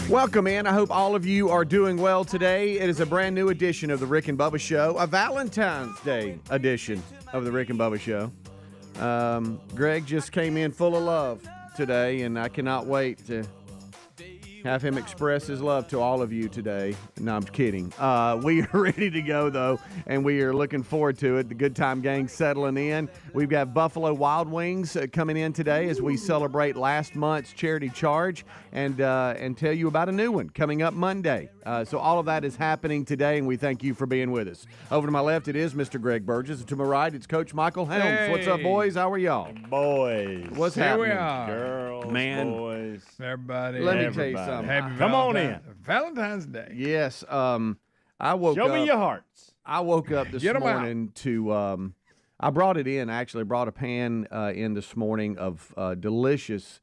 Welcome in. I hope all of you are doing well today. It is a brand new edition of the Rick and Bubba Show, a Valentine's Day edition of the Rick and Bubba Show. Greg just came in full of love today, and I cannot wait to have him express his love to all of you today. No, I'm kidding. We are ready to go, though, and we are looking forward to it. The Good Time Gang settling in. We've got Buffalo Wild Wings coming in today as we celebrate last month's charity charge and tell you about a new one coming up Monday. So all of that is happening today, and we thank you for being with us. Over to my left, it is Mr. Greg Burgess. To my right, it's Coach Michael Helms. Hey. What's up, boys? How are y'all? Boys. What's Here happening? we are. Girls, Man. boys. Everybody. Let me tell you Everybody. something. Happy Come on Valentine's Day. Yes, I woke Show up. me your hearts. I woke up this Get 'em out. morning to. I brought it in. Actually, brought a pan in this morning of delicious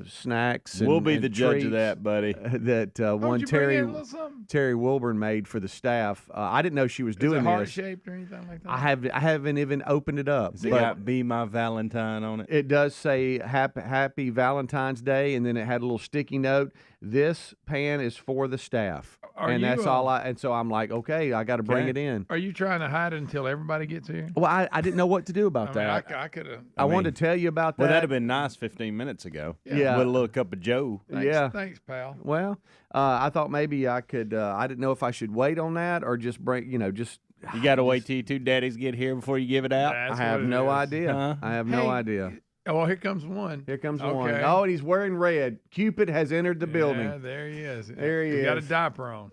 snacks. We'll be and the judge treats of that, buddy. That one you bring Terry in a little something? Terry Wilburn made for the staff. I didn't know she was Is doing it this. heart-shaped or anything like that? I haven't even opened it up. Has it but got "Be My Valentine" on it? it does say happy Valentine's Day, and then it had a little sticky note. This pan is for the staff, and that's all. And so I'm like, okay, I got to bring Okay. it in. Are you trying to hide it until everybody gets here? Well, I didn't know what to do about that. I could have. I wanted to tell you about that. Well, that'd have been nice 15 minutes ago. Yeah. With a little cup of Joe. Yeah. Thanks, pal. Well, I thought maybe I could. I didn't know if I should wait on that or just bring. Just. You got to wait till your two daddies get here before you give it out. That's I have what it no is. idea. Huh? I have no Hey, idea. Oh, well, here comes one. Here comes one. Okay. Oh, and he's wearing red. Cupid has entered the building. Yeah, there he is. There he Got a is. diaper on.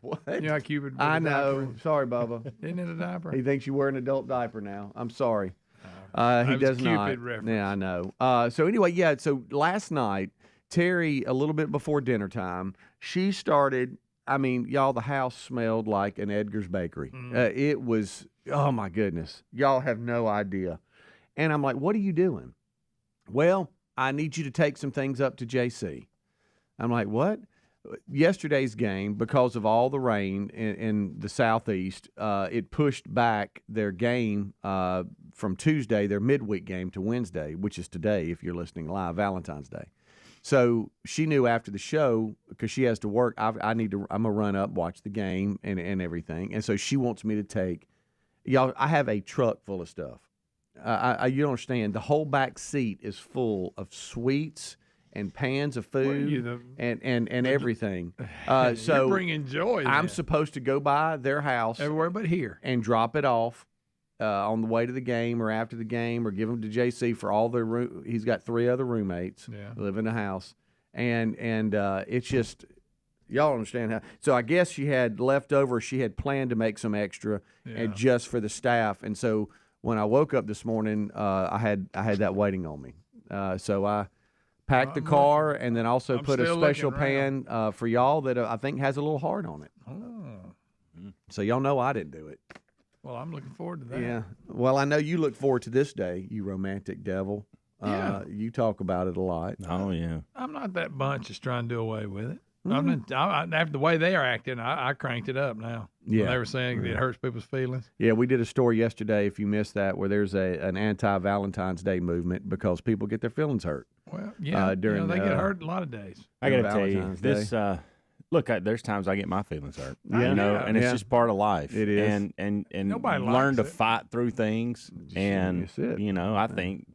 What? You know how Cupid put I a diaper know. on? Sorry, Bubba. Isn't it a diaper? He thinks you wear an adult diaper now. I'm sorry. He That was does a not. Cupid reference. Yeah, I know. So anyway, yeah. So last night, Terry, a little bit before dinner time, she started. I mean, y'all, the house smelled like an Edgar's Bakery. It was. Oh my goodness, y'all have no idea. And I'm like, what are you doing? Well, I need you to take some things up to JC. I'm like, what? Yesterday's game, because of all the rain in the southeast, it pushed back their game from Tuesday, their midweek game, to Wednesday, which is today if you're listening live, Valentine's Day. So she knew after the show, because she has to work, I'm going to run up, watch the game and everything. And so she wants me to take, y'all, I have a truck full of stuff. You don't understand. The whole back seat is full of sweets and pans of food and everything. You're So bringing joy. I'm then. supposed to go by their house Everywhere but here. and drop it off on the way to the game or after the game, or give them to JC for all their room. He's got 3 other roommates who live in the house, and it's just. Y'all understand how? So I guess she had leftover. She had planned to make some extra, and just for the staff. And so when I woke up this morning, I had that waiting on me. So I packed the car, and then also I'm put a still special looking pan for y'all that I think has a little heart on it. Oh. So y'all know I didn't do it. Well, I'm looking forward to that. Yeah. Well, I know you look forward to this day, you romantic devil. Yeah. You talk about it a lot. Oh, yeah. I'm not that bunch that's trying to do away with it. After the way they are acting, I cranked it up now. Yeah. When they were saying it hurts people's feelings. Yeah, we did a story yesterday, if you missed that, where there's an anti-Valentine's Day movement because people get their feelings hurt. Well, yeah, during they get hurt a lot of days. I got to During tell you, Valentine's this, look, there's times I get my feelings hurt. Yeah. You know, Yeah. and it's Yeah. just part of life. It is. And Nobody learn likes to it. fight through things. And, That's it. you know, I think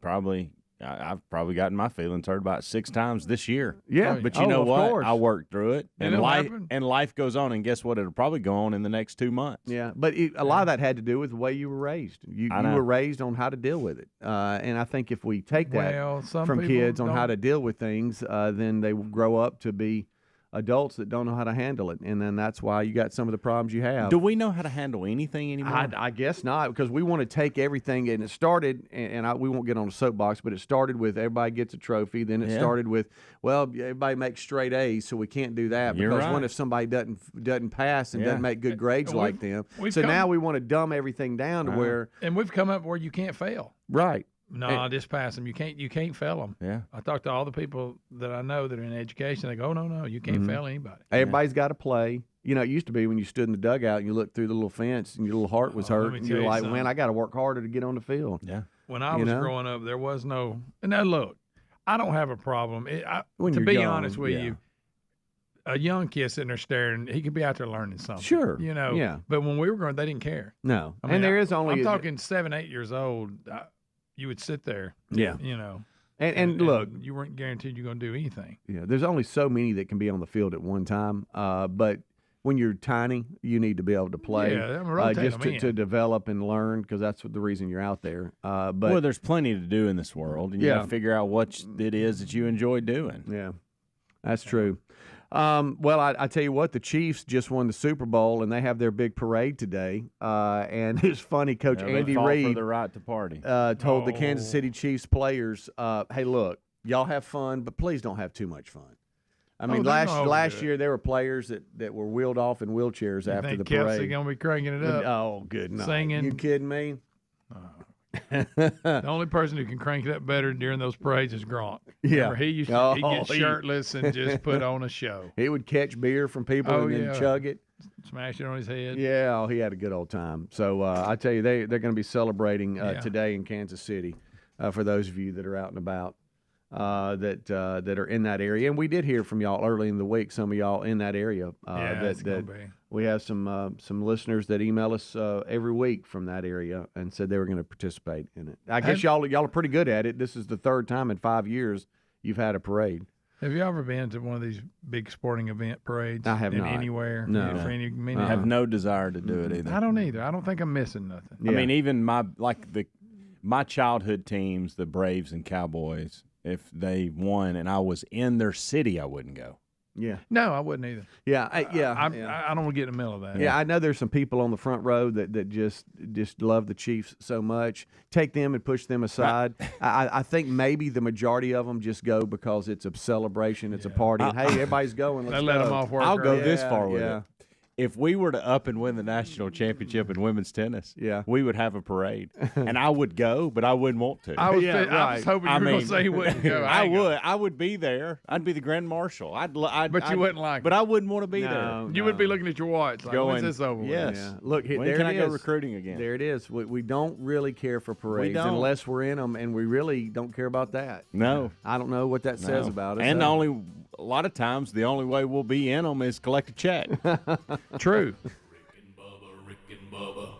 I've probably gotten my feelings hurt about 6 times this year. Yeah, But you know of what? course. I worked through it, And and it'll life happen. and life goes on. And guess what? It'll probably go on in the next 2 months. Yeah, but a lot of that had to do with the way you were raised. You know. were raised on how to deal with it, and I think if we take that Well, some from people kids on how don't- to deal with things, then they will grow up to be adults that don't know how to handle it, and then that's why you got some of the problems you have. Do we know how to handle anything anymore? I guess not, because we want to take everything, and it started, we won't get on a soapbox, but it started with everybody gets a trophy. Then it started with, well, everybody makes straight A's, so we can't do that. You're Because right. what if somebody doesn't pass and doesn't make good grades Well, like them? we've So come- now we want to dumb everything down to where, And we've come up where you can't fail. right. No, just pass them. You can't fail them. Yeah. I talk to all the people that I know that are in education. They go, oh, no, you can't fail anybody. Everybody's got to play. You know, it used to be when you stood in the dugout and you looked through the little fence and your little heart was let hurt, me and tell you're you like, something. man, I got to work harder to get on the field. Yeah. When I You was know? growing up, there was no. And now look, I don't have a problem. When To you're be young, honest with yeah. you, a young kid sitting there staring, he could be out there learning something. Sure. Yeah. But when we were growing, they didn't care. No. I mean, and there is only I'm talking 7, 8 years old. You would sit there. Yeah. And look, you weren't guaranteed you're going to do anything. Yeah, there's only so many that can be on the field at one time. But when you're tiny, you need to be able to play just to develop and learn, because that's the reason you're out there. But there's plenty to do in this world, and you got to figure out what it is that you enjoy doing. Yeah, that's true. Well, I tell you what, the Chiefs just won the Super Bowl, and they have their big parade today. And it's funny, Coach Andy Reid for the right to party. Told the Kansas City Chiefs players, "Hey, look, y'all have fun, but please don't have too much fun." I mean, last year there were players that were wheeled off in wheelchairs after the parade. Kelce gonna be cranking it up. Oh, good night. Singing. You kidding me? The only person who can crank it up better during those parades is Gronk. Yeah. Remember, he get shirtless and just put on a show. He would catch beer from people and then chug it. Smash it on his head. Yeah, he had a good old time. So I tell you, they're going to be celebrating today in Kansas City for those of you that are out and about that are in that area. And we did hear from y'all early in the week, some of y'all in that area. We have some listeners that email us every week from that area and said they were going to participate in it. I guess y'all are pretty good at it. This is the third time in 5 years you've had a parade. Have you ever been to one of these big sporting event parades? I have not. Anywhere? No. I have no desire to do it either. I don't either. I don't think I'm missing nothing. Yeah. I mean, even my childhood teams, the Braves and Cowboys, if they won and I was in their city, I wouldn't go. Yeah. No, I wouldn't either. Yeah. I don't want to get in the middle of that. Yeah, I know there's some people on the front row that just love the Chiefs so much. Take them and push them aside. I think maybe the majority of them just go because it's a celebration, it's a party. And, hey, everybody's going. Let's let go. them off work. I'll go this far with it. If we were to up and win the national championship in women's tennis, we would have a parade, and I would go, but I wouldn't want to. I was hoping you were going to say you wouldn't go. I would be there. I'd be the grand marshal. But you wouldn't like it. But I wouldn't want to be there. You would be looking at your watch, like, when's this over with? Yes. Yeah. Look, when there can it I go is. recruiting again? There it is. We don't really care for parades unless we're in them, and we really don't care about that. No. I don't know what that says about us. And a lot of times, the only way we'll be in them is collect a check. True. Rick and Bubba.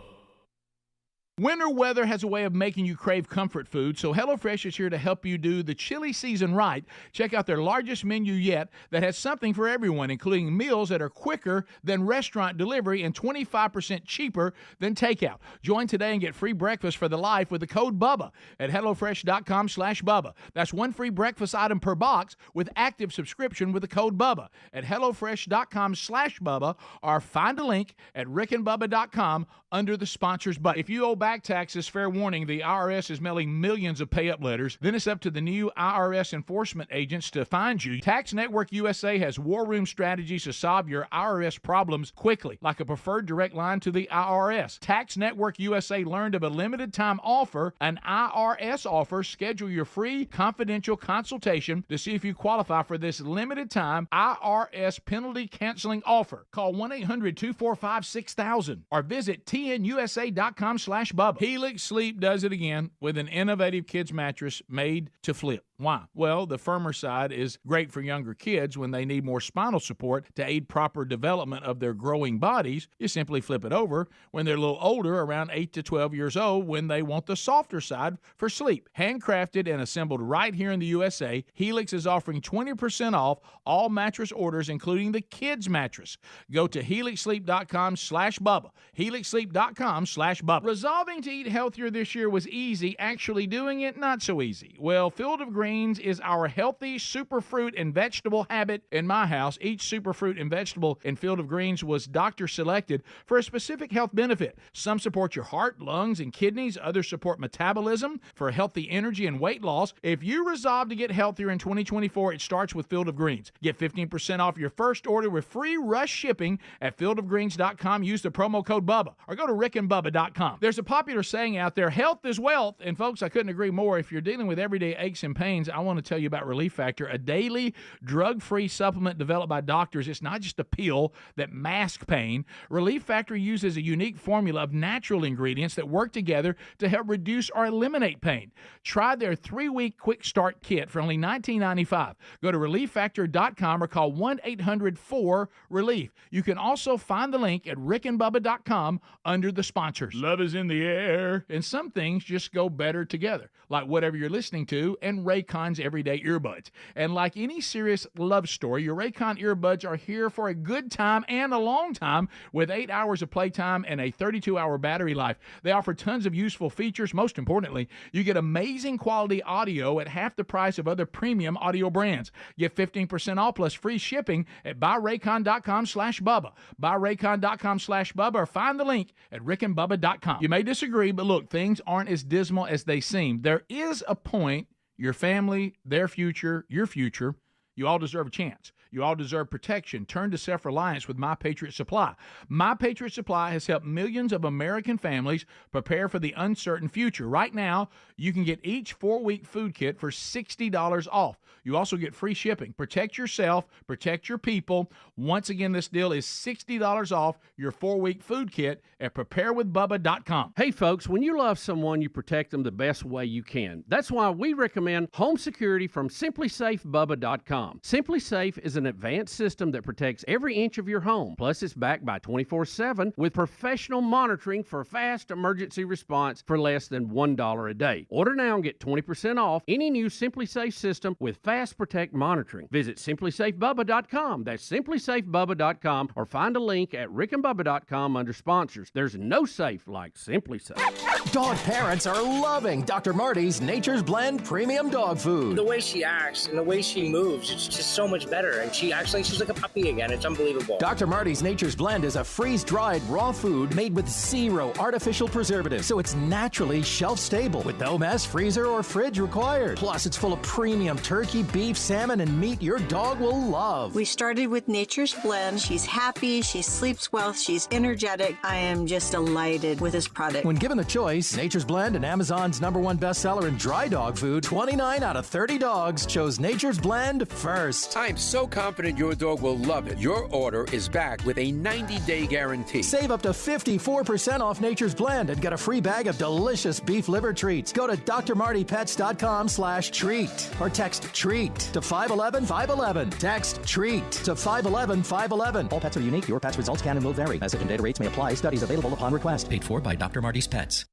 Winter weather has a way of making you crave comfort food, so HelloFresh is here to help you do the chili season right. Check out their largest menu yet that has something for everyone, including meals that are quicker than restaurant delivery and 25% cheaper than takeout. Join today and get free breakfast for the life with the code BUBBA at HelloFresh.com/Bubba. That's one free breakfast item per box with active subscription with the code BUBBA at HelloFresh.com/Bubba, or find a link at rickandbubba.com under the sponsors button. If you owe back taxes, fair warning, the IRS is mailing millions of pay-up letters. Then it's up to the new IRS enforcement agents to find you. Tax Network USA has war room strategies to solve your IRS problems quickly, like a preferred direct line to the IRS. Tax Network USA learned of a limited-time offer, an IRS offer. Schedule your free confidential consultation to see if you qualify for this limited-time IRS penalty canceling offer. Call 1-800-245-6000 or visit tnusa.com/Bubba. Helix Sleep does it again with an innovative kids mattress made to flip. Why? Well, the firmer side is great for younger kids when they need more spinal support to aid proper development of their growing bodies. You simply flip it over when they're a little older, around 8 to 12 years old, when they want the softer side for sleep. Handcrafted and assembled right here in the USA, Helix is offering 20% off all mattress orders, including the kids mattress. Go to helixsleep.com/Bubba. helixsleep.com/Bubba. Resolving to eat healthier this year was easy. Actually doing it, not so easy. Well, Field of Greens is our healthy superfruit and vegetable habit in my house. Each superfruit and vegetable in Field of Greens was doctor selected for a specific health benefit. Some support your heart, lungs, and kidneys. Others support metabolism for healthy energy and weight loss. If you resolve to get healthier in 2024, it starts with Field of Greens. Get 15% off your first order with free rush shipping at fieldofgreens.com. Use the promo code BUBBA or go to rickandbubba.com. There's a popular saying out there, health is wealth. And folks, I couldn't agree more. If you're dealing with everyday aches and pains, pains, I want to tell you about Relief Factor, a daily drug-free supplement developed by doctors. It's not just a pill that masks pain. Relief Factor uses a unique formula of natural ingredients that work together to help reduce or eliminate pain. Try their 3-week quick start kit for only $19.95. Go to relieffactor.com or call 1-800-4-RELIEF. You can also find the link at rickandbubba.com under the sponsors. Love is in the air, and some things just go better together, like whatever you're listening to and Raycon's everyday earbuds. And like any serious love story, your Raycon earbuds are here for a good time and a long time with 8 hours of playtime and a 32-hour battery life. They offer tons of useful features. Most importantly, you get amazing quality audio at half the price of other premium audio brands. Get 15% off plus free shipping at buyraycon.com/Bubba. Buyraycon.com/Bubba or find the link at rickandbubba.com. You may disagree, but look, things aren't as dismal as they seem. There is a point. Your family, their future, your future. You all deserve a chance. You all deserve protection. Turn to self-reliance with My Patriot Supply. My Patriot Supply has helped millions of American families prepare for the uncertain future. Right now, you can get each 4-week food kit for $60 off. You also get free shipping. Protect yourself, protect your people. Once again, this deal is $60 off your 4-week food kit at preparewithbubba.com. Hey, folks, when you love someone, you protect them the best way you can. That's why we recommend home security from simplysafebubba.com. SimpliSafe is an advanced system that protects every inch of your home. Plus, it's backed by 24/7 with professional monitoring for fast emergency response for less than $1 a day. Order now and get 20% off any new SimpliSafe system with Fast Protect monitoring. Visit simplysafebubba.com. That's simplysafebubba.com or find a link at rickandbubba.com under sponsors. There's no safe like SimpliSafe. Dog parents are loving Dr. Marty's Nature's Blend Premium Dog Food. The way she acts and the way she moves, it's just so much better. And she's like a puppy again. It's unbelievable. Dr. Marty's Nature's Blend is a freeze-dried raw food made with 0 artificial preservatives, so it's naturally shelf-stable with no mess, freezer, or fridge required. Plus, it's full of premium turkey, beef, salmon, and meat your dog will love. We started with Nature's Blend. She's happy, she sleeps well, she's energetic. I am just delighted with this product. When given the choice, Nature's Blend and Amazon's #1 bestseller in dry dog food, 29 out of 30 dogs chose Nature's Blend first. I'm so confident your dog will love it. Your order is back with a 90-day guarantee. Save up to 54% off Nature's Blend and get a free bag of delicious beef liver treats. Go to drmartypets.com/treat or text TREAT to 511-511. Text TREAT to 511-511. All pets are unique. Your pet's results can and will vary. Message and data rates may apply. Studies available upon request. Paid for by Dr. Marty's Pets.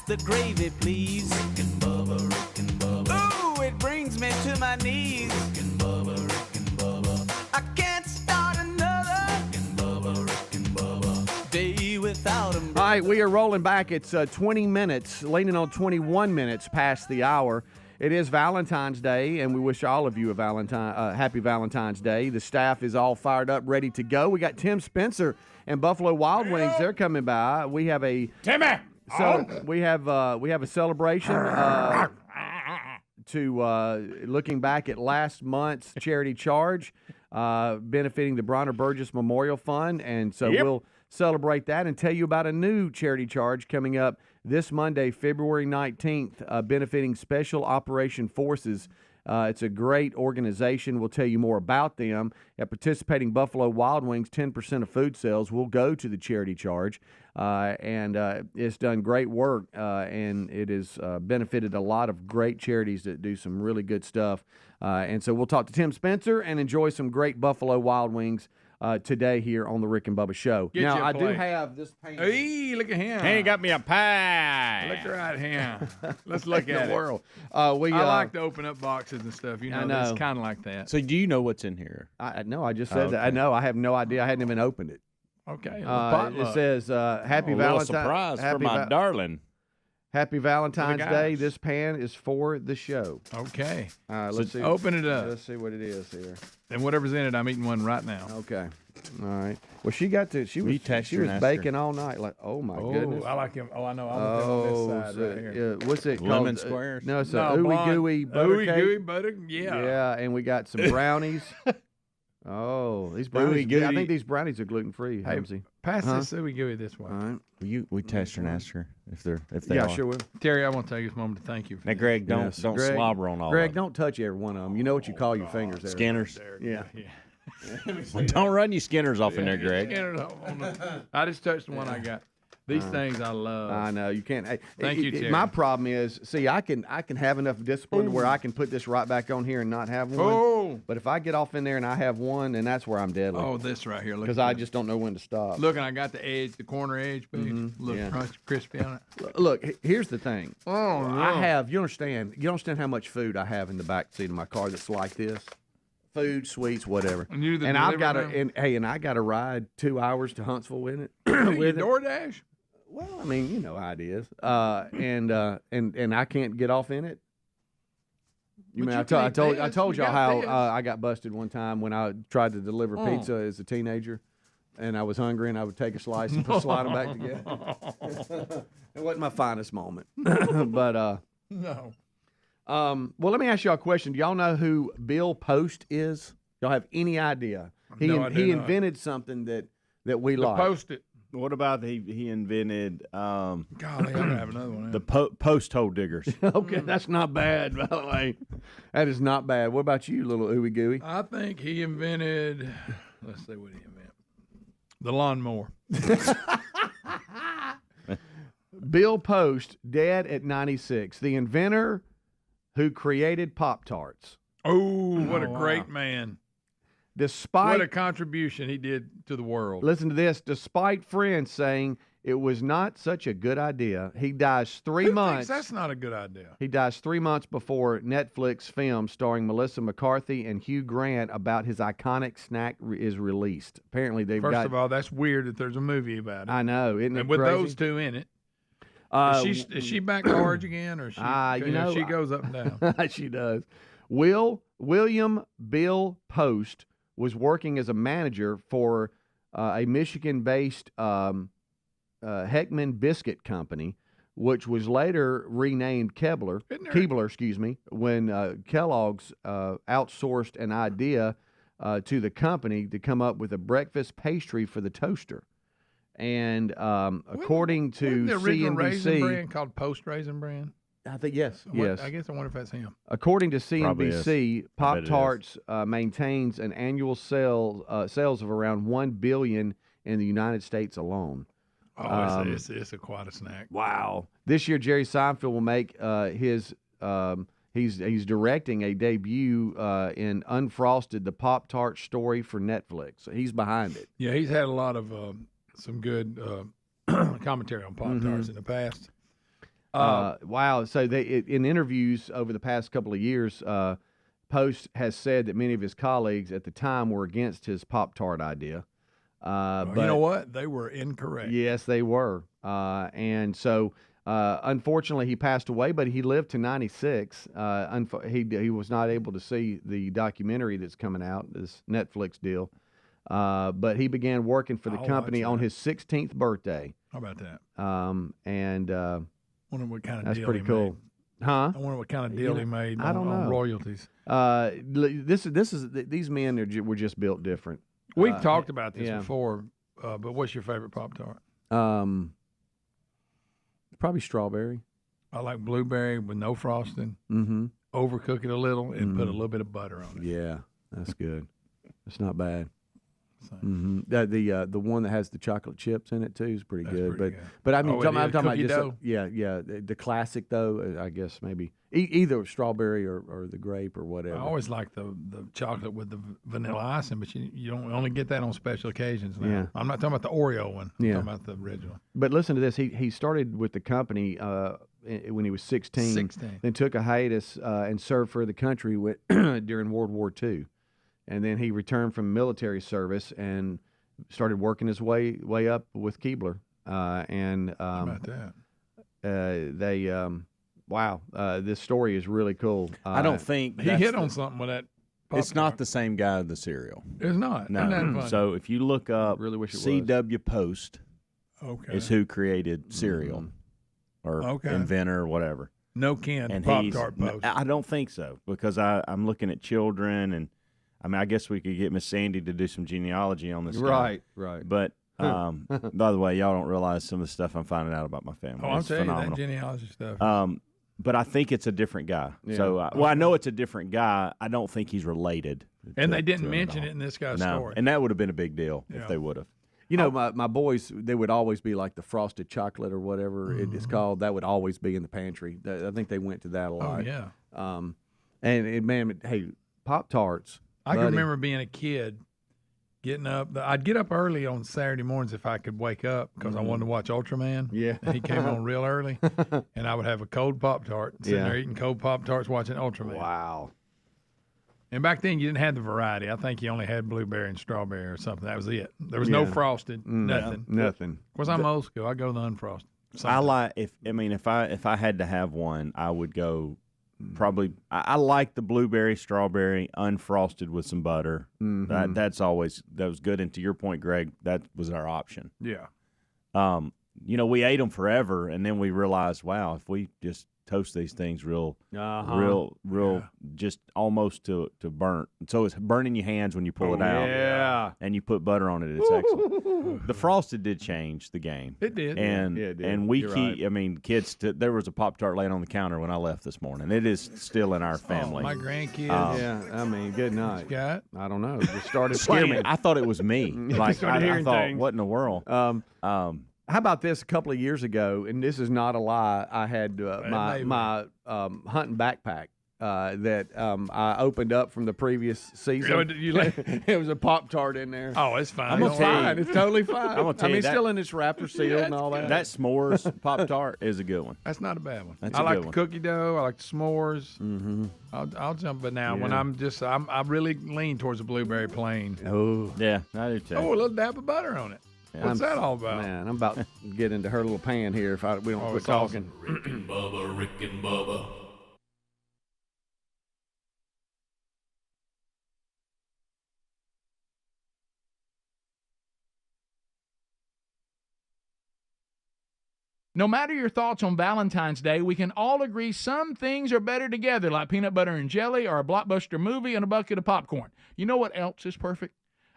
The gravy, please. Rick and Bubba, Rick and Bubba. Ooh, it brings me to my knees. Rick and Bubba, Rick and Bubba. I can't start another Rick and Bubba day without them. All right, we are rolling back. It's 20 minutes, leaning on 21 minutes past the hour. It is Valentine's Day, and we wish all of you a happy Valentine's Day. The staff is all fired up, ready to go. We got Tim Spencer and Buffalo Wild Wings. They're coming by. We have a Timmy. So we have a celebration to looking back at last month's charity charge, benefiting the Bronner Burgess Memorial Fund, and so we'll celebrate that and tell you about a new charity charge coming up this Monday, February 19th, benefiting Special Operation Forces. It's a great organization. We'll tell you more about them. At participating Buffalo Wild Wings, 10% of food sales will go to the charity charge, and it's done great work, and it has benefited a lot of great charities that do some really good stuff. And so we'll talk to Tim Spencer and enjoy some great Buffalo Wild Wings today here on the Rick and Bubba Show. Now, I do have this painting. Hey, look at him. He got me a pie. Look right here. Let's look at the it. world. I like to open up boxes and stuff. You know, I know. It's kind of like that. So do you know what's in here? No, I just said that. I know. I have no idea. I hadn't even opened it. Okay. It says, Happy Valentine's Day. Surprise for my darling. Happy Valentine's Day. This pan is for the show. Okay. Let's see. Open it up. Let's see what it is here. And whatever's in it, I'm eating one right now. Okay. All right. Well, she was baking all night. Like, oh my goodness. I like him. Oh, I know. I'm on this side right here. What's it called? Lemon squares? No, it's a ooey gooey butter cake. Ooey gooey butter. Yeah. Yeah, and we got some brownies. Oh, these Ooey brownies. I gooey. think these brownies are gluten free. Hey, Hamsey. pass this suey gooey this way. All right. We test her and ask her if they Yeah, are. sure will. Terry, I want to take this moment to thank you for Now, this. Greg, don't Yes. don't Greg, slobber on all Greg, of them. don't touch every one of them. You know what you call your fingers there. Skinners. Yeah. Don't run your skinners off in there, Greg. I just touched the one I got. These things I love. I know you can't. Hey, Thank you, Terry. My problem is, see, I can have enough discipline to where I can put this right back on here and not have one. Oh. But if I get off in there and I have one, then that's where I'm deadly. Oh, this right here. Because I just don't know when to stop. Look, and I got the edge, the corner edge piece. Look, yeah. crunch, crispy on it. Look, here's the thing. Oh, no. I have. You understand how much food I have in the back seat of my car that's like this. Food, sweets, whatever. And you're the And I've delivery got man? and I got to ride 2 hours to Huntsville with it. You with it. DoorDash? Well, I mean, you know how it is. And I can't get off in it. But I you can eat told this. y'all You got how this. I got busted one time when I tried to deliver pizza as a teenager, and I was hungry, and I would take a slice and slide them back together. It wasn't my finest moment, but No. well, let me ask y'all a question. Do y'all know who Bill Post is? Y'all have any idea? He No, I do he not. invented something that we like. Post-it. What about he invented Golly, I'm going to have another one. the post hole diggers? Okay, that's not bad, by the way. That is not bad. What about you, little ooey gooey? I think he invented, let's see what he invented. The lawnmower. Bill Post, dead at 96, the inventor who created Pop-Tarts. Oh, what a great man. Despite What a contribution he did to the world. Listen to this. Despite friends saying it was not such a good idea, he dies 3 Who months. thinks that's not a good idea? He dies 3 months before Netflix film starring Melissa McCarthy and Hugh Grant about his iconic snack is released. Apparently, they've First got. of all, that's weird that there's a movie about it. I know, isn't it And with crazy? those two in it. Is she back large again, or she? She goes up and down. She does. William Bill Post was working as a manager for a Michigan-based Heckman Biscuit Company, which was later renamed Keebler, when Kellogg's outsourced an idea to the company to come up with a breakfast pastry for the toaster. And according to the original raisin CNBC, brand called Post Raisin Brand. I think yes. I guess I wonder if that's him. According to Probably CNBC, is. Pop-Tarts maintains an annual sales of around $1 billion in the United States alone. Oh, it's quite a snack. Wow! This year, Jerry Seinfeld will make his. He's directing a debut in Unfrosted, the Pop-Tart story for Netflix. So he's behind it. Yeah, he's had a lot of some good commentary on Pop-Tarts in the past. Wow! So in interviews over the past couple of years, Post has said that many of his colleagues at the time were against his Pop-Tart idea. But you know what? They were incorrect. Yes, they were. And so, unfortunately, he passed away, but he lived to 96. He was not able to see the documentary that's coming out, this Netflix deal. But he began working for the company on his 16th birthday. How about that? Wonder what kind of that's deal pretty he cool. made. Huh? I wonder what kind of deal he made I don't know. on royalties. These men were just built different. We've talked about this yeah. before, but what's your favorite Pop-Tart? Probably strawberry. I like blueberry with no frosting. Mm-hmm. Overcook it a little and put a little bit of butter on it. Yeah, that's good. That's not bad. Mm-hmm. The one that has the chocolate chips in it too is pretty good. But I mean, I'm talking about just the classic though. I guess maybe either strawberry or the grape or whatever. I always like the chocolate with the vanilla icing, but you don't only get that on special occasions now. Yeah. I'm not talking about the Oreo one. I'm Yeah. talking about the original. But listen to this. He started with the company when he was 16. Then took a hiatus and served for the country during World War II. And then he returned from military service and started working his way up with Keebler. How about that? Wow, this story is really cool. I don't think he hit on something with that. Pop-Tart. It's not the same guy of the cereal. It's not. No. Isn't that funny? So if you look up, really wish it was. C.W. Post is who created cereal or inventor or whatever. No Ken And Pop-Tart Post. I don't think so because I'm looking at children and I mean, I guess we could get Miss Sandy to do some genealogy on this. Right. But by the way, y'all don't realize some of the stuff I'm finding out about my family. Oh, I'm It's telling you, phenomenal. that genealogy stuff. But I think it's a different guy. Yeah. So, I know it's a different guy. I don't think he's related. And to- they didn't to mention all. it in this guy's No, story. and that would have been a big deal Yeah. if they would have. You know, my boys, they would always be like the frosted chocolate or whatever it is called. That would always be in the pantry. I think they went to that a lot. Oh, yeah. And man, hey, Pop-Tarts. I can buddy. remember being a kid, getting up. I'd get up early on Saturday mornings if I could wake up because I wanted to watch Ultraman. Yeah. And he came on real early. And I would have a cold Pop-Tart, sitting there eating cold Pop-Tarts watching Ultraman. Wow. And back then, you didn't have the variety. I think you only had blueberry and strawberry or something. That was it. There was no frosted, nothing. Nothing. Of course, I'm old school. I go the unfrosted. I like if I had to have one, I would go probably. I like the blueberry, strawberry, unfrosted with some butter. Mm-hmm. That was good. And to your point, Greg, that was our option. Yeah. We ate them forever, and then we realized, wow, if we just toast these things real, just almost to burnt. So it's burning your hands when you pull it out. Yeah. And you put butter on it. It's excellent. The frosted did change the game. It did. And Yeah, it did. and we You're keep. right. I mean, kids. There was a Pop-Tart laying on the counter when I left this morning. It is still in our family. My grandkids Yeah, I mean, good night. got. I don't know. Just started Scare me. playing. I thought it was me. Like started I hearing thought, things. what in the world? How about this? A couple of years ago, and this is not a lie. I had my hunting backpack that I opened up from the previous season. It was a Pop-Tart in there. Oh, it's fine. It's fine. It's totally fine. I'm gonna tell you it's that- still in its wrapper sealed and all that. That s'mores Pop-Tart is a good one. That's not a bad one. That's I a like good the one. cookie dough. I like the s'mores. Mm-hmm. I'll jump, but now when I really lean towards the blueberry plain. Oh, Yeah, I do too. Oh, a little dab of butter on it. What's that all about? man, I'm about to get into her little pan here if we don't quit it's talking. Rick and Bubba. No matter your thoughts on Valentine's Day, we can all agree some things are better together, like peanut butter and jelly or a blockbuster movie and a bucket of popcorn. You know what else is perfect?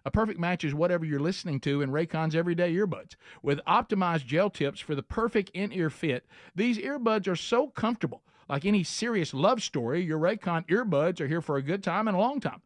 A perfect match is whatever you're listening to in Raycon's everyday earbuds. With optimized gel tips for the perfect in-ear fit, these earbuds are so comfortable. Like any serious love story, your Raycon earbuds are here for a good time and a long time.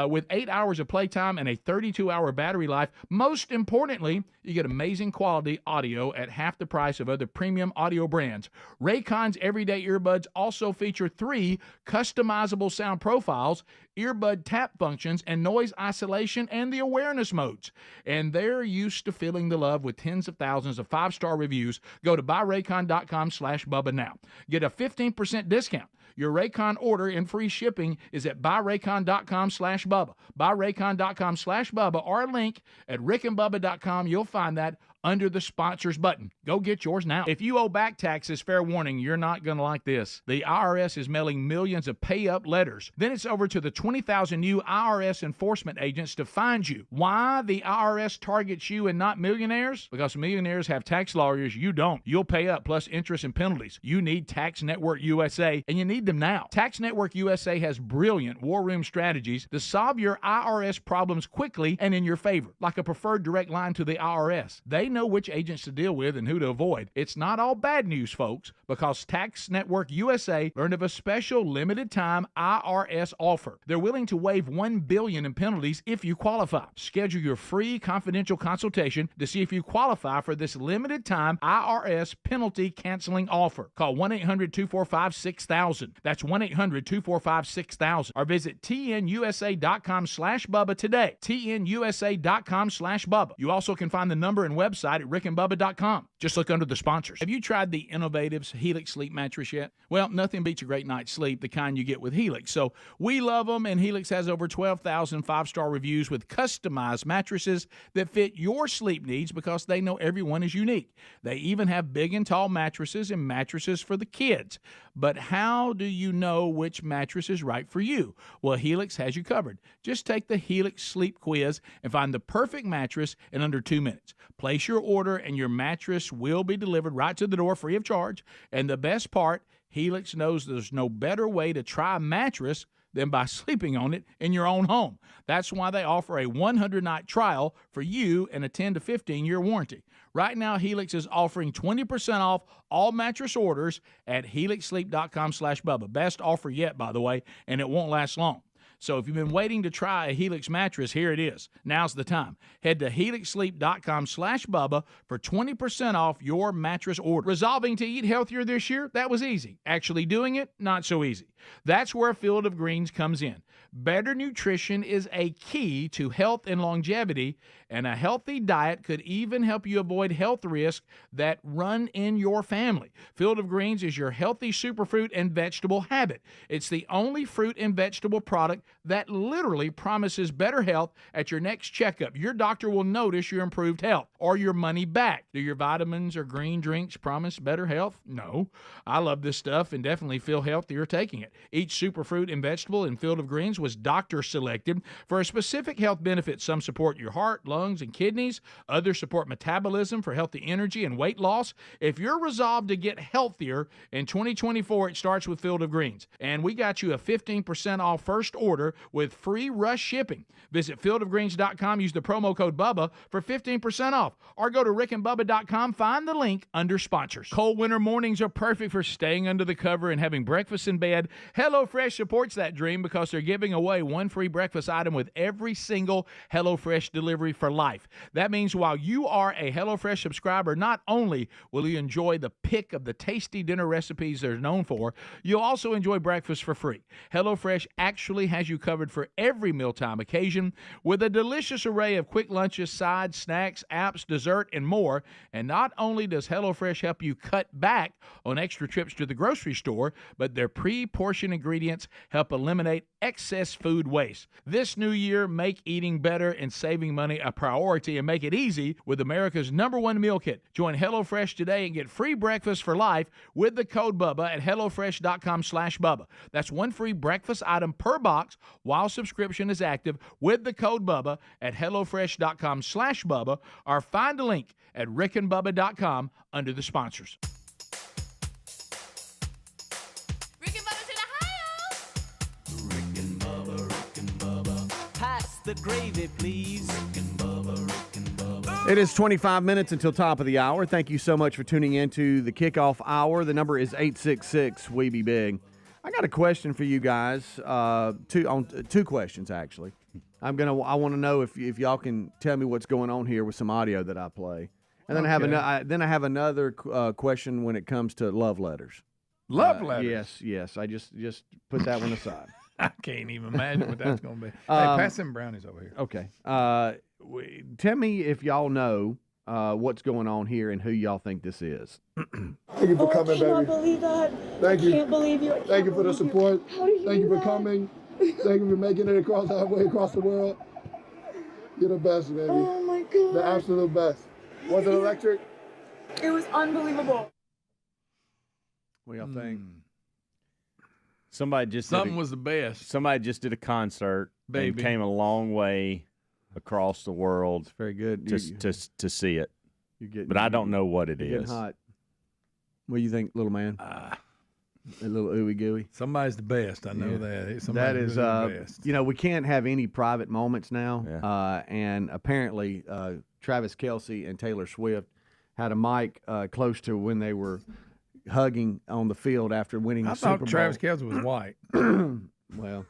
With 8 hours of playtime and a 32-hour battery life, most importantly, you get amazing quality audio at half the price of other premium audio brands. Raycon's everyday earbuds also feature 3 customizable sound profiles, earbud tap functions, and noise isolation and the awareness modes. And they're used to feeling the love with tens of thousands of 5-star reviews. Go to buyraycon.com/Bubba now. Get a 15% discount. Your Raycon order and free shipping is at buyraycon.com/Bubba. Buyraycon.com/Bubba or a link at rickandbubba.com. You'll find that under the sponsors button. Go get yours now. If you owe back taxes, fair warning, you're not going to like this. The IRS is mailing millions of pay-up letters. Then it's over to the 20,000 new IRS enforcement agents to find you. Why the IRS targets you and not millionaires? Because millionaires have tax lawyers. You don't. You'll pay up plus interest and penalties. You need Tax Network USA, and you need them now. Tax Network USA has brilliant war room strategies to solve your IRS problems quickly and in your favor, like a preferred direct line to the IRS. They know which agents to deal with and who to avoid. It's not all bad news, folks, because Tax Network USA learned of a special limited time IRS offer. They're willing to waive $1 billion in penalties if you qualify. Schedule your free confidential consultation to see if you qualify for this limited time IRS penalty canceling offer. Call 1-800-245-6000. That's 1-800-245-6000 or visit tnusa.com/Bubba today. tnusa.com/Bubba. You also can find the number and website at rickandbubba.com. Just look under the sponsors. Have you tried the Innovatives Helix Sleep Mattress yet? Well, nothing beats a great night's sleep, the kind you get with Helix. So we love them, and Helix has over 12,000 5-star reviews with customized mattresses that fit your sleep needs because they know everyone is unique. They even have big and tall mattresses and mattresses for the kids. But how do you know which mattress is right for you? Well, Helix has you covered. Just take the Helix Sleep Quiz and find the perfect mattress in under 2 minutes. Place your order and your mattress will be delivered right to the door free of charge. And the best part, Helix knows there's no better way to try a mattress than by sleeping on it in your own home. That's why they offer a 100-night trial for you and a 10 to 15-year warranty. Right now, Helix is offering 20% off all mattress orders at helixsleep.com/Bubba. Best offer yet, by the way, and it won't last long. So if you've been waiting to try a Helix mattress, here it is. Now's the time. Head to helixsleep.com/Bubba for 20% off your mattress order. Resolving to eat healthier this year? That was easy. Actually doing it? Not so easy. That's where Field of Greens comes in. Better nutrition is a key to health and longevity, and a healthy diet could even help you avoid health risks that run in your family. Field of Greens is your healthy superfruit and vegetable habit. It's the only fruit and vegetable product that literally promises better health at your next checkup. Your doctor will notice your improved health or your money back. Do your vitamins or green drinks promise better health? No. I love this stuff and definitely feel healthier taking it. Each superfruit and vegetable in Field of Greens was doctor selected for a specific health benefit. Some support your heart, lungs, and kidneys. Others support metabolism for healthy energy and weight loss. If you're resolved to get healthier in 2024, it starts with Field of Greens. And we got you a 15% off first order with free rush shipping. Visit fieldofgreens.com, use the promo code BUBBA for 15% off. Or go to rickandbubba.com, find the link under sponsors. Cold winter mornings are perfect for staying under the cover and having breakfast in bed. HelloFresh supports that dream because they're giving away one free breakfast item with every single HelloFresh delivery for life. That means while you are a HelloFresh subscriber, not only will you enjoy the pick of the tasty dinner recipes they're known for, you'll also enjoy breakfast for free. HelloFresh actually has you covered for every mealtime occasion with a delicious array of quick lunches, sides, snacks, apps, dessert, and more. And not only does HelloFresh help you cut back on extra trips to the grocery store, but their pre-portioned ingredients help eliminate excess food waste. This new year, make eating better and saving money a priority and make it easy with America's #1 meal kit. Join HelloFresh today and get free breakfast for life with the code BUBBA at HelloFresh.com/Bubba. That's one free breakfast item per box while subscription is active with the code BUBBA at HelloFresh.com/Bubba, or find a link at rickandbubba.com under the sponsors. Pass the gravy, please. It is 25 minutes until top of the hour. Thank you so much for tuning in to the kickoff hour. The number is 866-WE-BE-BIG. I got a question for you guys. Two questions, actually. I want to know if y'all can tell me what's going on here with some audio that I play, and then I have another question when it comes to love letters. Love letters. Yes. I just put that one aside. I can't even imagine what that's going to be. Hey, pass them brownies over here. Okay. Tell me if y'all know what's going on here and who y'all think this is. Thank you for coming, baby. I cannot believe that. Thank you. I can't believe you. Thank you for the support. Thank you for coming. Thank you for making it across halfway across the world. You're the best, baby. Oh my God. The absolute best. Was it electric? It was unbelievable. What do y'all think? Something was the best. Somebody just did a concert and came a long way across the world. It's very good to see it. But I don't know what it is. Getting hot. What do you think, little man? A little ooey gooey. Somebody's the best. I know that. That is the best. We can't have any private moments now. And apparently, Travis Kelce and Taylor Swift had a mic close to when they were hugging on the field after winning the Super Bowl. I thought Travis Kelce was white. Well,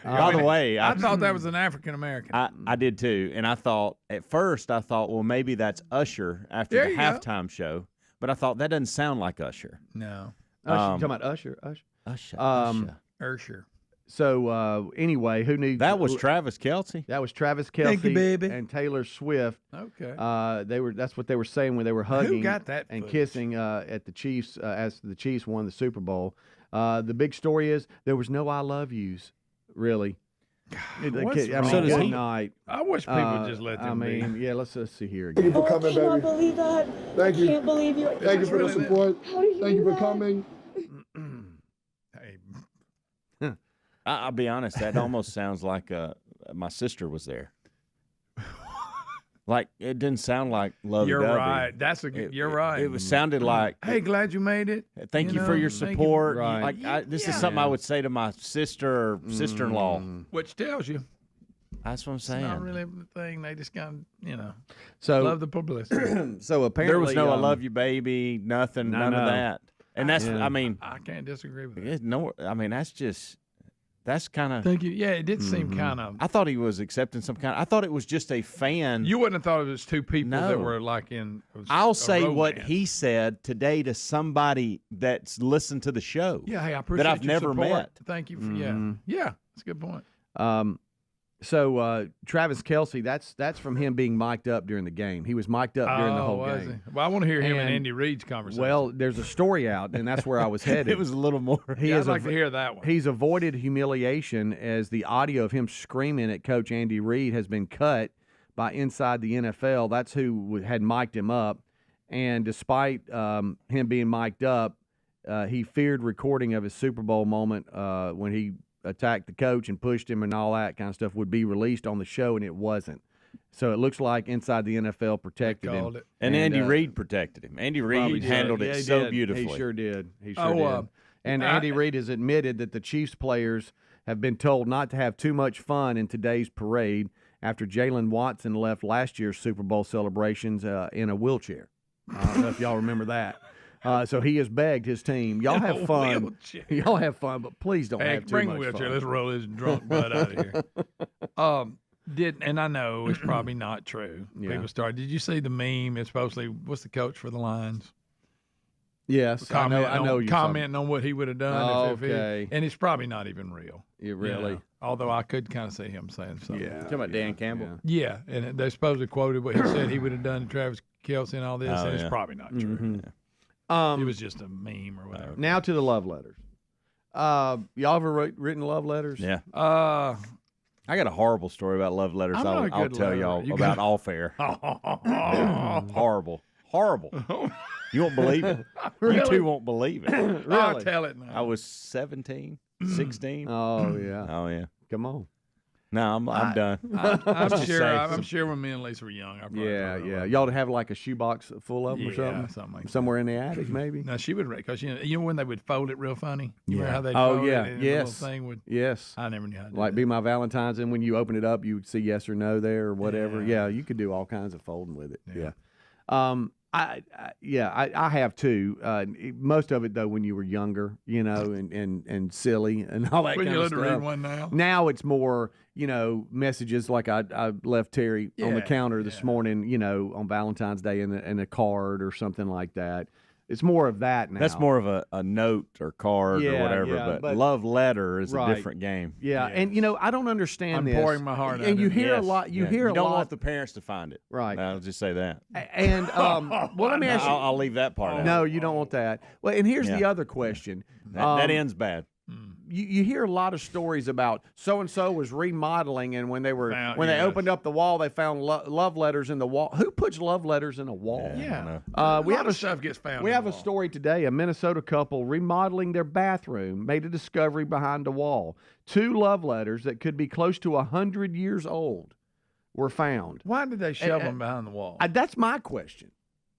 by the way, I thought that was an African American. I did too, and at first I thought, well, maybe that's Usher after the halftime show, but I thought that doesn't sound like Usher. No, Usher, you talking about Usher? Usher. So anyway, who knew that was Travis Kelce? That was Travis Kelce. Thank you, baby. And Taylor Swift. Okay. That's what they were saying when they were hugging Who got that and footage? kissing at the Chiefs as the Chiefs won the Super Bowl. The big story is there was no "I love yous," really. Good night. I wish people would just let them be. Yeah, let's see here again. Thank you for coming, baby. I cannot believe that. Thank you. I can't believe you. Thank you for the support. Thank you for coming. Hey. I'll be honest, that almost sounds like my sister was there. Like it didn't sound like lovey-dovey. You're right. That's a good. You're right. It sounded like, "Hey, glad you made it. Thank you for your support." Right. Like this is something I would say to my sister or sister-in-law. Which tells you That's what I'm saying. it's not really the thing. They just kind of, So love the publicity. So apparently there was no "I love you, baby," nothing, none of that. And that's, I mean, I can't disagree with that. no, I mean that's kind of. Thank you. Yeah, it did seem kind of. I thought he was accepting some kind. I thought it was just a fan. You wouldn't have thought it was two people that No. were like in. I'll say what romance. he said today to somebody that's listened to the show. Yeah, hey, I appreciate that I've your never support. met. Thank you for yeah. That's a good point. So Travis Kelce, that's from him being mic'd up during the game. He was mic'd up during the whole was game. he? Well, I want to hear him and And- Andy Reid's conversation. Well, there's a story out, and that's where I was headed. It was a little more. I'd like to hear that one. He's avoided humiliation as the audio of him screaming at Coach Andy Reid has been cut by Inside the NFL. That's who had mic'd him up. And despite him being mic'd up, he feared recording of his Super Bowl moment when he attacked the coach and pushed him and all that kind of stuff would be released on the show, and it wasn't. So it looks like Inside the NFL protected him. it. And Andy Reid protected him. Andy Reid handled it so beautifully. He sure did. He sure did. And Andy Reid has admitted that the Chiefs players have been told not to have too much fun in today's parade after Jalen Watson left last year's Super Bowl celebrations in a wheelchair. I don't know if y'all remember that. So he has begged his team, y'all have fun. Wheelchair. Y'all have fun, but please don't Hey, have too bring much a wheelchair. fun. Let's roll this drunk butt out of here. And I know it's probably not true. Yeah. People started. Did you see the meme? It's supposedly what's the coach for the Lions? Yes, I know you're commenting on what he would have done. Oh, if okay. And it's probably not even real. Yeah, really? Yeah. Although I could kind of see him saying something. Yeah. Talking about Dan Campbell. Yeah, and they supposedly quoted what he said he would have done to Travis Kelce and all this, Oh, and it's yeah. probably not true. Mm-hmm. It was just a meme or whatever. Now to the love letters. Y'all ever written love letters? Yeah. I got a horrible story about love letters. I'm not a I'll good tell letter. y'all You about got- off air. Yeah. Horrible. You won't believe it. You Really? two won't believe it. I'll tell it now. I was 17, 16. Oh, yeah. Oh, yeah. Come on. No, I'm done. I'm Just sure. say- I'm sure when me and Lisa were young, I probably Yeah, told her yeah. about Y'all have like a shoebox full of them or Yeah, something? something like that. Somewhere in the attic, maybe? it. Now she would, because you know when they would fold it real funny. You remember Yeah. how they Oh, fold yeah. it and the Yes. little thing would. Yes. I never knew how to do Like that. Be My Valentine's, and when you open it up, you would see yes or no there or whatever. Yeah, you could do all kinds of folding with it. Yeah. I have too. Most of it though when you were younger, you know, and silly and all that Wouldn't kind you of let her stuff. read one now? Now it's more, you know, messages like I left Terry on the Yeah, counter this morning, you know, on Valentine's Day and a card or something like that. It's more of that now. That's more of a note or card Yeah, or whatever. yeah, but but- love letter is Right. a different game. Yeah, and you know, I don't understand I'm this. pouring my heart out and you in it. hear a Yes. lot. You Yeah. hear You a don't lot. want the parents to find it. Right. I'll just say that. And well, let me ask you. I'll leave that part out. No, you don't want that. Well, and here's the Yeah. other question. That ends bad. You hear a lot of stories about so and so was remodeling, and when they Yes. opened up the wall, they found love letters in the wall. Who puts love letters in a wall? Yeah. We a have lot of stuff gets found. We in have the a wall. story today. A Minnesota couple remodeling their bathroom made a discovery behind a wall. 2 love letters that could be close to 100 years old were found. Why did they shove them behind the wall? That's my question.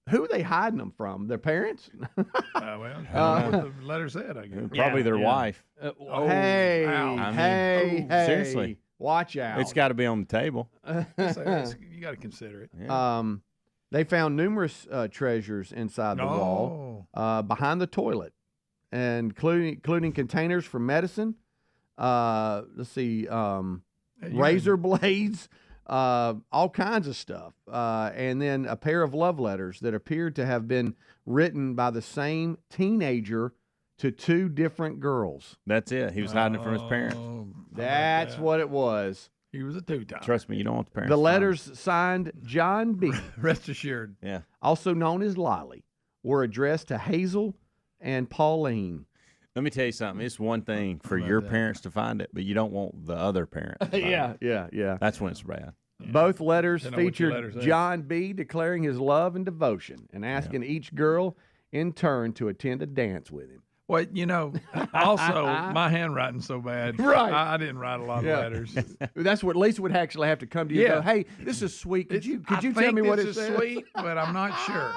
Who are they hiding them from? Their parents? Well, what the letter said, I guess. Probably their wife. Hey, ouch. hey, hey. Seriously. Watch out. It's got to be on the table. So you got to consider it. They found numerous treasures inside the wall, behind the toilet, and including containers for medicine. Let's see, razor blades, all kinds of stuff, and then a pair of love letters that appeared to have been written by the same teenager to 2 different girls. That's it. He was hiding it from his parents. That's what it was. He was a 2-time. Trust me, you don't want the parents. The to find letters signed John B., Rest assured. it. Yeah. also known as Lolly, were addressed to Hazel and Pauline. Let me tell you something. It's one thing for your parents to find it, but you don't want the other parent to find it. Yeah. That's when it's bad. Both letters Depending on what your letter featured says. John B. declaring his love and devotion and asking each girl in turn to attend a dance with him. Well, also my handwriting's so bad. Right. I didn't write a lot of letters. That's what Lisa would actually have to come to you and go, hey, this is sweet. Could you tell me what it this says? is sweet, but I'm not sure.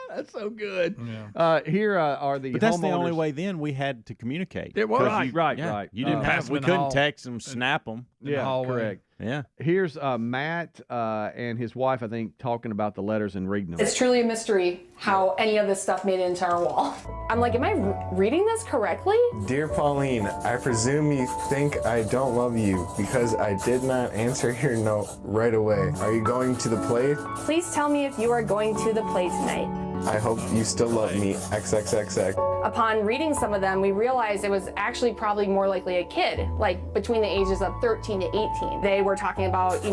That's so good. Yeah. Here are the But that's the homeowners. only way then we had to communicate. It was. Right. You didn't pass them we in the couldn't hall. text them, snap them. Yeah, hallway. correct. Yeah. Here's Matt and his wife, I think, talking about the letters and reading them. It's truly a mystery how any of this stuff made it into our wall. I'm like, am I reading this correctly? Dear Pauline, I presume you think I don't love you because I did not answer your note right away. Are you going to the play? Please tell me if you are going to the play tonight. I hope you still love me. XXXX. Upon reading some of them, we realized it was actually probably more likely a kid, like between the ages of 13 to 18. They were talking about,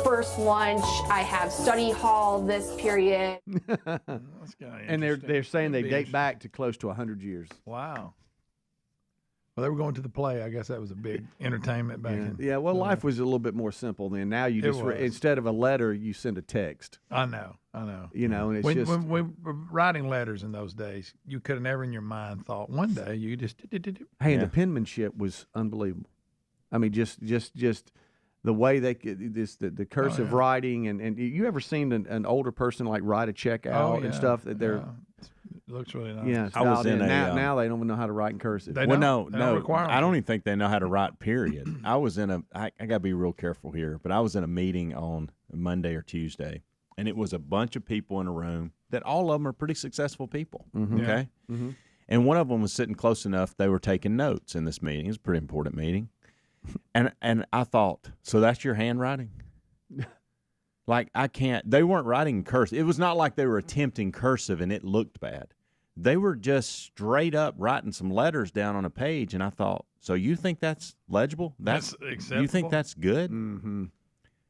first lunch, I have study hall this period. That's kinda And they're saying they That'd be date back to close to 100 years. Wow. Well, they were going to the play. I guess that was a big entertainment back in. Yeah, well, life was a little bit more simple then. Now you just, was. instead of a letter, you send a text. I know. And it's when, just. when we were writing letters in those days, you could have never in your mind thought one day you just. Hey, and the penmanship was unbelievable. I mean, just the way they could, the cursive writing, and you ever seen an older person like write a check out and stuff that they're. It looks really nice. Yeah, I was in now they don't even know how to write in cursive. They Well, don't. They don't no, require them I don't to. even think they know how to write. Period. I was in I got to be real careful here, but I was in a meeting on Monday or Tuesday, and it was a bunch of people in a room that all of them are pretty successful people. Mhm. Okay, Mm-hmm. and one of them was sitting close enough; they were taking notes in this meeting. It was a pretty important meeting, and I thought, so that's your handwriting. Like I can't. They weren't writing in cursive. It was not like they were attempting cursive and it looked bad. They were just straight up writing some letters down on a page, and I thought, so you think that's legible? That's You acceptable? think that's good? Mm-hmm.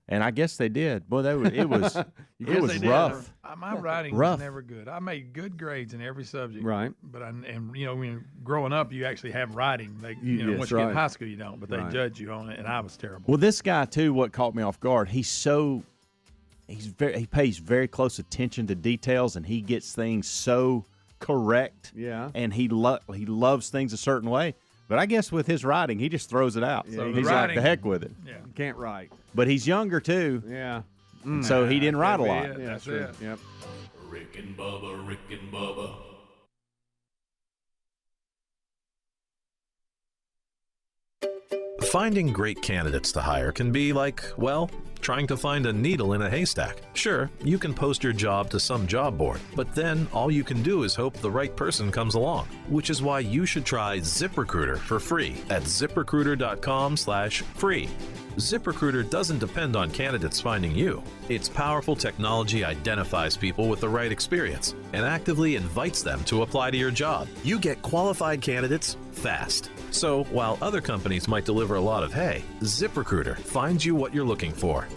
And I guess they did. Boy, it was Yes, they did. rough. My writing Rough. was never good. I made good grades in every subject. Right. But when you're growing up, you actually have writing. They, Yes, once you get in right. high school, you don't. But they Right. judge you on it, and I was terrible. Well, this guy too. What caught me off guard? He pays very close attention to details, and he gets things so correct. Yeah. And he loves things a certain way. But I guess with his writing, he just throws it out. So He's the like, writing- the heck with it. Yeah. You can't write. But he's younger too, Yeah. so he didn't write a Could be lot. it. Yeah, That's true. it. Yep. Rick and Bubba, Rick and Bubba. Finding great candidates to hire can be like, well, trying to find a needle in a haystack. Sure, you can post your job to some job board, but then all you can do is hope the right person comes along, which is why you should try ZipRecruiter for free at ziprecruiter.com/free. ZipRecruiter doesn't depend on candidates finding you. Its powerful technology identifies people with the right experience and actively invites them to apply to your job. You get qualified candidates fast. So while other companies might deliver a lot of hay, ZipRecruiter finds you what you're looking for.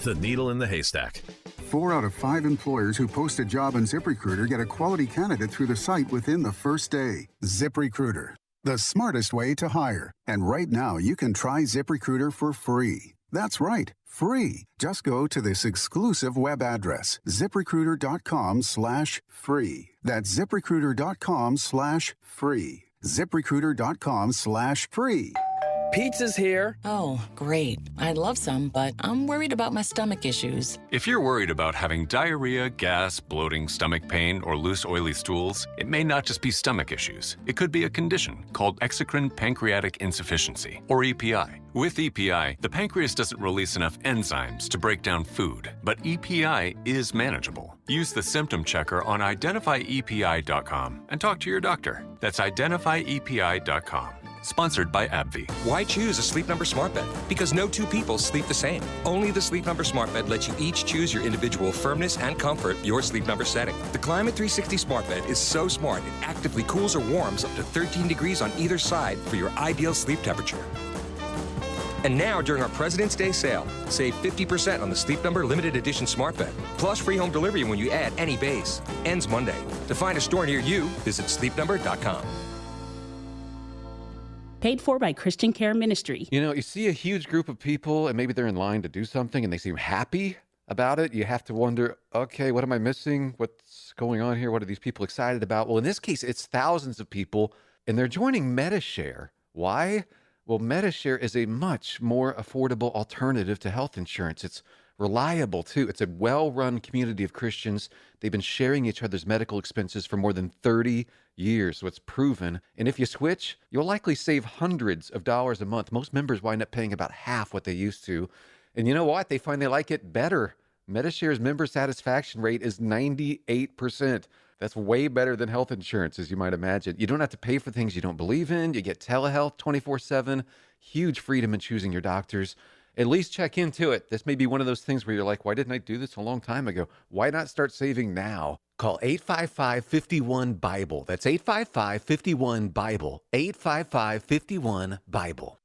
The needle in the haystack. 4 out of 5 employers who post a job on ZipRecruiter get a quality candidate through the site within the first day. ZipRecruiter, the smartest way to hire. And right now, you can try ZipRecruiter for free. That's right, free. Just go to this exclusive web address, ziprecruiter.com/free. That's ziprecruiter.com/free. ZipRecruiter.com/free. Pizza's here. Oh, great. I'd love some, but I'm worried about my stomach issues. If you're worried about having diarrhea, gas, bloating, stomach pain, or loose, oily stools, it may not just be stomach issues. It could be a condition called exocrine pancreatic insufficiency, or EPI. With EPI, the pancreas doesn't release enough enzymes to break down food, but EPI is manageable. Use the symptom checker on identifyepi.com and talk to your doctor. That's identifyepi.com. Sponsored by AbbVie. Why choose a Sleep Number smart bed? Because no two people sleep the same. Only the Sleep Number smart bed lets you each choose your individual firmness and comfort, your Sleep Number setting. The Climate 360 smart bed is so smart it actively cools or warms up to 13 degrees on either side for your ideal sleep temperature. And now, during our President's Day sale, save 50% on the Sleep Number limited edition smart bed, plus free home delivery when you add any base. Ends Monday. To find a store near you, visit sleepnumber.com. Paid for by Christian Care Ministry. You know, you see a huge group of people and maybe they're in line to do something and they seem happy about it. You have to wonder, okay, what am I missing? What's going on here? What are these people excited about? Well, in this case, it's thousands of people and they're joining MediShare. Why? Well, MediShare is a much more affordable alternative to health insurance. It's reliable, too. It's a well-run community of Christians. They've been sharing each other's medical expenses for more than 30 years, so it's proven. And if you switch, you'll likely save hundreds of dollars a month. Most members wind up paying about half what they used to. And you know what? They find they like it better. MediShare's member satisfaction rate is 98%. That's way better than health insurance, as you might imagine. You don't have to pay for things you don't believe in. You get telehealth 24/7, huge freedom in choosing your doctors. At least check into it. This may be one of those things where you're like, why didn't I do this a long time ago? Why not start saving now? Call 855-51-BIBLE. That's 855-51-BIBLE. 855-51-BIBLE.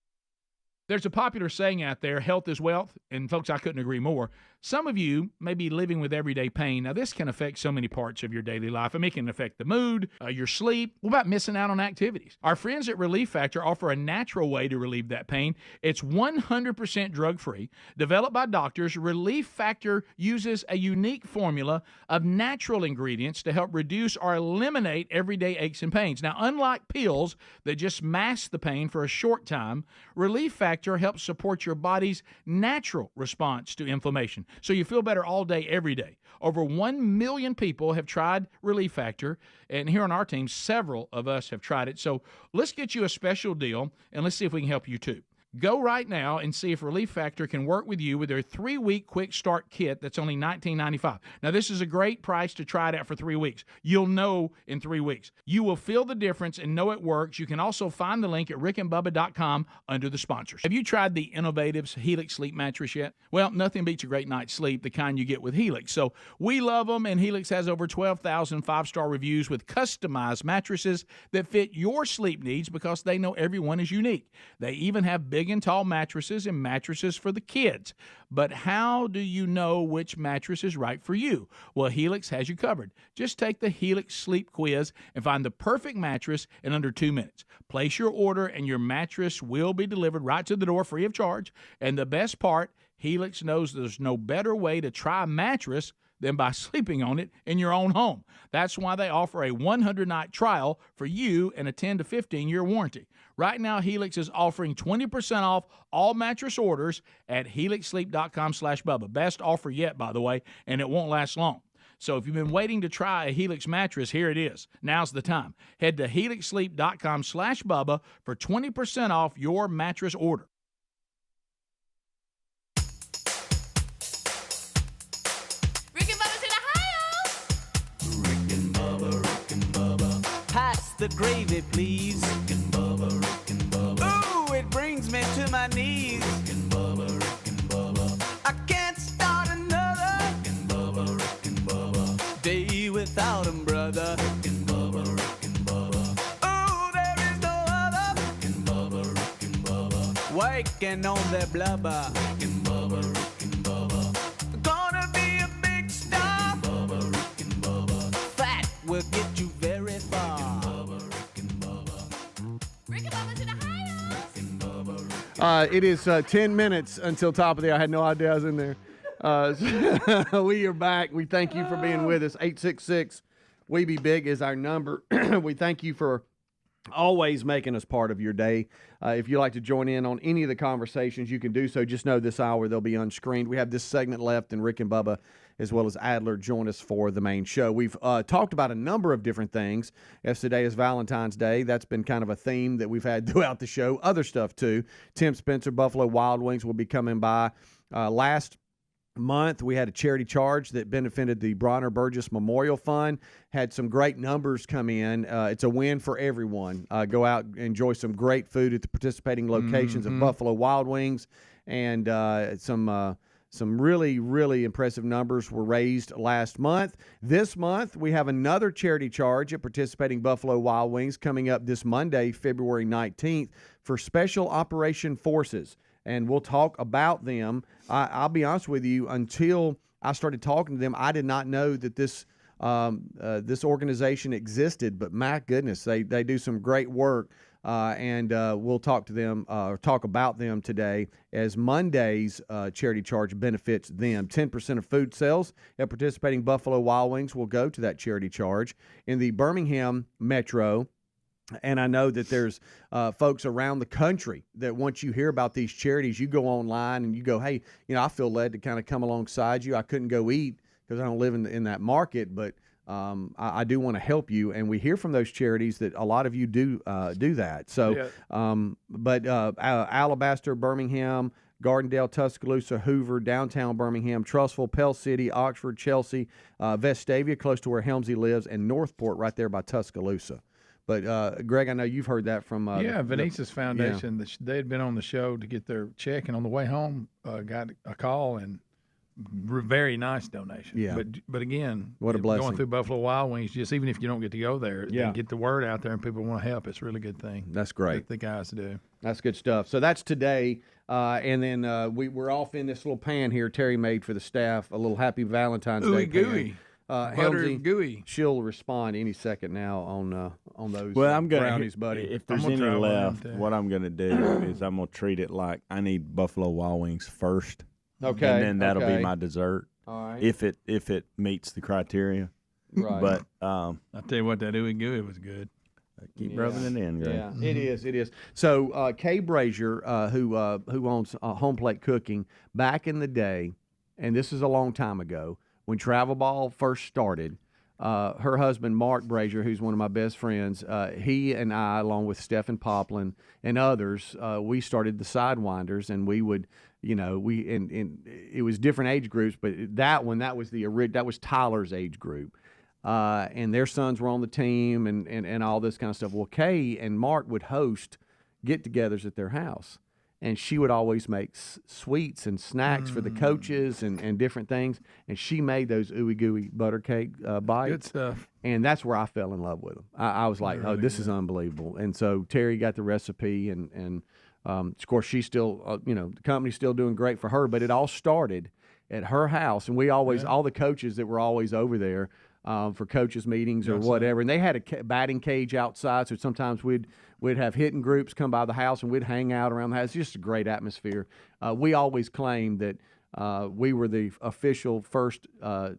There's a popular saying out there, health is wealth, and folks, I couldn't agree more. Some of you may be living with everyday pain. Now, this can affect so many parts of your daily life. I mean, it can affect the mood, your sleep. What about missing out on activities? Our friends at Relief Factor offer a natural way to relieve that pain. It's 100% drug-free. Developed by doctors, Relief Factor uses a unique formula of natural ingredients to help reduce or eliminate everyday aches and pains. Now, unlike pills that just mask the pain for a short time, Relief Factor helps support your body's natural response to inflammation, so you feel better all day, every day. Over 1 million people have tried Relief Factor, and here on our team, several of us have tried it. So let's get you a special deal, and let's see if we can help you too. Go right now and see if Relief Factor can work with you with their 3-week quick start kit that's only $19.95. Now, this is a great price to try it out for 3 weeks. You'll know in 3 weeks. You will feel the difference and know it works. You can also find the link at rickandbubba.com under the sponsors. Have you tried the innovative Helix sleep mattress yet? Well, nothing beats a great night's sleep, the kind you get with Helix. So we love them, and Helix has over 12,000 5-star reviews with customized mattresses that fit your sleep needs because they know everyone is unique. They even have big and tall mattresses and mattresses for the kids. But how do you know which mattress is right for you? Well, Helix has you covered. Just take the Helix sleep quiz and find the perfect mattress in under 2 minutes. Place your order and your mattress will be delivered right to the door free of charge. And the best part, Helix knows there's no better way to try a mattress than by sleeping on it in your own home. That's why they offer a 100-night trial for you and a 10 to 15-year warranty. Right now, Helix is offering 20% off all mattress orders at helixsleep.com/Bubba. Best offer yet, by the way, and it won't last long. So if you've been waiting to try a Helix mattress, here it is. Now's the time. Head to helixsleep.com/Bubba for 20% off your mattress order. Pass the gravy, please. Rick and Bubba, Rick and Bubba. Ooh, it brings me to my knees. Rick and Bubba, Rick and Bubba. I can't start another. Rick and Bubba, Rick and Bubba. Day without 'em, brother. Rick and Bubba, Rick and Bubba. Ooh, there is no other. Rick and Bubba, Rick and Bubba. Waking on their blubber. Rick and Bubba, Rick and Bubba. Gonna be a big star. Rick and Bubba, Rick and Bubba. Fat will get you very far. It is 10 minutes until top of the hour. I had no idea I was in there. We are back. We thank you for being with us. 866-WE-BE-BIG is our number. We thank you for always making us part of your day. If you'd like to join in on any of the conversations, you can do so. Just know this hour they'll be unscreened. We have this segment left, and Rick and Bubba, as well as Adler, join us for the main show. We've talked about a number of different things. As today is Valentine's Day, that's been kind of a theme that we've had throughout the show. Other stuff, too. Tim Spencer, Buffalo Wild Wings, will be coming by. Last month, we had a charity charge that benefited the Bronner Burgess Memorial Fund. Had some great numbers come in. It's a win for everyone. Go out and enjoy some great food at the participating locations of Buffalo Wild Wings, and some really, really impressive numbers were raised last month. This month, we have another charity charge at participating Buffalo Wild Wings coming up this Monday, February 19th, for Special Operation Forces. And we'll talk about them. I'll be honest with you, until I started talking to them, I did not know that this organization existed. But my goodness, they do some great work. And we'll talk about them today, as Monday's charity charge benefits them. 10% of food sales at participating Buffalo Wild Wings will go to that charity charge. In the Birmingham Metro, And I know that there's folks around the country that once you hear about these charities, you go online and you go, hey, I feel led to kind of come alongside you. I couldn't go eat because I don't live in that market, but I do want to help you. And we hear from those charities that a lot of you do that. So, Alabaster, Birmingham, Gardendale, Tuscaloosa, Hoover, downtown Birmingham, Trussville, Pell City, Oxford, Chelsea, Vestavia, close to where Helmsley lives, and Northport right there by Tuscaloosa. But, Greg, I know you've heard that from... Venice's Foundation. They had been on the show to get their check, and on the way home, got a call, and very nice donation. Yeah. But again, what a blessing. Going through Buffalo Wild Wings, just even if you don't get to go there, get the word out there and people want to help. It's a really good thing. That's great. The guys do. That's good stuff. So that's today. And then we're off in this little pan here Terry made for the staff, a little happy Valentine's Day gooey. Helmsy, gooey. She'll respond any second now on those brownies, brownies, buddy. If there's any left, what I'm going to do is I'm going to treat it like I need Buffalo Wild Wings first. Okay. And then that'll be my dessert. All right. If it meets the criteria. Right. But I'll tell you what, that ooey gooey was good. Keep rubbing it in, Greg. Yeah, it is. So Kay Brazier, who owns Home Plate Cooking, back in the day, and this is a long time ago, when Travel Ball first started, her husband, Mark Brazier, who's one of my best friends, he and I, along with Stephen Poplin and others, we started the Sidewinders, and we would, and it was different age groups, but that was Tyler's age group. And their sons were on the team and all this kind of stuff. Well, Kay and Mark would host get-togethers at their house. And she would always make sweets and snacks for the coaches and different things. And she made those ooey gooey butter cake bites. Good stuff. And that's where I fell in love with them. I was like, really this is unbelievable. And so Terry got the recipe, and of course she's still, the company's still doing great for her. But it all started at her house, and we always, all the coaches that were always over there for coaches meetings or whatever, and they had a batting cage outside, so sometimes we'd have hitting groups come by the house and we'd hang out around the house. It's just a great atmosphere. We always claimed that we were the official first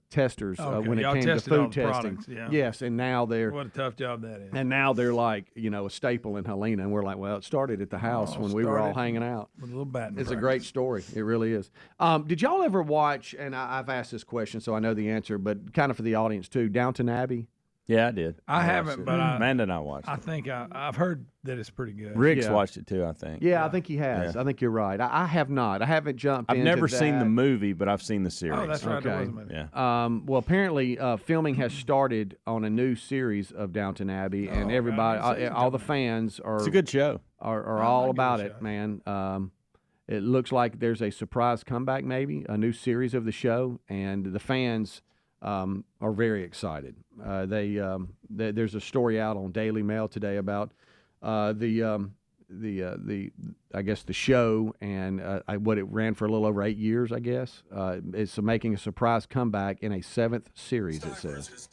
testers when it came to food testing. Yes, and now they're what a tough job that is. And now they're like a staple in Helena, and we're like, well, it started at the house when we were all hanging out. With a little batting It's a great story. It really is. Did y'all ever watch? And I've asked this question, so I know the answer, but kind of for the audience too. Downton Abbey. Yeah, I did. I haven't, but Amanda and I watched it. I think I've heard that it's pretty good. Rick's watched it too, I think. Yeah, I think he has. I think you're right. I have not. I haven't jumped I've into never that. seen the movie, but I've seen the series. Oh, that's right. There was a movie. Yeah. Well, apparently filming has started on a new series of Downton Abbey, and everybody, all the fans are. It's a good show. Are all about it, man. It looks like there's a surprise comeback, maybe a new series of the show, and the fans are very excited. There's a story out on Daily Mail today about the I guess the show and what it ran for a little over 8 years. I guess it's making a surprise comeback in a 7th series. It says.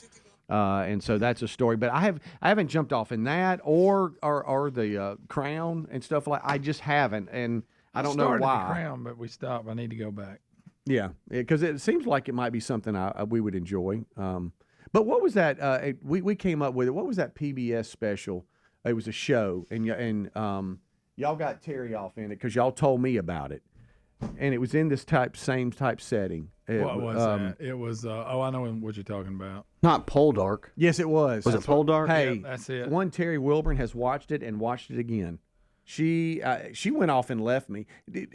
And so that's a story, but I haven't jumped off in that or the Crown and stuff like. I just haven't, and I don't know why. The Crown, but we stopped. I need to go back. Yeah, because it seems like it might be something we would enjoy. But what was that? We came up with it. What was that PBS special? It was a show, and y'all got Terry off in it because y'all told me about it, and it was in this same type setting. What was that? It was. I know what you're talking about. Not Poldark. Yes, it was. Was it Poldark? Hey, that's it. One Terry Wilburn has watched it and watched it again. She went off and left me,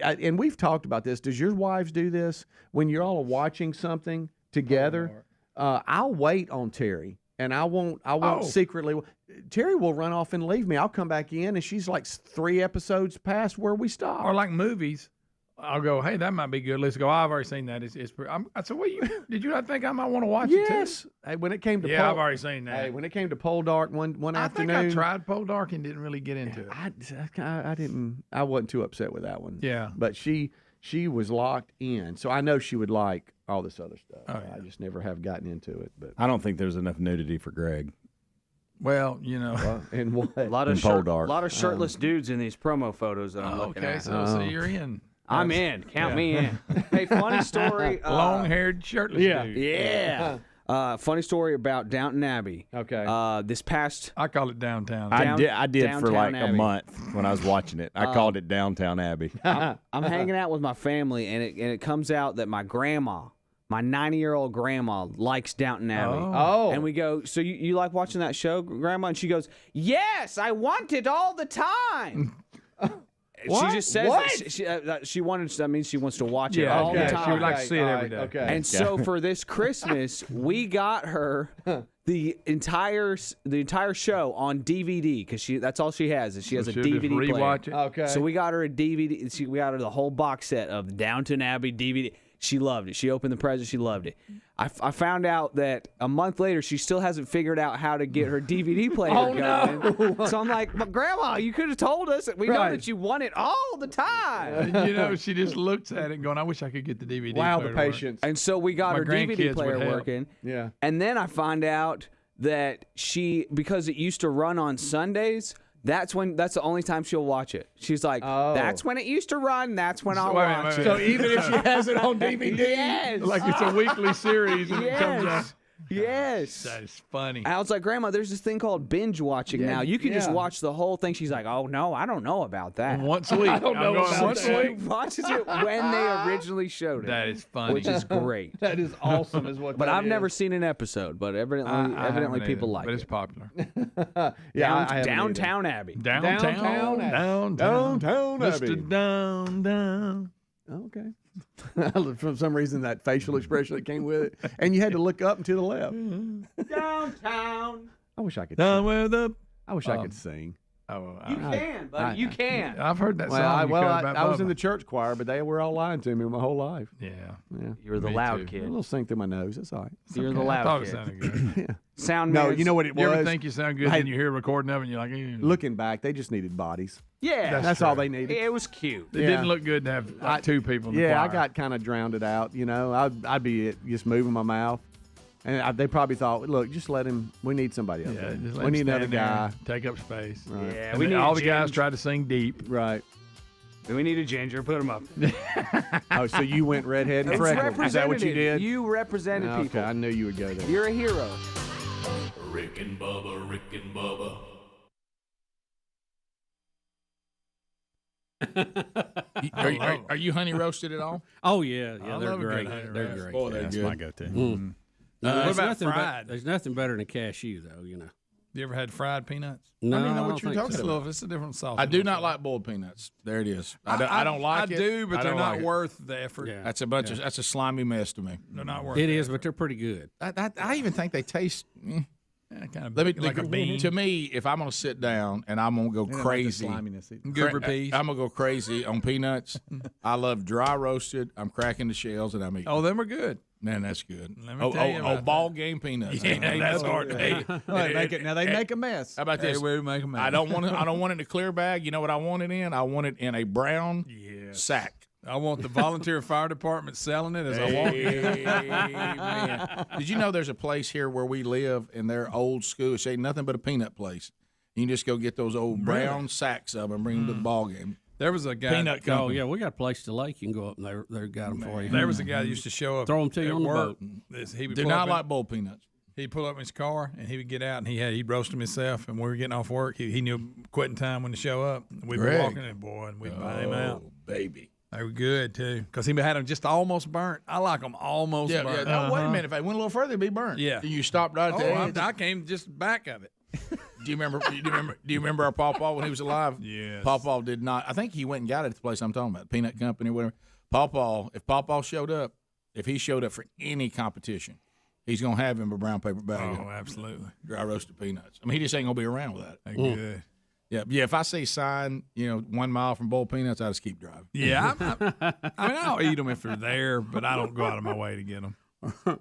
and we've talked about this. Does your wives do this when you're all watching something together? I'll wait on Terry, and I won't secretly. Terry will run off and leave me. I'll come back in, and she's like 3 episodes past where we stopped. Or like movies. I'll go, hey, that might be good. Let's go. I've already seen that. It's I said, did you not think I might want to watch it too? Yes. Hey, when it came to I've already seen that. Hey, when it came to Poldark one afternoon. I think I tried Poldark and didn't really get into it. I didn't. I wasn't too upset with that one. Yeah. But she was locked in, so I know she would like all this other stuff. Oh, yeah. I just never have gotten into it. But I don't think there's enough nudity for Greg. Well, and what? A lot of shirtless dudes in these promo photos that I'm looking at. So you're in. I'm in. Count me in. Hey, funny story. Long-haired, shirtless dude. Yeah. Funny story about Downton Abbey. Okay. This past I call it Downtown. I did for like Downtown a month when I was watching it. I called it Downtown Abbey. I'm hanging out with my family, and it comes out that my grandma, my 90-year-old grandma, likes Downton Abbey. Oh. And we go, so you like watching that show, Grandma? And she goes, yes, I want it all the time. What? She just says What? that she wanted. That means she wants to watch it all the time. She would like to see it every day. Okay. And so for this Christmas, we got her the entire show on DVD because that's all she has. Is she has a she'll DVD just player. rewatch it? Okay. So we got her a DVD. We got her the whole box set of Downton Abbey DVD. She loved it. She opened the present. She loved it. I found out that a month later, she still hasn't figured out how to get her DVD player going. No. So I'm like, but Grandma, you could have told us. We know that you want it all the time. She just looks at it going, I wish I could get the DVD Wow, player the to work. patience. And so we got My her DVD grandkids player would help. working. Yeah. And then I find out that because it used to run on Sundays, that's the only time she'll watch it. She's like, that's when it used to run. That's when I'll watch it. So even if she has it on DVD, yes. Like it's a weekly series and it comes out. Yes. That is funny. I was like, Grandma, there's this thing called binge watching now. You can just watch the whole thing. She's like, oh, no, I don't know about that. Once a week. I don't know about once that. a week. She watches it when they originally showed it. That is funny. Which is great. that is awesome, is what. But that I've is. never seen an episode, but evidently I haven't people either, like but it. it's popular. Yeah, I haven't Downtown Abbey. Downtown Abbey. Mr. Down. Okay. For some reason, that facial expression that came with it, and you had to look up and to the left. Downtown. I wish I could. Down Sing. where the I wish I could sing. You can, buddy. You can. I've heard that song. I was in the church choir, but they were all lying to me my whole life. Yeah. You were the loud kid. A little sing through my nose. That's all right. You're the loud I thought kid. it sounded good. Yeah. Sound No, man. you know what it was? You ever think you sound good and you hear a recording of it and you're like, Looking back, they just needed bodies. Yeah. That's all they needed. It was cute. It didn't look good to have like two people in the choir. I got kind of drowned it out. You know, I'd be just moving my mouth. And they probably thought, look, just let him. We need somebody else. Yeah, just let we him need another stand there guy. and take up space. Right. Yeah, And we then need all a the guys ginger. tried to sing deep. Right. We need a ginger. Put him up. Oh, so you went redhead and It's freckled. Is that what you representative. did? You represented Okay, people. I knew you would go there. You're a hero. Rick and Bubba, Rick and Bubba. Are you honey roasted at all? Oh yeah, I they're love a good great. honey They're roast. great. Boy, they're That's good. my go-to. Mm. What There's about nothing fried? There's nothing better than a cashew, though. You know. You ever had fried peanuts? No, I don't know I what don't you're think talking so. about. It's a different sauce. I do not like boiled peanuts. There it is. I don't like it. I do, but I they're don't not like it. worth the effort. Yeah. That's a bunch of that's a slimy mess to me. They're not worth It the is, effort. but they're pretty good. I even think they taste. Yeah, kind of Let me like a bean. To me, if I'm gonna sit down and I'm gonna go crazy, Goober peas. I'm gonna go crazy on peanuts. I love dry roasted. I'm cracking the shells and I'm eating. Oh, them are good. Man, that's good. Let me tell you about ball game peanuts. Yeah, that's hard. Hey, They make a mess. How about Hey, this? we make 'em I don't want it. I don't want it in a clear bag. You know what I want it in? I want it in a brown sack. I want the volunteer fire department selling it as I walk in. Amen. Did you know there's a place here where we live and they're old school? It's ain't nothing but a peanut place. You can just go get those old brown sacks of them and bring them to the ball game. There was a guy. Peanut Oh company. yeah, we got a place to the lake. You can go up and they got them for you. There was a guy that used to show up. Throw 'em to you at on the work. boat. He would Do pull not up in- like boiled peanuts. He'd pull up in his car and he would get out and he'd roast them himself. And when we were getting off work, he knew quitting time when to show up. We'd be Greg. walking and boy, and we'd buy him out. Oh, baby. They were good too because he had them just almost burnt. I like them almost Yeah, burnt. yeah. Oh, wait a minute. If I went a little further, it'd be burnt. Yeah. You stopped right at the edge. I came just back of it. Do you remember? Do you remember our Pawpaw when he was alive? Yes. Pawpaw did not. I think he went and got it at the place I'm talking about, Peanut Company or whatever. Pawpaw, if Pawpaw showed up, if he showed up for any competition, he's gonna have him a brown paper bag. Oh, absolutely. Dry roasted peanuts. I mean, he just ain't gonna be around with that. They're good. Yeah, yeah. If I see a sign, 1 mile from boiled peanuts, I just keep driving. Yeah, I mean, I'll eat them if they're there, but I don't go out of my way to get them.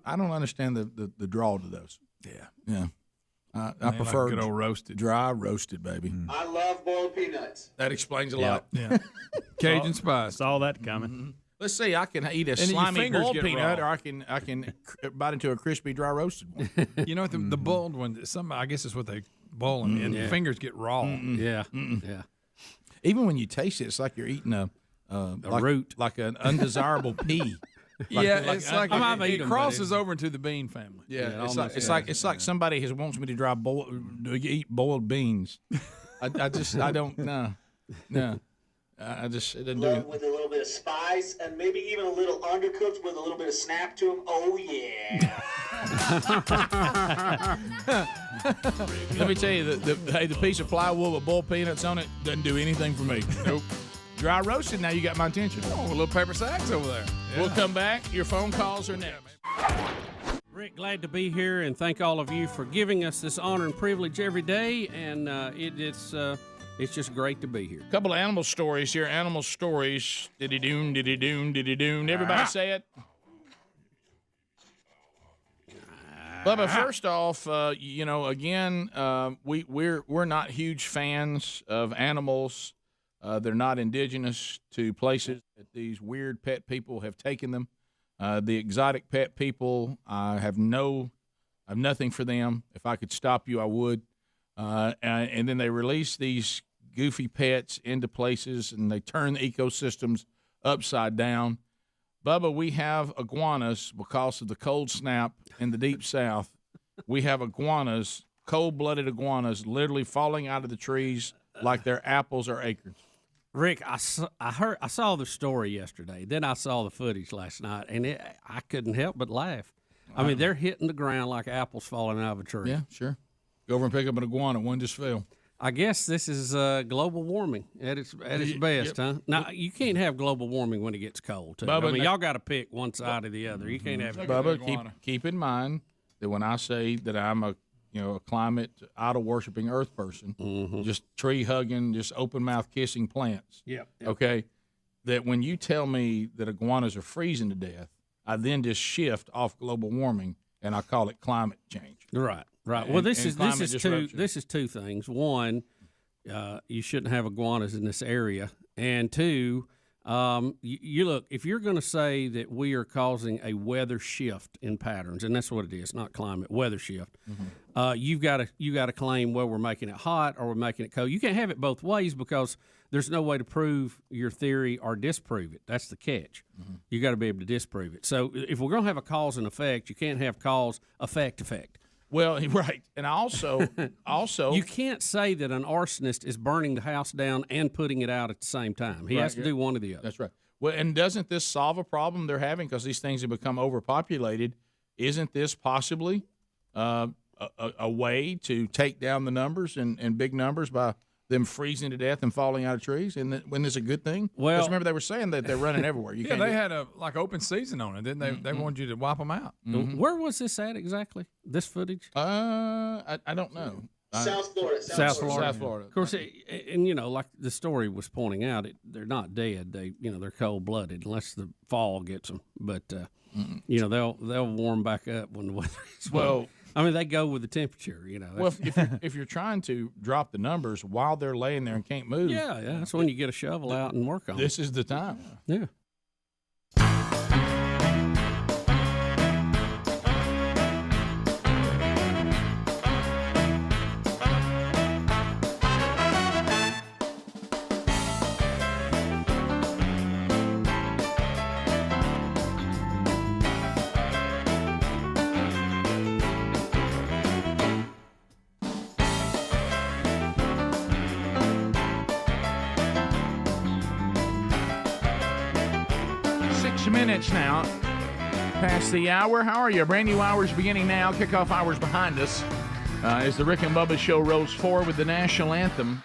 I don't understand the draw to those. Yeah. I prefer like good old roasted. dry roasted, baby. I love boiled peanuts. That explains a lot. Yeah. Cajun spice. Saw that coming. Let's see. I can eat a then your slimy fingers boiled get peanut, raw. or I can bite into a crispy dry roasted one. You know what? The boiled one, I guess it's what they boil them in. Your fingers get raw. Yeah, yeah. Even when you taste it, it's like you're eating a root, like an undesirable pea. It's like I might it crosses over into the bean family. Yeah, it's like somebody wants me to eat boiled beans. I don't know. No. It doesn't do it. With a little bit of spice and maybe even a little undercooked with a little bit of snap to them. Oh, yeah. Let me tell you, the piece of plywood with boiled peanuts on it doesn't do anything for me. Nope. Dry roasted, now you got my attention. Oh, a little pepper sacks over there. Yeah. We'll come back. Your phone calls are next. Rick, glad to be here, and thank all of you for giving us this honor and privilege every day, and it's just great to be here. A couple of animal stories here. Animal stories. Diddy-doon, diddy-doon, diddy-doon. Everybody say it. Bubba, first off, again, we're not huge fans of animals. They're not indigenous to places that these weird pet people have taken them. The exotic pet people, I have nothing for them. If I could stop you, I would. And then they release these goofy pets into places, and they turn the ecosystems upside down. Bubba, we have iguanas because of the cold snap in the deep south. We have iguanas, cold-blooded iguanas, literally falling out of the trees like they're apples or acorns. Rick, I saw the story yesterday. Then I saw the footage last night, and I couldn't help but laugh. I mean, they're hitting the ground like apples falling out of a tree. Yeah, sure. Go over and pick up an iguana. One just fell. I guess this is global warming at its best, huh? Now, you can't have global warming when it gets cold, too. Bubba, I mean, y'all got to pick one side or the other. You can't have it. Bubba, keep in mind that when I say that I'm a climate idol worshiping earth person, just tree hugging, just open mouth kissing plants. Yep. Okay, that when you tell me that iguanas are freezing to death, I then just shift off global warming and I call it climate change. Right. And, well, this is disruption. This is two things. One, you shouldn't have iguanas in this area, and two, you look, if you're going to say that we are causing a weather shift in patterns, and that's what it is, not climate, weather shift. You got to claim, well, we're making it hot or we're making it cold. You can't have it both ways because there's no way to prove your theory or disprove it. That's the catch. You got to be able to disprove it. So if we're going to have a cause and effect, you can't have cause, effect. Well, right, and also, you can't say that an arsonist is burning the house down and putting it out at the same time. He has to do one or the other. That's right. Well, and doesn't this solve a problem they're having because these things have become overpopulated? Isn't this possibly a way to take down the numbers and big numbers by them freezing to death and falling out of trees? And when there's a good thing? Well, remember they were saying that they're running everywhere. They had a open season on it, didn't they? They wanted you to wipe them out. Where was this at exactly? This footage? I don't know. South Florida. South Florida. Of course, and like the story was pointing out, they're not dead. They're cold blooded unless the fall gets them. But they'll warm back up when the weather is well. I mean, they go with the temperature, Well, if you're trying to drop the numbers while they're laying there and can't move, yeah, that's when you get a shovel out and work on it. This is the time. Yeah. Minutes now past the hour. How are you? Brand new hours beginning now. Kickoff hours behind us as the Rick and Bubba show rolls forward with the national anthem.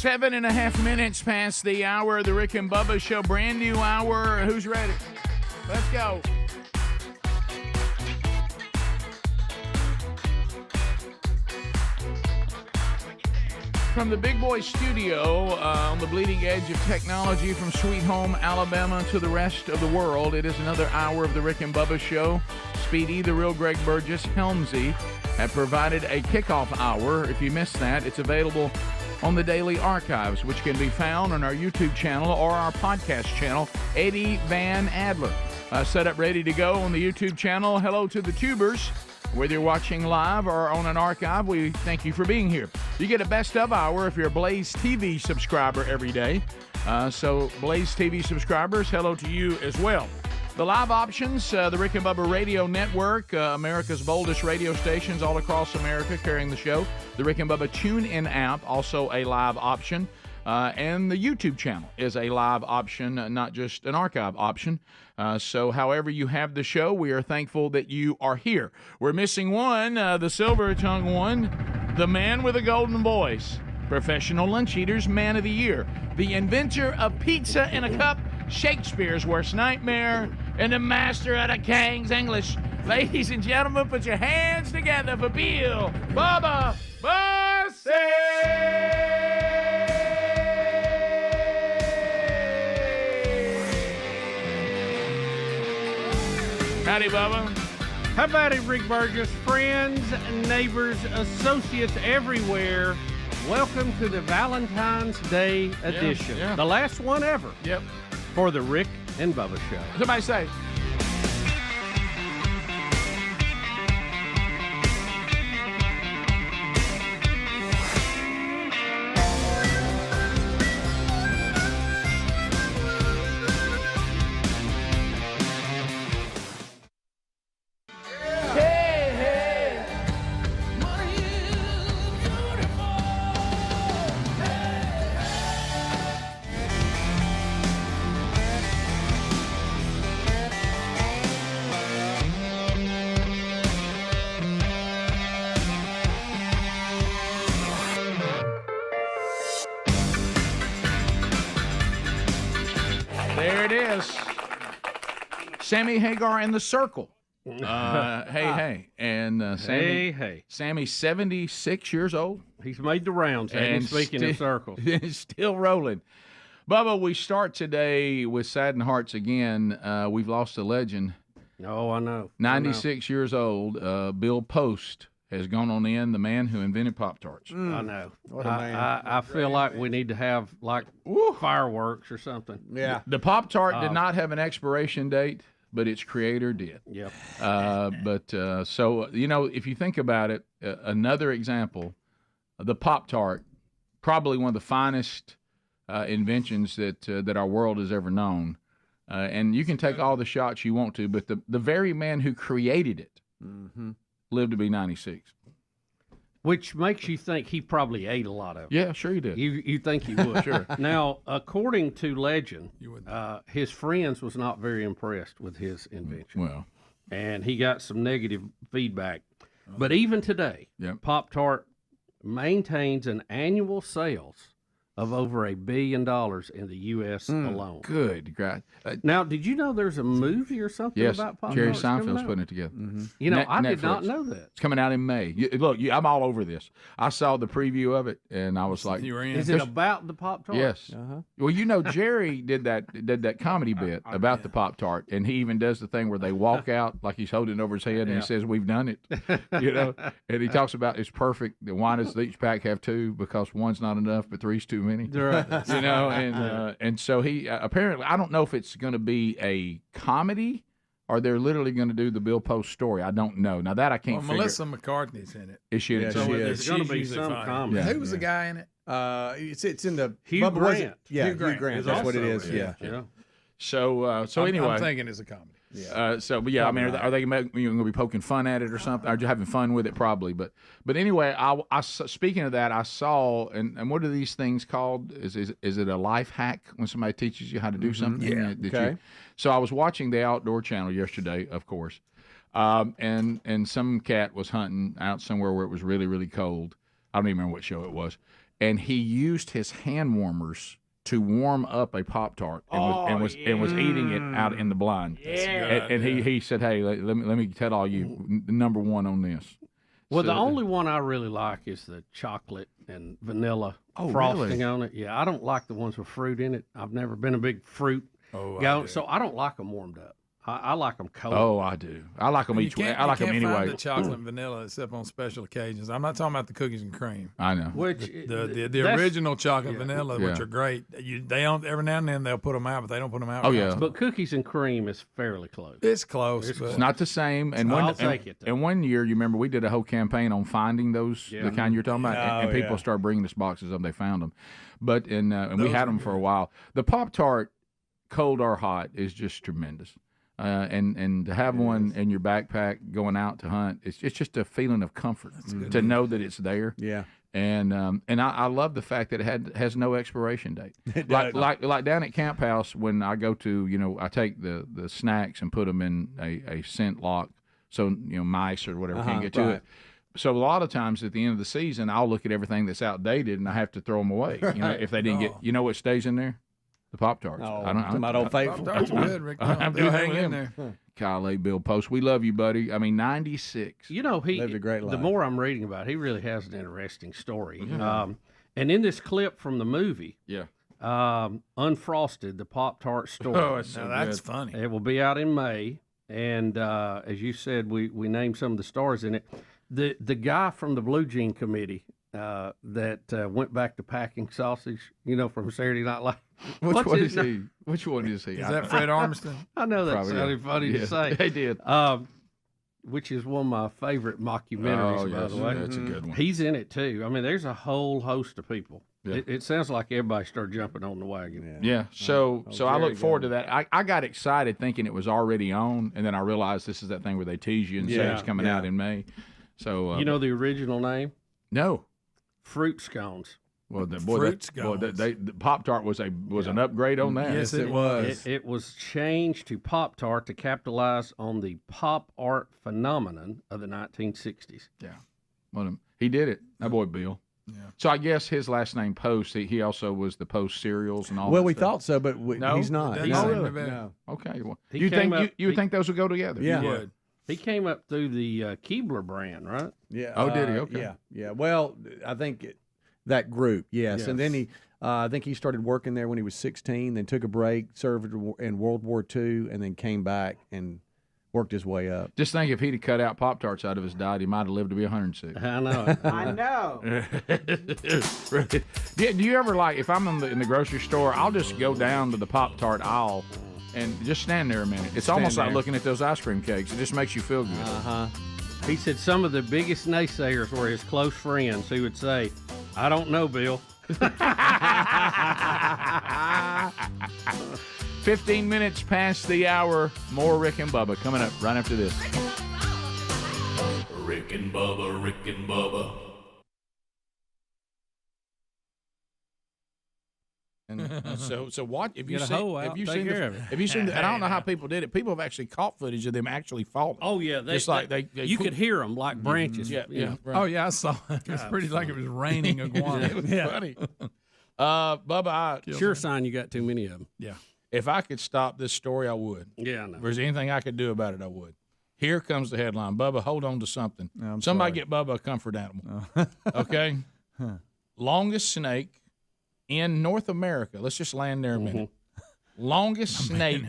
7.5 minutes past the hour of the Rick and Bubba Show. Brand new hour. Who's ready? Let's go. From the Big Boy Studio on the bleeding edge of technology from Sweet Home, Alabama to the rest of the world, it is another hour of the Rick and Bubba Show. Speedy, the real Greg Burgess, Helmsy have provided a kickoff hour. If you missed that, it's available on the Daily Archives, which can be found on our YouTube channel or our podcast channel, Eddie Van Adler. Set up ready to go on the YouTube channel. Hello to the tubers. Whether you're watching live or on an archive, we thank you for being here. You get a best of hour if you're a Blaze TV subscriber every day. So Blaze TV subscribers, hello to you as well. The live options, the Rick and Bubba Radio Network, America's boldest radio stations all across America carrying the show. The Rick and Bubba TuneIn app, also a live option. And the YouTube channel is a live option, not just an archive option. So however you have the show, we are thankful that you are here. We're missing one, the silver-tongued one, the man with a golden voice, Professional Lunch Eaters Man of the Year, the inventor of pizza in a cup, Shakespeare's worst nightmare, and the master of the King's English. Ladies and gentlemen, put your hands together for Bill Bubba Bussey! Howdy, Bubba. How about it, Rick Burgess? Friends, neighbors, associates everywhere, welcome to the Valentine's Day edition. Yeah. The last one ever. Yep. For the Rick and Bubba Show. Somebody say. There it is. Sammy Hagar in the circle. Hey. And Sammy, hey. Sammy's 76 years old. He's made the rounds, and speaking of circles. Still rolling. Bubba, we start today with saddened hearts again. We've lost a legend. Oh, I know. 96 years old, Bill Post has gone on in, the man who invented Pop-Tarts. I know. What a man. I feel like we need to have fireworks or something. Yeah. The Pop-Tart did not have an expiration date, but its creator did. Yep. So, if you think about it, another example, the Pop-Tart, probably one of the finest inventions that our world has ever known. And you can take all the shots you want to, but the very man who created it lived to be 96. Which makes you think he probably ate a lot of it. Yeah, sure he did. You think he would. Sure. Now, according to legend, his friends was not very impressed with his invention. Well. And he got some negative feedback. But even today, Pop-Tart maintains an annual sales of over $1 billion in the U.S. alone. Good. Now, did you know there's a movie or something about Pop-Tarts? Jerry Seinfeld's putting it together. I did not know that. It's coming out in May. Look, I'm all over this. I saw the preview of it, and I was like, Is it about the Pop-Tart? Yes. Well, Jerry did that comedy bit about the Pop-Tart, and he even does the thing where they walk out like he's holding it over his head, and he says, "We've done it," and he talks about it's perfect. The wine does each pack have two because one's not enough, but three's too many. Right. And so he apparently, I don't know if it's going to be a comedy or they're literally going to do the Bill Post story. I don't know. Now that I can't figure. Melissa McCartney's in it. Is she in it? So there's going to be some comedy. Who was the guy in it? It's in the Hugh Grant. Hugh Grant. That's what it is. Yeah. So anyway, I'm thinking it's a comedy. Yeah. I mean, are they going to be poking fun at it or something? Are you having fun with it? Probably. But anyway, I speaking of that, I saw and what are these things called? Is it a life hack when somebody teaches you how to do something? Yeah. Okay. So I was watching the Outdoor Channel yesterday, of course, and some cat was hunting out somewhere where it was really, really cold. I don't even remember what show it was. and he used his hand warmers to warm up a Pop-Tart and was eating it out in the blind. Yeah. And he said, "Hey, let me tell all you number one on this." Well, So- the only one I really like is the chocolate and vanilla Oh, frosting really? on it. Yeah, I don't like the ones with fruit in it. I've never been a big fruit guy, so I don't like them warmed up. I like them cold. Oh, I do. I like them each way. I like them You can't anyway. find the chocolate and vanilla except on special occasions. I'm not talking about the cookies and cream. I know. Which The that's- original chocolate and vanilla, which Yeah. are great. They don't every now and then they'll put them out, but they don't put them out. Oh, yeah. But cookies and cream is fairly close. It's close. It's but It's not the same. And I'll one, take it, though. and one year, you remember, we did a whole campaign on finding those, Yeah. the kind you're talking about, and Oh, people yeah. started bringing us boxes of them. They found them. But, and we Those had were them for a while. The Pop-Tart, cold or hot, is just tremendous. And to have one in your backpack going out to hunt, it's just a feeling of comfort to know that it's there. Yeah. And I love the fact that it has no expiration date. It like does. down at Camp House, when I go to, I take the snacks and put them in a scent lock, so mice or whatever can't get to right. it. So a lot of times at the end of the season, I'll look at everything that's outdated and I have to throw them away. If they didn't get, what stays in there? The Pop-Tarts. Oh, my old faithful. Pop-Tarts are good, Rick. I'm They'll doing hang with in them. there. Golly, Bill Post, we love you, buddy. I mean, 96. You know, Lived a great the life. more I'm reading about it, he really has an interesting story. Yeah. And in this clip from the movie, Yeah. Unfrosted, the Pop-Tart story. Oh, it's so Now that's good. funny. It will be out in May, and as you said, we named some of the stars in it. The guy from the Blue Jean Committee that went back to packing sausage, from Saturday Night Live. Which What's one his is name? he? Which one is he? Is that Fred Armiston? I know that Probably, sounded yeah. funny Yeah, to say. they did. Which is one of my favorite mockumentaries, Oh, by yes, the way. that's a good one. He's in it too. I mean, there's a whole host of people. Yeah. It sounds like everybody started jumping on the wagon. Yeah. So I very look forward to good. that. I got excited thinking it was already on, and then I realized this is that thing where they tease you and say it's coming out in May. So You know the original name? no. Fruit Scones. Well, Fruit the Pop-Tart was an upgrade on that. Yes, it was. It was changed to Pop-Tart to capitalize on the pop art phenomenon of the 1960s. Yeah. Well, he did it. That boy Bill. Yeah. So I guess his last name Post. He also was the Post cereals and all. Well, that we stuff. thought so, but No? he's not. Doesn't No. seem to be. No. Okay. Well, He you came think up- you would think those would go together? Yeah. You would. He came up through the Keebler brand, right? Yeah. Oh, did he? Okay. Yeah. Yeah. Well, I think that group, yes. And then I think he started working there when he was 16, then took a break, served in World War II, and then came back and worked his way up. Just think if he'd have cut out Pop-Tarts out of his diet, he might have lived to be 106. I know. I know. Yeah, do you ever if I'm in the grocery store, I'll just go down to the Pop-Tart aisle and just stand there a minute. It's almost like there. looking at those ice cream cakes. It just makes you feel good. Uh-huh. He said some of the biggest naysayers were his close friends who would say, I don't know, Bill. 15 minutes past the hour. More Rick and Bubba coming up right after this. Rick and Bubba, Rick and Bubba. And so what? If you Get a seen, hoe out, have you take seen care of it. have you seen? And I don't know how people did it. People have actually caught footage of them actually falling. Oh, yeah. Just like they you could hear them like branches. Yeah, you yeah. know. Right. Oh yeah, I saw it. It was pretty like it was raining iguanas. It was funny. Bubba, Sure sign you got too many of them. Yeah. if I could stop this story, I would. Yeah, I know. If there's anything I could do about it, I would. Here comes the headline. Bubba, hold on to something. Somebody get Bubba a comfort animal. Okay? Longest snake in North America. Let's just land there a minute. Longest snake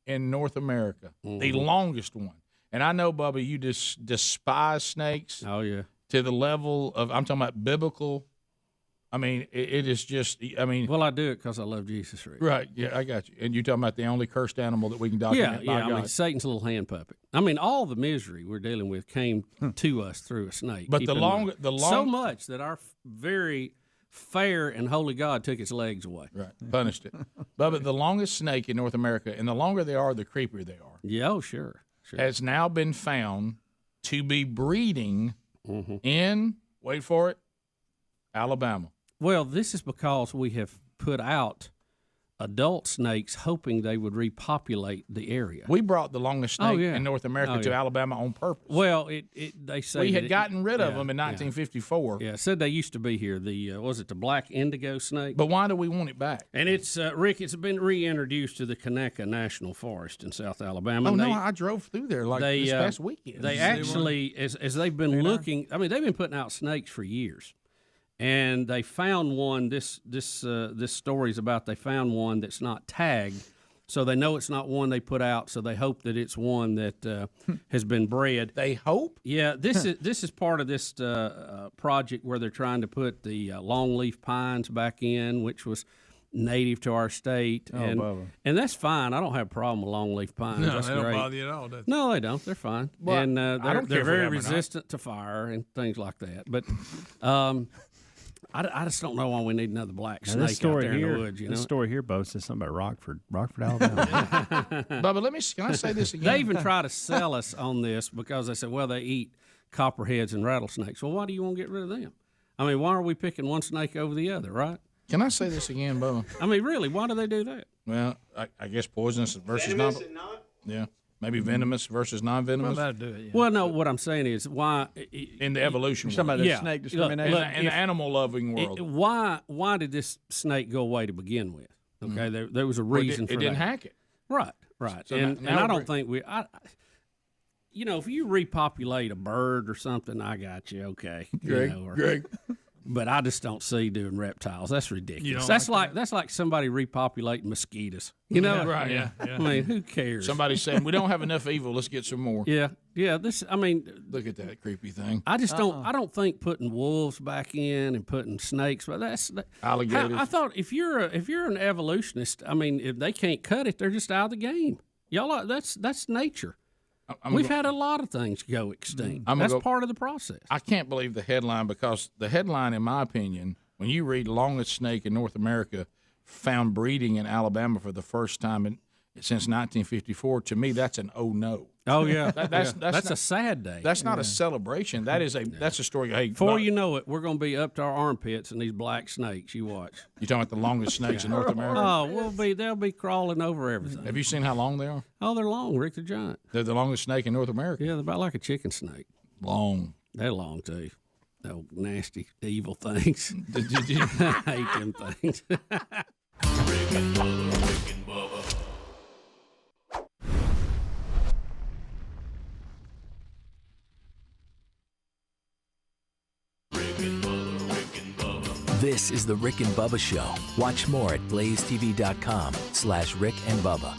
in North America. The longest one. And I know, Bubba, you just despise snakes. Oh, yeah. To the level of, I'm talking about biblical. I mean, it is just, I mean. Well, I do it because I love Jesus, Rick. Right. Yeah, I got you. And you're talking about the only cursed animal that we can document by I God. mean, Satan's little hand puppet. I mean, all the misery we're dealing with came to us through a snake. But Keep the in long- mind. the long- so much that our very fair and holy God took its legs away. Right. Punished it. Bubba, the longest snake in North America, and the longer they are, the creepier they are. Yeah, oh, sure. Has now been found to be breeding in, wait for it, Alabama. Well, this is because we have put out adult snakes, hoping they would repopulate the area. We brought the longest snake in North America to yeah. Alabama on purpose. Well, they say we that had gotten rid of them in 1954. Yeah, said they used to be here. The was it the black indigo snake? But why do we want it back? And it's Rick. It's been reintroduced to the Conecuh National Forest in South Alabama. Oh no, I drove through there this past weekend. They actually, as they've been looking, I mean, they've been putting out snakes for years. And they found one. This story's about they found one that's not tagged, so they know it's not one they put out. So they hope that it's one that has been bred. They hope. Yeah, this is part of this project where they're trying to put the longleaf pines back in, which was native to our state. Bubba. And that's fine. I don't have a problem with longleaf pines. No, that's they don't great. bother you at all. No, they don't. They're fine. Well, and I don't care they're if we very have 'em or not. resistant to fire and things like that. But I just don't know why we need another black Now, snake this story out there here, in the woods. You know, this story here, Bo, says something about Rockford, Alabama. Bubba, can I say this again? They even try to sell us on this because they say, well, they eat copperheads and rattlesnakes. Well, why do you want to get rid of them? I mean, why are we picking one snake over the other, right? Can I say this again, Bubba? I mean, really, why do they do that? Well, I guess poisonous versus Venomous and not? Yeah, maybe venomous versus non-venomous. Well, that'd do it. Yeah. Well, no, what I'm saying is why in the evolution You're talking world. about the snake discrimination? In the animal-loving world. Why did this snake go away to begin with? Okay, there was a reason for it that. didn't hack it. Right. So and now I don't think you know, if you repopulate a bird or something, I got you. Okay, Greg. But I just don't see doing reptiles. That's ridiculous. don't That's like that's like somebody repopulating mosquitoes. You know, Right, yeah. I mean, who cares? Somebody's saying we don't have enough evil. Let's get some more. Yeah. This. I mean, Look at that creepy thing. I just don't. I don't think putting wolves back in and putting snakes. But Alligators. I thought if you're an evolutionist, I mean, if they can't cut it, they're just out of the game. Y'all, that's nature. We've had a lot of things go extinct. That's part of the process. I can't believe the headline, because the headline, in my opinion, when you read longest snake in North America found breeding in Alabama for the first time since 1954, to me, that's an oh no. Oh yeah, that's a sad day. That's not a celebration. That's a story. Hey, before you know it, we're going to be up to our armpits in these black snakes. You watch. You talking about the longest snakes in North America? Oh, they'll be crawling over everything. Have you seen how long they are? Oh, they're long, Rick the Giant. They're the longest snake in North America. Yeah, they're about like a chicken snake. Long. They're long too. Oh, nasty, evil things. I hate them things. Rick and Bubba. This is the Rick and Bubba Show. Watch more at blazetv.com/Rick and Bubba.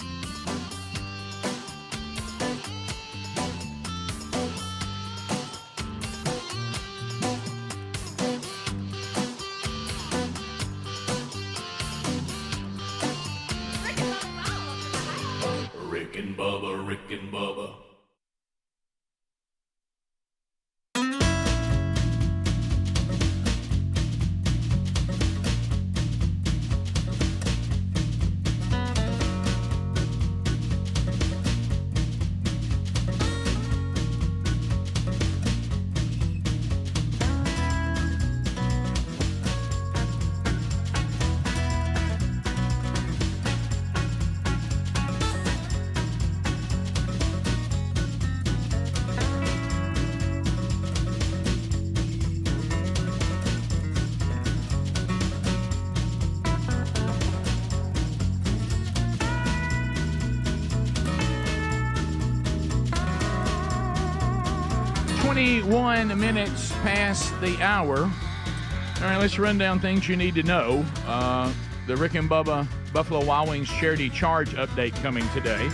Rick and Bubba, Rick and Bubba. Minutes past the hour. All right, let's run down things you need to know. The Rick and Bubba Buffalo Wild Wings charity charge update coming today.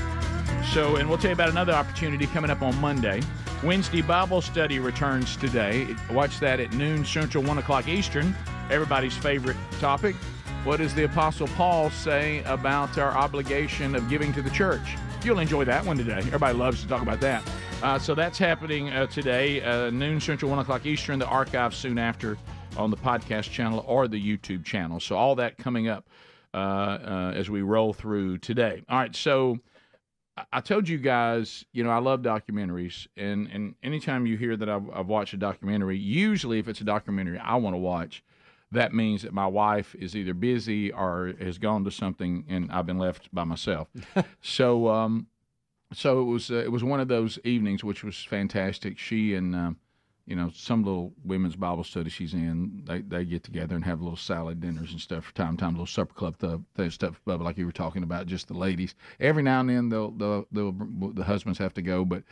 And we'll tell you about another opportunity coming up on Monday. Wednesday Bible study returns today. Watch that at noon Central, 1 o'clock Eastern. Everybody's favorite topic. What does the Apostle Paul say about our obligation of giving to the church? You'll enjoy that one today. Everybody loves to talk about that. So that's happening today, noon Central, 1 o'clock Eastern. The archive soon after on the podcast channel or the YouTube channel. So all that coming up as we roll through today. All right, so I told you guys, I love documentaries. And anytime you hear that I've watched a documentary, usually if it's a documentary I want to watch, that means that my wife is either busy or has gone to something, and I've been left by myself. So it was one of those evenings, which was fantastic. She and some little women's Bible study she's in, they get together and have little salad dinners and stuff from time to time, little supper club stuff, Bubba, like you were talking about, just the ladies. Every now and then the husbands have to go, but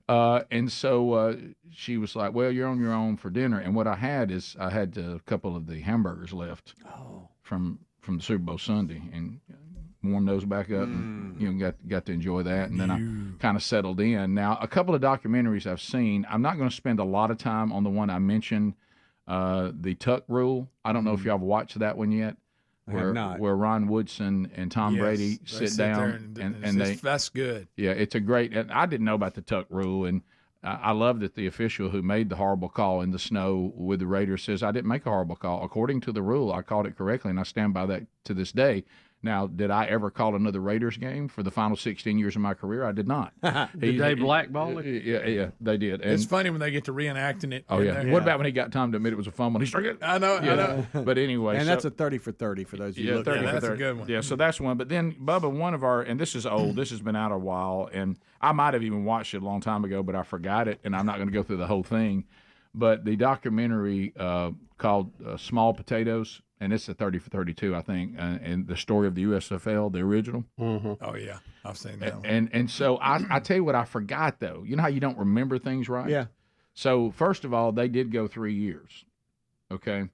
and so she was like, well, you're on your own for dinner. And what I had a couple of the hamburgers left from the Super Bowl Sunday, and warmed those back up and got to enjoy that. And then I kind of settled in. Now, a couple of documentaries I've seen, I'm not going to spend a lot of time on the one I mentioned, the Tuck Rule. I don't know if y'all have watched that one yet. Where Ron Woodson and Tom Brady sit down and that's good. Yeah, it's a great. And I didn't know about the Tuck Rule, and I love that the official who made the horrible call in the snow with the Raiders says, I didn't make a horrible call. According to the rule, I called it correctly, and I stand by that to this day. Now, did I ever call another Raiders game for the final 16 years of my career? I did not. Did they blackball it? Yeah, they did. And it's funny when they get to reenacting it. Oh, yeah. What about when he got time to admit it was a fumble? He started. I know. But anyway. And that's a 30 for 30 for those of you looking. That's a good one. Yeah, so that's one. But then, Bubba, one of our, and this is old, this has been out a while, and I might have even watched it a long time ago, but I forgot it, and I'm not going to go through the whole thing. But the documentary called Small Potatoes, and it's a 30 for 32, I think, and the story of the USFL, the original. Mm-hmm. Oh, yeah. I've seen that one. And so I tell you what I forgot, though. You know how you don't remember things right? Yeah. So, first of all, they did go 3 years, okay?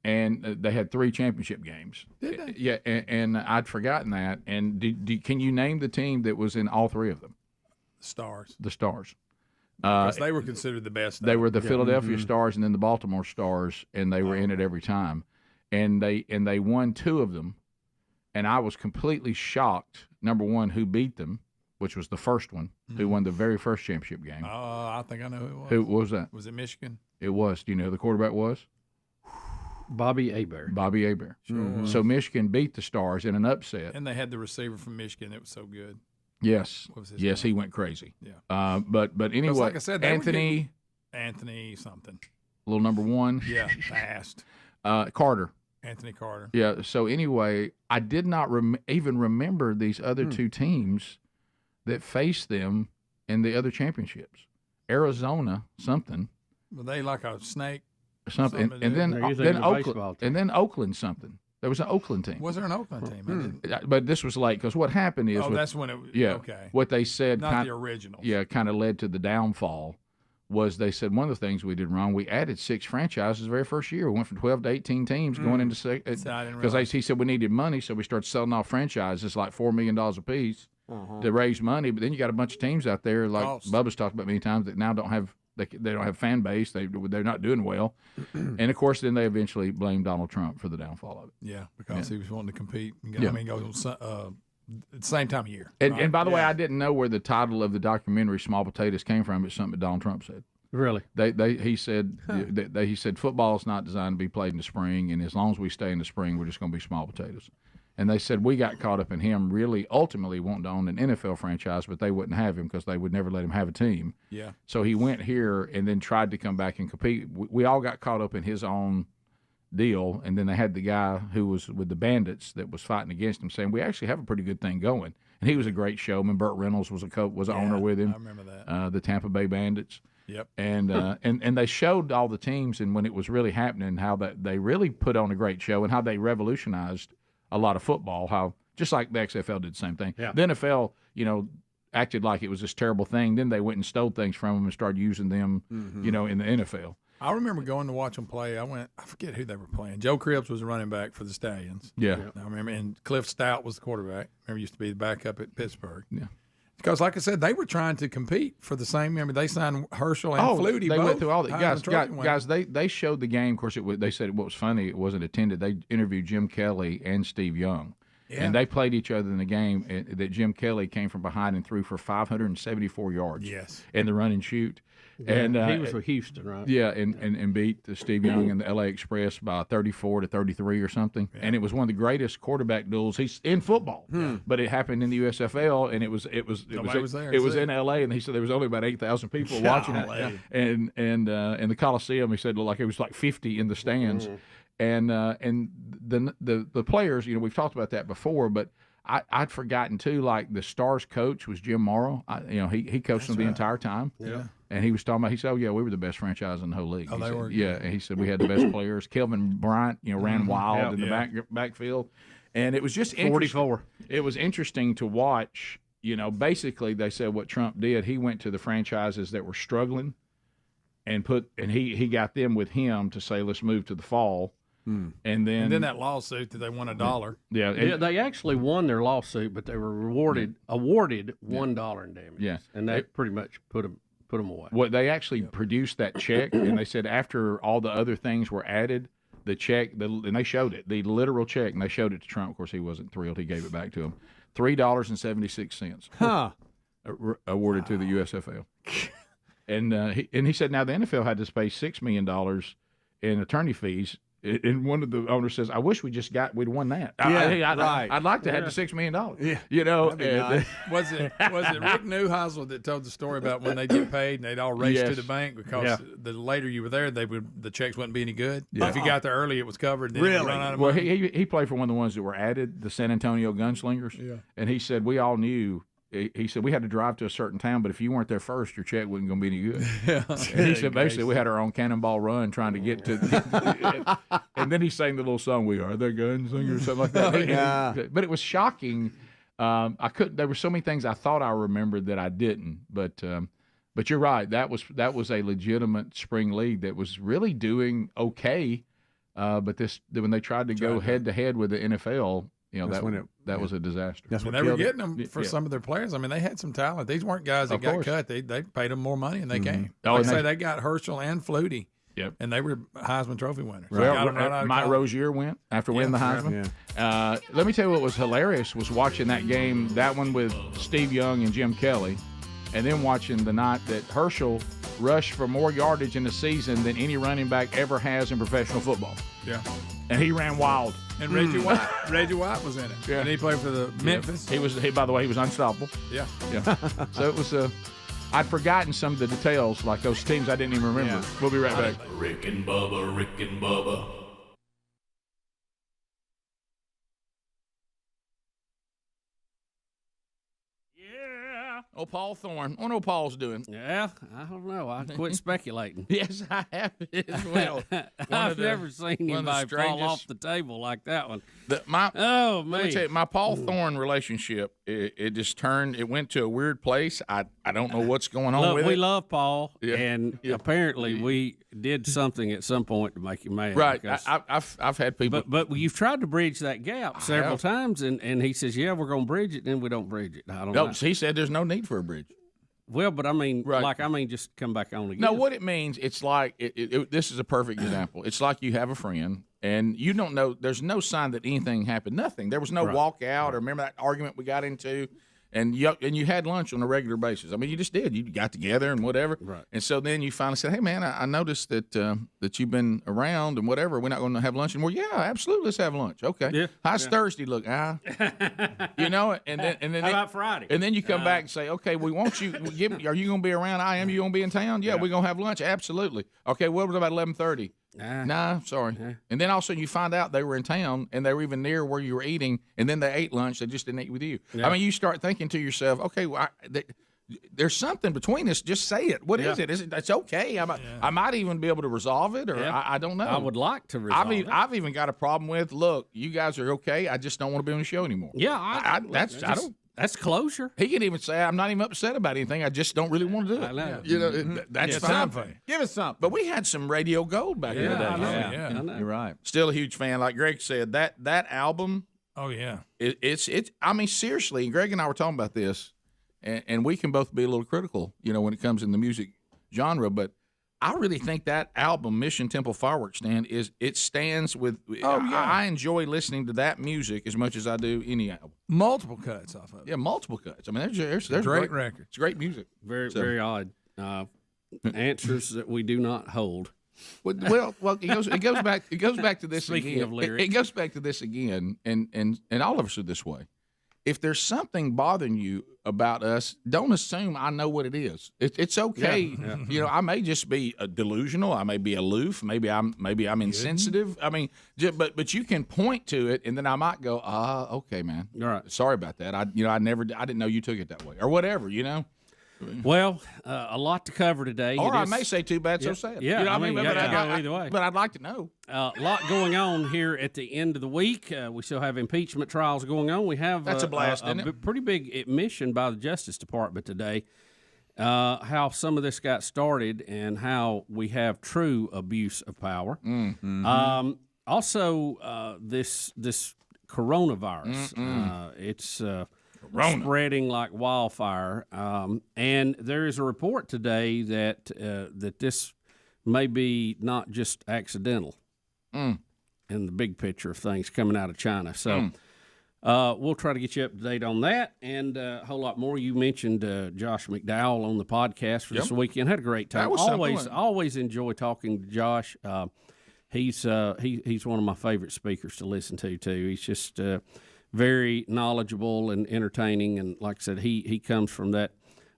And they had 3 championship games. Did they? Yeah, and I'd forgotten that. And can you name the team that was in all 3 of them? Stars. The Stars. Because they were considered the best. They were the Philadelphia Stars and then the Baltimore Stars, and they were in it every time. And they won 2 of them, and I was completely shocked. Number one, who beat them, which was the first one, who won the very first championship game. I think I know who it was. Who was that? Was it Michigan? It was. Do you know who the quarterback was? Bobby Hebert. Bobby Hebert. Sure. So Michigan beat the Stars in an upset. And they had the receiver from Michigan. It was so good. Yes. What was his yes, name? he went crazy. Yeah. But anyway, like I said, Anthony something. Little number 1. Yeah, fast. Carter. Anthony Carter. Yeah. So anyway, I did not even remember these other 2 teams that faced them in the other championships. Arizona something. Were they like a snake? Something. And then Oakland something. There was an Oakland team. Was there an Oakland team? I didn't. But this was late because what happened is. That's when it. Yeah. Okay. What they said. Not the originals. Yeah, kind of led to the downfall. Was they said one of the things we did wrong, we added 6 franchises the very first year. We went from 12 to 18 teams going into because he said we needed money, so we started selling off franchises like $4 million a piece to raise money. But then you got a bunch of teams out there like Bubba's talked about many times that now don't have they don't have fan base. They're not doing well, and of course then they eventually blamed Donald Trump for the downfall of it. Yeah, because he was wanting to compete. I mean, go at the same time of year. And by the way, I didn't know where the title of the documentary "Small Potatoes" came from. It's something that Donald Trump said. Really? He said he said football is not designed to be played in the spring, and as long as we stay in the spring, we're just going to be small potatoes. And they said we got caught up in him really ultimately wanting to own an NFL franchise, but they wouldn't have him because they would never let him have a team. Yeah. So he went here and then tried to come back and compete. We all got caught up in his own deal, and then they had the guy who was with the Bandits that was fighting against him saying we actually have a pretty good thing going. And he was a great showman. Burt Reynolds was an owner with him. I remember that. The Tampa Bay Bandits. Yep. And they showed all the teams and when it was really happening, how that they really put on a great show and how they revolutionized a lot of football. How just like the XFL did the same thing. Yeah. The NFL, acted like it was this terrible thing. Then they went and stole things from them and started using them, in the NFL. I remember going to watch them play. I forget who they were playing. Joe Cribbs was the running back for the Stallions. Yeah. I remember, and Cliff Stout was the quarterback. Remember, he used to be the backup at Pittsburgh. Yeah. Because, like I said, they were trying to compete for the same. Remember, they signed Herschel and Flutie. They both. went through all the Heisman guys. They showed the game. Of course, they said what was funny. It wasn't attended. They interviewed Jim Kelly and Steve Young, and they played each other in the game. That Jim Kelly came from behind and threw for 574 yards. Yes. In the run and shoot. Yeah, and he was with Houston, right? Yeah, and beat Steve Young and the LA Express by 34 to 33 or something. Yeah. And it was one of the greatest quarterback duels in football. But it happened in the USFL, and it was there. It was in LA, and he said there was only about 8,000 people watching it. And the Coliseum, he said, it was like 50 in the stands. and the players, we've talked about that before, but I'd forgotten too. Like the Stars coach was Jim Morrow. He coached them the entire time. Yeah. And he was talking about. He said, "Oh yeah, we were the best franchise in the whole league." Oh, He they said, were. Yeah, and he said we had the best players. Kelvin Bryant, ran wild in the backfield, and it was just 44. It was interesting to watch. Basically they said what Trump did. He went to the franchises that were struggling, and he got them with him to say, "Let's move to the fall." And then that lawsuit that they won $1. Yeah, They actually won their lawsuit, but they were awarded $1 in damages. Yeah. And that pretty much put them away. Well, they actually produced that check, and they said after all the other things were added, the check, and they showed it, the literal check, and they showed it to Trump. Of course, he wasn't thrilled. He gave it back to him. $3.76. Awarded to the USFL. And he said now the NFL had to pay $6 million in attorney fees. And one of the owners says, "I wish we'd won that. I'd like to have the $6 million. Nice. Was it Rick Neuheisel that told the story about when they get paid and they'd all race to the bank because the later you were there, the checks wouldn't be any good. Yeah. If you got there early, it was covered. Then it would run out of Well, money. he played for one of the ones that were added, the San Antonio Gunslingers. Yeah. And he said we all knew. He said we had to drive to a certain town, but if you weren't there first, your check wasn't going to be any good. And he said basically we had our own cannonball run trying to get to. And then he sang the little song, "We Are the Gunslingers," something like that. Yeah. But it was shocking. I couldn't. There were so many things I thought I remembered that I didn't. But you're right. That was a legitimate spring league that was really doing okay. But when they tried to go head to head with the NFL. That was a disaster. That's when they were getting them for some of their players. I mean, they had some talent. These weren't guys that got cut. They paid them more money and they came. They got Herschel and Flutie. Yep. And they were Heisman Trophy winners. Well, Mike Rozier went after winning the Heisman. Yeah. Let me tell you what was hilarious was watching that game, that one with Steve Young and Jim Kelly, and then watching the night that Herschel rushed for more yardage in the season than any running back ever has in professional football. Yeah. And he ran wild. And Reggie White was in it. Yeah. And he played for the Memphis. By the way, he was unstoppable. Yeah. So it was I'd forgotten some of the details, like those teams I didn't even remember. Yeah. We'll be right back. Rick and Bubba. Oh, Paul Thorne. I wonder what Paul's doing. Yeah, I don't know. I quit speculating. Yes, I have as well. I've never seen anybody fall off the table like that one. Let me tell you, my Paul Thorne relationship, it just turned. It went to a weird place. I don't know what's going on with it. We love Paul, and apparently we did something at some point to make him mad. Right. I've had people. But you've tried to bridge that gap several times, and he says, yeah, we're going to bridge it, then we don't bridge it. I don't know. He said there's no need for a bridge. Well, but I mean, just come back on again. No, what it means, it's like, this is a perfect example. It's like you have a friend, and you don't know, there's no sign that anything happened. Nothing. There was no walkout, or remember that argument we got into? And you had lunch on a regular basis. I mean, you just did. You got together and whatever. Right. And so then you finally said, "Hey, man, I noticed that you've been around and whatever. We're not going to have lunch anymore." Yeah, absolutely. Let's have lunch. Okay. Yeah. How's Thursday look? And then How about Friday? And then you come back and say, "Okay, we want you. Are you going to be around? I am. You going to be in town? Yeah, we're going to have lunch. Absolutely. Okay. What about 11:30? Nah, sorry. And then all of a sudden you find out they were in town and they were even near where you were eating, and then they ate lunch. They just didn't eat with you. Yeah. I mean, you start thinking to yourself, okay, there's something between us. Just say it. What is it? It's okay. I might even be able to resolve it, or I don't know. I would like to resolve it. I've even got a problem with, look, you guys are okay. I just don't want to be on the show anymore. Yeah, that's closure. He can even say, I'm not even upset about anything. I just don't really want to do it. I know. You know, that's fine. Give us something. But we had some radio gold back in the day. I know. You're right. Still a huge fan. Like Greg said, that album. Oh yeah. It's. I mean, seriously. Greg and I were talking about this, and we can both be a little critical, when it comes in the music genre. But I really think that album, Mission Temple Fireworks Stand, it stands with. I enjoy listening to that music as much as I do any album. Multiple cuts off of it. Yeah, multiple cuts. I mean, there's great records. It's great music. Very odd. Answers that we do not hold. Well, it goes back to this Speaking again. of lyrics. It goes back to this again, and all of us are this way. if there's something bothering you about us, don't assume I know what it is. It's okay. Yeah. You know, I may just be delusional. I may be aloof. Maybe I'm insensitive. I mean, but you can point to it, and then I might go, okay, man. All right. Sorry about that. I didn't know you took it that way, or whatever. You know. Well, a lot to cover today. Or I may say too bad, so sad. Yeah, You know I what mean, But you go either way. But I'd like to know. A lot going on here at the end of the week. We still have impeachment trials going on. We have That's a blast, isn't it? Pretty big admission by the Justice Department today. How some of this got started and how we have true abuse of power. Mm-hmm. Also, this coronavirus. It's spreading like wildfire. And there is a report today that this may be not just accidental in the big picture of things coming out of China. So we'll try to get you up to date on that and a whole lot more. You mentioned Josh McDowell on the podcast for this weekend. Had a great time. Always enjoy talking to Josh. He's one of my favorite speakers to listen to, too. He's just very knowledgeable and entertaining, and like I said, he comes from that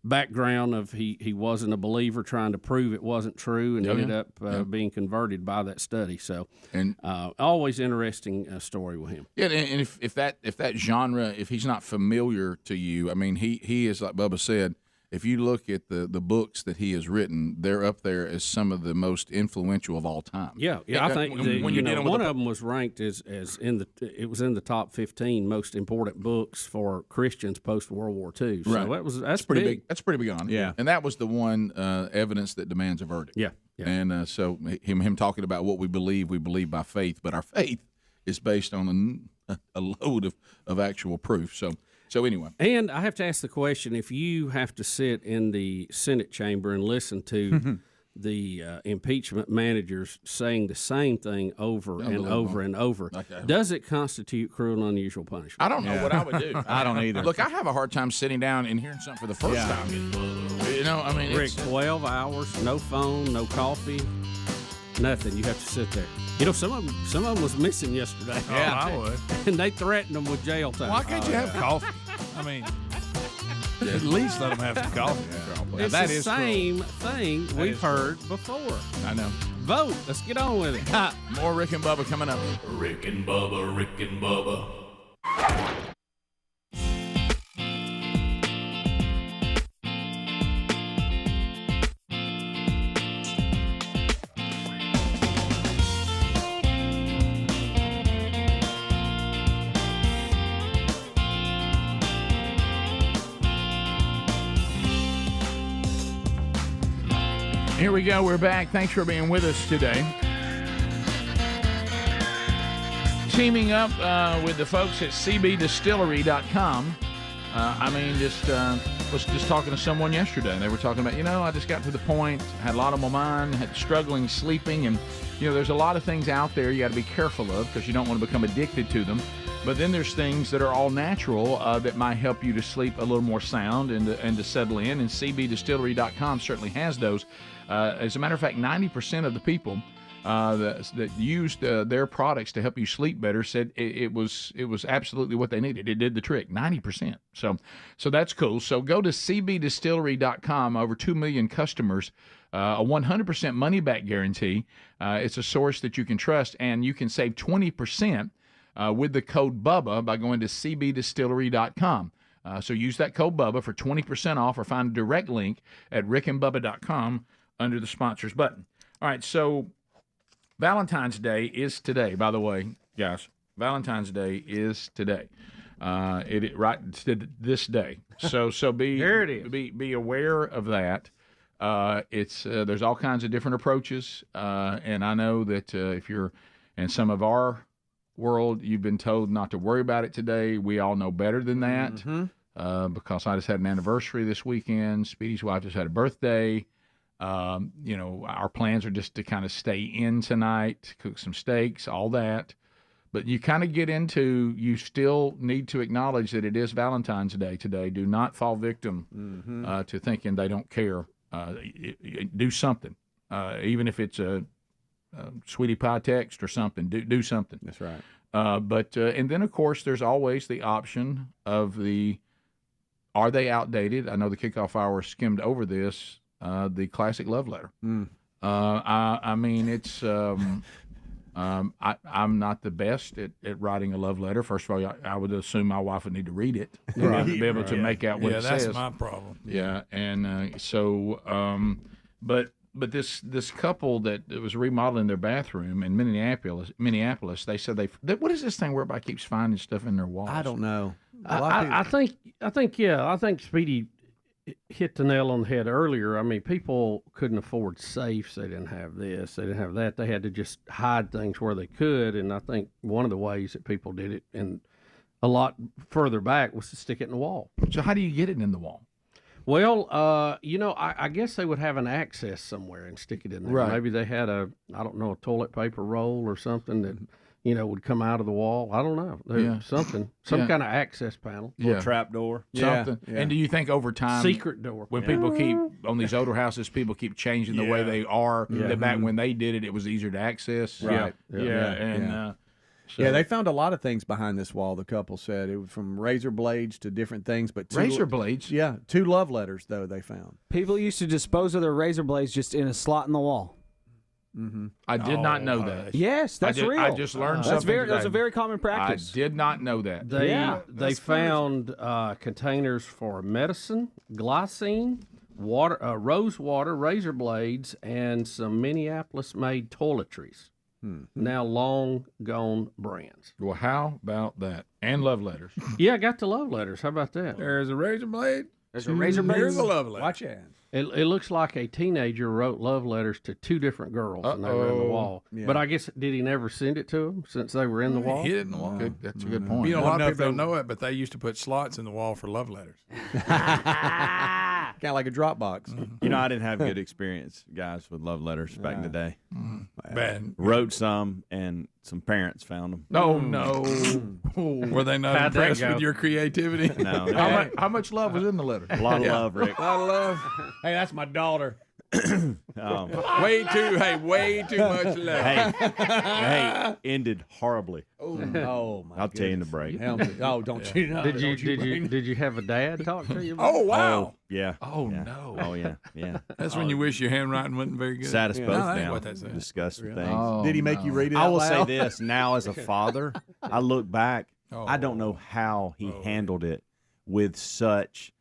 background of he wasn't a believer trying to prove it wasn't true, and ended up being converted by that study. So, and always interesting story with him. Yeah, and if that genre, if he's not familiar to you, I mean, he is, like Bubba said. If you look at the books that he has written, they're up there as some of the most influential of all time. Yeah. I think one of them was ranked as in the top 15 most important books for Christians post World War II. So right. that's pretty big. That's pretty big on it. Yeah. And that was the one evidence that demands a verdict. Yeah. And so him talking about what we believe by faith, but our faith is based on a load of actual proof. So anyway. And I have to ask the question, if you have to sit in the Senate chamber and listen to the impeachment managers saying the same thing over and over and over, does it constitute cruel and unusual punishment? I don't know what I would do. I don't either. Look, I have a hard time sitting down and hearing something for the first time. You know, I mean, Rick, 12 hours, no phone, no coffee, nothing. You have to sit there. You know, some of them was missing yesterday. Yeah, I would. And they threatened them with jail time. Why can't you have coffee? I mean, at least let them have some coffee. It's that the is same thing we've heard before. I know. Vote. Let's get on with it. More Rick and Bubba coming up. Rick and Bubba, Rick and Bubba. Here we go. We're back. Thanks for being with us today. Teaming up with the folks at cbdistillery.com. Was just talking to someone yesterday, and they were talking about, I just got to the point, had a lot on my mind, had struggling sleeping, and, there's a lot of things out there you got to be careful of because you don't want to become addicted to them. But then there's things that are all natural that might help you to sleep a little more sound and to settle in, and cbdistillery.com certainly has those. As a matter of fact, 90% of the people that used their products to help you sleep better said it was absolutely what they needed. It did the trick, 90%. So that's cool. So go to cbdistillery.com. Over 2 million customers, a 100% money-back guarantee. It's a source that you can trust, and you can save 20% with the code BUBBA by going to cbdistillery.com. So use that code BUBBA for 20% off, or find a direct link at rickandbubba.com under the sponsors button. All right, so Valentine's Day is today, by the way, guys. Valentine's Day is today. Right to this day. So be there it is. Be aware of that. There's all kinds of different approaches, and I know that if you're in some of our world, you've been told not to worry about it today. We all know better than that. Because I just had an anniversary this weekend. Speedy's wife just had a birthday. Our plans are just to kind of stay in tonight, cook some steaks, all that. But you kind of get into, you still need to acknowledge that it is Valentine's Day today. Do not fall victim to thinking they don't care. Do something, even if it's a sweetie pie text or something. Do something. That's right. But and then of course there's always the option of are they outdated? I know the kickoff hour skimmed over this. The classic love letter. I mean, it's. I'm not the best at writing a love letter. First of all, I would assume my wife would need to read it to be able to make out what it says. Yeah, that's my problem. Yeah, and but this couple that was remodeling their bathroom in Minneapolis, they said what is this thing where everybody keeps finding stuff in their walls? I don't know. I think Speedy hit the nail on the head earlier. I mean, people couldn't afford safes. They didn't have this. They didn't have that. They had to just hide things where they could. And I think one of the ways that people did it, and a lot further back, was to stick it in the wall. So how do you get it in the wall? Well, I guess they would have an access somewhere and stick it in there. Right. Maybe they had a toilet paper roll or something that, would come out of the wall. I don't know. Some kind of access panel. Little trap door. Something. Yeah. And do you think over time, secret door, when people keep on these older houses, people keep changing the way they are, that back when they did it, it was easier to access? Right. So they found a lot of things behind this wall, the couple said. It was from razor blades to different things. But razor blades? Yeah. 2 love letters, though, they found. People used to dispose of their razor blades just in a slot in the wall. Mm-hmm. I did not know that. Yes, that's real. I just learned something. That's a very common practice. I did not know that. They found containers for medicine, glycine, water, rose water, razor blades, and some Minneapolis-made toiletries. Now long gone brands. Well, how about that? And love letters. Yeah, I got the love letters. How about that? There's a razor blade. There's a razor blade. Here's a love letter. Watch your hands. It looks like a teenager wrote love letters to 2 different girls, and they were in the wall. Yeah. But I guess, did he never send it to them since they were in the wall? He hit it in the wall. That's a good point. A lot of people don't know it, but they used to put slots in the wall for love letters. Kind of like a Dropbox. I didn't have good experience, guys, with love letters back in the day. Bad. Wrote some, and some parents found them. Oh, no. Were they not impressed with your creativity? No. How much love was in the letter? A lot of love, Rick. A lot of love. Hey, that's my daughter. Way too much love. Hey, ended horribly. Oh my! I'll tell you in the break. Don't you know? Did you have a dad talk to you? Oh wow! Yeah. Oh yeah. no! Oh yeah! That's when you wish your handwriting wasn't very good. Sat us both down. What that said. Discussed things. Oh, did he make you read it? I will out say loud? this now, as a father, I look back. I don't know how he handled it with such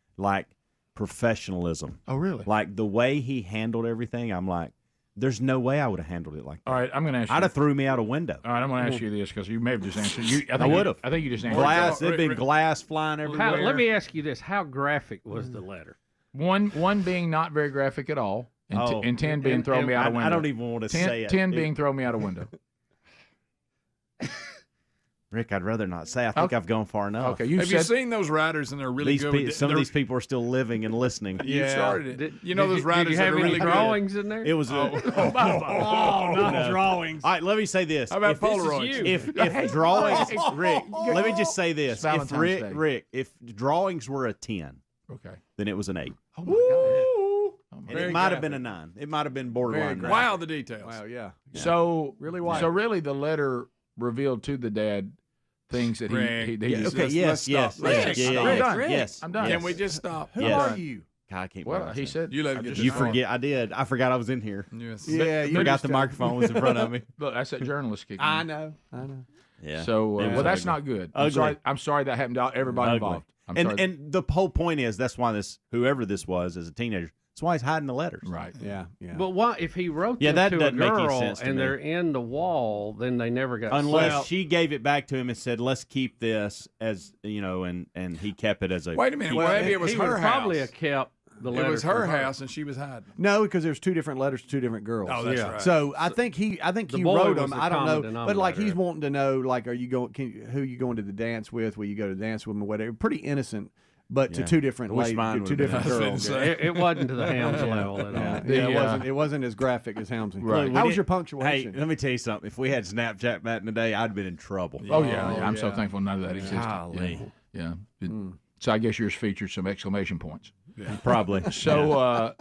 professionalism. Oh really? Like the way he handled everything, I'm like, there's no way I would have handled it like that. All right, I'm going to ask you. I'd have threw me out a window. All right, I'm going to ask you this because you may have just answered. I would have. I think you just answered. Glass. There'd been glass flying everywhere. Let me ask you this: how graphic was the letter? One being not very graphic at all, and 10 being throw me out a window. I don't even want to say it. 10 being throw me out a window. Rick, I'd rather not say. I think I've gone far enough. Okay, have you seen those writers and they're really good? Some of these people are still living and listening. You started it. Those writers did you have that are any really drawings good. in there? It was not drawings. All right, let me say this. How about Polaroids? If drawings, Rick, let me just say this. Valentine's Day. If drawings were a 10, okay, then it was an 8. Oh my God. And it might have been a 9. It might have been borderline. Wow, the details. Wow, yeah. So really, why? So really, the letter revealed to the dad things that he just. Okay. Yes. I'm done. Can we just stop? Who are you? God, I can't. Well, he said you let him get You forget. I did. I forgot I was in here. Yes. Yeah, you forgot the microphone was in front of me. Look, that's that journalist kicking. I know. Yeah. So, well, that's not good. I'm sorry that happened to everybody involved. And the whole point is that's why whoever this was as a teenager, that's why he's hiding the letters. Right. Yeah. But why, if he wrote them that to a doesn't make any girl sense to and me. they're in the wall, then they never got Unless she gave it back to him and said, "Let's keep this as and he kept it as a." Wait a minute. Well, maybe it was her house. Probably a kept. The it was her house, and she was hiding. No, because there's 2 different letters to 2 different girls. Oh, that's right. So I think he boy wrote was them. the I don't common know, but he's denominator. wanting to know, are you going? Who you going to the dance with? Will you go to the dance with them or whatever? Pretty innocent, but to 2 different ladies, to 2 different girls. It wasn't to the hounds level at all. It wasn't as graphic as Helmsley. Right. How was your punctuation? Hey, let me tell you something. If we had Snapchat back in the day, I'd have been in trouble. Oh yeah, I'm so thankful none of that existed. Golly. Yeah. So I guess yours featured some exclamation points. Probably. So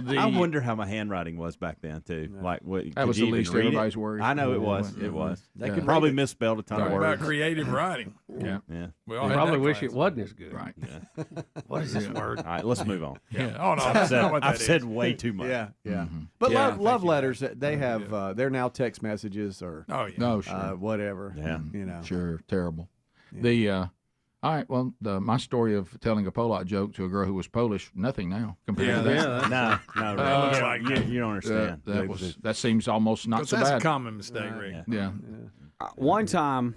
I wonder how my handwriting was back then too. Like that was the least everybody's worry. I know it was. It was. They Yeah. could probably misspelled a ton of Talk words. about creative writing. Yeah. Yeah. We all You had probably that wish class. it wasn't as good. Right. What is this word? All right, let's move on. Yeah. Oh no, that's not what that I've is. said way too much. Yeah, yeah. Mm-hmm. But Yeah, love thank you. letters, they have they're now text messages or Oh yeah. No, sure. whatever. Yeah. You know. Sure, terrible. All right, well, my story of telling a Polak joke to a girl who was Polish, nothing now compared to that. No, you don't understand. That seems almost not so That's bad. a common mistake, Rick. Yeah. One time,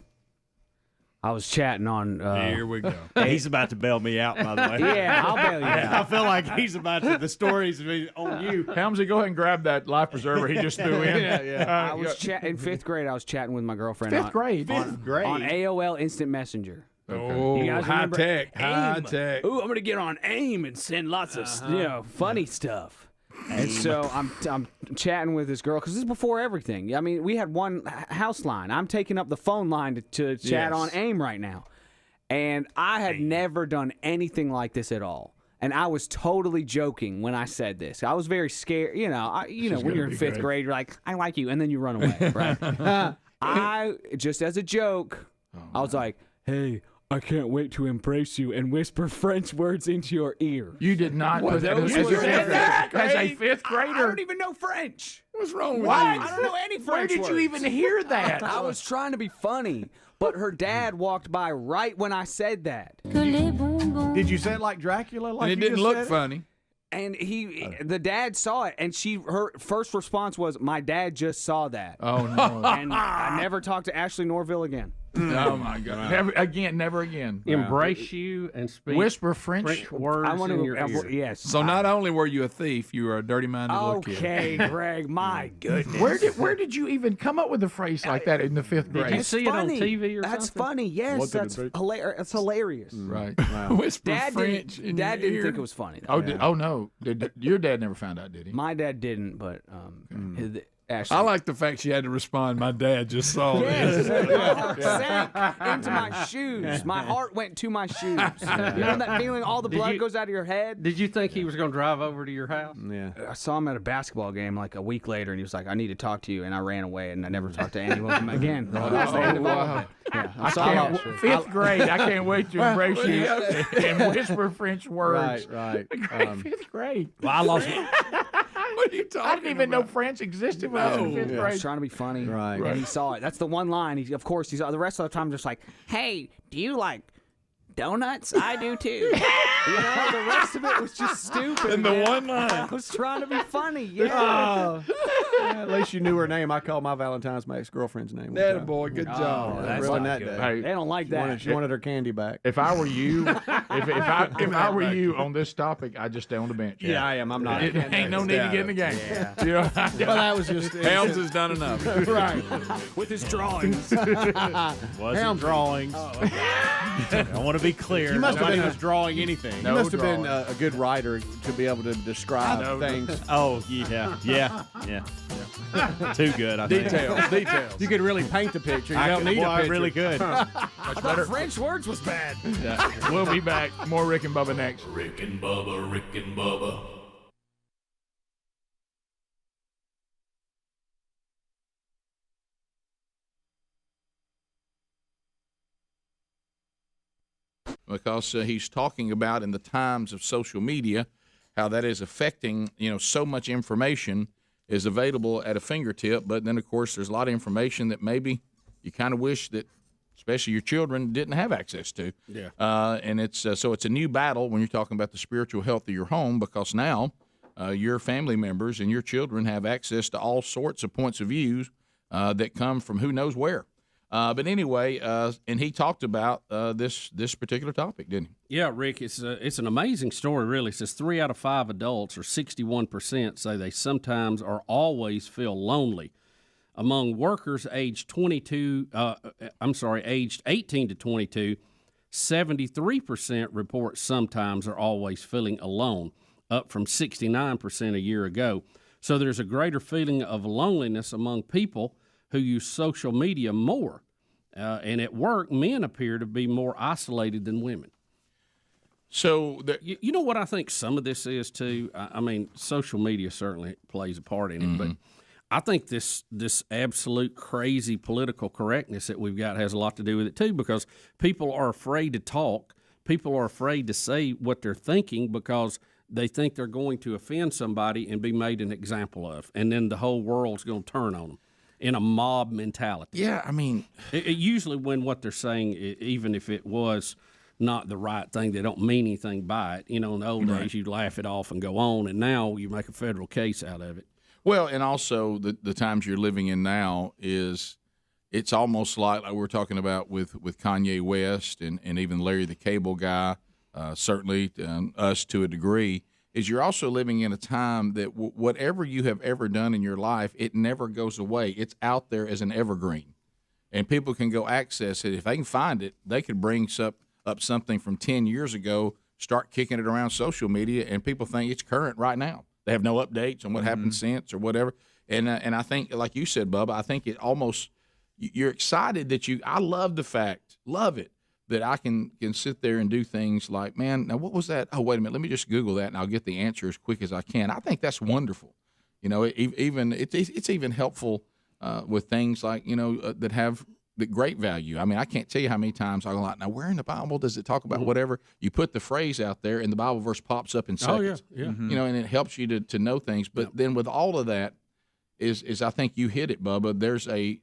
I was chatting on. Here we go. He's about to bail me out, by the way. Yeah, I'll bail you out. I feel like he's about to. The stories on you. Helmsy, go ahead and grab that life preserver he just threw in. I was in 5th grade. I was chatting with my girlfriend. Fifth grade. on AOL Instant Messenger. Oh, You guys high remember tech, high AIM? tech. Ooh, I'm gonna get on AIM and send lots of funny stuff. And so I'm chatting with this girl because this is before everything. I mean, we had one house line. I'm taking up the phone line to chat on AIM right now, and I had never done anything like this at all. And I was totally joking when I said this. I was very scared. You know, when you're in 5th grade, you're like, I like you, and then you run away, right? I just as a joke, I was like, hey, I can't wait to embrace you and whisper French words into your ear. You did not put that as a 5th grader. I don't even know French. What's wrong with What? you? I don't know any French Where did you words. even hear that? I was trying to be funny, but her dad walked by right when I said that. Did you say it like Dracula? Like And it you didn't just look said it? funny. And the dad saw it, and her first response was, "My dad just saw that." Oh no! And I never talked to Ashley Norville again. Oh my God! Never again. Embrace you and speak. Whisper French words I want in to. your ear. Yes. So not only were you a thief, you were a dirty-minded little kid. Okay, Greg. My goodness. Where did you even come up with a phrase like that in the 5th grade? Did you see it on TV or That's something? funny. Yes, What did that's it be? hilarious. That's hilarious. Right. Whisper Dad French in Dad your didn't ear. think it was funny. Though. Oh no! Your dad never found out, did he? My dad didn't, but Ashley. I like the fact she had to respond. My dad just saw Yes, this. my heart sank into my shoes. My heart went to my shoes. You know that feeling? All the blood goes out of your head. Did you think he was going to drive over to your house? Yeah. I saw him at a basketball game like a week later, and he was like, "I need to talk to you," and I ran away, and I never talked to anyone of them again. That was the end of all of it. Yeah, I saw Can't- it. 5th grade. I can't wait to embrace you and whisper French words. Right. 5th grade. Well, I lost. What are you talking I didn't even know French existed when I was in 5th I was grade. trying to be funny, Right. and he saw it. That's the one line. Of course, he's the rest of the time just like, "Hey, do you like donuts? I do too." You know, the rest of it was just stupid. And the man. one line. I was trying to be funny. Yeah. Yeah, at least you knew her name. I called my Valentine's my ex-girlfriend's name. That boy, good job. that's Ruined not that good. day. Hey, They don't like that. She wanted her candy back. if I were you, if I were you on this topic, I'd just stay on the bench. Yeah, I am. I'm not. It ain't no need to get in the game. Yeah. You know? Well, that was just Helms has done enough. right. With his drawings. Wasn't drawings. I want to be clear. You must have Nobody been was drawing anything. You No must have been drawing. a good writer to be able to describe things. Oh yeah. Too good. I think. Details. You could really paint the picture. You I don't could- need boy, a I picture. really could. I thought French words was bad. We'll be back. More Rick and Bubba next. Rick and Bubba, Rick and Bubba. Because he's talking about in the times of social media how that is affecting, so much information is available at a fingertip. But then, of course, there's a lot of information that maybe you kind of wish that, especially your children, didn't have access to. Yeah. And it's so it's a new battle when you're talking about the spiritual health of your home, because now your family members and your children have access to all sorts of points of views that come from who knows where. But anyway, and he talked about this particular topic, didn't he? Yeah, Rick, it's an amazing story, really. It says 3 out of 5 adults, or 61%, say they sometimes or always feel lonely. Among workers aged aged 18 to 22, 73% report sometimes or always feeling alone, up from 69% a year ago. So there's a greater feeling of loneliness among people who use social media more. And at work, men appear to be more isolated than women. So you know what I think some of this is too. I mean, social media certainly plays a part in it, but I think this absolute crazy political correctness that we've got has a lot to do with it too, because people are afraid to talk. People are afraid to say what they're thinking because they think they're going to offend somebody and be made an example of, and then the whole world's going to turn on them in a mob mentality. Yeah, I mean, it usually when what they're saying, even if it was not the right thing, they don't mean anything by it. You know, in the old days, you'd laugh it off and go on, and now you make a federal case out of it. Well, and also the times you're living in now it's almost like we're talking about with Kanye West and even Larry the Cable Guy, certainly us to a degree, is you're also living in a time that whatever you have ever done in your life, it never goes away. It's out there as an evergreen, and people can go access it. If they can find it, they could bring up something from 10 years ago, start kicking it around social media, and people think it's current right now. They have no updates on what happened since or whatever. And I think, like you said, Bubba, I think it almost you're excited that I love it that I can sit there and do things like, man, now what was that? Oh, wait a minute, let me just Google that and I'll get the answer as quick as I can. I think that's wonderful. You know, it's even helpful with things like, you know, that have the great value. I mean, I can't tell you how many times I go like, now where in the Bible does it talk about whatever? You put the phrase out there and the Bible verse pops up in seconds. Oh, yeah. You know, and it helps you to know things. But then with all of that is I think you hit it, Bubba. There's a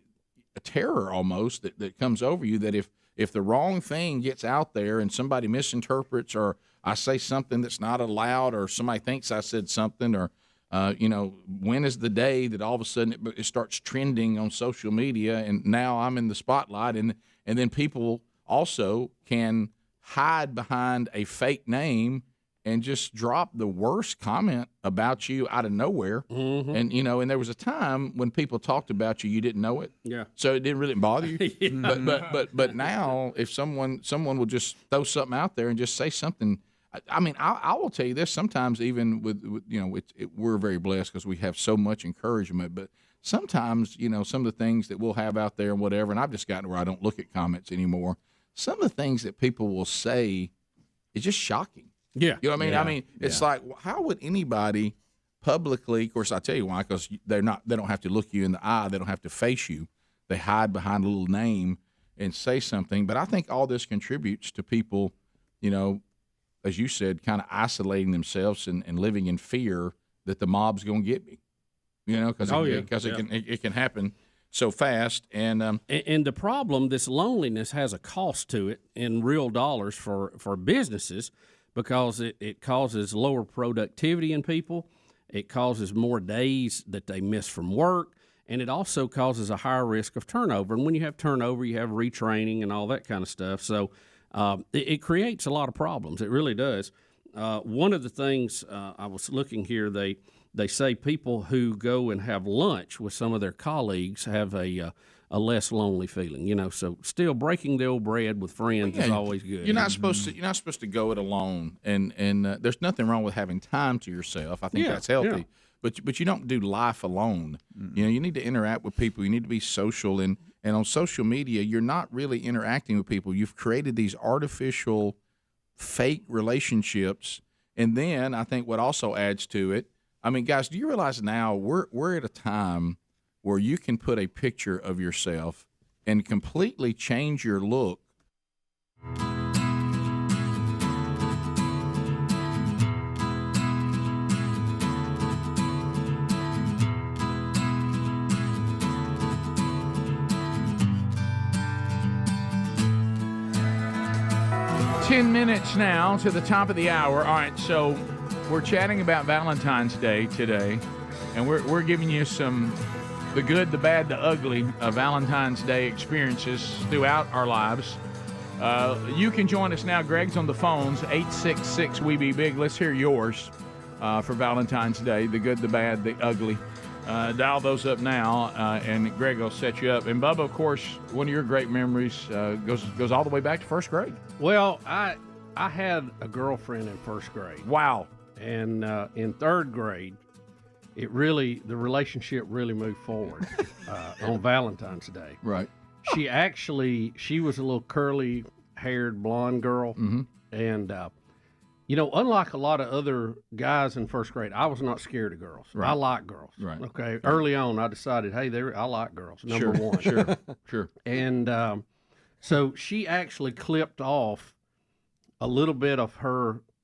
terror almost that comes over you that if the wrong thing gets out there and somebody misinterprets, or I say something that's not allowed, or somebody thinks I said something, or you know, when is the day that all of a sudden it starts trending on social media, and now I'm in the spotlight, and then people also can hide behind a fake name and just drop the worst comment about you out of nowhere. And you know, and there was a time when people talked about you didn't know it. Yeah. So it didn't really bother you. But now if someone will just throw something out there and just say something. I mean, I will tell you this. Sometimes even with you know, we're very blessed because we have so much encouragement. But sometimes, you know, some of the things that we'll have out there and whatever, and I've just gotten where I don't look at comments anymore. Some of the things that people will say is just shocking. Yeah. You know what I mean? I mean, it's like, how would anybody publicly, of course, I'll tell you why, because they don't have to look you in the eye. They don't have to face you. They hide behind a little name and say something. But I think all this contributes to people, you know, as you said, kind of isolating themselves and living in fear that the mob's going to get me, you know, because it can happen so fast. And the problem, this loneliness has a cost to it in real dollars for businesses, because it causes lower productivity in people. It causes more days that they miss from work, and it also causes a higher risk of turnover. And when you have turnover, you have retraining and all that kind of stuff. So it creates a lot of problems. It really does. One of the things I was looking here, they say people who go and have lunch with some of their colleagues have a less lonely feeling, you know. So still breaking the old bread with friends is always good. You're not supposed to go it alone, and there's nothing wrong with having time to yourself. I think that's healthy. Yeah. But you don't do life alone. You know, you need to interact with people. You need to be social, and on social media, you're not really interacting with people. You've created these artificial, fake relationships, and then I think what also adds to it. I mean, guys, do you realize now we're at a time where you can put a picture of yourself and completely change your look. Ten minutes now to the top of the hour. All right, so we're chatting about Valentine's Day today, and we're giving you the good, the bad, the ugly Valentine's Day experiences throughout our lives. You can join us now. Greg's on the phones, 866-WE-BE-BIG. Let's hear yours for Valentine's Day, the good, the bad, the ugly. Dial those up now, and Greg will set you up. And Bubba, of course, one of your great memories goes all the way back to first grade. Well, I had a girlfriend in first grade. Wow. And in third grade, the relationship really moved forward on Valentine's Day. Right. She was a little curly-haired blonde girl, and unlike a lot of other guys in first grade, I was not scared of girls. Right. I like girls. Right. Okay. Early on, I decided, hey, I like girls. Number one. Sure. And so she actually clipped off a little bit of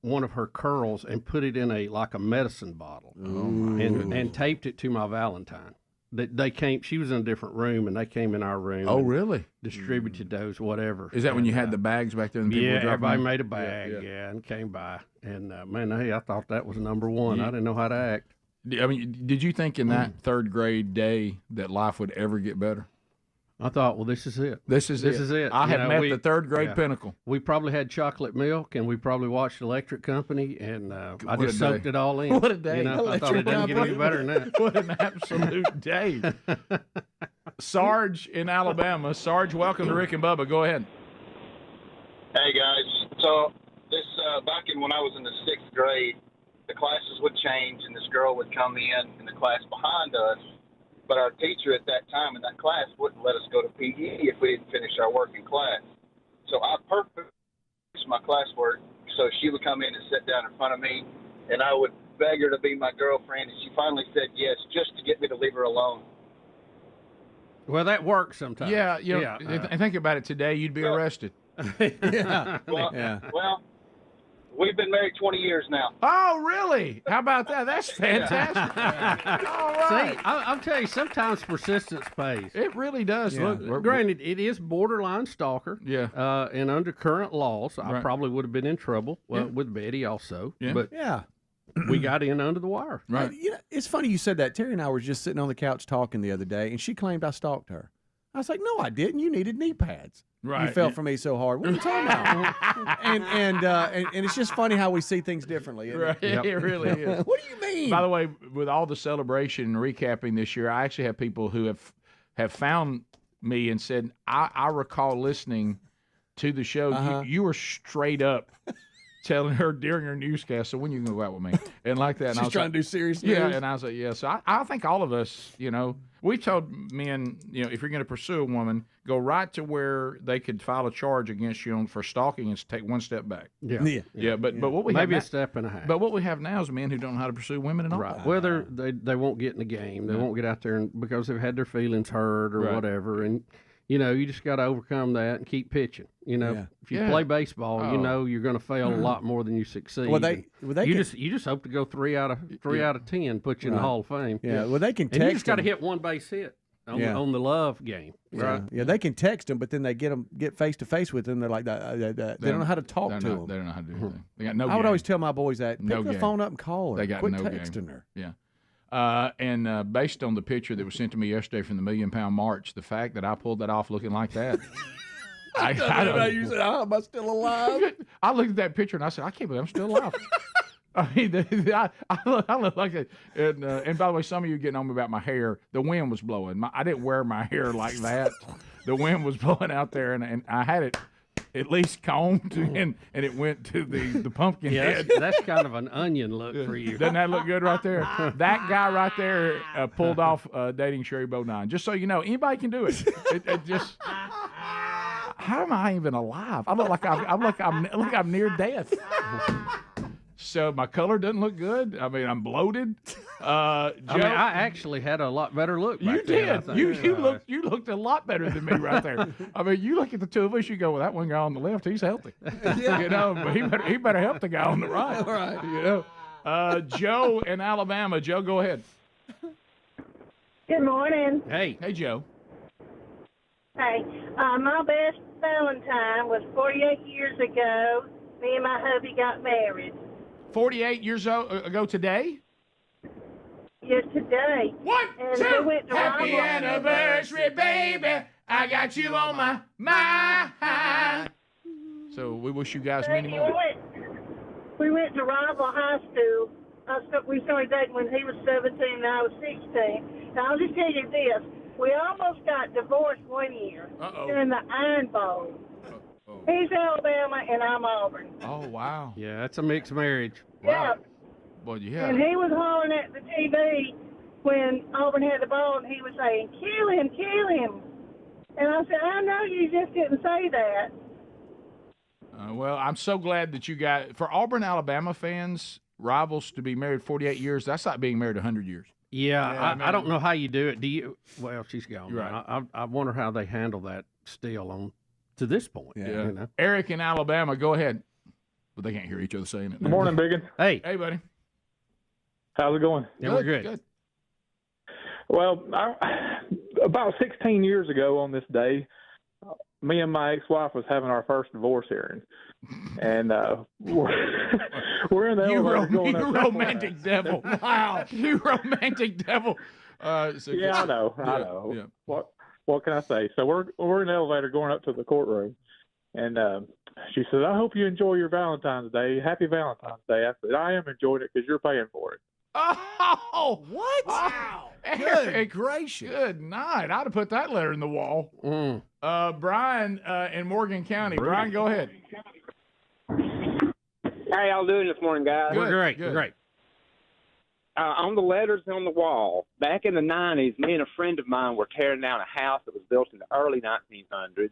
one of her curls and put it in a medicine bottle, and taped it to my Valentine. They came. She was in a different room, and they came in our room. Oh, really? Distributed those, whatever. Is that when you had the bags back there? And people were dropping everybody them? made a bag, and came by, and I thought that was number one. I didn't know how to act. I mean, did you think in that third grade day that life would ever get better? I thought, well, this is it. This is it. I have met the third grade pinnacle. We probably had chocolate milk, and we probably watched Electric Company, and I What just a soaked day. it all in. What a day. I thought it didn't get any better than that. What an absolute day. Sarge in Alabama. Sarge, welcome to Rick and Bubba. Go ahead. Hey, guys. So this back when I was in the 6th grade, the classes would change, and this girl would come in the class behind us. But our teacher at that time in that class wouldn't let us go to PE if we didn't finish our work in class. So I purposely finished my classwork so she would come in and sit down in front of me, and I would beg her to be my girlfriend, and she finally said yes, just to get me to leave her alone. Well, that works sometimes. Yeah, and think about it today, you'd be arrested. Well, we've been married 20 years now. Oh, really? How about that? That's fantastic. All right. See, I'll tell you, sometimes persistence pays. It really does. Yeah. Look, granted, it is borderline stalker. Yeah. And under current laws, I Right. probably would have been in trouble. Well, Yeah. with Betty also. Yeah. But we got in under the wire. Right. It's funny you said that. Terry and I were just sitting on the couch talking the other day, and she claimed I stalked her. I was like, no, I didn't. You needed knee pads. Right. You fell for me so hard. What are you talking about? and it's just funny how we see things differently. Isn't Right. it? It really is. What do you mean? By the way, with all the celebration and recapping this year, I actually have people who have found me and said, I recall listening to the show. You were straight up telling her during her newscast, so when you going to go out with me? And like that. And She's I was trying like, to do serious Yeah, news? and I was like, yeah. So I think all of us, we told men, if you're going to pursue a woman, go right to where they could file a charge against you for stalking and take one step back. Yeah. But what we Maybe have a step and a half. But what we have now is men who don't know how to pursue women at all. Right. Well, they won't get in the game. They won't get out there because they've had their feelings hurt or Right. whatever. And, you just got to overcome that and keep pitching. If you Yeah. play baseball, Oh. you're going to fail a lot more than you succeed. Well, they you can- just hope to go 3 out of 10, put you in the Right. Hall of Fame. Yeah, well, they can And you text just got to them. hit one base hit on, Yeah. on the love game. Right. Yeah, they can text them, but then they get face to face with them. They're like, they don't know how to talk to them. They don't know how to do anything. They got no I would game. always tell my boys that. Pick No the game. phone up and call her. They got Quit no texting game. her. Yeah. And based on the picture that was sent to me yesterday from the $1 Million March, the fact that I pulled that off looking like that. I don't. You said, am I still alive? I looked at that picture and I said, I can't believe I'm still alive. I mean, I look like it. And by the way, some of you getting on me about my hair. The wind was blowing. I didn't wear my hair like that. The wind was blowing out there, and I had it at least combed, and it went to the pumpkin Yeah, head. that's kind of an onion look for you. Doesn't that look good right there? That guy right there pulled off dating Sherry Bodine. Just so you know, anybody can do it. It just. How am I even alive? I look like I'm near death. So my color doesn't look good. I mean, I'm bloated. Joe, I actually had a lot better look back you then, I did. think. You looked a lot better than me right there. I mean, you look at the two of us. You go, well, that one guy on the left, he's healthy. But he better help the guy on the right. Right. Joe in Alabama. Joe, go ahead. Good morning. Hey, Joe. Hey, my best Valentine was 48 years ago. Me and my hubby got married. 48 years ago today? Yes, today. One, and two, we went to happy Raleigh. anniversary, baby. I got you on my mind. So we wish you guys many more. We went to Raleigh High School. We started dating when he was 17 and I was 16. Now, I'll just tell you this. We almost got divorced one year during the Iron Bowl. He's Alabama and I'm Auburn. Oh, wow. Yeah, that's a mixed marriage. Yeah. Well, yeah. And he was hollering at the TV when Auburn had the ball, and he was saying, kill him, kill him. And I said, I know you just didn't say that. Well, I'm so glad that you got, for Auburn, Alabama fans, rivals to be married 48 years, that's like being married 100 years. Yeah, I don't know how you do it. Do you? Well, she's gone. Right. I wonder how they handle that still on to this point. Yeah. You know? Eric in Alabama, go ahead. But they can't hear each other saying it. Good morning, Biggins. Hey, buddy. How's it going? Yeah, we're good. Well, about 16 years ago on this day, me and my ex-wife was having our first divorce hearing, and we're in the elevator going up. You romantic devil! Wow, you romantic devil! Yeah, I know. Yeah. What can I say? So we're in the elevator going up to the courtroom, and she said, "I hope you enjoy your Valentine's Day. Happy Valentine's Day." I said, "I am enjoying it because you're paying for it." Oh, what? Wow. Good gracious. Good night. I'd have put that letter in the wall. Brian in Morgan County. Brian, go ahead. How y'all doing this morning, guys? We're great. Good. Great. On the letters on the wall, back in the 90s, me and a friend of mine were tearing down a house that was built in the early 1900s,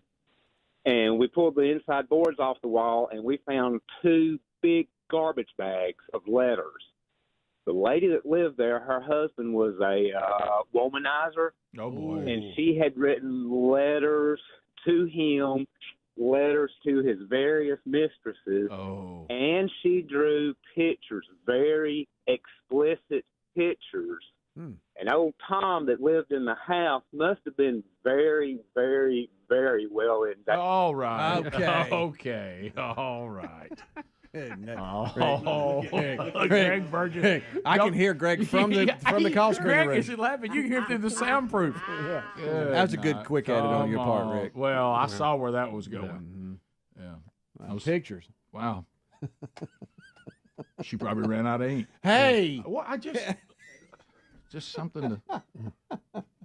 and we pulled the inside boards off the wall, and we found 2 big garbage bags of letters. The lady that lived there, her husband was a womanizer. Oh, boy. And she had written letters to him, letters to his various mistresses. Oh. And she drew pictures, very explicit pictures. And old Tom that lived in the house must have been very, very, very well endowed. All right. Okay. Okay. All right. Greg Burgess. I can hear Greg from the call screener Greg room. isn't laughing. You can hear him through the soundproof. That was a good quick edit on your part, Rick. Well, I saw where that was going. Yeah. Those pictures. Wow. She probably ran out of ink. Hey. Well, just something to.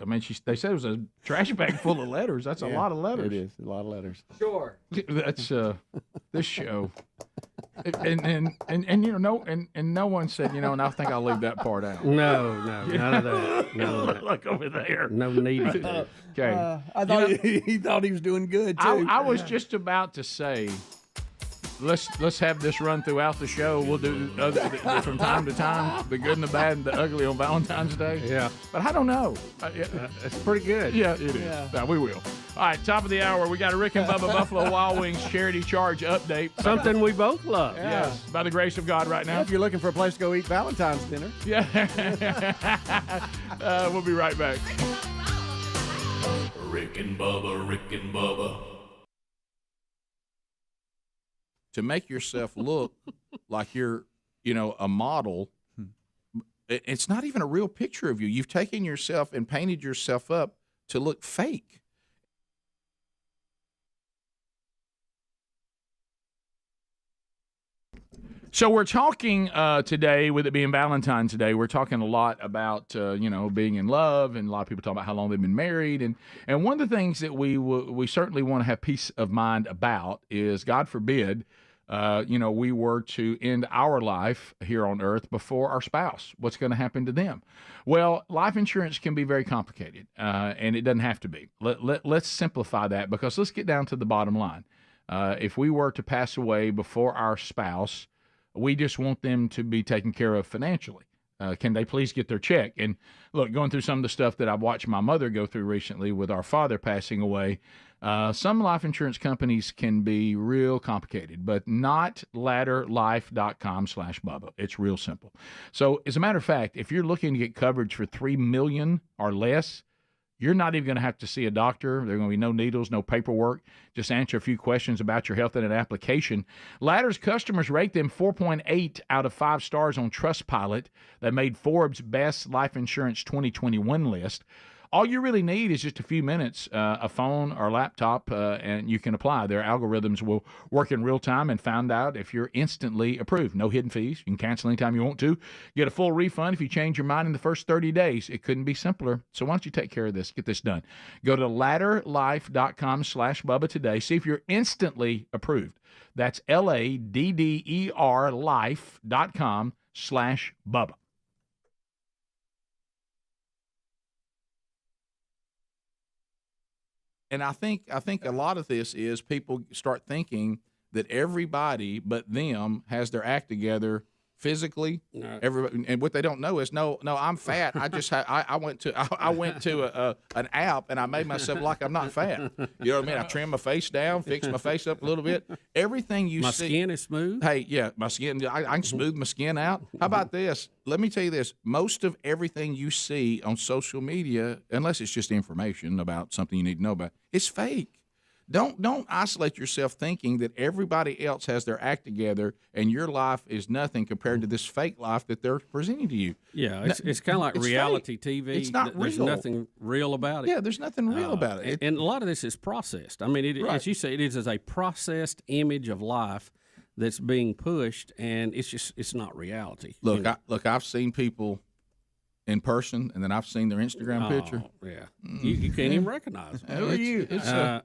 I mean, they said it was a trash bag full of letters. That's a lot of letters. It is a lot of letters. Sure. That's this show. And you know no one said, and I think I'll leave that part out. No, none of that. None of that. Look over there. No need to do. Okay. I thought he thought he was doing good too. I was just about to say, let's have this run throughout the show. We'll do from time to time, the good and the bad and the ugly on Valentine's Day. Yeah. But I don't know. It's pretty good. Yeah, it is. Yeah, we will. All right, top of the hour, we got a Rick and Bubba Buffalo Wild Wings charity charge update. Something we both love. Yes, by the grace of God right now. If you're looking for a place to go eat Valentine's dinner. Yeah. We'll be right back. Rick and Bubba, Rick and Bubba. To make yourself look like you're, a model, it's not even a real picture of you. You've taken yourself and painted yourself up to look fake. So we're talking today, with it being Valentine's Day, we're talking a lot about, being in love, and a lot of people talk about how long they've been married. And one of the things that we certainly want to have peace of mind about is, God forbid, we were to end our life here on earth before our spouse. What's going to happen to them? Well, life insurance can be very complicated, and it doesn't have to be. Let's simplify that, because let's get down to the bottom line. If we were to pass away before our spouse, we just want them to be taken care of financially. Can they please get their check? And look, going through some of the stuff that I've watched my mother go through recently with our father passing away, some life insurance companies can be real complicated, but not ladderlife.com/Bubba. It's real simple. So as a matter of fact, if you're looking to get coverage for $3 million or less, you're not even going to have to see a doctor. There are going to be no needles, no paperwork. Just answer a few questions about your health in an application. Ladder's customers rate them 4.8 out of 5 stars on Trustpilot. That made Forbes' Best Life Insurance 2021 list. All you really need is just a few minutes, a phone or laptop, and you can apply. Their algorithms will work in real time and find out if you're instantly approved. No hidden fees. You can cancel anytime you want to. Get a full refund if you change your mind in the first 30 days. It couldn't be simpler. So why don't you take care of this? Get this done. Go to ladderlife.com/Bubba today. See if you're instantly approved. That's LADDER life.com/Bubba. And I think a lot of this is people start thinking that everybody but them has their act together physically. Everybody, and what they don't know is no, I'm fat. I just I went to an app and I made myself like I'm not fat. You know what I mean? I trimmed my face down, fixed my face up a little bit. Everything you see. My skin is smooth. Hey, yeah, my skin. I can smooth my skin out. How about this? Let me tell you this. Most of everything you see on social media, unless it's just information about something you need to know about, it's fake. Don't isolate yourself thinking that everybody else has their act together and your life is nothing compared to this fake life that they're presenting to you. Yeah, it's kind of like reality fake. TV. It's not There's real. nothing real about it. Yeah, there's nothing real about it. And a lot of this is processed. I mean, as you say, it is a processed image of life that's being pushed, and it's not reality. Look, I've seen people in person, and then I've seen their Instagram picture. Yeah, you can't even recognize them. Who are you?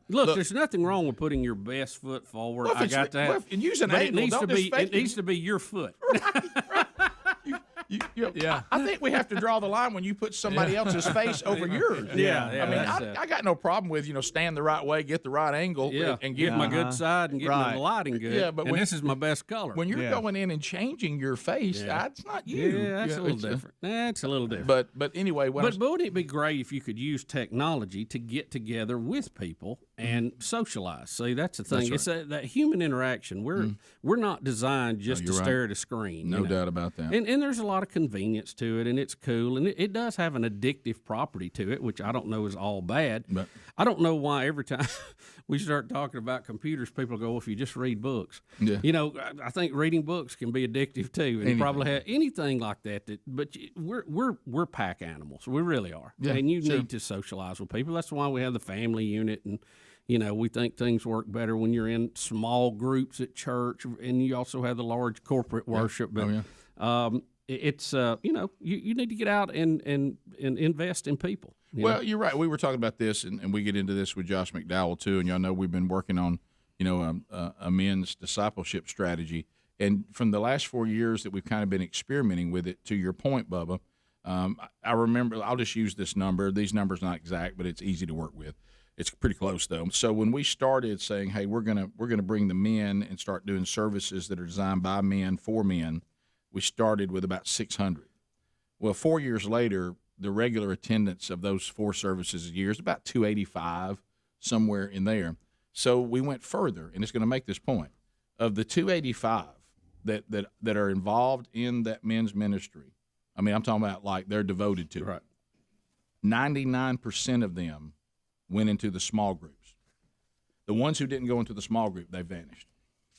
Look, there's nothing wrong with putting your best foot forward. Well, I got that. Well, and use an but angle. it needs to be your foot. Yeah, I think we have to draw the line when you put somebody else's face over yours. Yeah, I mean, I got no problem with stand the right way, get the right angle, and get my good side and get my lighting good. Yeah, but this is my best color. When you're going in and changing your face, that's not you. Yeah, that's a little different. That's a little different. But anyway, wouldn't it be great if you could use technology to get together with people and socialize? See, that's the thing. That's It's that human interaction. We're not designed just to stare at a screen. No doubt about that. And there's a lot of convenience to it, and it's cool, and it does have an addictive property to it, which I don't know is all bad. But I don't know why every time we start talking about computers, people go, well, if you just read books. Yeah. You know, I think reading books can be addictive too, and probably have anything like that. But we're pack animals. We really are. Yeah, and you need to socialize with people. That's why we have the family unit, and we think things work better when you're in small groups at church, and you also have the large corporate worship. But it's you need to get out and invest in people. You're right. We were talking about this, and we get into this with Josh McDowell too. And y'all know we've been working on a men's discipleship strategy. And from the last 4 years that we've kind of been experimenting with it, to your point, Bubba, I remember, I'll just use this number. These numbers not exact, but it's easy to work with. It's pretty close though. So when we started saying, hey, we're gonna bring the men and start doing services that are designed by men for men, we started with about 600. Well, 4 years later, the regular attendance of those 4 services a year is about 285, somewhere in there. So we went further, and it's going to make this point. Of the 285 that are involved in that men's ministry, I mean, I'm talking about like they're devoted to it. 99% of them went into the small groups. The ones who didn't go into the small group, they vanished.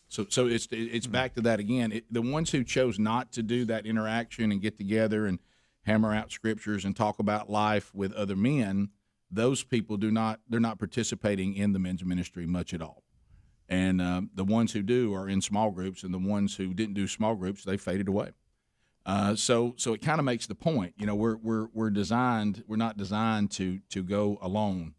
So it's back to that again. The ones who chose not to do that interaction and get together and hammer out scriptures and talk about life with other men, those people they're not participating in the men's ministry much at all. And the ones who do are in small groups, and the ones who didn't do small groups, they faded away. So it kind of makes the point. We're not designed to go alone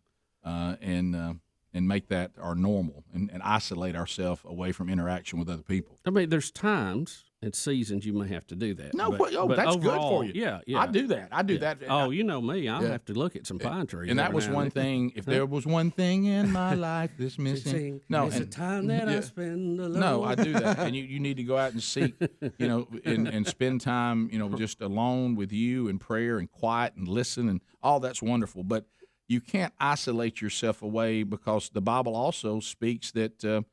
and make that our normal and isolate ourselves away from interaction with other people. I mean, there's times and seasons you may have to do that. No, but that's overall, good for you. Yeah. I do that. That. Oh, you know me. I have to look at some pine trees. And that was one thing. If there was one thing in my life that's missing, it's the time that I spend alone. No, I do that. And you need to go out and seek, and spend time, just alone with you and prayer and quiet and listen, and all that's wonderful. But you can't isolate yourself away, because the Bible also speaks that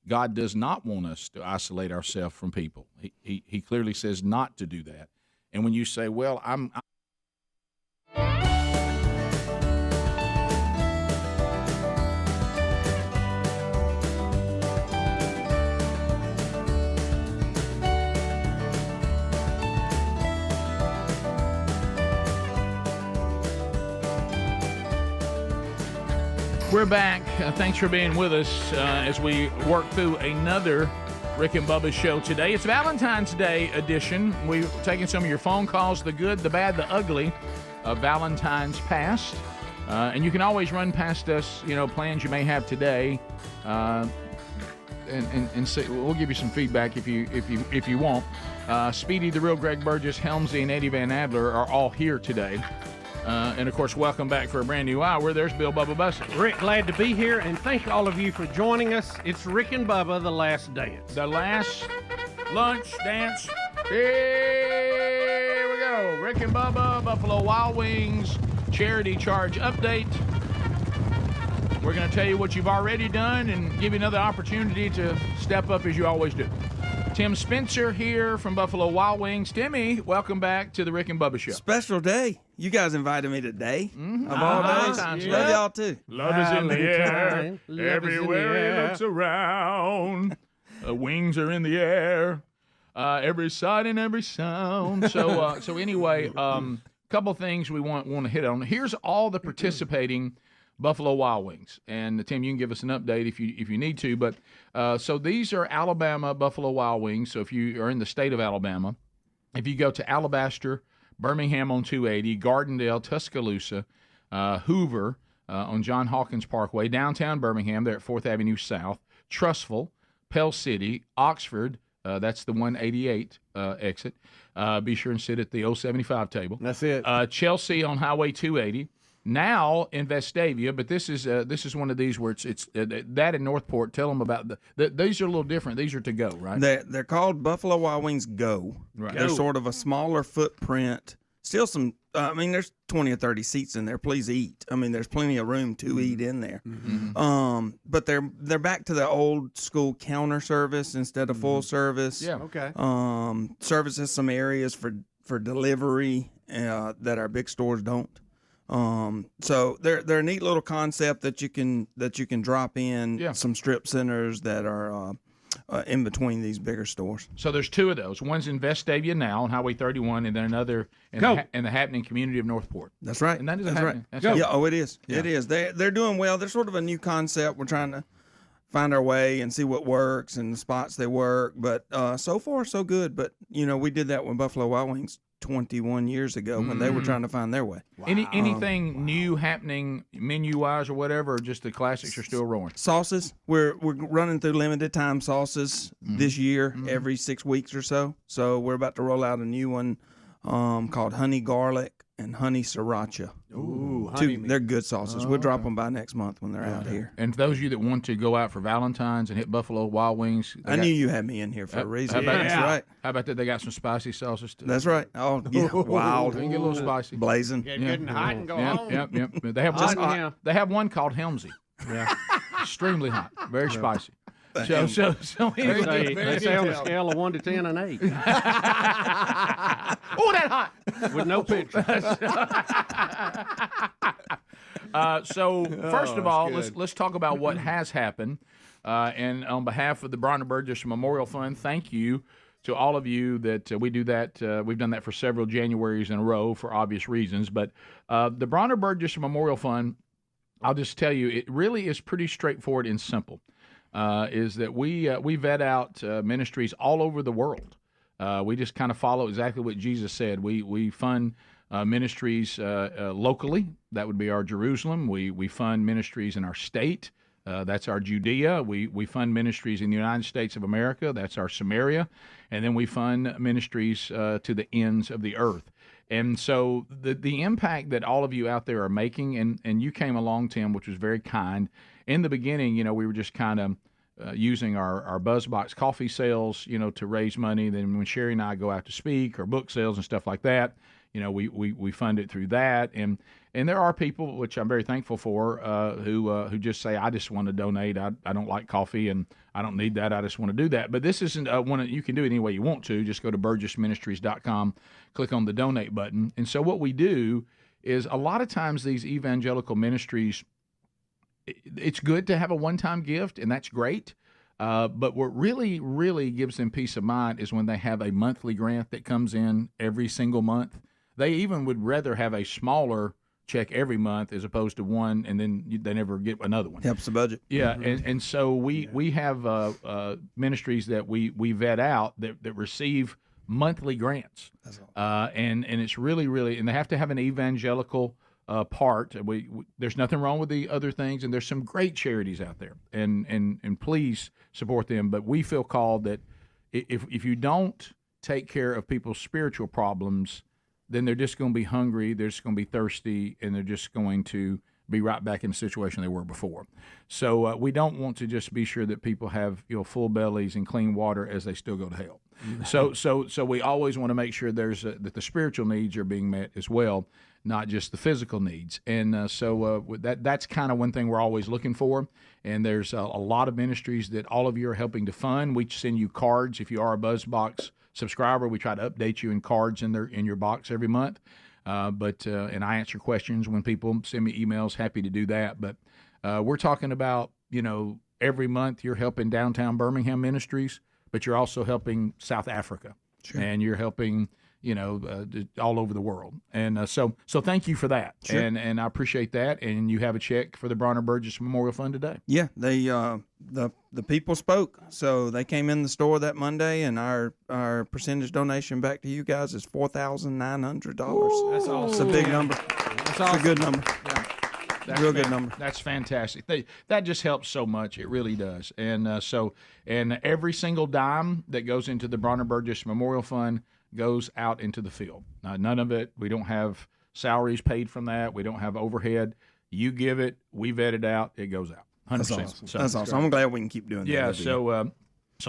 God does not want us to isolate ourselves from people. He clearly says not to do that. And when you say, well, I'm We're back. Thanks for being with us as we work through another Rick and Bubba show today. It's Valentine's Day edition. We're taking some of your phone calls, the good, the bad, the ugly of Valentine's past. And you can always run past us, plans you may have today. And say, we'll give you some feedback if you want. Speedy, the real Greg Burgess, Helmsy, and Eddie Van Adler are all here today. And, of course, welcome back for a brand new hour. There's Bill Bubba Bussett. Rick, glad to be here, and thank all of you for joining us. It's Rick and Bubba, The Last Dance. The Last Lunch Dance. Here we go. Rick and Bubba, Buffalo Wild Wings, charity charge update. We're going to tell you what you've already done and give you another opportunity to step up as you always do. Tim Spencer here from Buffalo Wild Wings. Timmy, welcome back to the Rick and Bubba Show. Special day. You guys invited me today. Of all days. Yeah. Love y'all too. Love is in the air. Everywhere he looks around. Wings are in the air. Every sight and every sound. So anyway, couple things we want to hit on. Here's all the participating Buffalo Wild Wings. And Tim, you can give us an update if you need to. But so these are Alabama Buffalo Wild Wings. So if you are in the state of Alabama, if you go to Alabaster, Birmingham on 280, Gardendale, Tuscaloosa, Hoover on John Hawkins Parkway, downtown Birmingham, there at 4th Avenue South, Trussville, Pell City, Oxford, that's the 188 exit. Be sure and sit at the 075 table. That's it. Chelsea on Highway 280. Now in Vestavia, but this is one of these where it's that in Northport. Tell them about these are a little different. These are to go, right? They're called Buffalo Wild Wings Go. Right. They're Go. sort of a smaller footprint. Still some. There's 20 or 30 seats in there. Please eat. There's plenty of room to eat in there. Mm-hmm. But they're back to the old school counter service instead of full service. Yeah. Okay. Services some areas for delivery that our big stores don't. So they're a neat little concept that you can drop in some strip centers that are in between these bigger stores. So there's two of those. One's in Vestavia now on Highway 31, and then another in the happening community of Northport. That's right. And that is That's happening. right. That's It is. Yeah. It is. They're doing well. They're sort of a new concept. We're trying to find our way and see what works and the spots they work. But so far so good. But we did that with Buffalo Wild Wings 21 years ago when they were trying to find their way. Anything new happening menu wise or whatever, or just the classics are still rolling? Sauces. We're running through limited time sauces this year every 6 weeks or so. So we're about to roll out a new one called honey garlic and honey sriracha. Ooh, they're good sauces. We'll drop them by next month when they're out here. And for those of you that want to go out for Valentine's and hit Buffalo Wild Wings, I knew you had me in here for a reason. That's right. How about that? They got some spicy sauces too. That's right. Oh, yeah, wild. They can get a little spicy. Blazing. Get good and hot and go home. Yep. They have one called Helmsy. Yeah. Extremely hot. Very spicy. So anyway, they say on a scale of 1 to 10 and 8. Oh, that hot! With no picture. So first of all, let's talk about what has happened. And on behalf of the Bryant Burgess Memorial Fund, thank you to all of you that we do that. We've done that for several Januaries in a row for obvious reasons. But the Bryant Burgess Memorial Fund, I'll just tell you, it really is pretty straightforward and simple. Is that we vet out ministries all over the world. We just kind of follow exactly what Jesus said. We fund ministries locally. That would be our Jerusalem. We fund ministries in our state. That's our Judea. We fund ministries in the United States of America. That's our Samaria. And then we fund ministries to the ends of the earth. And so the impact that all of you out there are making, and you came along, Tim, which was very kind. In the beginning, we were just kind of using our BuzzBox coffee sales, to raise money. Then when Sherry and I go out to speak, or book sales and stuff like that, we fund it through that. And there are people, which I'm very thankful for, who just say, I just want to donate. I don't like coffee and I don't need that. I just want to do that. But this isn't one that you can do it any way you want to. Just go to burgessministries.com, click on the donate button. And so what we do is a lot of times these evangelical ministries, it's good to have a one-time gift, and that's great. But what really, really gives them peace of mind is when they have a monthly grant that comes in every single month. They even would rather have a smaller check every month as opposed to one, and then they never get another one. Helps the budget. Yeah, and so we have ministries that we vet out that receive monthly grants. And it's really, really, and they have to have an evangelical part. There's nothing wrong with the other things, and there's some great charities out there, and please support them. But we feel called that if you don't take care of people's spiritual problems, then they're just going to be hungry, they're just going to be thirsty, and they're just going to be right back in the situation they were before. So we don't want to just be sure that people have full bellies and clean water as they still go to hell. So we always want to make sure that the spiritual needs are being met as well, not just the physical needs. And so that's kind of one thing we're always looking for. And there's a lot of ministries that all of you are helping to fund. We send you cards. If you are a BuzzBox subscriber, we try to update you in cards in your box every month. And I answer questions when people send me emails. Happy to do that. But we're talking about, every month you're helping downtown Birmingham ministries, but you're also helping South Africa. Sure. And you're helping, all over the world. And so thank you for that. Sure. And I appreciate that. And you have a check for the Bronner Burgess Memorial Fund today. Yeah, they the people spoke. So they came in the store that Monday, and our percentage donation back to you guys is $4,900. That's awesome. It's a big number. That's awesome. It's a good number. Yeah. That's real good number. That's fantastic. That just helps so much. It really does. And and every single dime that goes into the Bronner Burgess Memorial Fund goes out into the field. None of it. We don't have salaries paid from that. We don't have overhead. You give it. We vet it out. It goes out. 100%. That's awesome. So, that's awesome. I'm glad we can keep doing that. Yeah. So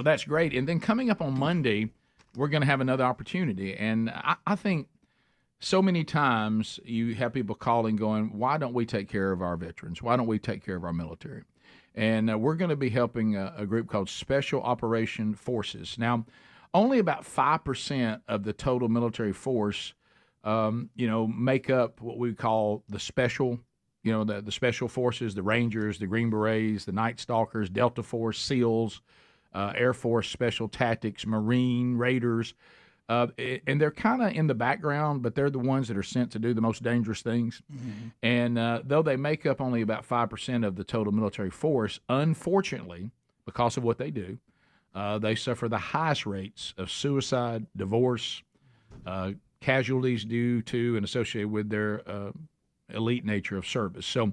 that's great. And then coming up on Monday, we're going to have another opportunity. And I think so many times you have people calling going, why don't we take care of our veterans? Why don't we take care of our military? And we're going to be helping a group called Special Operation Forces. Now, only about 5% of the total military force, make up what we call the special, the special forces, the Rangers, the Green Berets, the Night Stalkers, Delta Force, SEALs, Air Force, Special Tactics, Marine, Raiders. And they're kind of in the background, but they're the ones that are sent to do the most dangerous things. Mm-hmm. And though they make up only about 5% of the total military force, unfortunately, because of what they do, they suffer the highest rates of suicide, divorce, casualties due to and associated with their elite nature of service. So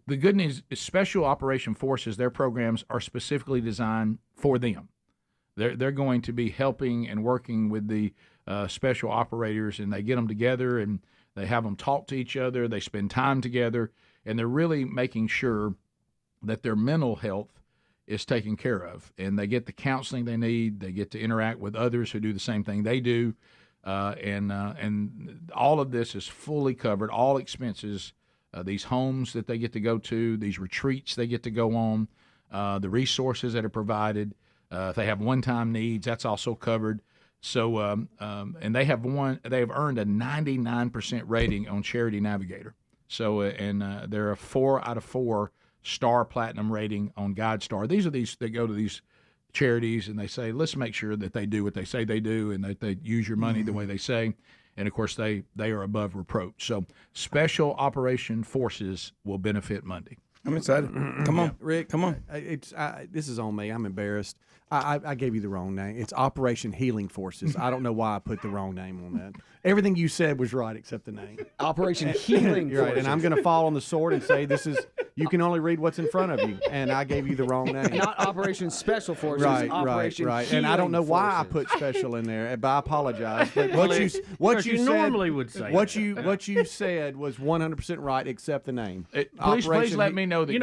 the good news is Special Operation Forces, their programs are specifically designed for them. They're going to be helping and working with the special operators, and they get them together and they have them talk to each other. They spend time together, and they're really making sure that their mental health is taken care of, and they get the counseling they need. They get to interact with others who do the same thing they do, and all of this is fully covered, all expenses, these homes that they get to go to, these retreats they get to go on, the resources that are provided. If they have one-time needs, that's also covered. So, and they have earned a 99% rating on Charity Navigator. So, they're a 4 out of 4 star platinum rating on GuideStar. They go to these charities and they say, let's make sure that they do what they say they do and that they use your money the way they say. And of course, they are above reproach. So, Special Operation Forces will benefit Monday. I'm excited. Come on, Rick. Come on. This is on me. I'm embarrassed. I gave you the wrong name. It's Operation Healing Forces. I don't know why I put the wrong name on that. Everything you said was right except the name. Operation Healing Forces. Right, and I'm going to fall on the sword and say you can only read what's in front of you, and I gave you the wrong name. Not Operation Special Forces. Right. Operation And I don't know why I Forces. put special in there, but I apologize. But what you normally would say. What you said was 100% right except the name. Please let me know that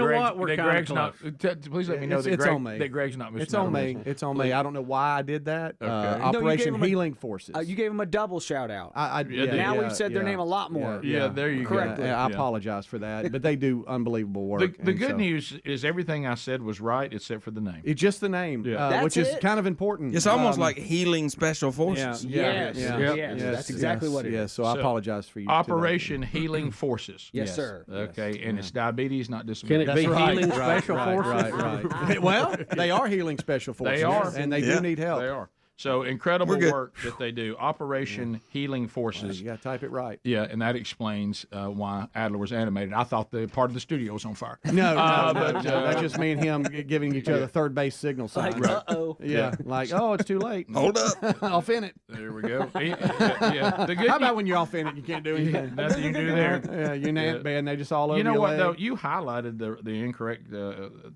Greg's not. Please let me know it's on me. That Greg's not. It's on me. It's on me. I don't know why I did that. Okay. Operation Healing Forces. You gave him a double shout out. Now we've said their name a lot more. Yeah, there you go. I apologize for that, but they do unbelievable work. The good news is everything I said was right except for the name. It's just the name, which is kind of important. It's almost like Healing Special Forces. Yes, that's exactly what it is. Yes, so I apologize for you. Operation Healing Forces. Yes, sir. Okay, and it's diabetes, not disability. Can it be Healing Special Forces? Right. Well, they are Healing Special Forces. They are. And they do need help. They are. So incredible work that they do. Operation Healing Forces. You got to type it right. Yeah, and that explains why Adler was animated. I thought the part of the studio was on fire. No, but that's just me and him giving each other third base signal signs. Like, uh-oh. Yeah, like, oh, it's too late. Hold up. Off in it. There we go. How about when you're off in it, you can't do anything? Nothing you can do there. Yeah, you're in ant bed, and they just all over you know your what, leg. though? You highlighted the incorrect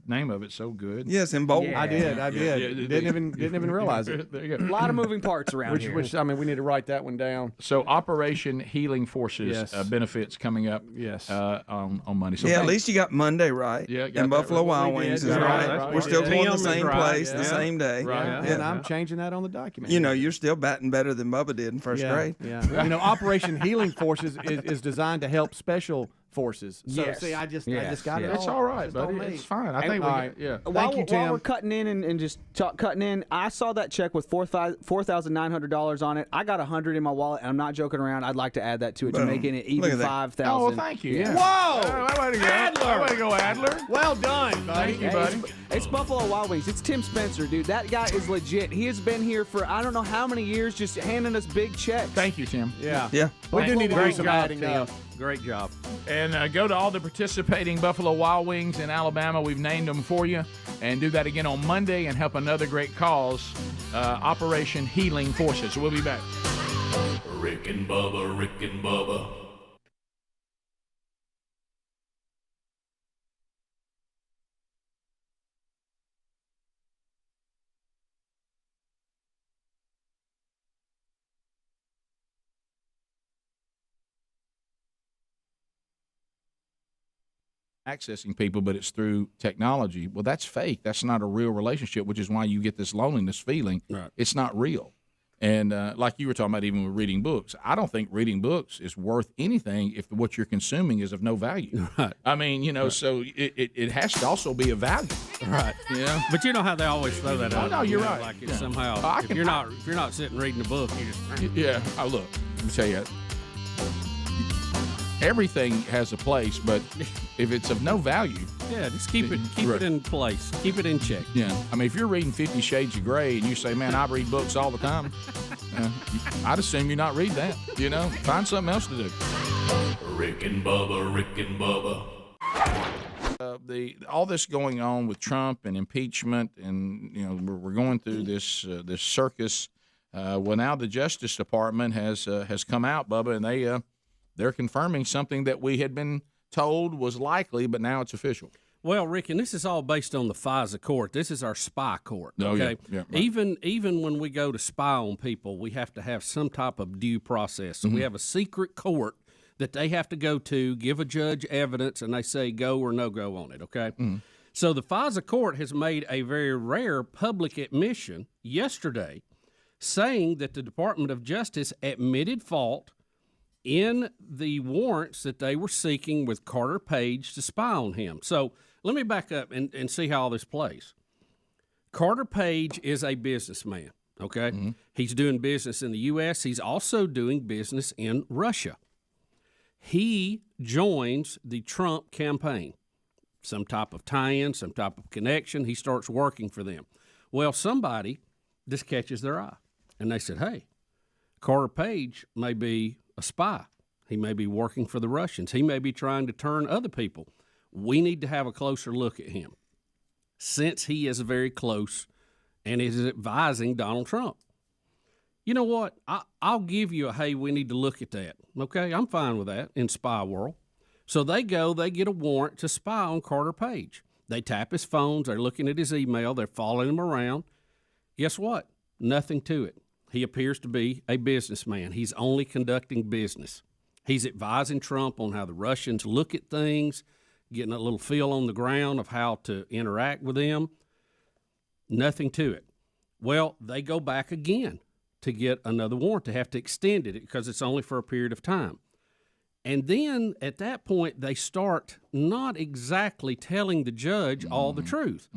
name of it so good. Yes, in bold. I did. Didn't even realize it. There you you go. A lot of moving parts around here. Which I mean, we need to write that one down. So Operation Healing Forces Yes. Benefits coming up. Yes. On Monday. So Yeah, at least you got Monday right. Yeah, got and that Buffalo right. Wild We Wings did. is Yeah, right. right. We're still going to the Tim is same right. place the same day. Right. Yeah, and I'm changing that on the document. You know, you're still batting better than Bubba did in first grade. Yeah. You know, Operation Healing Forces is designed to help special forces. So Yes. see, I just Yes. got it. It's all right, Just on buddy. me. It's fine. I And- think we all got, right. yeah. While you, Tim. we're cutting in and just cutting in, I saw that check with $4,900 on it. I got $100 in my wallet, and I'm not joking around. I'd like to add that to it to Boom. making it Look even at that. $5,000. Oh, well, thank you. Yeah. Whoa! Way to go. Adler! Way to go, Adler. Well done, buddy. Thank you, buddy. It's Buffalo Wild Wings. It's Tim Spencer, dude. That guy is legit. He has been here for I don't know how many years, just handing us big checks. Thank you, Tim. Yeah. Yeah. We do need to do Great some job, adding Tim. up. Great job. And go to all the participating Buffalo Wild Wings in Alabama. We've named them for you. And do that again on Monday and help another great cause, Operation Healing Forces. We'll be back. Rick and Bubba, Rick and Bubba. Accessing people, but it's through technology. Well, that's fake. That's not a real relationship, which is why you get this loneliness feeling. Right. It's not real. And like you were talking about, even with reading books, I don't think reading books is worth anything if what you're consuming is of no value. Right. I mean, you know, so it has to also be a value. Right. Yeah. But you know how they always throw that out. no, you you're know, right. Like it's Yeah. somehow, I if can- you're not sitting reading a book, you just Yeah. Oh, look, let me tell you, everything has a place, but if it's of no value, just keep it in place, keep it in check. yeah. I mean, if you're reading 50 Shades of Grey and you say, "Man, I read books all the time," I'd assume you're not reading that. You know, find something else to do. Rick and Bubba, Rick and Bubba. All this going on with Trump and impeachment, and you know, we're going through this circus. Well, now the Justice Department has come out, Bubba, and they're confirming something that we had been told was likely, but now it's official. Well, Rick, and this is all based on the FISA court. This is our spy court. Oh, okay? yeah, right. Even when we go to spy on people, we have to have some type of due process. So we have a secret court that they have to go to, give a judge evidence, and they say go or no go on it, okay? So the FISA court has made a very rare public admission yesterday saying that the Department of Justice admitted fault in the warrants that they were seeking with Carter Page to spy on him. So let me back up and see how all this plays. Carter Page is a businessman, okay? He's doing business in the U.S. He's also doing business in Russia. He joins the Trump campaign, some type of tie-in, some type of connection. He starts working for them. Well, somebody just catches their eye, and they said, hey, Carter Page may be a spy. He may be working for the Russians. He may be trying to turn other people. We need to have a closer look at him since he is very close and is advising Donald Trump. You know what? I'll give you a, hey, we need to look at that. Okay, I'm fine with that in spy world. So they get a warrant to spy on Carter Page. They tap his phones. They're looking at his email. They're following him around. Guess what? Nothing to it. He appears to be a businessman. He's only conducting business. He's advising Trump on how the Russians look at things, getting a little feel on the ground of how to interact with them. Nothing to it. Well, they go back again to get another warrant. They have to extend it because it's only for a period of time. And then at that point, they start not exactly telling the judge all the truth.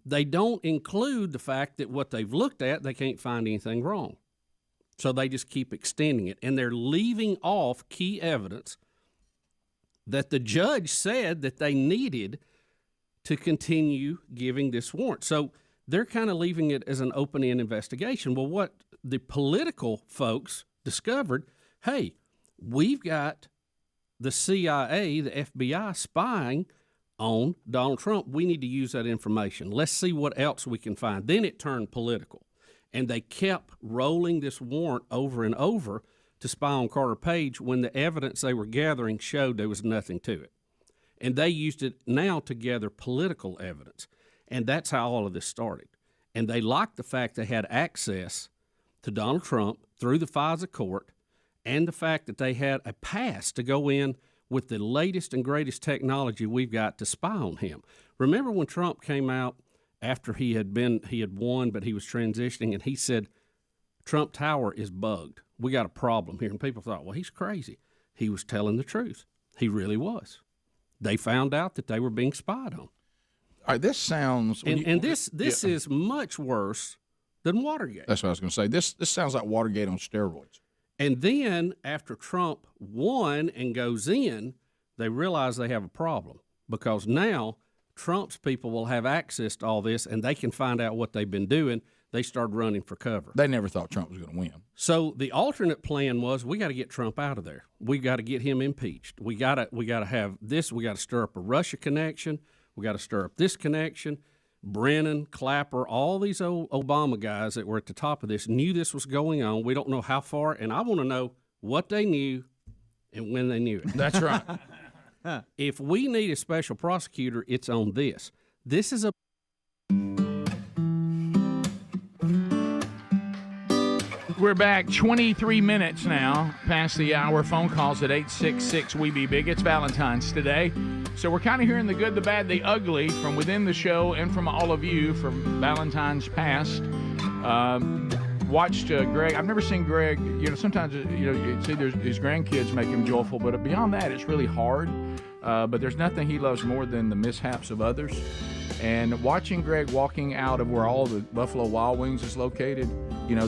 They don't include the fact that what they've looked at, they can't find anything wrong. So they just keep extending it. And they're leaving off key evidence that the judge said that they needed to continue giving this warrant. So they're kind of leaving it as an open-end investigation. Well, what the political folks discovered, hey, we've got the CIA, the FBI spying on Donald Trump. We need to use that information. Let's see what else we can find. Then it turned political. And they kept rolling this warrant over and over to spy on Carter Page when the evidence they were gathering showed there was nothing to it. And they used it now to gather political evidence. And that's how all of this started. And they liked the fact they had access to Donald Trump through the FISA court and the fact that they had a pass to go in with the latest and greatest technology we've got to spy on him. Remember when Trump came out after he had won, but he was transitioning, and he said, Trump Tower is bugged. We got a problem here. And people thought, well, he's crazy. He was telling the truth. He really was. They found out that they were being spied on. All right, this sounds... This is much worse than Watergate. That's what I was going to say. This sounds like Watergate on steroids. And then after Trump won and goes in, they realize they have a problem because now Trump's people will have access to all this and they can find out what they've been doing. They start running for cover. They never thought Trump was going to win. So the alternate plan was we got to get Trump out of there. We got to get him impeached. We got to have this. We got to stir up a Russia connection. We got to stir up this connection. Brennan, Clapper, all these old Obama guys that were at the top of this knew this was going on. We don't know how far, and I want to know what they knew and when they knew it. That's right. If we need a special prosecutor, it's on this. This is a... We're back 23 minutes now past the hour. Phone calls at 866-WE-BE-BIG. It's Valentine's today. So we're kind of hearing the good, the bad, the ugly from within the show and from all of you from Valentine's past. Watched Greg. I've never seen Greg. Sometimes you see his grandkids make him joyful, but beyond that, it's really hard. But there's nothing he loves more than the mishaps of others. And watching Greg walking out of where all the Buffalo Wild Wings is located,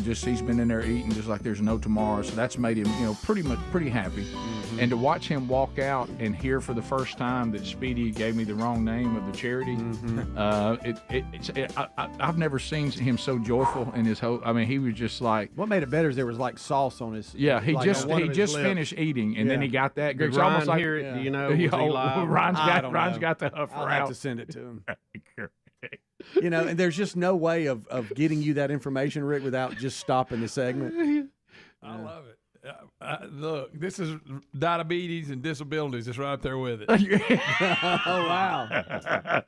just he's been in there eating just like there's no tomorrow. So that's made him, pretty happy. Mm-hmm. And to watch him walk out and hear for the first time that Speedy gave me the wrong name of the charity, I've never seen him so joyful in his whole. I mean, he was just like. What made it better is there was like sauce on his. Yeah, he just finished eating, and then he got that. Greg's Ryan almost like hear it, do you know? Was he live? Ryan's got the huffer I'll out. have to send it to him. And there's just no way of getting you that information, Rick, without just stopping the segment. I love it. Look, this is diabetes and disabilities. It's right up there with it. Oh, wow.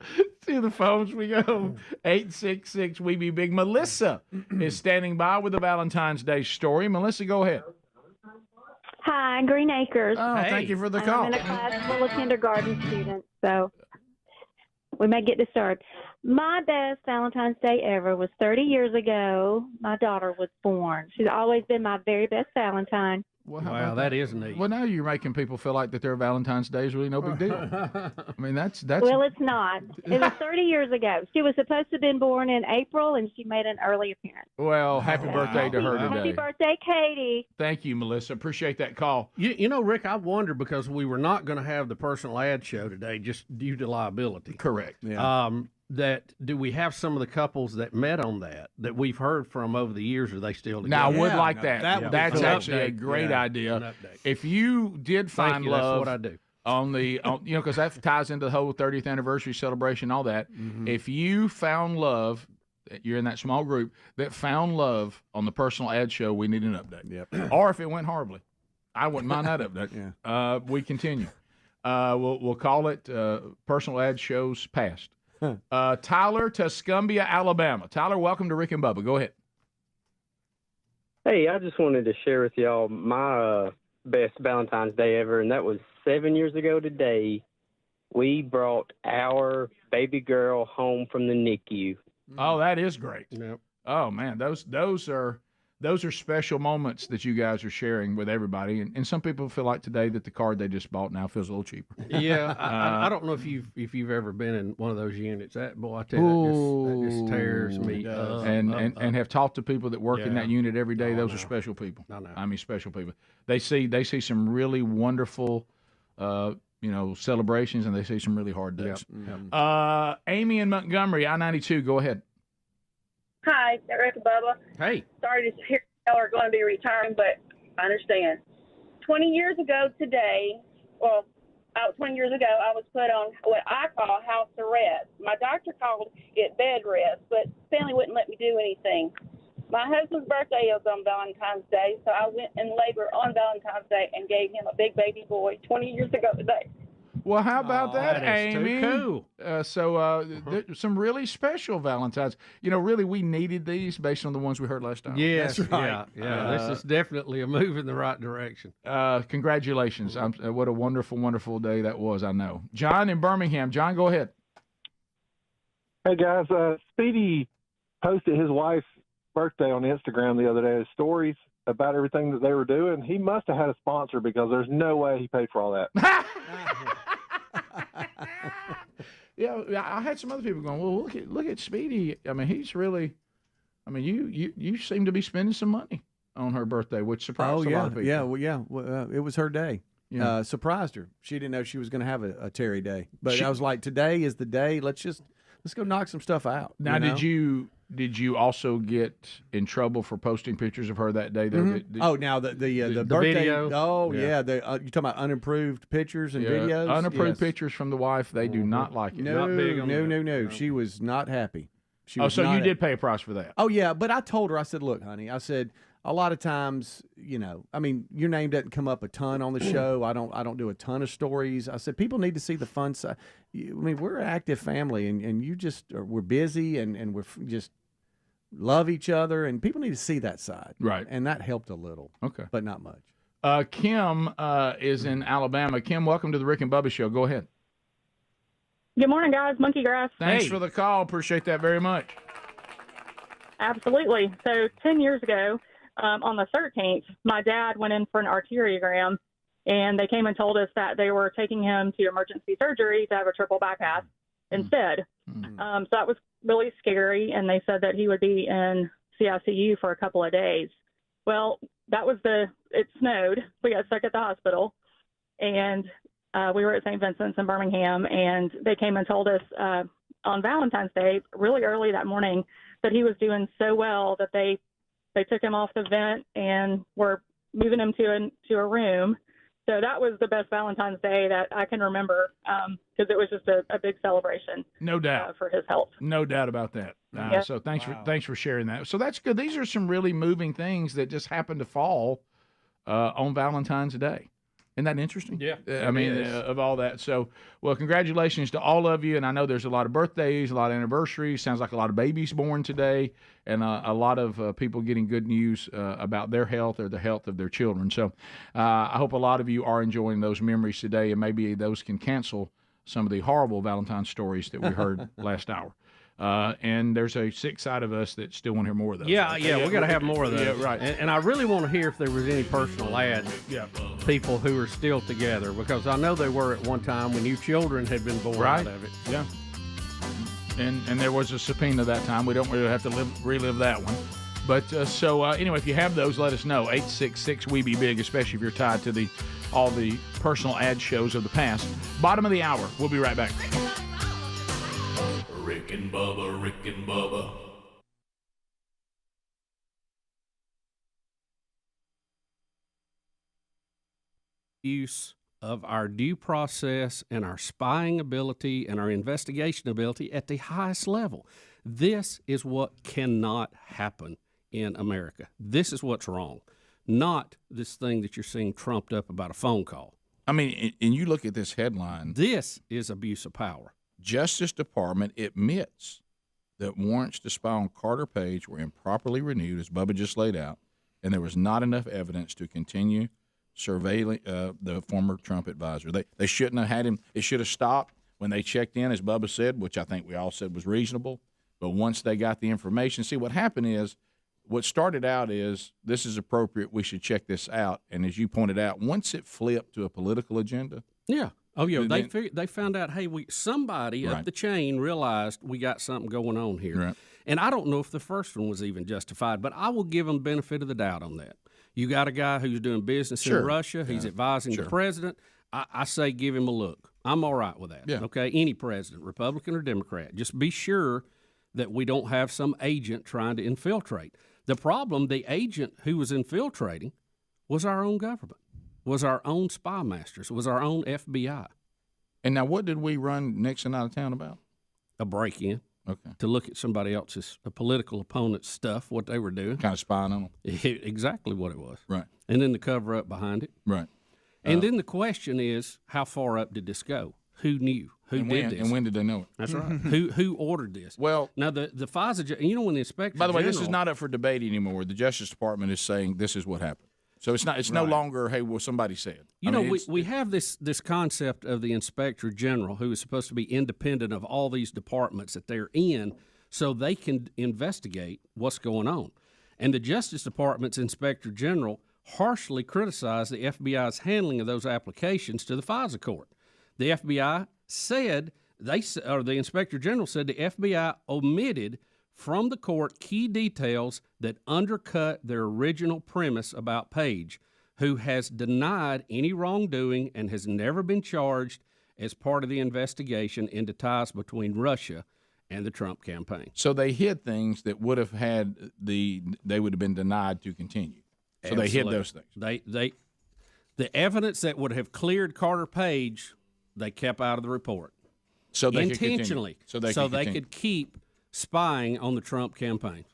To the phones we go. 866-WE-BE-BIG. Melissa is standing by with a Valentine's Day story. Melissa, go ahead. Hi, Green Acres. Oh, thank you for the call. I'm in a class full of kindergarten students, so we may get disturbed. My best Valentine's Day ever was 30 years ago. My daughter was born. She's always been my very best Valentine. Well, wow, that is neat. Well, now you're making people feel like that their Valentine's Day is really no big deal. I mean, that's. Well, it's not. It was 30 years ago. She was supposed to have been born in April, and she made an early appearance. Well, happy birthday to her today. Happy birthday, Katie. Thank you, Melissa. Appreciate that call. You know, Rick, I wonder because we were not going to have the personal ad show today just due to liability. Correct. Yeah. Do we have some of the couples that met on that we've heard from over the years? Are they still together? Now, I would like that. That's actually a great idea. If you did find love, that's what I do. On the, because that ties into the whole 30th anniversary celebration, all that. Mm-hmm. If you found love, you're in that small group that found love on the personal ad show, we need an update. Yep. Or if it went horribly, I wouldn't mind that update. We continue. We'll call it personal ad shows past. Tyler, Tuscumbia, Alabama. Tyler, welcome to Rick and Bubba. Go ahead. Hey, I just wanted to share with y'all my best Valentine's Day ever, and that was 7 years ago today. We brought our baby girl home from the NICU. Oh, that is great. Yep. Oh man, those are special moments that you guys are sharing with everybody, and some people feel like today that the card they just bought now feels a little cheaper. Yeah, I don't know if you've ever been in one of those units. That boy, I tell you, that just tears me up. And have talked to people that work in that unit every day. Those are special people. I mean, special people. They see some really wonderful, celebrations, and they see some really hard days. Yep. Amy in Montgomery, I-92. Go ahead. Hi, Rick and Bubba. Hey. Sorry to hear y'all are going to be retiring, but I understand. 20 years ago today, 20 years ago, I was put on what I call house arrest. My doctor called it bed rest, but family wouldn't let me do anything. My husband's birthday is on Valentine's Day, so I went in labor on Valentine's Day and gave him a big baby boy 20 years ago today. Well, how about that, that is too Amy? cool. There's some really special Valentines. Really, we needed these based on the ones we heard last time. Yes, That's right. yeah. This is definitely a move in the right direction. Congratulations. What a wonderful, wonderful day that was, I know. John in Birmingham. John, go ahead. Hey, guys. Speedy posted his wife's birthday on Instagram the other day, his stories about everything that they were doing. He must have had a sponsor because there's no way he paid for all that. Yeah, I had some other people going, well, look at Speedy. I mean, he's really, you seem to be spending some money on her birthday, which surprised a lot of people. It was her day. Yeah. Surprised her. She didn't know she was going to have a Terry day. But I was like, today is the day. Let's go knock some stuff out. Now, did you also get in trouble for posting pictures of her that day? Mm-hmm. The birthday video. Oh yeah, you talking about unimproved pictures and videos? Unapproved pictures from the wife. They do not like it. No, Not big on that. no. She was not happy. So you did pay a price for that? Oh yeah, but I told her. I said, look, honey. I said, a lot of times, your name doesn't come up a ton on the show. I don't do a ton of stories. I said, people need to see the fun side. We're an active family, and we're busy, and we're just love each other, and people need to see that side. Right. And that helped a little. Okay. But not much. Kim is in Alabama. Kim, welcome to the Rick and Bubba Show. Go ahead. Good morning, guys. Monkey grass. Thanks for the call. Appreciate that very much. Absolutely. So 10 years ago, on the 13th, my dad went in for an arteriogram, and they came and told us that they were taking him to emergency surgery to have a triple bypass instead. So that was really scary, and they said that he would be in CICU for a couple of days. Well, it snowed. We got stuck at the hospital, and we were at St. Vincent's in Birmingham, and they came and told us on Valentine's Day, really early that morning, that he was doing so well that they took him off the vent and were moving him to a room. So that was the best Valentine's Day that I can remember because it was just a big celebration. No doubt. For his health. No doubt about that. Yep. So thanks for sharing that. So that's good. These are some really moving things that just happen to fall on Valentine's Day. Isn't that interesting? Yeah. Of all that. So, well, congratulations to all of you. And I know there's a lot of birthdays, a lot of anniversaries. Sounds like a lot of babies born today, and a lot of people getting good news about their health or the health of their children. So I hope a lot of you are enjoying those memories today, and maybe those can cancel some of the horrible Valentine stories that we heard last hour. And there's a sick side of us that still want to hear more of those. Yeah, we got to have more of those. Yeah, right. And I really want to hear if there was any personal ads. Yeah. People who are still together, because I know they were at one time when you children had been born out of it. Yeah. And there was a subpoena that time. We don't really have to relive that one. But anyway, if you have those, let us know. 866-WE-BE-BIG, especially if you're tied to all the personal ad shows of the past. Bottom of the hour. We'll be right back. Rick and Bubba, Rick and Bubba. Use of our due process and our spying ability and our investigation ability at the highest level. This is what cannot happen in America. This is what's wrong, not this thing that you're seeing trumped up about a phone call. I mean, and you look at this headline. This is abuse of power. Justice Department admits that warrants to spy on Carter Page were improperly renewed, as Bubba just laid out, and there was not enough evidence to continue surveilling the former Trump advisor. They shouldn't have had him. It should have stopped when they checked in, as Bubba said, which I think we all said was reasonable. But once they got the information, see, what happened is, what started out is, this is appropriate, we should check this out. And as you pointed out, once it flipped to a political agenda. Yeah. Oh, yeah. They found out, hey, somebody up the chain realized we got something going on here. Right. And I don't know if the first one was even justified, but I will give them benefit of the doubt on that. You got a guy who's doing business in Russia. He's advising the president. I say give him a look. I'm all right with that. Yeah. Okay, any president, Republican or Democrat. Just be sure that we don't have some agent trying to infiltrate. The problem, the agent who was infiltrating was our own government, was our own spy masters, was our own FBI. And now what did we run Nixon out of town about? A break-in. Okay. To look at somebody else's political opponent's stuff, what they were doing. Kind of spying on them. Exactly what it was. Right. And then the cover-up behind it. Right. And then the question is, how far up did this go? Who knew? Who and did when, this? And when did they know it? That's right. Who ordered this? Well, now the FISA, when the inspector. By the way, this is General- not up for debate anymore. The Justice Department is saying this is what happened. So it's not. It's no longer, hey, well, somebody said. We have this concept of the Inspector General, who is supposed to be independent of all these departments that they're in, so they can investigate what's going on. And the Justice Department's Inspector General harshly criticized the FBI's handling of those applications to the FISA court. The FBI said the Inspector General said the FBI omitted from the court key details that undercut their original premise about Page, who has denied any wrongdoing and has never been charged as part of the investigation into ties between Russia and the Trump campaign. So they hid things that would have they would have been denied to continue. So Absolutely. they hid those things. The evidence that would have cleared Carter Page, they kept out of the report. So they intentionally, could continue. so they could keep spying on the Trump campaign.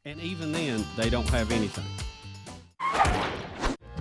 And even then, they don't have anything.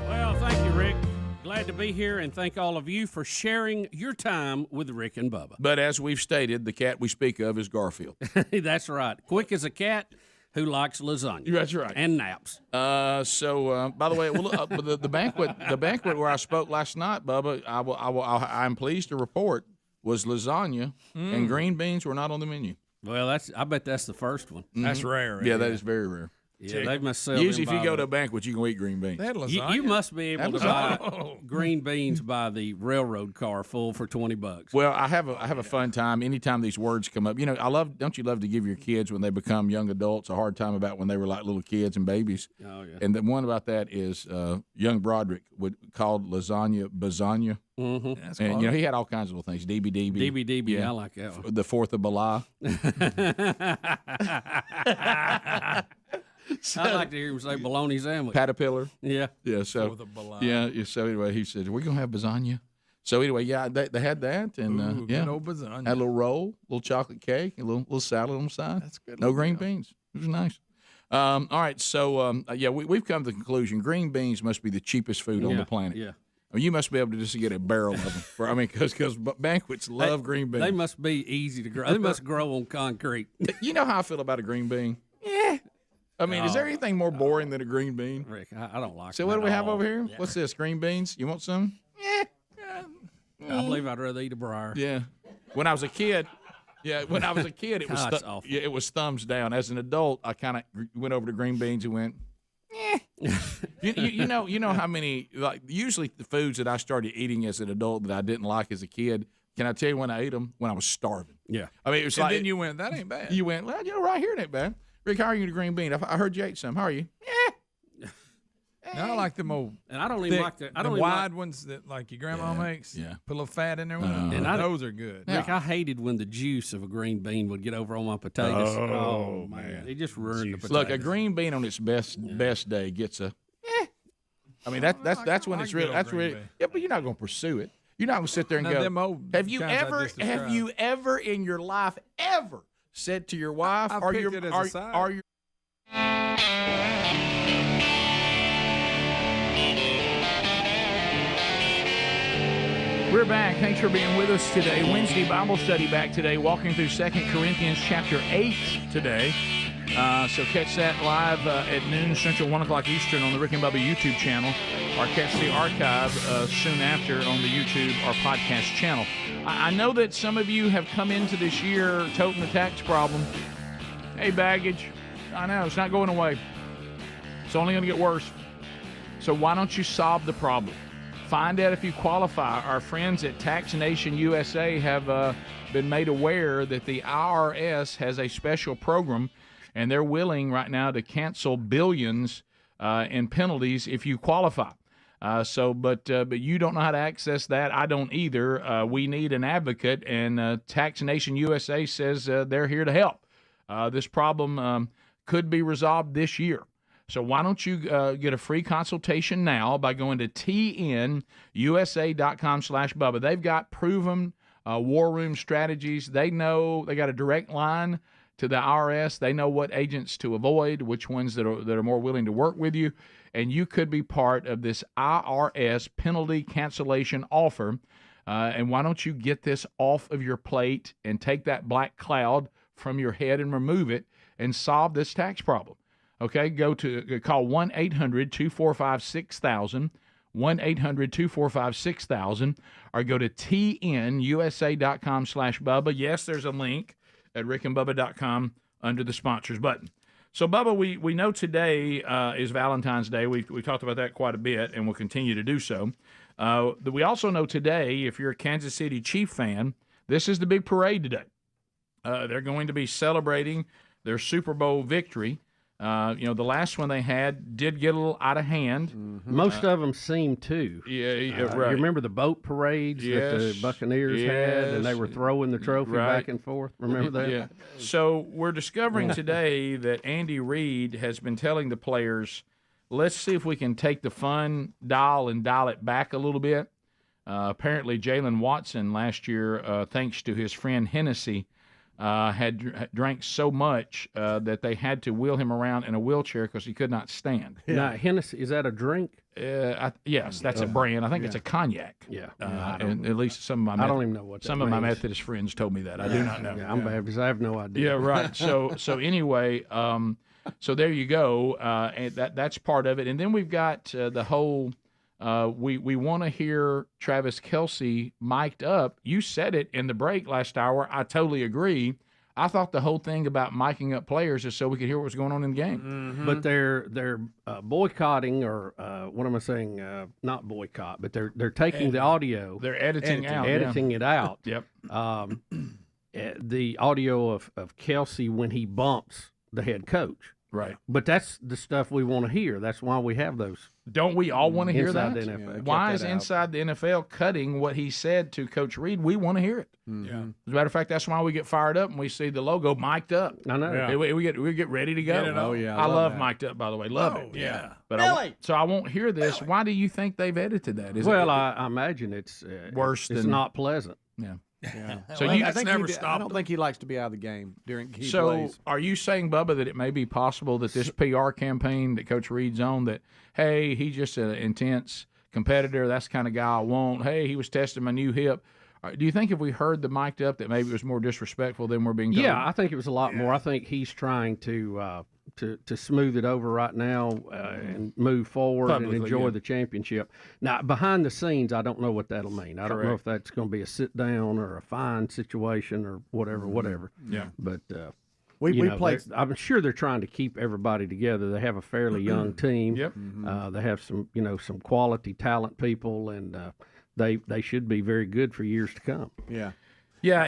Well, thank you, Rick. Glad to be here, and thank all of you for sharing your time with Rick and Bubba. But as we've stated, the cat we speak of is Garfield. That's right. Quick as a cat who likes lasagna. That's right. And naps. So, by the way, the banquet where I spoke last night, Bubba, I'm pleased to report was lasagna, and green beans were not on the menu. Well, I bet that's the first one. That's rare. Yeah, that is very rare. Yeah, they must sell. Usually, if you go to a banquet, you can eat green beans. They had lasagna. You must be able to buy green beans by the railroad car full for $20. Well, I have a fun time anytime these words come up. Don't you love to give your kids when they become young adults a hard time about when they were like little kids and babies? Oh yeah. And the one about that is young Broderick called lasagna bazania. Mm-hmm. And he had all kinds of little things. DB. DB, I like that one. The 4th of July. I like to hear him say bologna sandwich. Caterpillar. Yeah. Yeah. So So anyway, he said, "We're gonna have lasagna." So anyway, yeah, they had that, and good old lasagna. Had a little roll, little chocolate cake, a little salad on the side. That's good. No green beans. It was nice. All right, so we've come to the conclusion: green beans must be the cheapest food on the planet. Yeah. I mean, you must be able to just get a barrel of them. Because banquets love green beans. They must be easy to grow. They must grow on concrete. You know how I feel about a green bean? Yeah. I mean, is there anything more boring than a green bean? Rick, I don't like. So what do we have over here? Yeah. What's this? Green beans? You want some? I believe I'd rather eat a briar. Yeah. When I was a kid, it was it was thumbs down. As an adult, I kind of went over to green beans and went, you know how many usually the foods that I started eating as an adult that I didn't like as a kid. Can I tell you when I ate them? When I was starving. Yeah. I mean, it was And then you went, that ain't bad. You went, well, right here it ain't bad. Rick, how are you to green bean? I heard you ate some. How are you? Now I like them old, and I don't even like the wide ones that like your grandma makes. Yeah, put a little fat in there. And those are good. Rick, I hated when the juice of a green bean would get over on my potatoes. Oh man, it just ruined the potatoes. Look, a green bean on its best day gets a. I mean that's when it's really yeah, but you're not going to pursue it. You're not going to sit there and go. Have you ever in your life ever said to your wife or your We're back. Thanks for being with us today. Wednesday Bible study back today, walking through 2 Corinthians chapter 8 today. So catch that live at noon Central, 1 o'clock Eastern on the Rick and Bubba YouTube channel, or catch the archive soon after on the YouTube or podcast channel. I know that some of you have come into this year toting the tax problem. Hey, baggage. I know, it's not going away. It's only going to get worse. So why don't you solve the problem? Find out if you qualify. Our friends at Tax Nation USA have been made aware that the IRS has a special program, and they're willing right now to cancel billions in penalties if you qualify. But you don't know how to access that. I don't either. We need an advocate, and Tax Nation USA says they're here to help. This problem could be resolved this year. So why don't you get a free consultation now by going to tnusa.com/Bubba. They've got proven war room strategies. They know they got a direct line to the IRS. They know what agents to avoid, which ones that are more willing to work with you, and you could be part of this IRS penalty cancellation offer. And why don't you get this off of your plate and take that black cloud from your head and remove it and solve this tax problem? Okay, call 1-800-245-6000, 1-800-245-6000, or go to tnusa.com/Bubba. Yes, there's a link at rickandbubba.com under the sponsors button. So, Bubba, we know today is Valentine's Day. We talked about that quite a bit, and we'll continue to do so. We also know today, if you're a Kansas City Chief fan, this is the big parade today. They're going to be celebrating their Super Bowl victory. The last one they had did get a little out of hand. Mm-hmm. Most of them seem to. Yeah, right. You remember the boat parades that the Buccaneers had, and they were throwing the trophy back and forth? Remember that? Yeah. So we're discovering today that Andy Reid has been telling the players, let's see if we can take the fun dial and dial it back a little bit. Apparently, Jalen Watson last year, thanks to his friend Hennessy, had drank so much that they had to wheel him around in a wheelchair because he could not stand. Now, Hennessy, is that a drink? Yes, that's a brand. I think it's a cognac. Yeah. And at least some of my I don't even know what that some of my means. Methodist friends told me that. I do not know. Yeah, I'm Baptist. I have no idea. Yeah, right. So anyway, so there you go. And that's part of it. And then we've got the whole. We want to hear Travis Kelce mic'd up. You said it in the break last hour. I totally agree. I thought the whole thing about miking up players is so we could hear what was going on in the game. Mm-hmm. But they're boycotting, or what am I saying? Not boycott, but they're taking the audio. They're editing it out. Yep. The audio of Kelce when he bumps the head coach. Right. But that's the stuff we want to hear. That's why we have those. Don't we all want to hear Inside that? the NFL. Why is Inside the NFL cutting what he said to Coach Reid? We want to hear it. Yeah. As a matter of fact, that's why we get fired up and we see the logo mic'd up. I know. Yeah. We get ready to go. Oh, yeah. I love that. mic'd up, by the way. Love it. Yeah. But so I won't hear this. Why do you think they've edited that? I imagine it's worse It's than not pleasant. Yeah. Yeah. So Well, you I think never I stopped. don't think he likes to be out of the game during key So plays. are you saying, Bubba, that it may be possible that this PR campaign that Coach Reid's on, that, hey, he's just an intense competitor, that's the kind of guy I want, hey, he was testing my new hip. Do you think if we heard the mic'd up that maybe it was more disrespectful than we're being told? Yeah, I think it was a lot more. I think he's trying to smooth it over right now and move forward Publicly, and enjoy yeah. the championship. Now, behind the scenes, I don't know what that'll mean. I don't know if that's going to be a sit down or a fine situation or whatever. Yeah. But We played. I'm sure they're trying to keep everybody together. They have a fairly young team. Yep. They have some quality talent people, and they should be very good for years to come. Yeah. Yeah,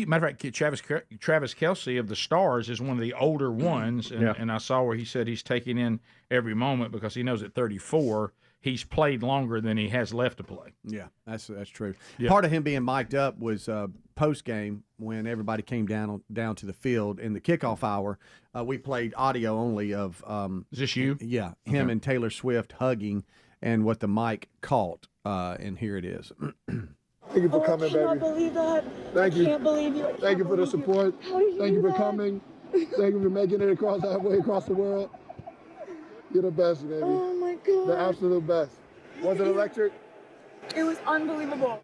matter of fact, Travis Kelce of the Stars is one of the older ones, and I saw where he said he's taking in every moment because he knows at 34 he's played longer than he has left to play. Yeah, that's true. Yeah. Part of him being mic'd up was post game when everybody came down to the field in the kickoff hour. We played audio only of. Is this you? Yeah, him and Taylor Swift hugging, and what the mic caught, and here it is. Thank you for coming, baby. I cannot believe that. Thank you. I can't believe you. Thank you for the support. Thank you for coming. Thank you for making it halfway across the world. You're the best, baby. Oh my God. The absolute best. Was it electric? It was unbelievable.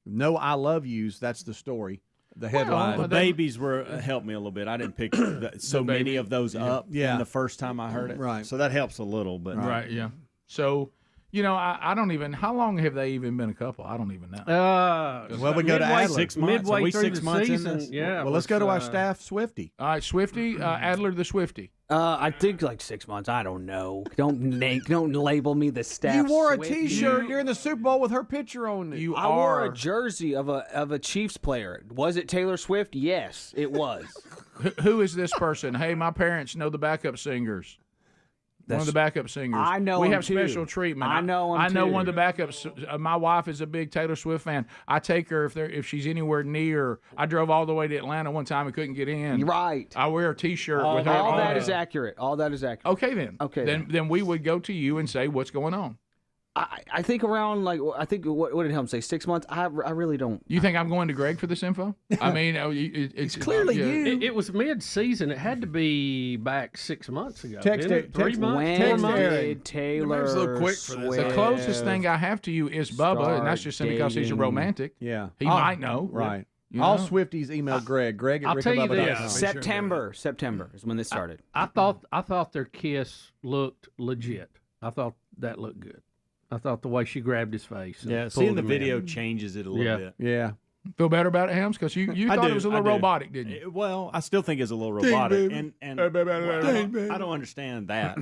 No, I love yous. That's the story. The headline. The babies helped me a little bit. I didn't pick so many of those up in the first time I heard it. Right. So that helps a little. But Right, yeah. So, I don't even, how long have they even been a couple? I don't even know. Well, we go to Adler. 6 months. Midway Are we through 6 the months season, in this? yeah. Well, let's go to our staff, Swifty. All right, Swifty, Adler the Swifty. I think like 6 months. I don't know. Don't label me the staff. You wore a Swift. T-shirt during the Super Bowl with her picture on it. I wore a jersey of a Chiefs player. Was it Taylor Swift? Yes, it was. Who is this person? Hey, my parents know the backup singers. One of the backup singers. I know we him have too. special treatment. I know him I know too. one of the backups. My wife is a big Taylor Swift fan. I take her if she's anywhere near. I drove all the way to Atlanta one time and couldn't get in. Right. I wear a T-shirt with her. All that is accurate. All that is accurate. Okay then. Okay. Then we would go to you and say what's going on. I think around what did Helm say? 6 months. I really don't. You think I'm going to Greg for this info? I mean, it's clearly you. It was mid-season. It had to be back 6 months ago. Text didn't it? 3 months. When 4 months. did Taylor It's a little quick for this. The closest thing I have to you is Bubba, and that's just simply because he's a romantic. Yeah, he might know. Right. You All know? Swifties email Greg. Greg at I'll tell you this. rickandbubba.com. September is when this started. I thought their kiss looked legit. I thought that looked good. I thought the way she grabbed his face. and Yeah, pulled seeing the him video in. changes it a little bit. Yeah. Feel better about it, Hams? Because you thought it was a little robotic, didn't you? Well, I still think it's a little Ding, robotic, baby. and Hey, baby, well, ding, baby. I don't understand that.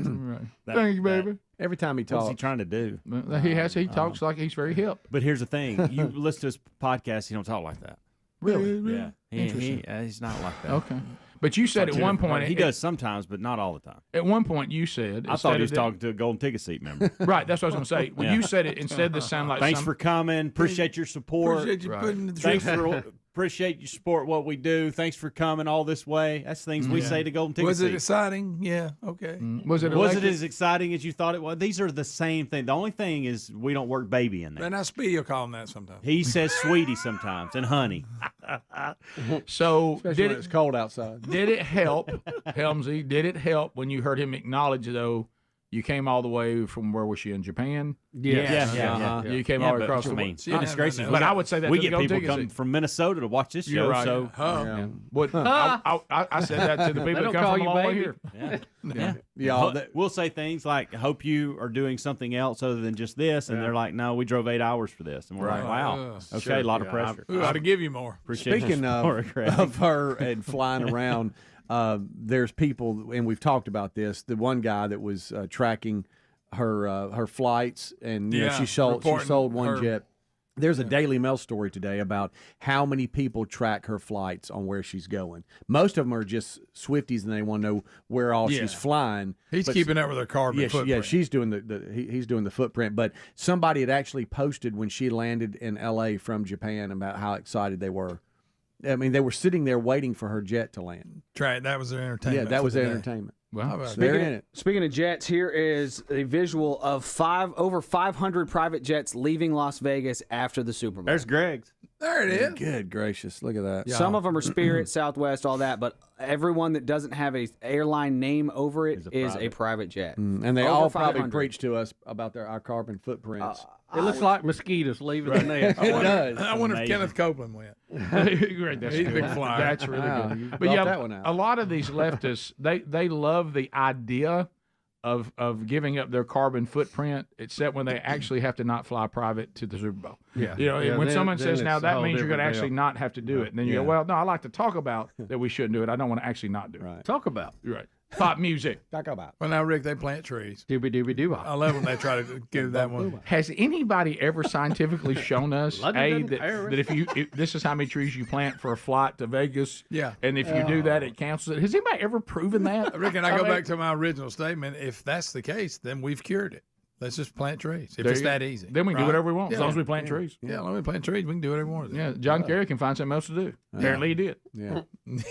Thank you, baby. Every time he What's talks, he trying to do? He talks like he's very hip. But here's the thing: you listen to his podcast, he don't talk like that. Really? Yeah. He's not like that. Okay. But you said at one point he does sometimes, but not all the time. At one point, you said I thought he was talking to a golden ticket seat member. Right, that's what I was going to say. When you said it, instead this sounded like thanks for coming. Appreciate your support. Appreciate you putting the Thanks for appreciate you support what we do. Thanks for coming all this way. That's things we say to golden ticket Was it seats. exciting? Yeah. Okay. Was it as exciting as you thought it was? These are the same thing. The only thing is we don't work baby in there. And I Speedy will call him that sometimes. He says sweetie sometimes and honey. So especially when it's cold outside. Did it help, Helmsy? Did it help when you heard him acknowledge, though, you came all the way from where was she in Japan? Yeah. You came all the way across the world. Goodness gracious, But I would say that we to the get Golden people Ticket come Seat. from Minnesota to watch this show. You're right. So I said that to the people that come from all the way here. We'll say things like, "I hope you are doing something else other than just this," and they're like, "No, we drove 8 hours for this," and we're like, "Wow, okay, a lot of pressure." Ought to give you more. Appreciate Speaking your support, of her and flying around, there's people, and we've talked about this. The one guy that was tracking her flights, and she sold one jet. There's a Daily Mail story today about how many people track her flights on where she's going. Most of them are just Swifties, and they want to know where all she's flying. He's keeping up with her carbon footprint. Yeah, she's doing he's doing the footprint. But somebody had actually posted when she landed in L.A. from Japan about how excited they were. I mean, they were sitting there waiting for her jet to land. That was their entertainment. Yeah, that was their entertainment. Well, they're in it. Speaking of jets, here is a visual of over 500 private jets leaving Las Vegas after the Super Bowl. There's Greg's. There it is. Good gracious, look at that. Some of them are Spirit, Southwest, all that, but everyone that doesn't have a airline name over it is a private jet. And they Over all 500. probably preach to us about our carbon footprints. It looks like mosquitoes leaving the nest. It does. I wonder if Kenneth Copeland went. Great, He's a big flyer. That's really Wow, good. you But brought that one out. a lot of these leftists, they love the idea of giving up their carbon footprint, except when they actually have to not fly private to the Super Bowl. Yeah. You know, Yeah, when then- someone then says, it's now a that whole means you're going to different actually deal. not have to do it. And then you go, well, no, I like to talk about that we shouldn't do it. I don't want to actually not do it. Right. Talk about. Right. Pop music. Talk about. Well, now, Rick, they plant trees. Doobie-doobie-doo. I love when they try to give that one. Has anybody ever scientifically shown us London, that Paris. if this is how many trees you plant for a flight to Vegas? Yeah. And if you do that, it cancels it. Has anybody ever proven that? Rick, and I go back to my original statement. If that's the case, then we've cured it. Let's just plant trees. If There it's you go. that easy. Then we can do right? whatever we want, as Yeah. long as we plant trees. Yeah, as long as we plant trees, we can do whatever we want. Yeah, John Kerry can find something else to do. Apparently he did. Yeah.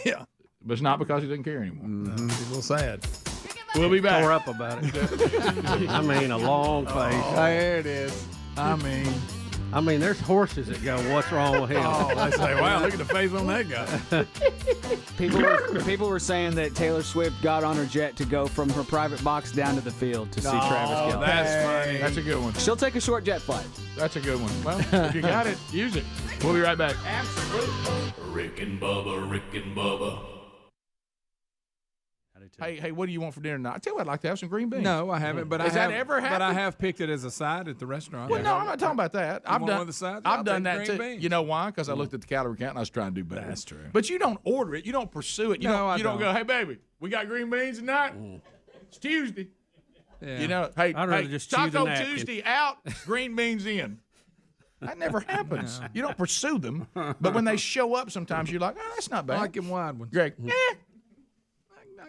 Yeah. But it's not because he doesn't care anymore. It's a little sad. We'll be back. Tore up about it. I mean, a long face. There it is. I mean, there's horses that go, what's wrong with him? I say, wow, look at the face on that guy. People were saying that Taylor Swift got on her jet to go from her private box down to the field to see Travis Kelce. That's funny. That's a good one. She'll take a short jet flight. That's a good one. Well, if you got it, use it. We'll be right back. Rick and Bubba, Rick and Bubba. Hey, what do you want for dinner tonight? I tell you what, I'd like to have some green beans. No, I haven't. But Has I have, that ever happened? But I have picked it as a side at the restaurant. Well, no, I'm not talking about that. I've want done one of the sides? I've I'll done take that green too. beans. You know why? Because I looked at the calorie count and I was trying to do better. That's true. But you don't order it. You don't pursue it. You No, don't, I you don't don't. go, hey baby, we got green beans tonight. It's Tuesday. Yeah. You know, hey, I'd rather just chew the Taco napkin. Tuesday out, green beans in. That never happens. You don't pursue them. But when they show up, sometimes you're like, oh, that's not I bad. like them wide ones. Greg,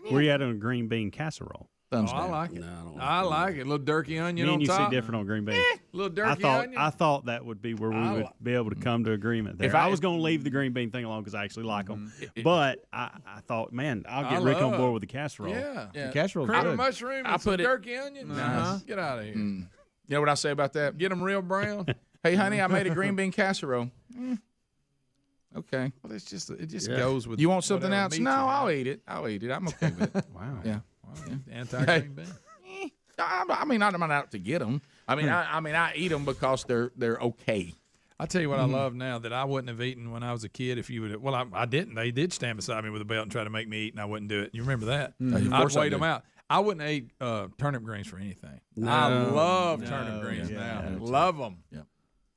Where you at on a green bean casserole? thumbs I down. like it. No, I don't I like it. A little dirty onion Me on and you top. see different on green beans. Little I dirty thought onion. I thought that would be where we would be able to come to agreement there. If I I- was going to leave the green bean thing alone because I actually like them, but I thought, man, I'll get Rick on board with the casserole. Yeah. The casserole's Cream good. of mushroom I and some put it- turkey onion. Uh-huh. Get out of here. You know what I say about that? Get them real brown. Hey, honey, I made a green bean casserole. Okay. Well, it just goes with. You want something whatever else? meat No, you have. I'll eat it. I'm okay with it. Wow. Yeah. Anti-green bean. I mean, I'm not out to get them. I mean, I eat them because they're okay. I tell you what I love now that I wouldn't have eaten when I was a kid if you would have. Well, I didn't. They did stand beside me with a belt and try to make me eat, and I wouldn't do it. You remember that? Of I'd course I wait do. them out. I wouldn't eat turnip greens for anything. No. I love turnip greens now. Love them.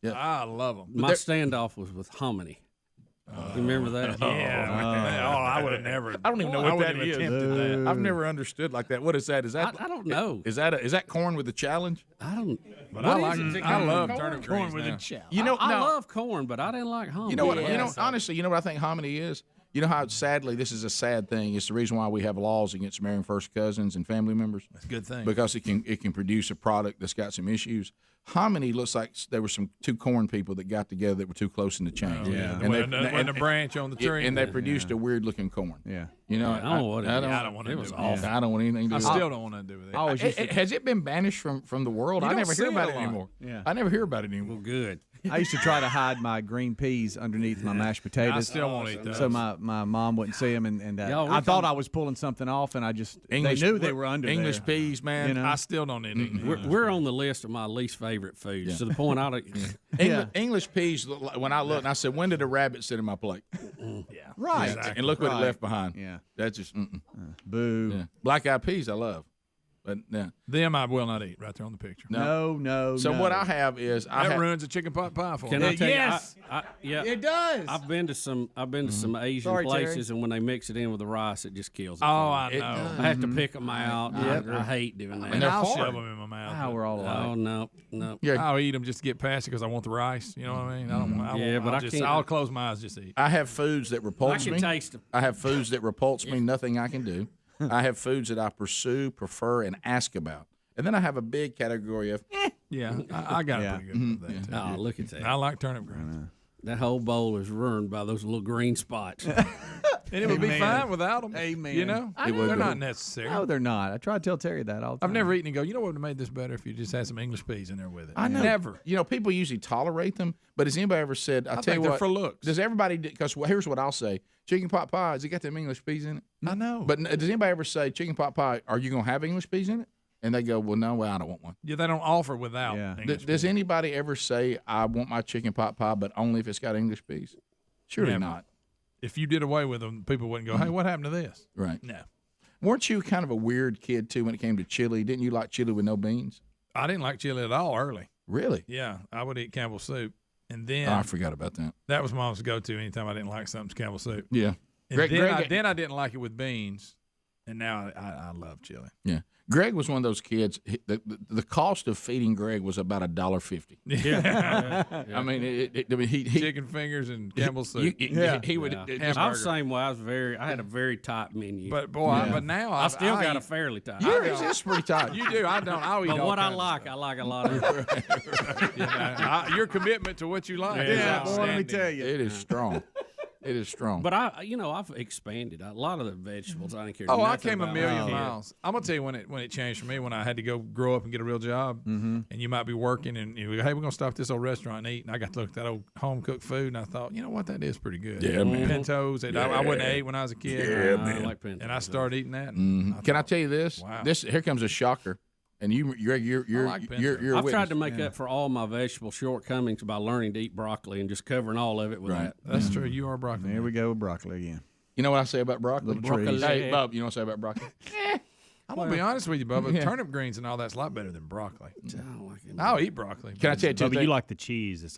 Yeah. I love them. My standoff was with hominy. You remember that? I would have never. I don't even know what that is. That. I've never understood like that. What is that? Is that? I don't know. Is that corn with the challenge? I don't. But what I is like. it? I love turnip greens with now. a challenge. You know, I no. love corn, but I didn't like hominy. You know what? Honestly, you know what I think hominy is? You know how sadly this is a sad thing. It's the reason why we have laws against marrying first cousins and family members. That's a good thing because it can produce a product that's got some issues. Hominy looks like there were some two corn people that got together that were too close in the chain. And a branch on the tree, and they produced a weird looking corn. Yeah, you know. I don't know what it is. I don't want to. It was awful. I don't want anything to do with it. I still don't want to do with it. Has it been banished from the world? I never hear about it anymore. Yeah. I never hear about it anymore. Well, good. I used to try to hide my green peas underneath my mashed potatoes. I still won't eat those. So my mom wouldn't see them, and Y'all, I thought I was pulling something off, and I just they knew they were under English there. peas, man. You know? I still don't eat them. We're on the list of my least favorite foods to the point I don't. English peas. When I looked, and I said, "When did a rabbit sit in my plate?" Yeah, right. Exactly. And look what it Right. left behind. Yeah, that's just boo. Yeah. Black eyed peas, I love, but yeah, them I will not eat. Right there on the picture. No. So what I have is that ruins a chicken pot pie for Can me. I tell Yes. you? Yeah, It does. I've been to some Asian Sorry, places, and when they mix it in with the rice, it just kills it. Oh, for me. I know. I have to pick them out. Yep. I hate doing that. And they're I'll hard. shove them in my mouth. Wow, we're all alike. Oh no. I'll eat them just to get past it because I want the rice. You know what I mean? I don't want. Yeah, but I can't- I'll close my eyes just eat. I have foods that repulse I me. can taste them. I have foods that repulse me. Nothing I can do. I have foods that I pursue, prefer, and ask about. And then I have a big category of. Yeah, I got it pretty good with that. Too. Oh, look at that. I like turnip greens. That whole bowl is ruined by those little green spots. And it would be fine without them. Amen. You know, they're not necessary. No, they're not. I try to tell Terry that all the time. I've never eaten and go, you know what would have made this better if you just had some English peas in there with it. I know. Never. You know, people usually tolerate them, but has anybody ever said, I tell think you they're what, for looks. Does everybody, because here's what I'll say chicken pot pie, has it got them English peas in it? I know. But does anybody ever say, chicken pot pie, are you going to have English peas in it? And they go, well, no, I don't want one. Yeah, they don't offer without. Yeah. English Does peas. anybody ever say, I want my chicken pot pie, but only if it's got English peas? Surely Never. not. If you did away with them, people wouldn't go, hey, what happened to this? Right. No. Weren't you kind of a weird kid, too, when it came to chili? Didn't you like chili with no beans? I didn't like chili at all early. Really? Yeah, I would eat Campbell soup. And then Oh, I forgot about that. that was Mom's go-to anytime I didn't like something, Campbell soup. Yeah. And then I didn't like it with beans, and now I love chili. Yeah. Greg was one of those kids. The cost of feeding Greg was about $1.50. Yeah. I mean, he chicken fingers and Campbell soup. He would. I'm the same way. I had a very tight menu. But boy, but now I still got eat- a fairly tight. It's pretty tight. You do. I don't. I'll eat. But all what I kinds of like a lot of. your commitment to what you like. is Yeah, boy, let me outstanding. tell you. It is strong. It is strong. But I've expanded a lot of the vegetables. I didn't care. Oh, I nothing came a about million as a kid. miles. I'm gonna tell you when it changed for me when I had to go grow up and get a real job, and you might be working and you go, hey, we're gonna stop at this old restaurant and eat, and I got to look at that old home cooked food, and I thought, you know what, that is pretty good. Yeah, man. Pintos that I wouldn't have ate when I was a kid. Yeah, I man. like pintos. And I started eating that. Can I tell you this? Wow. Here comes a shocker. And Greg, you're like pinto. you're a I've tried witness. to make up for all my vegetable shortcomings by learning to eat broccoli and just covering all of it with that. That's true. You are broccoli. There we go with broccoli again. You know what I say about broccoli? Little trees. Hey, Bub, you know what I say about broccoli? I'm gonna be honest with you, Bubba. Yeah. Turnip greens and all that's a lot better than broccoli. I don't like it. I'll eat broccoli. Can I tell you two But things? you like the cheese. It's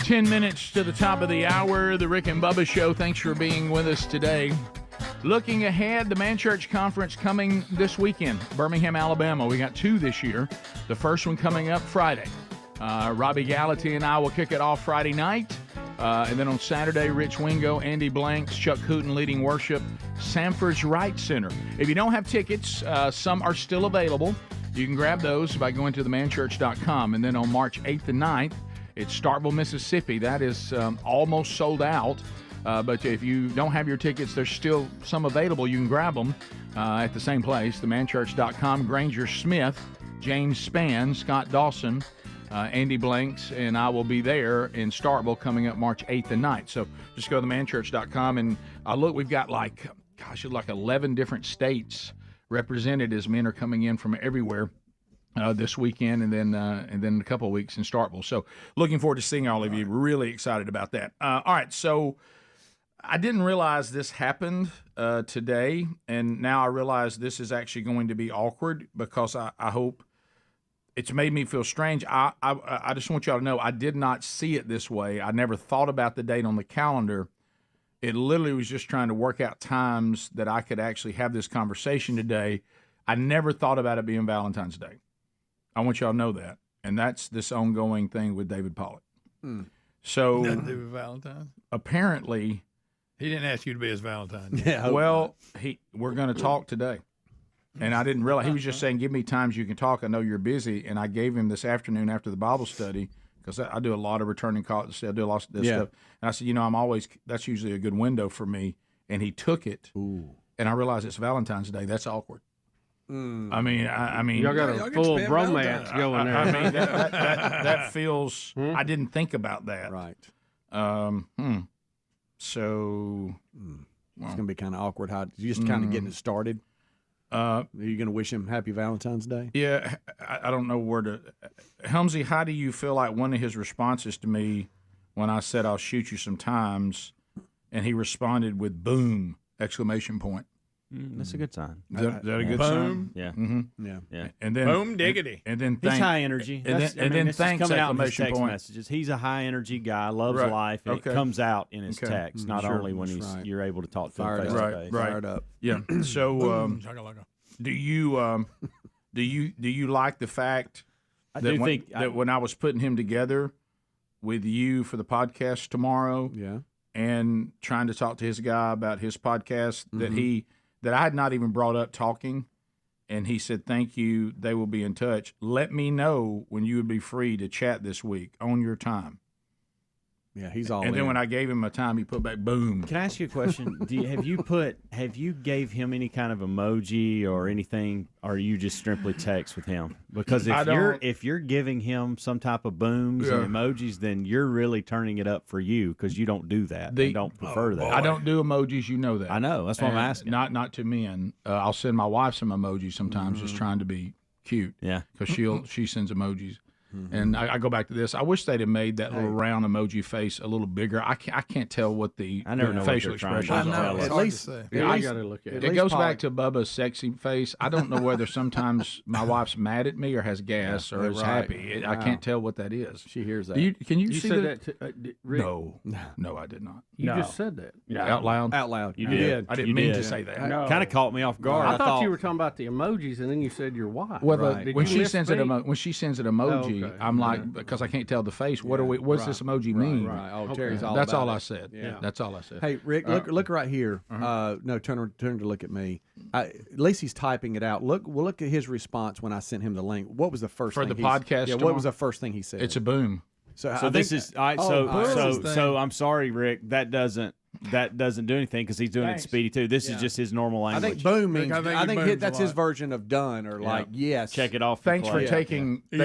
10 minutes to the top of the hour, the Rick and Bubba Show. Thanks for being with us today. Looking ahead, the Man Church Conference coming this weekend, Birmingham, Alabama. We got two this year. The first one coming up Friday. Robbie Gallaty and I will kick it off Friday night. And then on Saturday, Rich Wingo, Andy Blanks, Chuck Hooten leading worship, Sanford's Wright Center. If you don't have tickets, some are still available. You can grab those by going to themanchurch.com. And then on March 8th and 9th, it's Starkville, Mississippi. That is almost sold out. But if you don't have your tickets, there's still some available. You can grab them at the same place, themanchurch.com. Granger Smith, James Spann, Scott Dawson, Andy Blanks, and I will be there in Starkville coming up March 8th and 9th. So just go to themanchurch.com, and look, we've got like 11 different states represented as men are coming in from everywhere this weekend, and then a couple of weeks in Starkville. So looking forward to seeing all of you. Really excited about that. All right, so I didn't realize this happened today, and now I realize this is actually going to be awkward because I hope it's made me feel strange. I just want y'all to know I did not see it this way. I never thought about the date on the calendar. It literally was just trying to work out times that I could actually have this conversation today. I never thought about it being Valentine's Day. I want y'all to know that. And that's this ongoing thing with David Pollock. So Nothing to do with Valentine. Apparently, he didn't ask you to be his Valentine. Yeah. Well, we're going to talk today. And I didn't realize. He was just saying, give me times you can talk. I know you're busy. And I gave him this afternoon after the Bible study, because I do a lot of returning calls. I do a lot of this stuff. And I said, that's usually a good window for me. And he took it. Ooh. And I realized it's Valentine's Day. That's awkward. I mean, y'all got a full bromance going there. I mean, that feels. I didn't think about that. Right. So it's gonna be kind of awkward. How you just kind of getting it started? Are you gonna wish him Happy Valentine's Day? Yeah, I don't know where to. Helmsy, how do you feel like one of his responses to me when I said I'll shoot you some times, and he responded with "boom!" exclamation point. That's a good sign. Is that a good sign? Yeah. Mm-hmm. Yeah. And then boom diggity. And then he's high energy. And then thanks coming out in his exclamation text point. messages. He's a high energy guy, loves Right. life, and Okay. it comes out in his text, not Sure. only when That's right. you're able to talk to him Fired face up. to Right. face. Right. Fired up. Yeah. So, Chaka-laka. do you like the fact I that do think that when I was putting him together with you for the podcast tomorrow, and trying to talk to his guy about his podcast, that I had not even brought up talking, and he said, "Thank you. They will be in touch. Let me know when you would be free to chat this week on your time." Yeah, he's all And in. then when I gave him a time, he put back boom. Can I ask you a question? Have you gave him any kind of emoji or anything, or you just simply text with him? Because if you're giving him some type of booms and emojis, then you're really turning it up for you, because you don't do that. They don't prefer that. I don't do emojis. You know that. I know. That's what I'm asking. Not to men. I'll send my wife some emojis sometimes, just trying to be cute. Yeah, because she sends emojis. And I go back to this. I wish they'd have made that little round emoji face a little bigger. I can't tell what the facial expressions are. At least I got to look at it. It goes back to Bubba's sexy face. I don't know whether sometimes my wife's mad at me or has gas or is happy. I can't tell what that is. She hears that. Can you You see said that? that to Rick. No, I did not. You just said that. Out loud. Out loud. You did. I didn't mean to say that. Kind of caught me off guard. I thought you were talking about the emojis, and then you said your wife. Well, Did when you she sends misspeak? it, when she sends an emoji, okay. I'm like, because I can't tell the face. What's this emoji mean? Right. Oh, Terry's all That's about all it. I said. Yeah. That's all I said. Hey, Rick, look right here. No, turn to look at me. At least he's typing it out. We'll look at his response when I sent him the link. What was the first For thing the podcast Yeah, what tomorrow? was the first thing he said? It's a boom. So this is all right. So I'm sorry, Rick. That doesn't do anything, because he's doing it speedy too. This is just his normal I language. think boom means. I think That's his version of done or like yes. Check it off. Thanks for taking my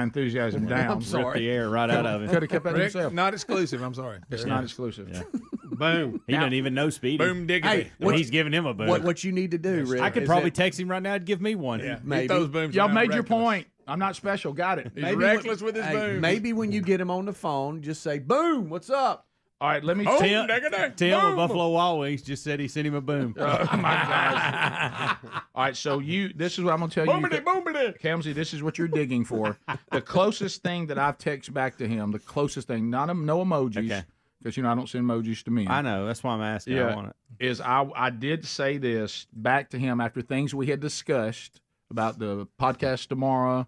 enthusiam down. I'm sorry. Rip the air right out of it. Could have kept that to Rick, himself. not exclusive. I'm sorry. It's not exclusive. Yeah. Boom. He doesn't even know Speedy. Boom diggity. Hey, When he's giving him a boom. What you need to do, Rick? I could is probably that- text him right now and give me one. Yeah. Maybe. He throws booms Y'all around made your reckless. point. I'm not special. Got it. He's Maybe reckless with his booms. Maybe when you get him on the phone, just say, "Boom, what's up?" All right, let me. Tim Boom. of Buffalo Wild Wings just said he sent him a boom. Oh my gosh! All right, so this is what I'm gonna tell you, Boomity. Kamsi. This is what you're digging for. The closest thing that I've texted back to him, the closest thing, no emojis, because I don't send emojis to men. I know. That's why I'm asking. I want it. Is I did say this back to him after things we had discussed about the podcast tomorrow,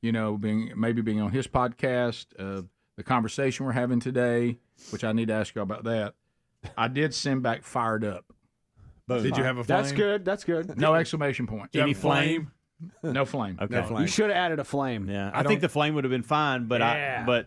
being on his podcast, the conversation we're having today, which I need to ask you about that. I did send back fired up. Did you have a flame? That's good. No exclamation point. Did you have Any a flame? No flame. Okay. No flame. You should have added a flame. Yeah, I think the flame would have been fine, but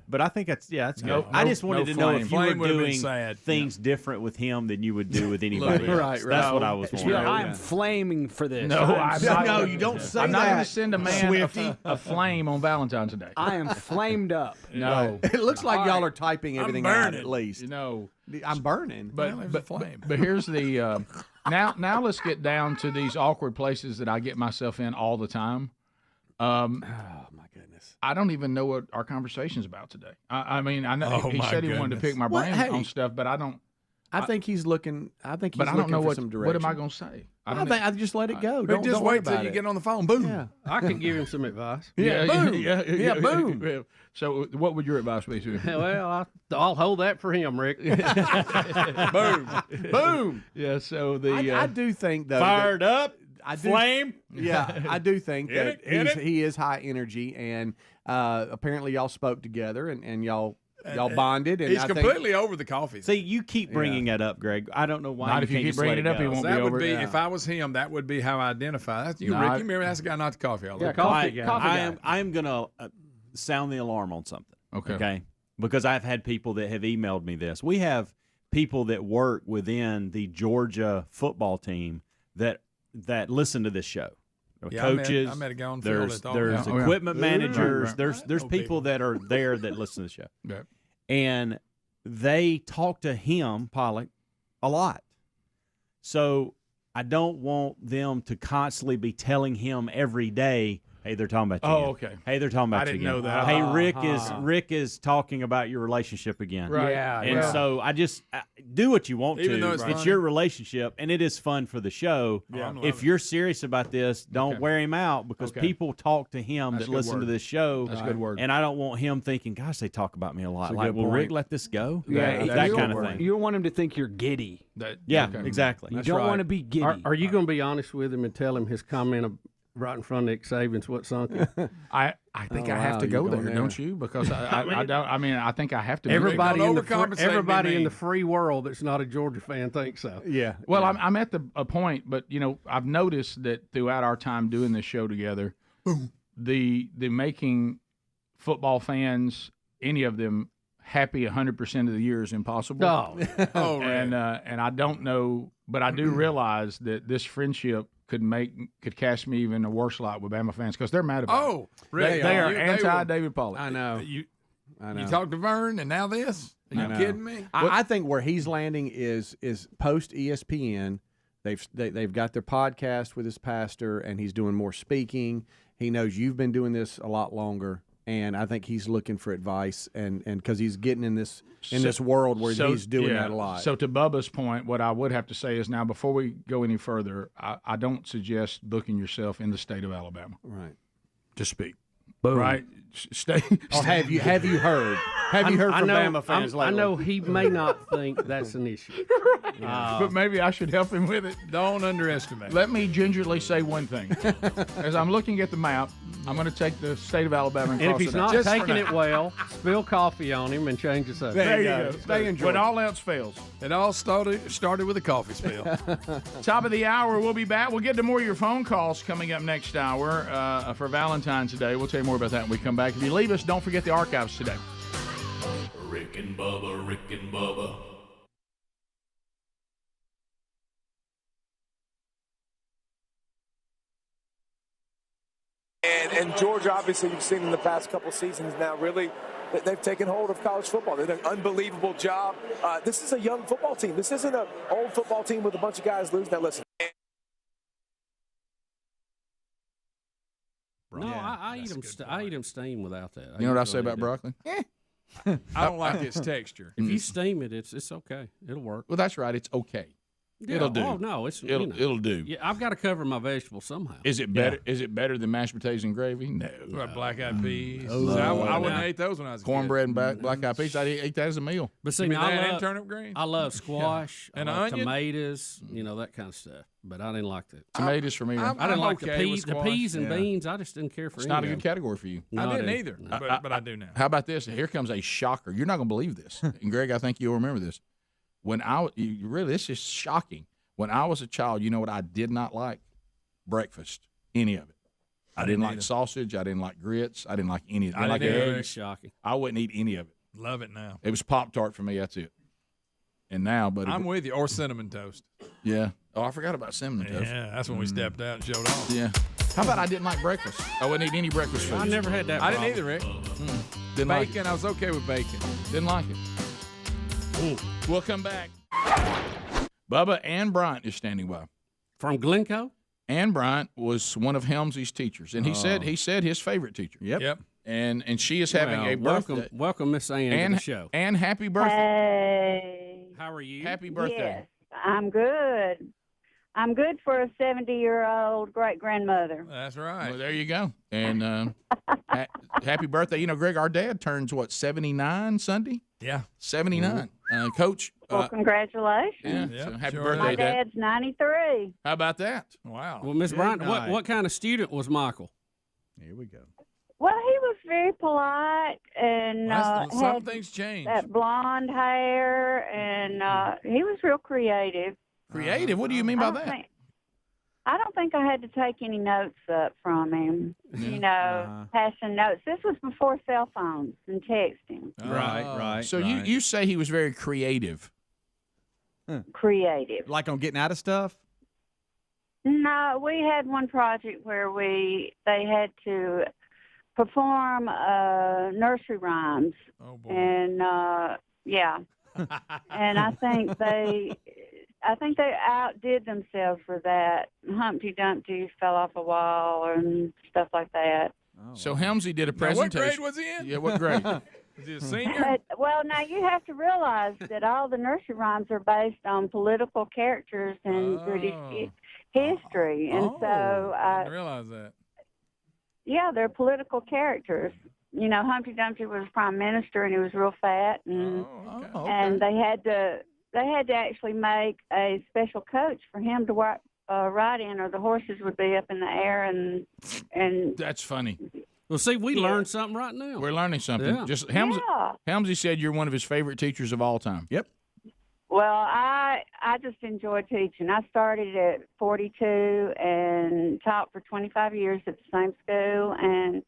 but I think that's that's good. No- I no- just wanted no to know flame. if you Flame were would have been doing sad. things different with him than you would do with anybody else. Right, right. That's what No. I was You know, wondering. I'm flaming for this. No, I'm not, No, you don't say I'm not that. going to send a man Swifty. a flame on Valentine's Day. I am flamed up. No. It looks like y'all are typing everything out at least. No. I'm burning. But here's the now let's get down to these awkward places that I get myself in all the time. Oh my goodness! I don't even know what our conversation's about today. I mean, I know Oh, he my said he wanted to goodness. pick my Well, brain hey. on stuff, but I don't. I think he's looking. I think he's But I don't looking know for what. some What direction. am I going to say? I think I just let it go. But Don't, just don't worry wait till about you it. get on the phone. Boom. Yeah. I could give him some advice. Yeah, boom. yeah. So, what would your advice be to him? Well, I'll hold that for him, Rick. Boom, boom. Yeah. So I do think though. Fired up. I do, Flame. Yeah, I do think that Hit it. he is high energy, and apparently y'all spoke together and y'all bonded. And He's I think, completely over the coffee. See, you keep bringing that up, Greg. I don't know why. Not if you can't keep just let bringing it up, go. he won't that be would over be it. if I was him. That would be how I identify. That's you, No, Rick. I- You remember that's the guy, not the coffee. All Yeah, day. coffee guy. I am gonna sound the alarm on something. Okay. Because I've had people that have emailed me this. We have people that work within the Georgia football team that listen to this show. Yeah, Coaches. I met a guy on the field there's that thought- there's Oh, yeah. equipment managers. Right. There's people that are there that listen to the show. Yeah. And they talk to him, Pollock, a lot. So I don't want them to constantly be telling him every day, hey, they're talking about you. Oh, again. okay. Hey, they're talking about I you didn't know again. that. Hey, Rick is talking about your relationship again. Right. Yeah. And yeah. so I just do what you want Even to. though it's funny. your relationship, and it is fun for the show. Yeah. I'm If loving you're serious about this, don't Okay. wear him out because Okay. people talk to him That's that a good listen to word. this show. That's a good word. And I don't want him thinking, gosh, they talk about me a lot. That's a Like, good will Rick point. let this go? Yeah, that you kind don't- of thing. You don't want him to think you're giddy. Yeah, okay. exactly. You don't want to be giddy. Are you going to be honest with him and tell him his comment right in front of Nick Saban's what sunk him? I think Oh, I have wow, to you're go going there, there. don't you? Because I don't. I mean, I think I have to. Everybody in the overcompensate everybody me. in the free world that's not a Georgia fan thinks so. Yeah. Well, I'm at a point, but I've noticed that throughout our time doing this show together, the making football fans, any of them, happy 100% of the year is impossible. Oh, Oh, and I don't know, but I do realize that this friendship could cast me even a worse light with Bama fans because they're mad about it. Oh, Rick, They are you- anti were- David Pollock. I know. You I know. you talked to Vern, and now this? Are I you know. kidding me? I think where he's landing is post ESPN. They've got their podcast with his pastor, and he's doing more speaking. He knows you've been doing this a lot longer, and I think he's looking for advice, and because he's getting in this world where he's doing that a lot. So to Bubba's point, what I would have to say is now before we go any further, I don't suggest booking yourself in the state of Alabama right. to speak. Boom. Right? Stay. Or have you heard? Have you heard I from know, Bama fans I lately? know he may not think that's an issue. But maybe I should help him with it. Don't underestimate. Let me gingerly say one thing. As I'm looking at the map, I'm going to take the state of Alabama and And if cross he's it out. not Just for taking now. it well, spill coffee on him and change the subject. There you go. Stay in When Georgia. all else fails. It all started with a coffee spill. Top of the hour, we'll be back. We'll get to more of your phone calls coming up next hour for Valentine's Day. We'll tell you more about that when we come back. If you leave us, don't forget the archives today. Rick and Bubba, Rick and Bubba. And Georgia, obviously, you've seen in the past couple seasons now, really, they've taken hold of college football. They've done an unbelievable job. This is a young football team. This isn't an old football team with a bunch of guys losing. Now, listen. No, I eat them. I eat them steamed without that. You know what I say about broccoli? I don't like its texture. If you steam it, it's okay. It'll work. Well, that's right. It's okay. Yeah, It'll do. Oh no, it's It'll do. Yeah, I've got to cover my vegetables somehow. Is it better? Is it better than mashed potatoes and gravy? No. What, black-eyed peas. Oh, I wouldn't no. have ate those when I was a kid. Cornbread and black-eyed peas. I'd eat that as a meal. But see, You mean now that I and love turnip greens? I love squash And I love onion? tomatoes, that kind of stuff. But I didn't like that. Tomatoes for me. I didn't like okay the with peas, the squash. peas and Yeah. beans. I just didn't care for. It's any not a of good them. category for you. No, I didn't didn't. either, No. but I do now. How about this? Here comes a shocker. You're not going to believe this. And Greg, I think you'll remember this. This is shocking. When I was a child, you know what I did not like? Breakfast. Any of it. I didn't like sausage. I didn't like grits. I didn't like any of it. I like didn't either. eggs. Shocking. I wouldn't eat any of it. Love it now. It was Pop-Tart for me. That's it. And now, buddy. I'm with you. Or cinnamon toast. Yeah. Oh, I forgot about cinnamon toast. Yeah, that's when we stepped out and showed off. Yeah. How about I didn't like breakfast? I wouldn't eat any breakfast food. I never had that I didn't problem. either, Rick. Didn't like Bacon, I was okay with bacon. Didn't like it. Ooh. We'll come back. Bubba and Bryant is standing by. From Glencoe? Ann Bryant was one of Helmsley's teachers, and he said his favorite teacher. Yep. And she is having a birthday. Welcome, Miss Ann, to the show. And happy birthday. Hey. How are you? Happy birthday. Yes, I'm good. I'm good for a 70-year-old great-grandmother. That's right. Well, there you go. And happy birthday. You know, Greg, our dad turns, 79 Sunday? Yeah. 79. Coach. Well, congratulations. Yeah. So happy sure birthday, My Dad. dad's 93. How about that? Wow. Well, Miss Good Bryant, night. what kind of student was Michael? Here we go. Well, he was very polite and Some had things change. that blonde hair, and he was real creative. Creative? What do you mean by that? I don't think I had to take any notes up from him, passing notes. This was before cell phones and texting. Right. So you say he was very creative. Creative. Like on getting out of stuff? No, we had one project where they had to perform nursery rhymes. Oh, boy. And and I think they outdid themselves for that. Humpty Dumpty fell off a wall and stuff like that. So Helmsley did a Now, what presentation. grade was he in? Yeah, what grade? Is he a senior? Well, now you have to realize that all the nursery rhymes are based on political characters and British history, and so I didn't realize that. yeah, they're political characters. You know, Humpty Dumpty was prime minister, and he was real fat, and and they had to actually make a special coach for him to ride in, or the horses would be up in the air, and That's funny. Well, see, we learned something right now. We're learning something. Yeah. Just Helmsley said you're one of his favorite teachers of all time. Yep. well, I just enjoy teaching. I started at 42 and taught for 25 years at the same school, and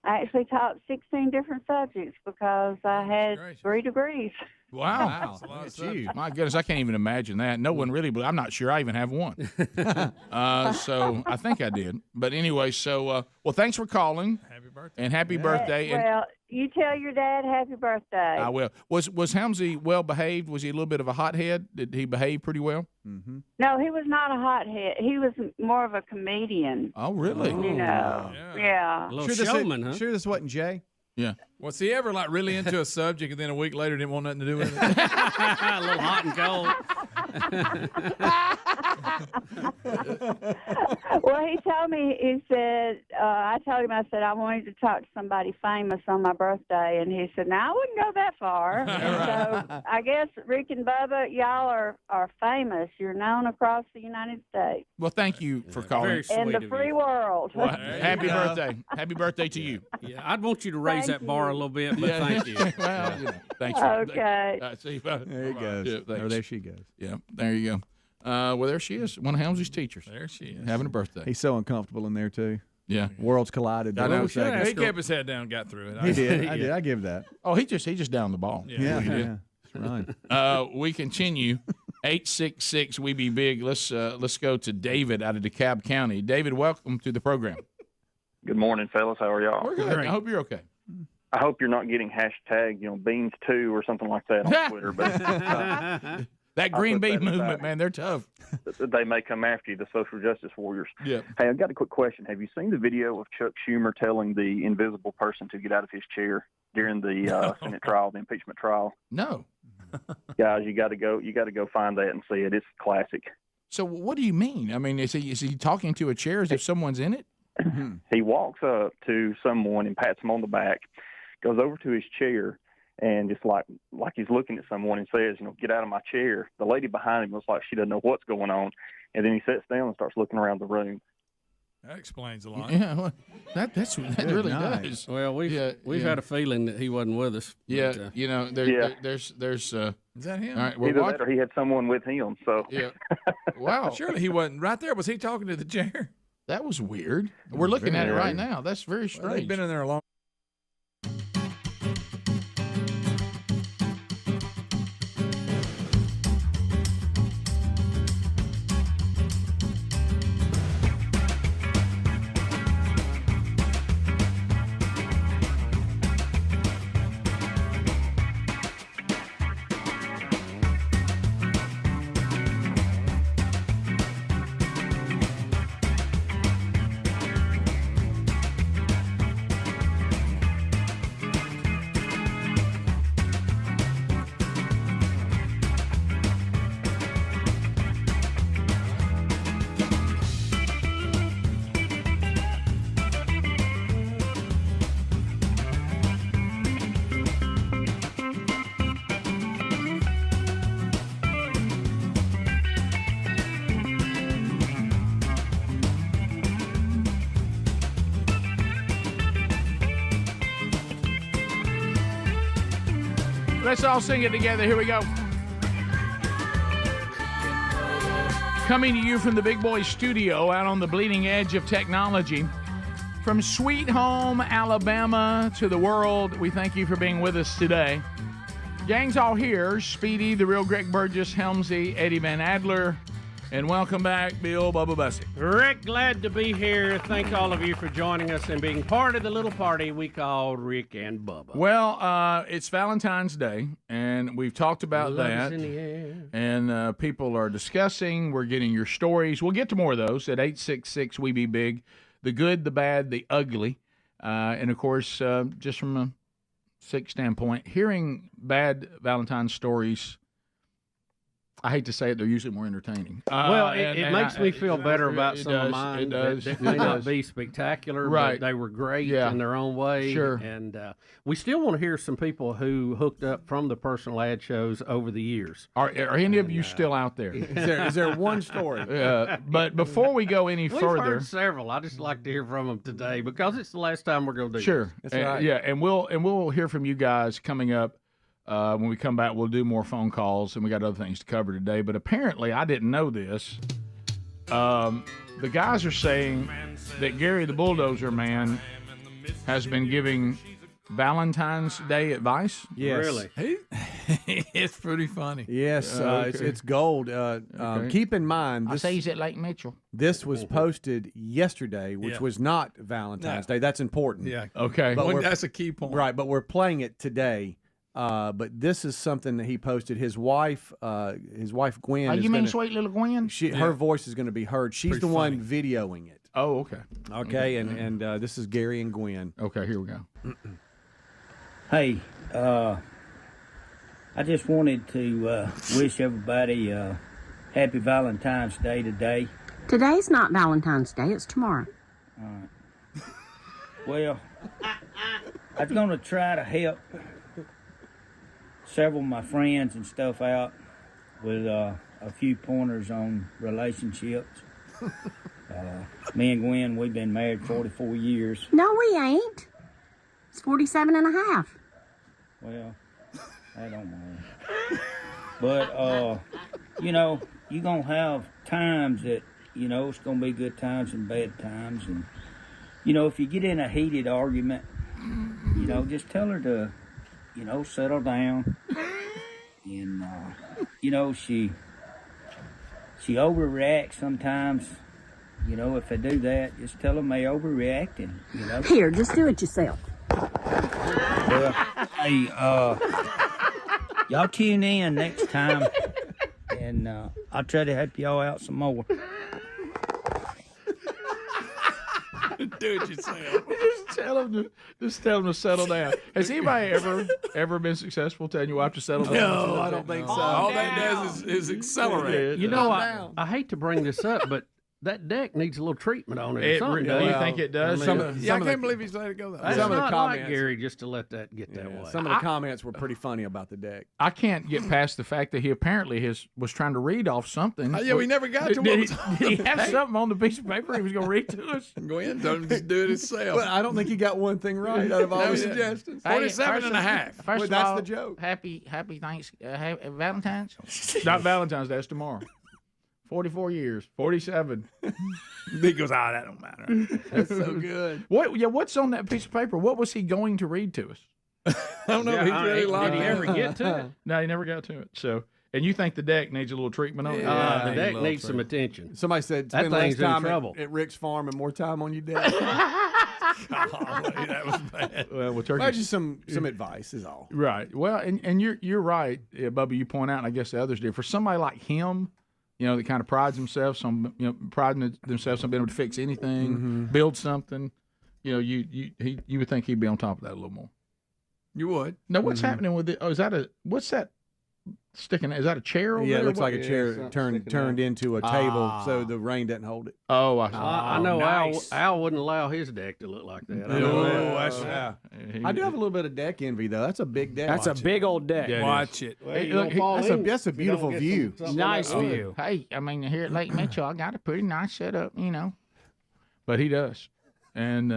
I actually taught 16 different subjects because I had 3 degrees. Wow. Look at you. My goodness, I can't even imagine that. No one really, but I'm not sure I even have one. So I think I did. But anyway, so, well, thanks for calling. Happy birthday. And happy birthday. And Well, you tell your dad happy birthday. I will. Was Helmsley well behaved? Was he a little bit of a hothead? Did he behave pretty well? Mm-hmm. No, he was not a hothead. He was more of a comedian. Oh, really? You know, yeah. Sure this wasn't Jay? Yeah. Was he ever like really into a subject and then a week later didn't want nothing to do with it? A little hot and cold. Well, he told me, he said, I told him, I said, I wanted to talk to somebody famous on my birthday. And he said, now I wouldn't go that far. So I guess Rick and Bubba, y'all are famous. You're known across the United States. Well, thank you for calling. And the free world. Well, happy birthday. Happy birthday to you. Yeah, I'd want you to raise Thank that bar a little bit, but Yeah. thank you. Well, you know, thanks. Okay. See, There he goes. Yeah, thanks. There she goes. Yeah, there you go. Well, there she is, one of Helmsley's teachers. There she is. Having a birthday. He's so uncomfortable in there, too. Yeah. Worlds collided. I know. He kept his head down and got through it. He did. I did. I give that. Oh, he just downed the ball. Yeah. That's right. We continue. 866 We Be Big. Let's go to David out of DeKalb County. David, welcome to the program. Good morning, fellas. How are y'all? We're good. I hope you're okay. I hope you're not getting hashtag, Beans2 or something like that on Twitter. But that Green Bee movement, man, they're tough. They may come after you, the social justice warriors. Yeah. Hey, I've got a quick question. Have you seen the video of Chuck Schumer telling the invisible person to get out of his chair during the Senate trial, the impeachment trial? No. Guys, you got to go find that and see it. It's classic. So what do you mean? I mean, is he talking to a chair as if someone's in it? He walks up to someone and pats him on the back, goes over to his chair, and just like he's looking at someone and says, get out of my chair. The lady behind him looks like she doesn't know what's going on, and then he sits down and starts looking around the room. That explains a lot. Yeah, well, that really night. does. Well, we've had a feeling that he wasn't with us. Yeah, but, there's. Is that him? All right, Either that or he had someone with him. So yeah. Wow. Surely he wasn't right there. Was he talking to the chair? That was weird. We're looking at it right now. That's very strange. Well, they've been in there a long. Let's all sing it together. Here we go. Coming to you from the Big Boy Studio out on the bleeding edge of technology. From Sweet Home, Alabama to the world, we thank you for being with us today. Gang's all here. Speedy, the real Greg Burgess, Helmsy, Eddie Van Adler, and welcome back, Bill Bubba Bussey. Rick, glad to be here. Thank all of you for joining us and being part of the little party we call Rick and Bubba. Well, it's Valentine's Day, and we've talked about Love that. is in the air. And people are discussing. We're getting your stories. We'll get to more of those at 866-WE-BE-BIG. The good, the bad, the ugly. And, of course, just from a sick standpoint, hearing bad Valentine stories, I hate to say it, they're usually more entertaining. It makes me feel better about some of mine. It does. That may not be spectacular, Right. but they were great Yeah. in their own way. Sure. And we still want to hear some people who hooked up from the personal ad shows over the years. Are any of you still out there? Is there one story? But before we go any We've further, heard several. I just like to hear from them today because it's the last time we're going to do sure, this. Yeah, and we'll hear from you guys coming up. When we come back, we'll do more phone calls, and we got other things to cover today. But apparently, I didn't know this. The guys are saying that Gary the Bulldozer Man has been giving Valentine's Day advice. Yes. Really? It's pretty funny. Yes, Okay. it's gold. Okay. Keep in mind, I say he's at Lake Mitchell. this was posted yesterday, which Yeah. was not Valentine's Day. That's important. Yeah. Okay. But we're- That's a key point. Right, but we're playing it today. But this is something that he posted. His wife Gwen. Oh, is you mean gonna- sweet little Gwen? Her voice is going to be heard. She's Pretty the one funny. videoing it. Oh, okay. Okay, and this is Gary and Gwen. Okay, here we go. Hey, I just wanted to wish everybody happy Valentine's Day today. Today's not Valentine's Day, it's tomorrow. All right. Well, I was going to try to help several of my friends and stuff out with a few pointers on relationships. Me and Gwen, we've been married 44 years. No, we ain't. It's 47 and a half. Well, I don't matter. But, you're going to have times that, it's going to be good times and bad times. And, if you get in a heated argument, just tell her to, settle down. And, she overreacts sometimes. If they do that, just tell them they overreacting, Here, just do it yourself. Well, hey, y'all tune in next time, and I'll try to help y'all out some more. Do it yourself. Just tell him to settle down. Has anybody ever been successful telling your wife to settle down? No, I don't think so. All that does is accelerate. You know, I hate to bring this up, but that deck needs a little treatment on it. Or something, Do you think it does? I can't believe he's let it go that way. That's Some of the not comments- like Gary just to let that get that way. Some of the comments were pretty funny about the deck. I can't get past the fact that he apparently was trying to read off something. Yeah, we never got to what Did was he have something on the piece of paper he was going to read to us? Go in, don't just do it himself. Well, I don't think he got one thing right out of all the suggestions. 47 and a half. First Well, of that's all, the joke. Happy Valentine's. Not Valentine's Day. It's tomorrow. 44 years, 47. He goes, that don't matter. That's so good. What's on that piece of paper? What was he going to read to us? I don't know. He really liked Did he it. ever get to it? No, he never got to it. So, and you think the deck needs a little treatment on it? The deck needs some attention. Somebody said That spend less thing's in time trouble. at Rick's farm and more time on your deck. That was bad. Well, Just some advice is all. Right. Well, and you're right, Bubba. You point out, and I guess the others do. For somebody like him, that kind of prides themselves on priding themselves on being able to fix anything, build something. You would think he'd be on top of that a little more. You would. Now, what's happening with it? Oh, what's that sticking? Is that a chair over there? It looks What? like a chair turned into a table, so the rain doesn't hold it. Oh, I see. I know nice. Al wouldn't allow his deck to look like that. I know that. I do have a little bit of deck envy, though. That's a big deck. That's a big old deck. Yeah, Watch it. Well, you don't fall in. That's a beautiful You don't get view. something Nice like that. view. Hey, I mean, here at Lake Mitchell, I got a pretty nice setup, But he does. And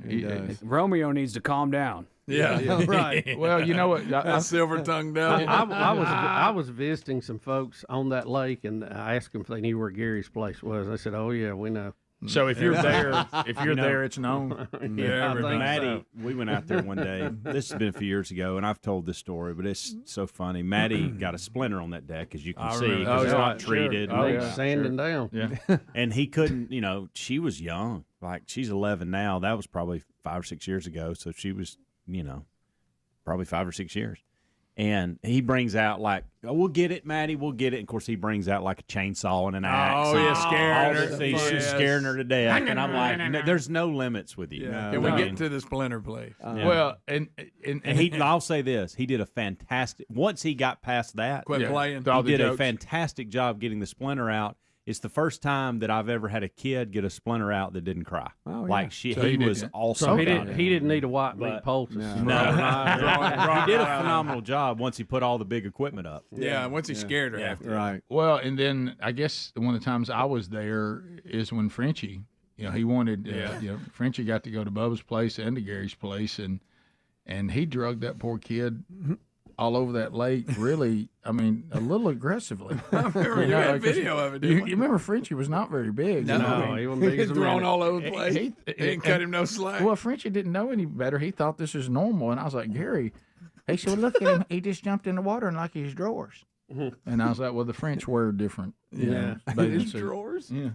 he does. Romeo needs to calm down. Yeah. Right. Well, you know what? That silver tongue down. I was visiting some folks on that lake, and I asked them if they knew where Gary's place was. They said, "Oh yeah, we know." So if you're there, it's known. Yeah, I think Maddie, so. we went out there one day. This has been a few years ago, and I've told this story, but it's so funny. Maddie got a splinter on that deck, as you can see, remember. because it's Oh, not yeah, treated. sure. Oh, Needs yeah, sanding down. Yeah. And he couldn't, she was young. Like, she's 11 now. That was probably 5 or 6 years ago. So she was, probably 5 or 6 years. And he brings out like, "Oh, we'll get it, Maddie, we'll get it." And of course, he brings out like a chainsaw and an axe. Oh, yeah, scaring her. He's just scaring her to death. And I'm like, no, there's no limits with you. Yeah. Can we get to the splinter, please? Well, and I'll say this: he did a fantastic. Once he got past that, Quit playing. he did a fantastic job getting the splinter out. It's the first time that I've ever had a kid get a splinter out that didn't cry. Oh, yeah. Like So he he was did. awesome. So he about didn't. it. He didn't need a white meat poultice. No, he did a phenomenal job once he put all the big equipment up. Yeah, once he scared her after. Right. well, and then I guess one of the times I was there is when Frenchie, he wanted, Frenchie got to go to Bubba's place and to Gary's place, and he drugged that poor kid all over that lake, really, I mean, a little aggressively. I remember you had video of it, You didn't you? remember Frenchie was not very big. No, he wasn't big as a Thrown minute. all over the place. He Didn't cut him no slack. Well, Frenchie didn't know any better. He thought this was normal, and I was like, Gary, he said, well, look at him. He just jumped in the water and like his drawers. And I was like, well, the French wear different. Yeah. His drawers? Yeah.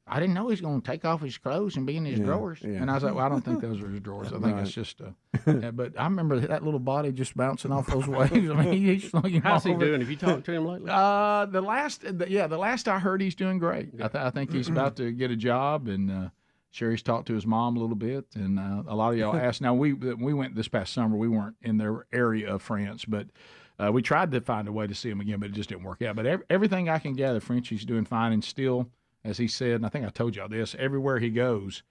I didn't know he was going to take off his clothes and be in his drawers. Yeah. And I was like, well, I don't think those are his drawers. I think it's just but I remember that little body just bouncing off those waves. I mean, he's slung him How's he all over. doing? Have you talked to him lately? The last I heard, he's doing great. I think he's about to get a job, and Sherry's talked to his mom a little bit, and a lot of y'all asked. Now we went this past summer. We weren't in their area of France, but we tried to find a way to see him again, but it just didn't work out. But everything I can gather, Frenchie's doing fine, and still, as he said, and I think I told y'all this, everywhere he goes,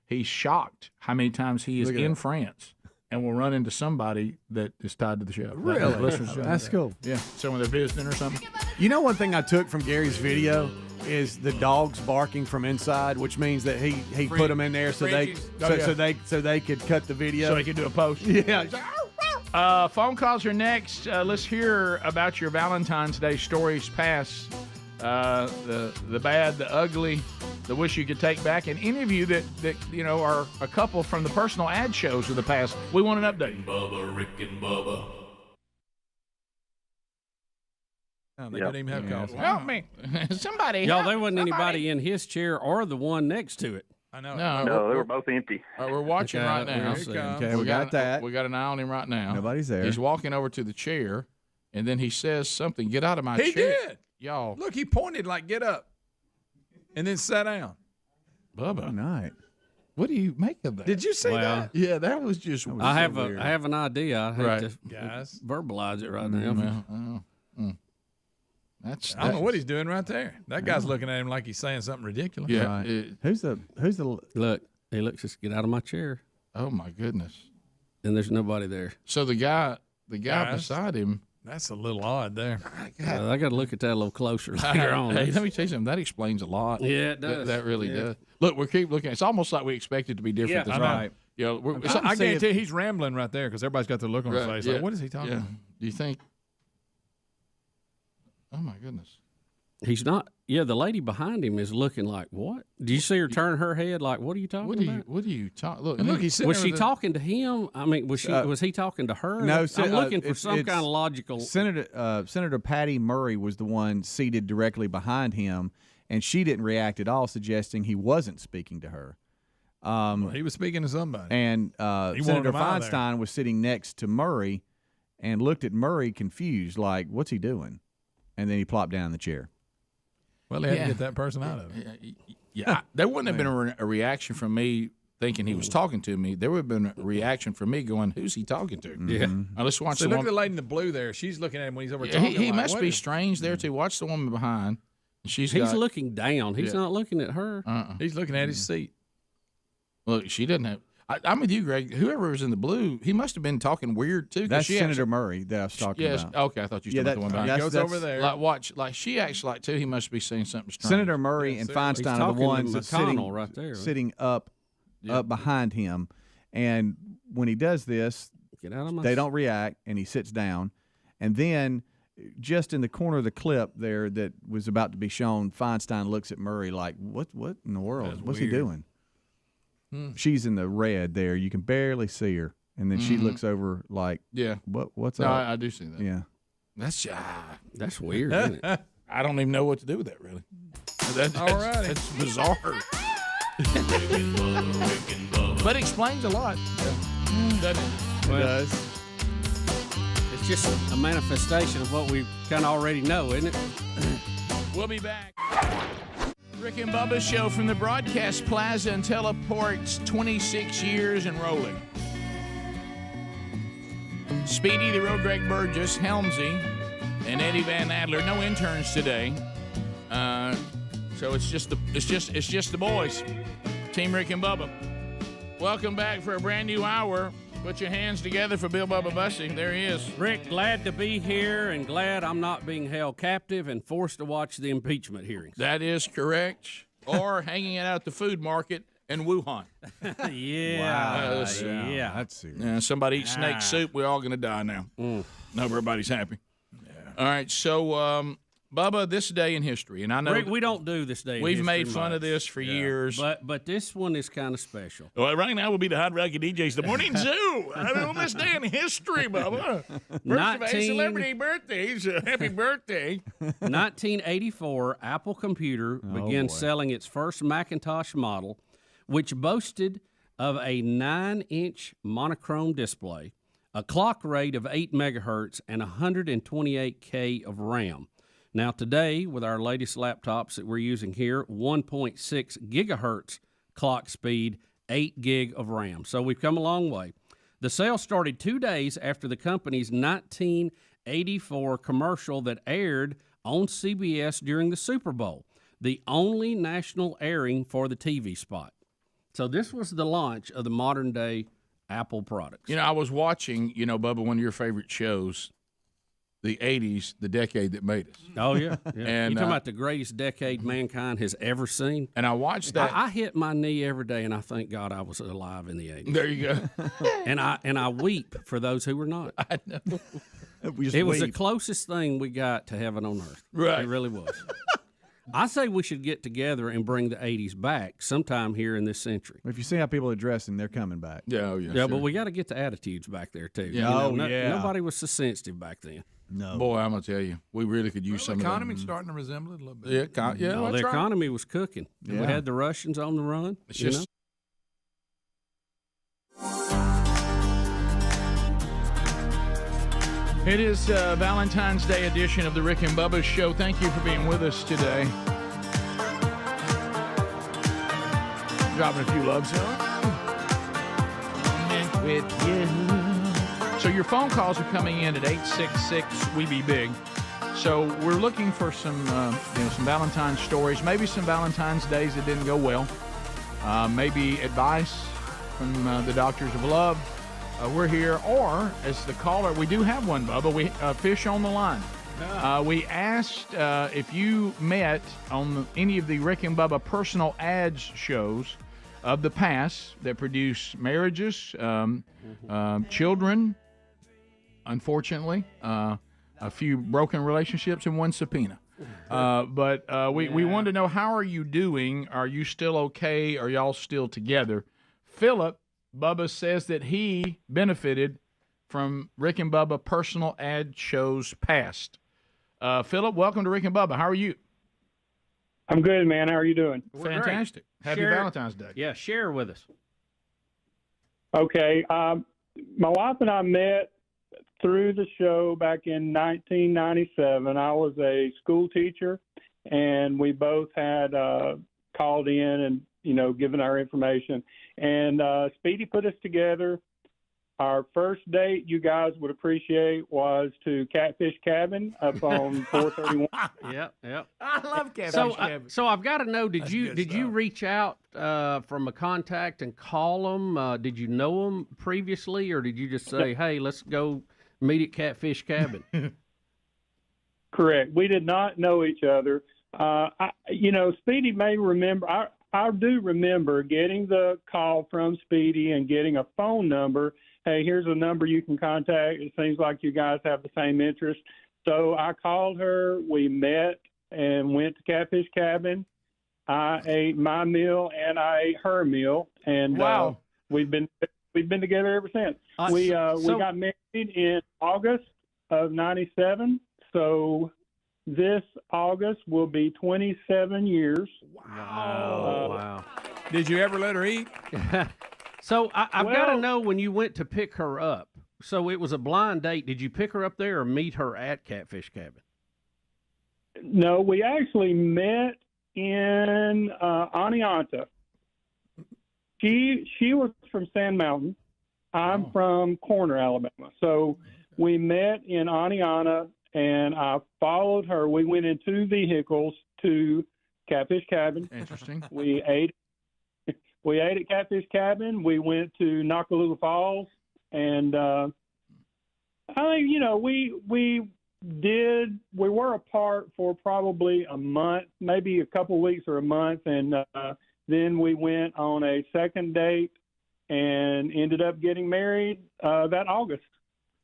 he's shocked how many times he is in France and will run into somebody that is tied to the show. Really? That's cool. Yeah, someone they're visiting or something. You know, one thing I took from Gary's video is the dogs barking from inside, which means that he put them in there so they could cut the video. So he could do a post. Yeah. Phone calls are next. Let's hear about your Valentine's Day stories past. The bad, the ugly, the wish you could take back, and any of you that are a couple from the personal ad shows of the past. We want an update. Bubba, Rick and Bubba. Oh, they didn't even have calls. Help me. Somebody. Y'all, there wasn't anybody in his chair or the one next to it. I know. No, they were both empty. We're watching Okay, right now. here it comes. Okay, we got that. We got an eye on him right now. Nobody's there. He's walking over to the chair, and then he says something. Get out of my He chair. did. Y'all. Look, he pointed like, get up. And then sat down. Bubba. Good night. What do you make of that? Did you see that? Yeah, that was just weird. I have an idea. I hate Right. to Guys. verbalize it right now. That's I don't know what he's doing right there. That guy's looking at him like he's saying something ridiculous. Yeah. Right. Who's the Look, he looks, just get out of my chair. Oh my goodness. And there's nobody there. So the guy Guys. beside him. That's a little odd there. I got to look at that a little closer later on. Hey, let me tell you something. That explains a lot. Yeah, it does. That really does. Look, we keep looking. It's almost like we expect it to be different. Yeah, this I time. know. You know, we're, So I guarantee he's rambling right there because everybody's got their look on their face. Like, what is he talking about? Do you think? Oh my goodness. He's not the lady behind him is looking like, what? Do you see her turn her head like, what are you talking about? What do you talk? Look, And look, he's sitting Was there she with talking to him? I mean, was he talking to her? No, I'm looking for some it's kind of logical. Senator Patty Murray was the one seated directly behind him, and she didn't react at all, suggesting he wasn't speaking to her. Well, he was speaking to somebody. And wanted Senator him out of there. Feinstein was sitting next to Murray and looked at Murray confused, like, what's he doing? And then he plopped down in the chair. Well, they had to get that person out of it. Yeah, there wouldn't have been a reaction from me thinking he was talking to me. There would have been a reaction from me going, "Who's he talking to?" Yeah. Now, let's watch So the look at woman. the lady in the blue there. She's looking at him when he's over Yeah, talking. he like, must what be is- strange there too. Watch the woman behind. He's looking down. He's Yeah. not looking at her. He's looking at his seat. Look, she doesn't have. I'm with you, Greg. Whoever was in the blue, he must have been talking weird too. 'cause That's she Senator actually- Murray that I was talking Yes. about. Okay, I thought you were talking about the one behind. that's- Goes that's- over there. Like watch, like she acts like too. He must be saying something strange. Senator Murray and Feinstein He's are the talking to ones that's sitting McConnell right there, right? sitting up behind him, and when he does this, Get out of my they don't react, and he sits down, and then just in the corner of the clip there that was about to be shown, Feinstein looks at Murray like, "What in the world? That's What's weird. he doing?" She's in the red there; you can barely see her, and then she looks over like, Yeah. What's No, up?" I do see that. Yeah. That's weird, isn't it? I don't even know what to do with that really. All righty. That's bizarre. But it explains a lot. Doesn't it? Well, does. It's just a manifestation of what we kind of already know, isn't it? We'll be back. Rick and Bubba's show from the Broadcast Plaza and Teleport's 26 years and rolling. Speedy, the real Greg Burgess, Helmsy, and Eddie Van Adler. No interns today, so it's just the boys. Team Rick and Bubba. Welcome back for a brand new hour. Put your hands together for Bill Bubba Bussy. There he is. Rick, glad to be here and glad I'm not being held captive and forced to watch the impeachment hearings. That is correct. Or hanging it out at the food market in Wuhan. Yeah. Yeah. That's serious. Yeah, somebody eats snake soup, we're all going to die now. No, everybody's happy. All right, so Bubba, this day in history, and I know Rick, we don't do this day. in we've history made fun much. of this for years. But this one is kind of special. Well, right now will be the Hot Rocket DJs, the morning zoo. I mean, on this day in history, Bubba. First of all, celebrity birthdays. Happy birthday. 1984, Apple Computer began selling its first Macintosh model, which boasted of a 9-inch monochrome display, a clock rate of 8 megahertz, and 128K of RAM. Now today, with our latest laptops that we're using here, 1.6 gigahertz clock speed, 8 gig of RAM. So we've come a long way. The sale started 2 days after the company's 1984 commercial that aired on CBS during the Super Bowl, the only national airing for the TV spot. So this was the launch of the modern day Apple products. You know, I was watching, Bubba, one of your favorite shows, the 80s, the decade that made us. Oh, yeah. And, You're talking about the greatest decade mankind has ever seen. And I watched that. I hit my knee every day, and I thank God I was alive in the 80s. There you go. and I weep for those who were not. I know. It was the closest thing we got to heaven on earth. Right. It really was. I say we should get together and bring the 80s back sometime here in this century. If you see how people are dressing, they're coming back. Yeah, Yeah, sure. but we got to get the attitudes back there, too. Yeah. Nobody was so sensitive back then. No. Boy, I'm going to tell you, we really could use some The of that. economy's starting to resemble it a little bit. Yeah, No, the that's right. economy was cooking. We Yeah. had the Russians on the run. It's you just know? It is Valentine's Day edition of the Rick and Bubba Show. Thank you for being with us today. Dropping a few loves with you. So your phone calls are coming in at 866-WE-BE-BIG. So we're looking for some Valentine's stories, maybe some Valentine's days that didn't go well, maybe advice from the doctors of love. We're here, or as the caller, we do have one, Bubba. We fish on the line. We asked if you met on any of the Rick and Bubba personal ads shows of the past that produce marriages, children, unfortunately, a few broken relationships, and one subpoena. But we wanted to know, how are you doing? Are you still okay? Are y'all still together? Philip, Bubba says that he benefited from Rick and Bubba personal ad shows past. Philip, welcome to Rick and Bubba. How are you? I'm good, man. How are you doing? Fantastic. Happy Valentine's Day. Yeah, share with us. Okay. My wife and I met through the show back in 1997. I was a school teacher, and we both had called in and, given our information. And Speedy put us together. Our first date, you guys would appreciate, was to Catfish Cabin up on 431. Yep. I love Catfish Cabin. So I've got to know, did you reach out from a contact and call them? Did you know them previously, or did you just say, hey, let's go meet at Catfish Cabin? Correct. We did not know each other. Speedy may remember. I do remember getting the call from Speedy and getting a phone number. Hey, here's a number you can contact. It seems like you guys have the same interest. So I called her. We met and went to Catfish Cabin. I ate my meal and I ate her meal. And wow, we've been together ever since. We got married in August of '97. So this August will be 27 years. Wow. Did you ever let her eat? So I've got to know, when you went to pick her up, so it was a blind date. Did you pick her up there or meet her at Catfish Cabin? No, we actually met in Anianta. She was from Sand Mountain. I'm from Corner, Alabama. So we met in Anianta, and I followed her. We went in two vehicles to Catfish Cabin. Interesting. We ate at Catfish Cabin. We went to Nakalula Falls, and I think we were apart for probably a month, maybe a couple weeks or a month, and then we went on a second date and ended up getting married that August.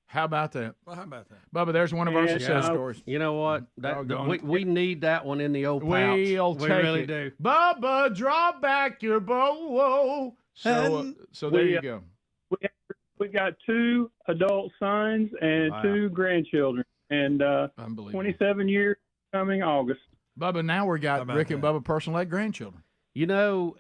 How about that? Well, how about that? Bubba, there's one of our success stories. You know what? We need that one in the old pouch. We really do. Bubba, draw back your bow. So there you go. We got two adult sons and two grandchildren, and 27 years coming August. Bubba, now we got Rick and Bubba personal grandchildren.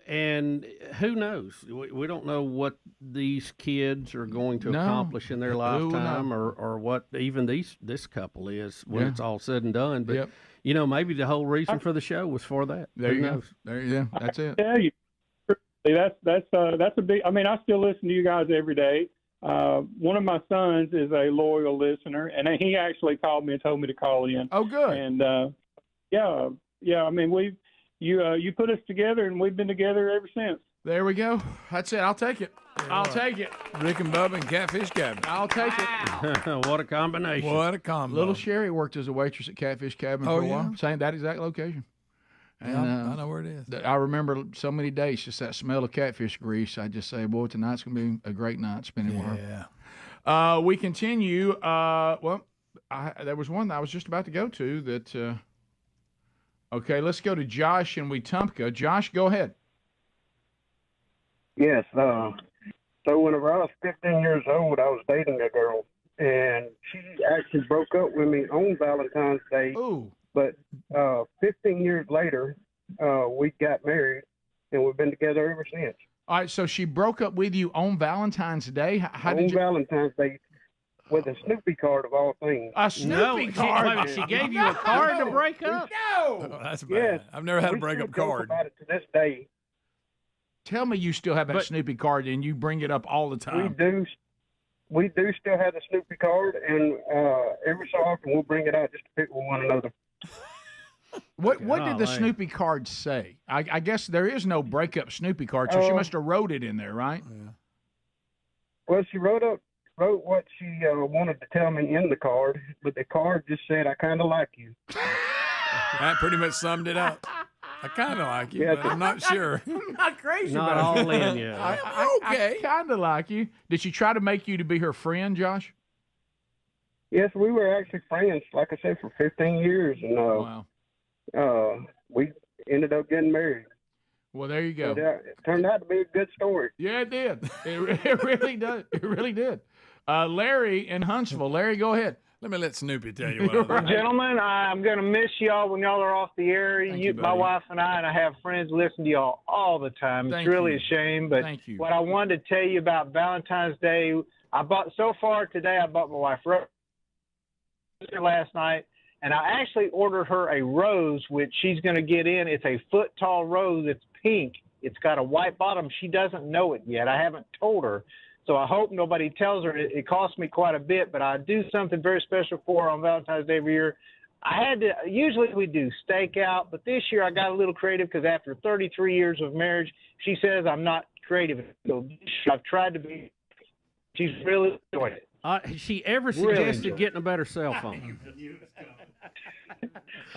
And who knows? We don't know what these kids are going to accomplish in their lifetime, or what even this couple is when it's all said and done. But maybe the whole reason for the show was for that. There who you knows? go. There you go. That's it. I tell you, that's a big. I mean, I still listen to you guys every day. One of my sons is a loyal listener, and he actually called me and told me to call in. Oh, good. And yeah. I mean, you put us together, and we've been together ever since. There we go. That's it. I'll take it. I'll take it. Rick and Bubba and Catfish Cabin. I'll take it. What a combination. What a combo. Little Sherry worked as a waitress at Catfish Cabin for a while. Same that exact location. And, I know where it is. I remember so many days, just that smell of catfish grease. I just say, boy, tonight's going to be a great night spending with her. Yeah. We continue. There was one that I was just about to go to that. Okay, let's go to Josh in Wetumpka. Josh, go ahead. Yes. So whenever I was 15 years old, I was dating a girl, and she actually broke up with me on Valentine's Day. Ooh. But 15 years later, we got married, and we've been together ever since. All right, so she broke up with you on Valentine's Day? How did you? Valentine's Day, with a Snoopy card of all things. A Snoopy card? She gave you a card to break up? No! Oh, that's bad. Yes. I've never had a breakup card. About it to this day. Tell me you still have that Snoopy card and you bring it up all the time. We do still have the Snoopy card, and every so often we'll bring it out just to pick with one another. What did the Snoopy card say? I guess there is no breakup Snoopy card, so she must have wrote it in there, right? Yeah. Well, she wrote what she wanted to tell me in the card, but the card just said, "I kind of like you." That pretty much summed it up. I kind of like you, but I'm not sure. I'm not crazy Not about all it. in yet. I kind of like you. Did she try to make you to be her friend, Josh? Yes, we were actually friends, like I said, for 15 years, and Wow. we ended up getting married. Well, there you go. It turned out to be a good story. Yeah, it did. It really does. It really did. Larry in Huntsville. Larry, go ahead. Let me let Snoopy tell you what. Well, gentlemen, I'm going to miss y'all when y'all are off the air. My wife and I have friends listen to y'all all the time. It's really a shame. But what I wanted to tell you about Valentine's Day, I bought my wife rose last night, and I actually ordered her a rose, which she's going to get in. It's a foot-tall rose. It's pink. It's got a white bottom. She doesn't know it yet. I haven't told her. So I hope nobody tells her. It costs me quite a bit, but I do something very special for her on Valentine's Day every year. Usually we do steak out, but this year I got a little creative because after 33 years of marriage, she says I'm not creative. So I've tried to be. She's really enjoyed it. Has she ever suggested getting a better cell phone?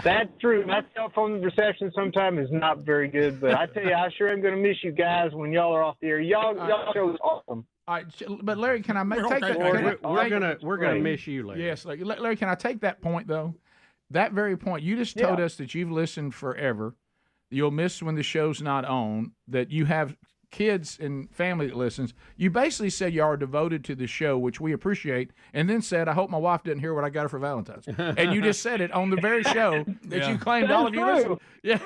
That's true. My cell phone reception sometimes is not very good, but I tell you, I sure am going to miss you guys when y'all are off the air. Y'all show is awesome. All right, but Larry, can I take that? We're gonna miss you, Larry. Yes, Larry. Can I take that point though? That very point. You just told us that you've listened forever. You'll miss when the show's not on. That you have kids and family that listens. You basically said you are devoted to the show, which we appreciate, and then said, "I hope my wife didn't hear what I got her for Valentine's." And you just said it on the very show that you claimed all of you listened. Yeah.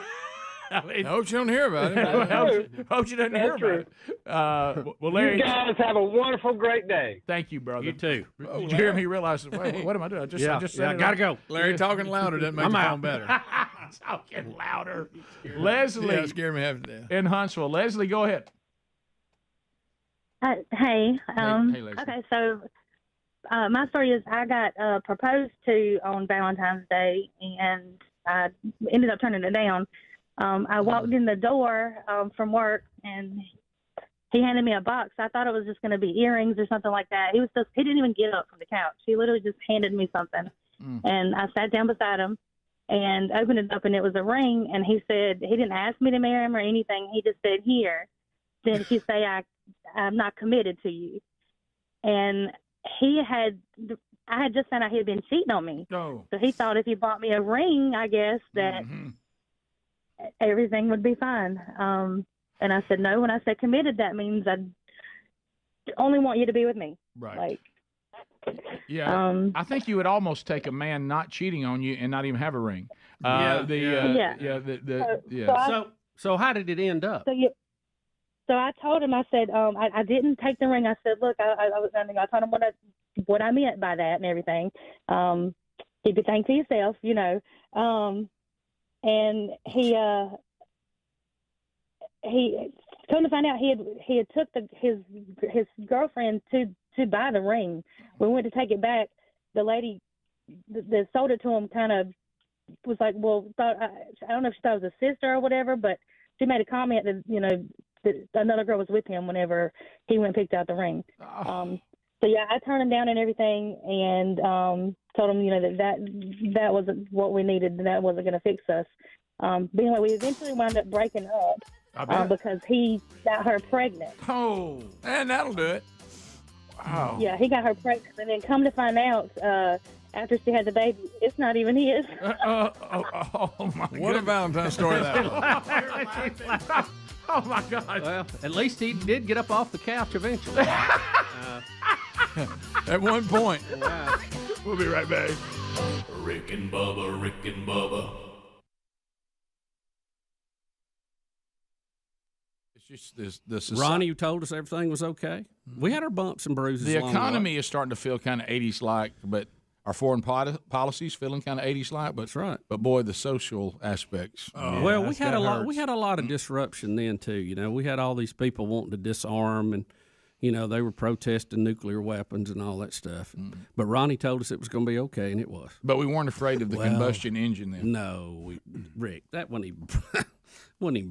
I hope you don't hear about it. Hope you don't hear about it. Well, Larry, you guys have a wonderful, great day. Thank you, brother. You too. Did you hear me realize, wait, what am I doing? I just said I gotta go. Larry, talking louder doesn't make the phone better. Talking louder. Leslie, scared me half to death. In Huntsville. Leslie, go ahead. Hey, Leslie. okay, so my story is I got proposed to on Valentine's Day, and I ended up turning it down. I walked in the door from work, and he handed me a box. I thought it was just going to be earrings or something like that. He didn't even get up from the couch. He literally just handed me something, and I sat down beside him and opened it up, and it was a ring. And he said he didn't ask me to marry him or anything. He just said, "Here, didn't you say I'm not committed to you?" And I had just found out he had been cheating on me. No. So he thought if he bought me a ring, I guess that everything would be fine. And I said, no. When I said committed, that means I only want you to be with me. Right. I think you would almost take a man not cheating on you and not even have a ring. So how did it end up? So I told him, I said, I didn't take the ring. I said, look, I told him what I meant by that and everything. You could think to yourself, you know. And he come to find out he had took his girlfriend to buy the ring. We went to take it back. The lady that sold it to him kind of was like, well, I don't know if she thought it was a sister or whatever, but she made a comment that, you know, that another girl was with him whenever he went and picked out the ring. So yeah, I turned him down and everything, and told him, you know, that wasn't what we needed, and that wasn't going to fix us. But anyway, we eventually wound up breaking up because he got her pregnant. Oh, and that'll do it. Wow. Yeah, he got her pregnant, and then come to find out, after she had the baby, it's not even his. Oh my God! What a Valentine's story that was. Oh my God! Well, at least he did get up off the couch eventually. At one point. Yeah. We'll be right back. Rick and Bubba, Rick and Bubba. It's just this Ronnie, you told us everything was okay. We had our bumps and bruises. The economy is starting to feel kind of 80s like, but our foreign policies feeling kind of 80s like. But that's right. But boy, the social aspects. Well, we had a lot. We had a lot of disruption then too. You know, we had all these people wanting to disarm, and you know they were protesting nuclear weapons and all that stuff. But Ronnie told us it was going to be okay, and it was. But we weren't afraid of the combustion engine then. No, Rick, that wasn't even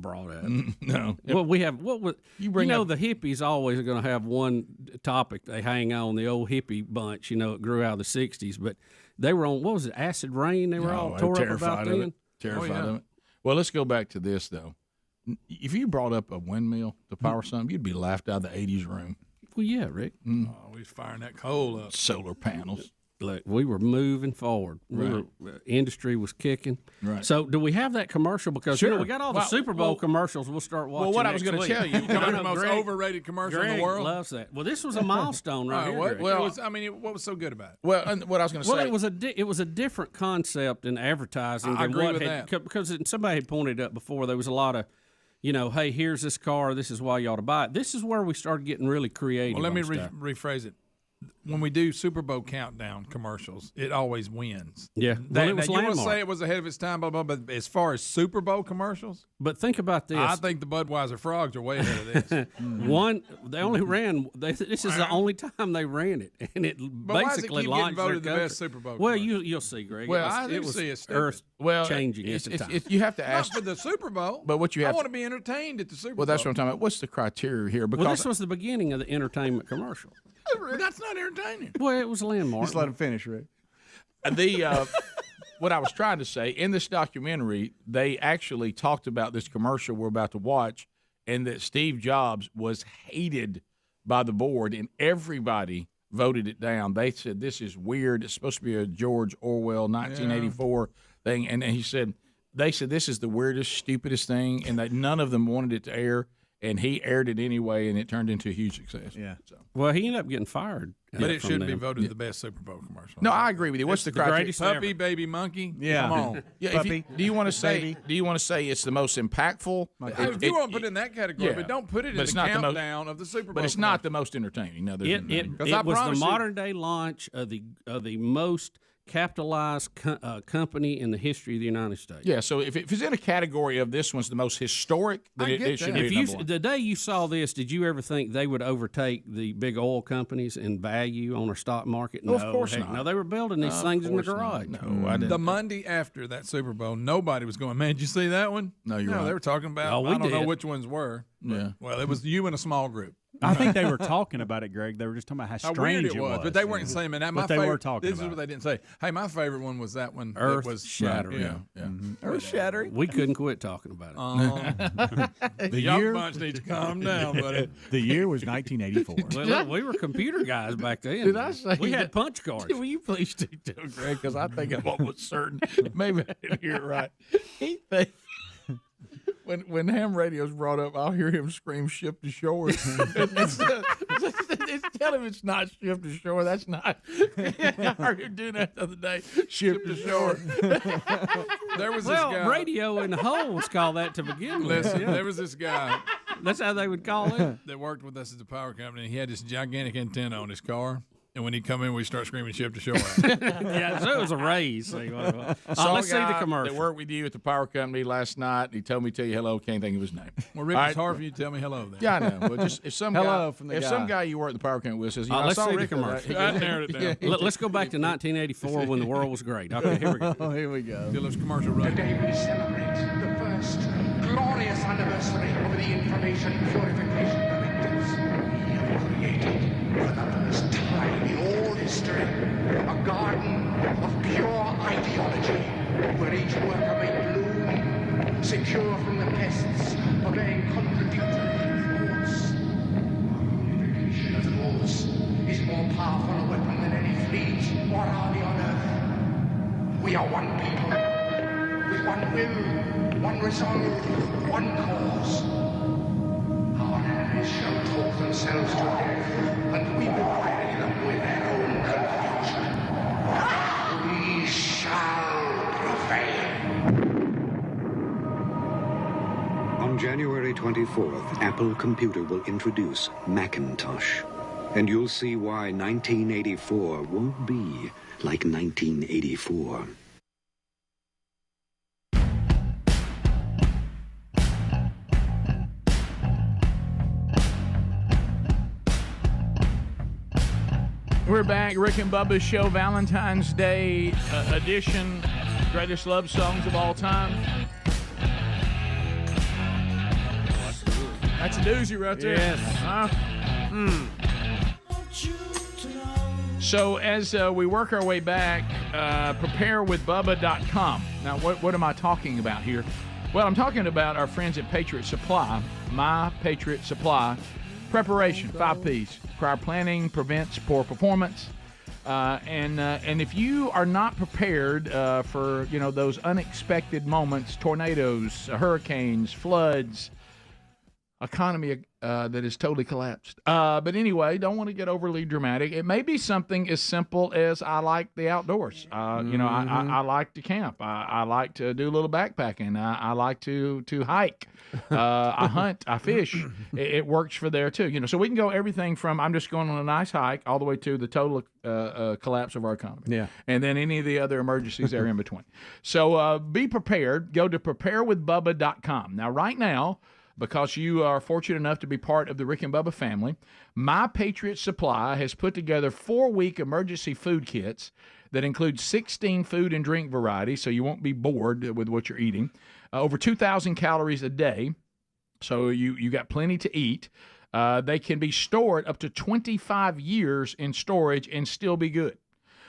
brought up. No. Well, we have the hippies always are going to have one topic they hang on, the old hippie bunch. You know, it grew out of the '60s, but they were on, what was it, acid rain? They were all tore up about then. Terrified of it. Well, let's go back to this though. If you brought up a windmill to power something, you'd be laughed out of the '80s room. Well, yeah, Rick. Oh, we was firing that coal up. Solar panels. look, we were moving forward. Industry was kicking. Right. So, do we have that commercial? Because Sure. we got all the Super Bowl commercials. We'll start watching. Well, what I was going to tell you, one of the most overrated commercial in the world. Loves that. Well, this was a milestone right here. Greg. Well, what was so good about it? Well, and what I was going to say. Well, it was a different concept in advertising. I than agree what with had, that. Because somebody had pointed up before, there was a lot of, hey, here's this car. This is why you ought to buy it. This is where we started getting really creative. Well, let me on stuff. rephrase it. When we do Super Bowl countdown commercials, it always wins. Yeah. Well, it was you want to landmark. say it was ahead of its time, blah, blah, blah, but as far as Super Bowl commercials, But think about this. I think the Budweiser Frogs are way ahead of this. They only ran. This is the only time they ran it, and it But why does it basically keep launched getting voted their the best country. Super Bowl Well, you'll see, Greg. Well, it I was, do it was see it's earth changing at the time. You have to Not ask. for the Super Bowl. But what you have I want to- to be entertained at the Super Bowl. Well, that's what I'm talking about. What's the criteria here? Because Well, this was the beginning of the entertainment commercial. But that's not entertaining. Well, it was a landmark. Just let him finish, Rick. What I was trying to say, in this documentary, they actually talked about this commercial we're about to watch, and that Steve Jobs was hated by the board, and everybody voted it down. They said, this is weird. It's supposed to be a George Orwell 1984 thing. And they said, this is the weirdest, stupidest thing, and that none of them wanted it to air. And he aired it anyway, and it turned into a huge success. Yeah. So. Well, he ended up getting fired. But it from shouldn't be them. voted the best Super Bowl commercial. No, I agree with you. What's the criteria? greatest Puppy, ever. baby, monkey. Yeah. Come on. Yeah, Puppy, do you want to say? baby. Do you want to say it's the most impactful? If you want to put it in that category, yeah. but don't put it in But it's the not the most- countdown of the Super Bowl. But it's not the most entertaining. No, It I was the promise you- modern day launch of the most capitalized company in the history of the United States. Yeah, so if it's in a category of this one's the most historic, then it should be If number one. the day you saw this, did you ever think they would overtake the big oil companies in value on our stock market? No, of course not. No, they were building these things in the garage. No, I didn't. The Monday after that Super Bowl, nobody was going, man, did you see that one? No, you're right. They were talking about, Oh, we I don't know did. which ones were. Yeah. Well, it was you and a small group. I think they were talking about it, Greg. They were just talking about how How strange weird it was, but they weren't saying, man, my But they favorite, were talking this about is what they didn't say. Hey, my favorite one was that one. Earth that was shattering. Yeah. Earth shattering. We couldn't quit talking about it. The Young year- bunch needs to calm down, buddy. The year was 1984. Well, look, we were computer guys back then. Did I say we that? had punch cards? Will you please stick to it, Greg? Because I think I'm almost certain. Maybe I didn't hear it right. He thinks when ham radio's brought up, I'll hear him scream "ship to shore." Tell him it's not ship to shore. That's not. I heard him doing that the other day. Ship to shore. There was this Well, guy. radio in the hole was called that to begin with. Listen, Yeah. there was this guy That's how they would call it. that worked with us at the power company. He had this gigantic antenna on his car. And when he'd come in, we'd start screaming "ship to shore." Yeah, so it was a raise. Let's see the commercial. That worked with you at the power company last night. He told me to tell you hello. Can't think of his name. Well, Rick, All it's right. hard for you to tell me hello then. Yeah, I know. But just if some Hello guy, from the if guy. some guy you work at the power company with says, I let's saw see the Rick commercial. I narrowed it down. Let's go back to 1984 when the world was great. Okay, here we go. Oh, here we go. Get this commercial right. Today we celebrate the first glorious anniversary of the information purification directives. We have created, for the first time in all history, a garden of pure ideology, where each worker may bloom, secure from the pests of any contradictory thoughts. Purification of thoughts is more powerful a weapon than any fleet or army on earth. We are one people, with one will, one resolve, one cause. Our enemies shall talk themselves to death, and we will bury them with their own confusion. We shall prevail. On January 24th, Apple Computer will introduce Macintosh. And you'll see why 1984 won't be like 1984. We're back, Rick and Bubba's show, Valentine's Day edition, greatest love songs of all time. That's a doozy right there. Yes. Huh? So as we work our way back, preparewithbubba.com. Now, what am I talking about here? Well, I'm talking about our friends at Patriot Supply, My Patriot Supply. Preparation, 5 P's. Prior planning prevents poor performance. And if you are not prepared for those unexpected moments, tornadoes, hurricanes, floods, economy that is totally collapsed. But anyway, don't want to get overly dramatic. It may be something as simple as I like the outdoors. I like to camp. I like to do a little backpacking. I like to hike. I hunt. I fish. It works for there too. So we can go everything from I'm just going on a nice hike all the way to the total collapse of our economy. Yeah. And then any of the other emergencies that are in between. So be prepared. Go to preparewithbubba.com. Now, right now, because you are fortunate enough to be part of the Rick and Bubba family, My Patriot Supply has put together 4-week emergency food kits that include 16 food and drink varieties, so you won't be bored with what you're eating. Over 2,000 calories a day, so you got plenty to eat. They can be stored up to 25 years in storage and still be good.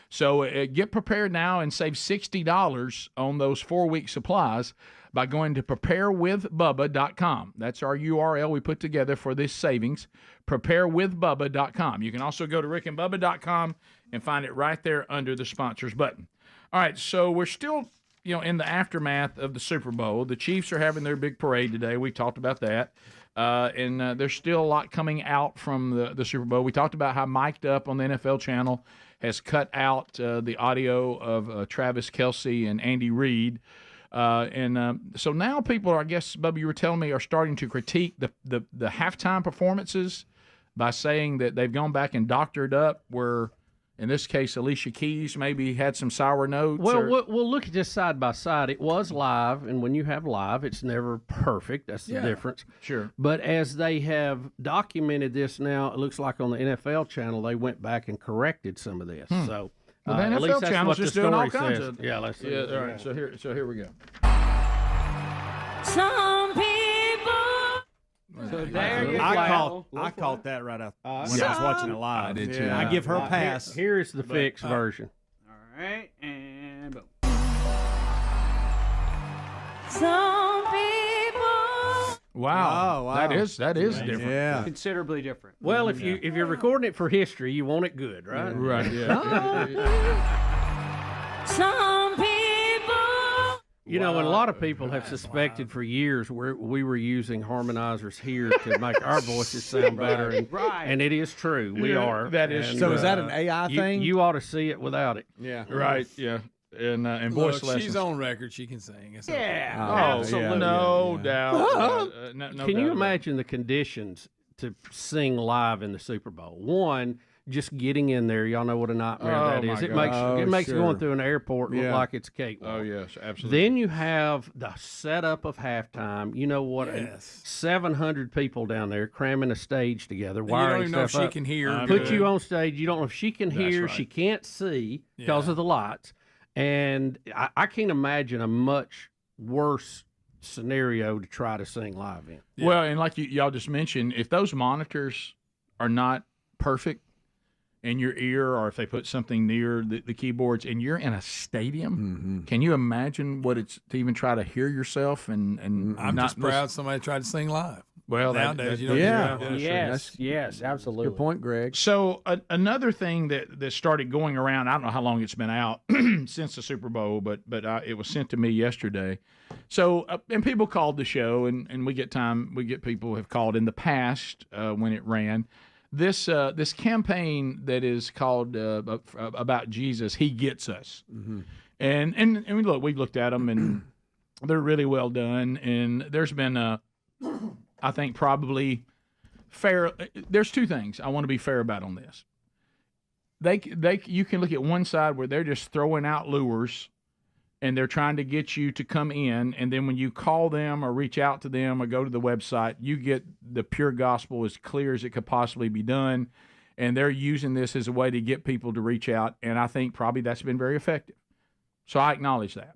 So get prepared now and save $60 on those 4-week supplies by going to preparewithbubba.com. That's our URL we put together for this savings, preparewithbubba.com. You can also go to rickandbubba.com and find it right there under the sponsors button. All right, so we're still in the aftermath of the Super Bowl. The Chiefs are having their big parade today. We talked about that. And there's still a lot coming out from the Super Bowl. We talked about how Mic'd Up on the NFL channel has cut out the audio of Travis Kelce and Andy Reid. So now people are, I guess, Bubba, you were telling me, are starting to critique the halftime performances by saying that they've gone back and doctored up where, in this case, Alicia Keys maybe had some sour notes. Well, we'll look at this side by side. It was live, and when you have live, it's never perfect. That's the difference. Sure. But as they have documented this now, it looks like on the NFL channel, they went back and corrected some of this. So Well, the at least NFL that's channel's what just the doing all story kinds says. of. Yeah, let's see. Yeah, all right. So here we go. Some people. So there you I caught that right out when I was watching it live. I did too. I give her a pass. Here's the fixed version. All right, and boom. Some people. Wow. Oh, wow. That is different. Yeah. Considerably different. Well, if you're recording it for history, you want it good, right? Right. Yeah. Some people. You know, and a lot of people have suspected for years we were using harmonizers here to make our voices sound better, and it is true. We are. That is And, So is that an AI thing? You ought to see it without it. Yeah. Right. Yeah. And voice lessons. She's on record. She can sing. It's Absolutely. No doubt. No Can you doubt. imagine the conditions to sing live in the Super Bowl? One, just getting in there, y'all know what a nightmare that is. It makes going through an airport look like it's a cakewalk. Oh yes, absolutely. Then you have the setup of halftime. You know what? 700 people down there cramming a stage together, You wiring don't even know if stuff she up. can hear. Put you on stage. You don't know if she can hear. right. She can't see because of the lights. And I can't imagine a much worse scenario to try to sing live in. Yeah. Well, and like y'all just mentioned, if those monitors are not perfect in your ear, or if they put something near the keyboards, and you're in a stadium, can you imagine what it's to even try to hear yourself? And I'm not just proud somebody tried to sing live. Well, nowadays you don't. Yes, absolutely. Good point, Greg. So another thing that started going around, I don't know how long it's been out since the Super Bowl, but it was sent to me yesterday. So and people called the show, and we get people who have called in the past when it ran. This campaign that is called about Jesus, He Gets Us, and look, we've looked at them and they're really well done, and there's been I think probably fair. There's two things I want to be fair about on this. You can look at one side where they're just throwing out lures, and they're trying to get you to come in, and then when you call them or reach out to them or go to the website, you get the pure gospel as clear as it could possibly be done, and they're using this as a way to get people to reach out, and I think probably that's been very effective. So I acknowledge that.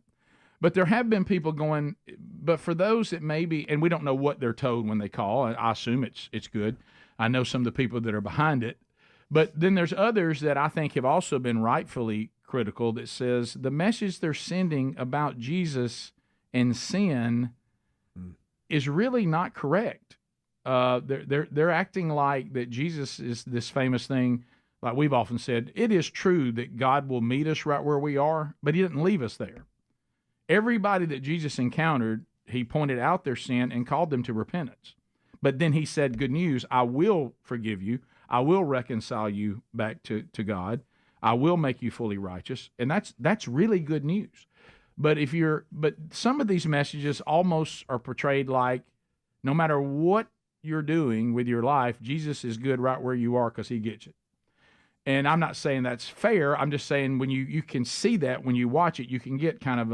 But there have been people going, but for those that maybe, and we don't know what they're told when they call, I assume it's good. I know some of the people that are behind it. But then there's others that I think have also been rightfully critical that says the message they're sending about Jesus and sin is really not correct. They're acting like that Jesus is this famous thing, like we've often said, it is true that God will meet us right where we are, but he didn't leave us there. Everybody that Jesus encountered, he pointed out their sin and called them to repentance. But then he said, good news, I will forgive you. I will reconcile you back to God. I will make you fully righteous. And that's really good news. But some of these messages almost are portrayed like no matter what you're doing with your life, Jesus is good right where you are because he gets it. And I'm not saying that's fair. I'm just saying when you can see that when you watch it, you can get kind of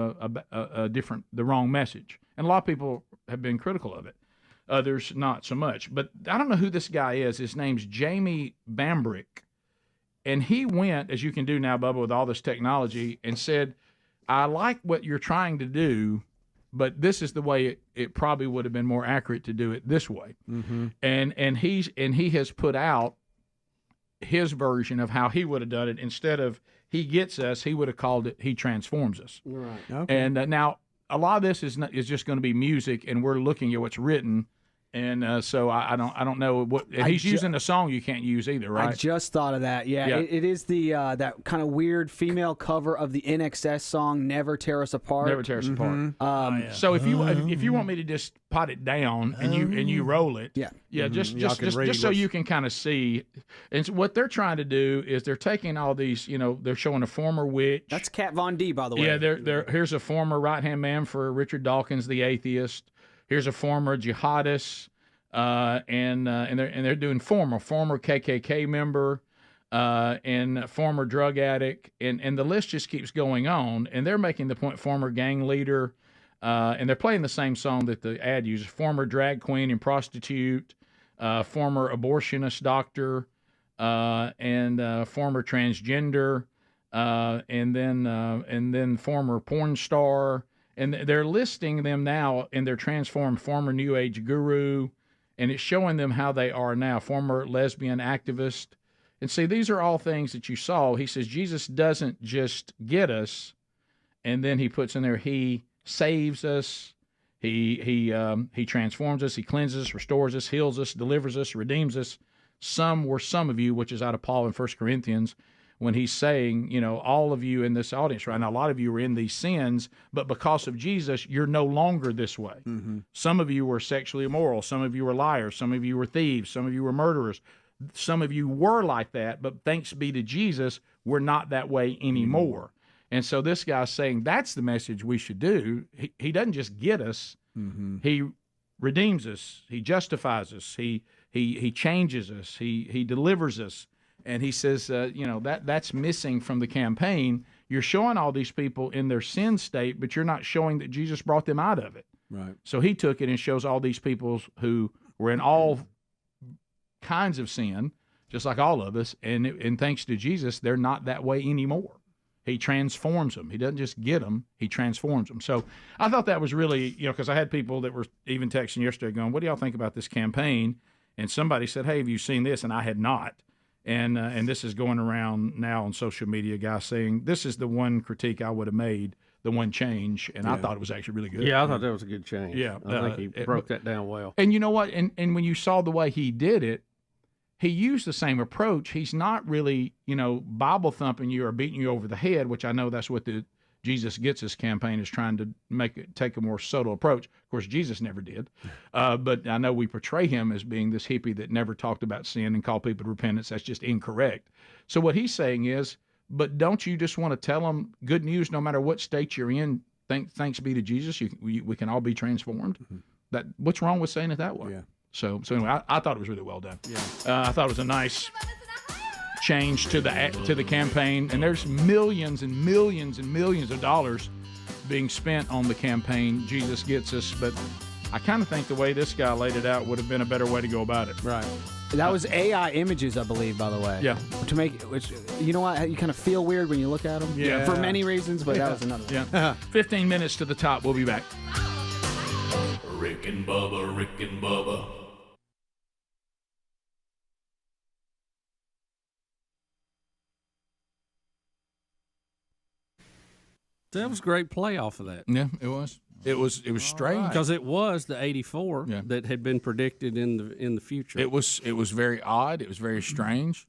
the wrong message. And a lot of people have been critical of it. Others not so much. But I don't know who this guy is. His name's Jamie Bambrick. And he went, as you can do now, Bubba, with all this technology, and said, I like what you're trying to do, but this is the way it probably would have been more accurate to do it this way. Mm-hmm. And he has put out his version of how he would have done it. Instead of he gets us, he would have called it he transforms us. Right. Okay. And now a lot of this is just going to be music, and we're looking at what's written. And so I don't know what he's using a song you can't use either, right? I just thought of that. Yeah, Yeah. It is the that kind of weird female cover of the NXS song "Never Tear Us Apart." Never tear us apart. Yeah. So if you want me to just pot it down and you roll it, yeah, just Y'all can read so what's- you can kind of see. And so what they're trying to do is they're taking all these, they're showing a former witch. That's Kat Von D, by the way. Yeah, here's a former right hand man for Richard Dawkins, the atheist. Here's a former jihadist. And they're doing former KKK member, and former drug addict, and the list just keeps going on. And they're making the point former gang leader, and they're playing the same song that the ad uses: former drag queen and prostitute, former abortionist doctor, and former transgender, and then former porn star. And they're listing them now in their transformed former New Age guru. And it's showing them how they are now, former lesbian activist. And see, these are all things that you saw. He says Jesus doesn't just get us, and then he puts in there he saves us, he transforms us, he cleanses us, restores us, heals us, delivers us, redeems us. Some were some of you, which is out of Paul in 1 Corinthians, when he's saying, all of you in this audience right now, a lot of you were in these sins, but because of Jesus, you're no longer this way. Mm-hmm. Some of you were sexually immoral. Some of you were liars. Some of you were thieves. Some of you were murderers. Some of you were like that, but thanks be to Jesus, we're not that way anymore. And so this guy's saying that's the message we should do. He doesn't just get us. Mm-hmm. He redeems us. He justifies us. He changes us. He delivers us. And he says, that's missing from the campaign. You're showing all these people in their sin state, but you're not showing that Jesus brought them out of it. Right. So he took it and shows all these people who were in all kinds of sin, just like all of us. And thanks to Jesus, they're not that way anymore. He transforms them. He doesn't just get them, he transforms them. So I thought that was really, because I had people that were even texting yesterday going, what do y'all think about this campaign? And somebody said, hey, have you seen this? And I had not. And this is going around now on social media, guys saying this is the one critique I would have made, the one change, and I thought it was actually really good. Yeah, I thought that was a good change. Yeah, I think he broke that down well. And you know what? And when you saw the way he did it, he used the same approach. He's not really, Bible thumping you or beating you over the head, which I know that's what the Jesus Gets Us campaign is trying to take a more subtle approach. Of course, Jesus never did. But I know we portray him as being this hippie that never talked about sin and called people to repentance. That's just incorrect. So what he's saying is, but don't you just want to tell them good news no matter what state you're in? Thanks be to Jesus, we can all be transformed. Mm-hmm. What's wrong with saying it that way? Yeah. So anyway, I thought it was really well done. Yeah. I thought it was a nice change to the campaign, and there's millions and millions and millions of dollars being spent on the campaign Jesus Gets Us, but I kind of think the way this guy laid it out would have been a better way to go about it. Right. That was AI images, I believe, by the way. Yeah. To make, which, you know what, you kind of feel weird when you look at them. Yeah. For many reasons, but that was another one. Yeah. 15 minutes to the top. We'll be back. Rick and Bubba, Rick and Bubba. That was a great play off of that. Yeah, it was. It was strange because it was the 84 that had been predicted in the future. It was very odd. It was very strange.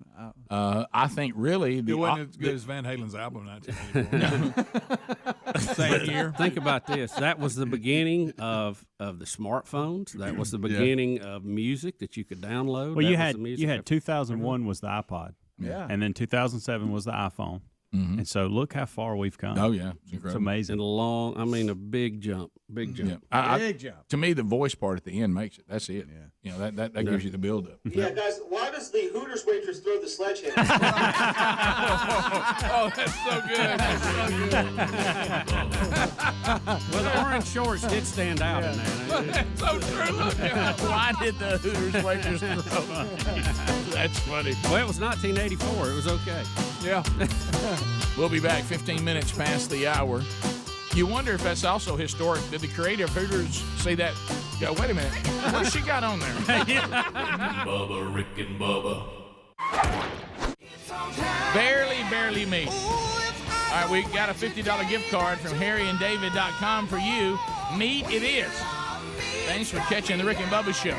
I think really It wasn't as good as Van Halen's album, 1984. Same year. Think about this. That was the beginning of the smartphones. That was the beginning of music that you could download. Well, That you had 2001 was the iPod, and then 2007 was the iPhone. Mm-hmm. And so look how far we've come. Oh yeah, it's amazing. And a big jump, big jump. Big jump. To me, the voice part at the end makes it. That's it. Yeah. You know that gives you the build up. Yeah, guys, why does the Hooters waitress throw the sledgehammer? Oh, that's so good. That's so good. Well, the orange shorts did stand out in there. That's so true. Why did the Hooters waitress throw? That's funny. Well, it was 1984. It was okay. Yeah. We'll be back 15 minutes past the hour. You wonder if that's also historic. Did the creator of Hooters say that? Yeah, wait a minute. What's she got on there? Bubba, Rick and Bubba. Barely me. All right, we got a $50 gift card from harryanddavid.com for you. Meat it is. Thanks for catching the Rick and Bubba show.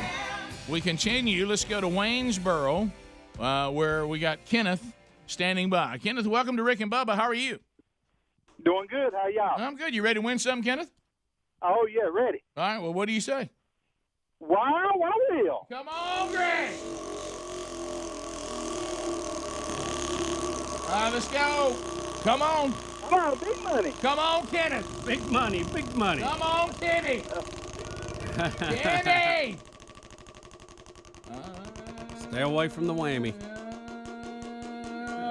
We continue. Let's go to Waynesboro, where we got Kenneth standing by. Kenneth, welcome to Rick and Bubba. How are you? Doing good. How y'all? I'm good. You ready to win something, Kenneth? Oh, yeah, ready. All right, well, what do you say? Wow, I will. Come on, Greg. All right, let's go. Come on. Come on, big money. Come on, Kenneth. Big money, big money. Come on, Kenny. Kenny. Stay away from the whammy.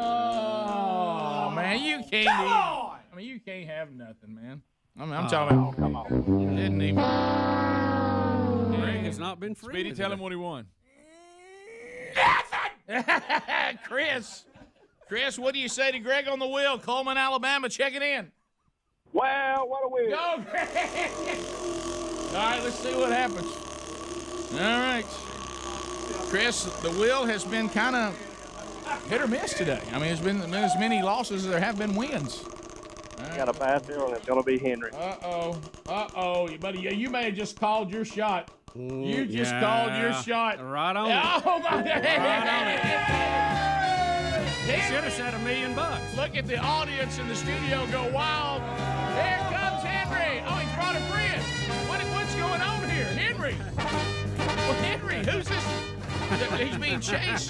Oh, man, you can't. I mean, you can't have nothing, man. I'm talking about. Come on. Didn't even. Greg has not been free. Speedy, tell him what he won. Chris, what do you say to Greg on the wheel? Coleman, Alabama, checking in. Wow, what a win. Go, Greg. All right, let's see what happens. All right. Chris, the wheel has been kind of hit or miss today. I mean, there's been as many losses as there have been wins. Right. Got a bad feeling it's going to be Henry. Uh-oh. Buddy, you may have just called your shot. You just called your shot. Right on. Oh, my God. Right on it. He should have said $1 million. Look at the audience in the studio go wild. Here comes Henry. Oh, he's brought a friend. What's going on here? Henry. Well, Henry, who's this? He's being chased.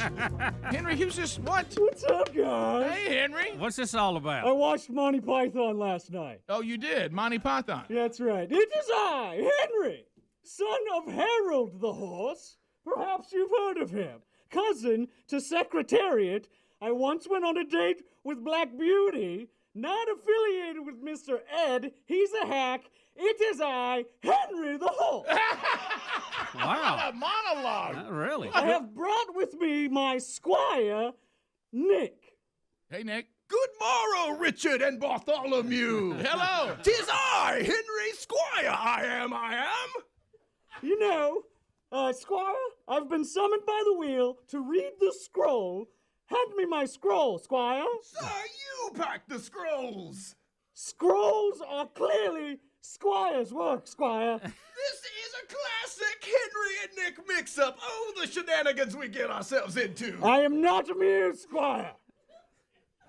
Henry, who's this? What? What's up, guys? Hey, Henry. What's this all about? I watched Monty Python last night. Oh, you did? Monty Python. Yeah, that's right. It is I, Henry, son of Harold the Horse. Perhaps you've heard of him. Cousin to Secretariat. I once went on a date with Black Beauty. Not affiliated with Mr. Ed. He's a hack. It is I, Henry the Horse. Wow. What a monologue. Not really. I have brought with me my squire, Nick. Hey, Nick. Good morrow, Richard and Bartholomew. Hello. 'Tis I, Henry Squire. I am. You know, Squire, I've been summoned by the wheel to read the scroll. Hand me my scroll, Squire. Sir, you pack the scrolls. Scrolls are clearly Squire's work, Squire. This is a classic Henry and Nick mix-up. Oh, the shenanigans we get ourselves into. I am not amused, Squire.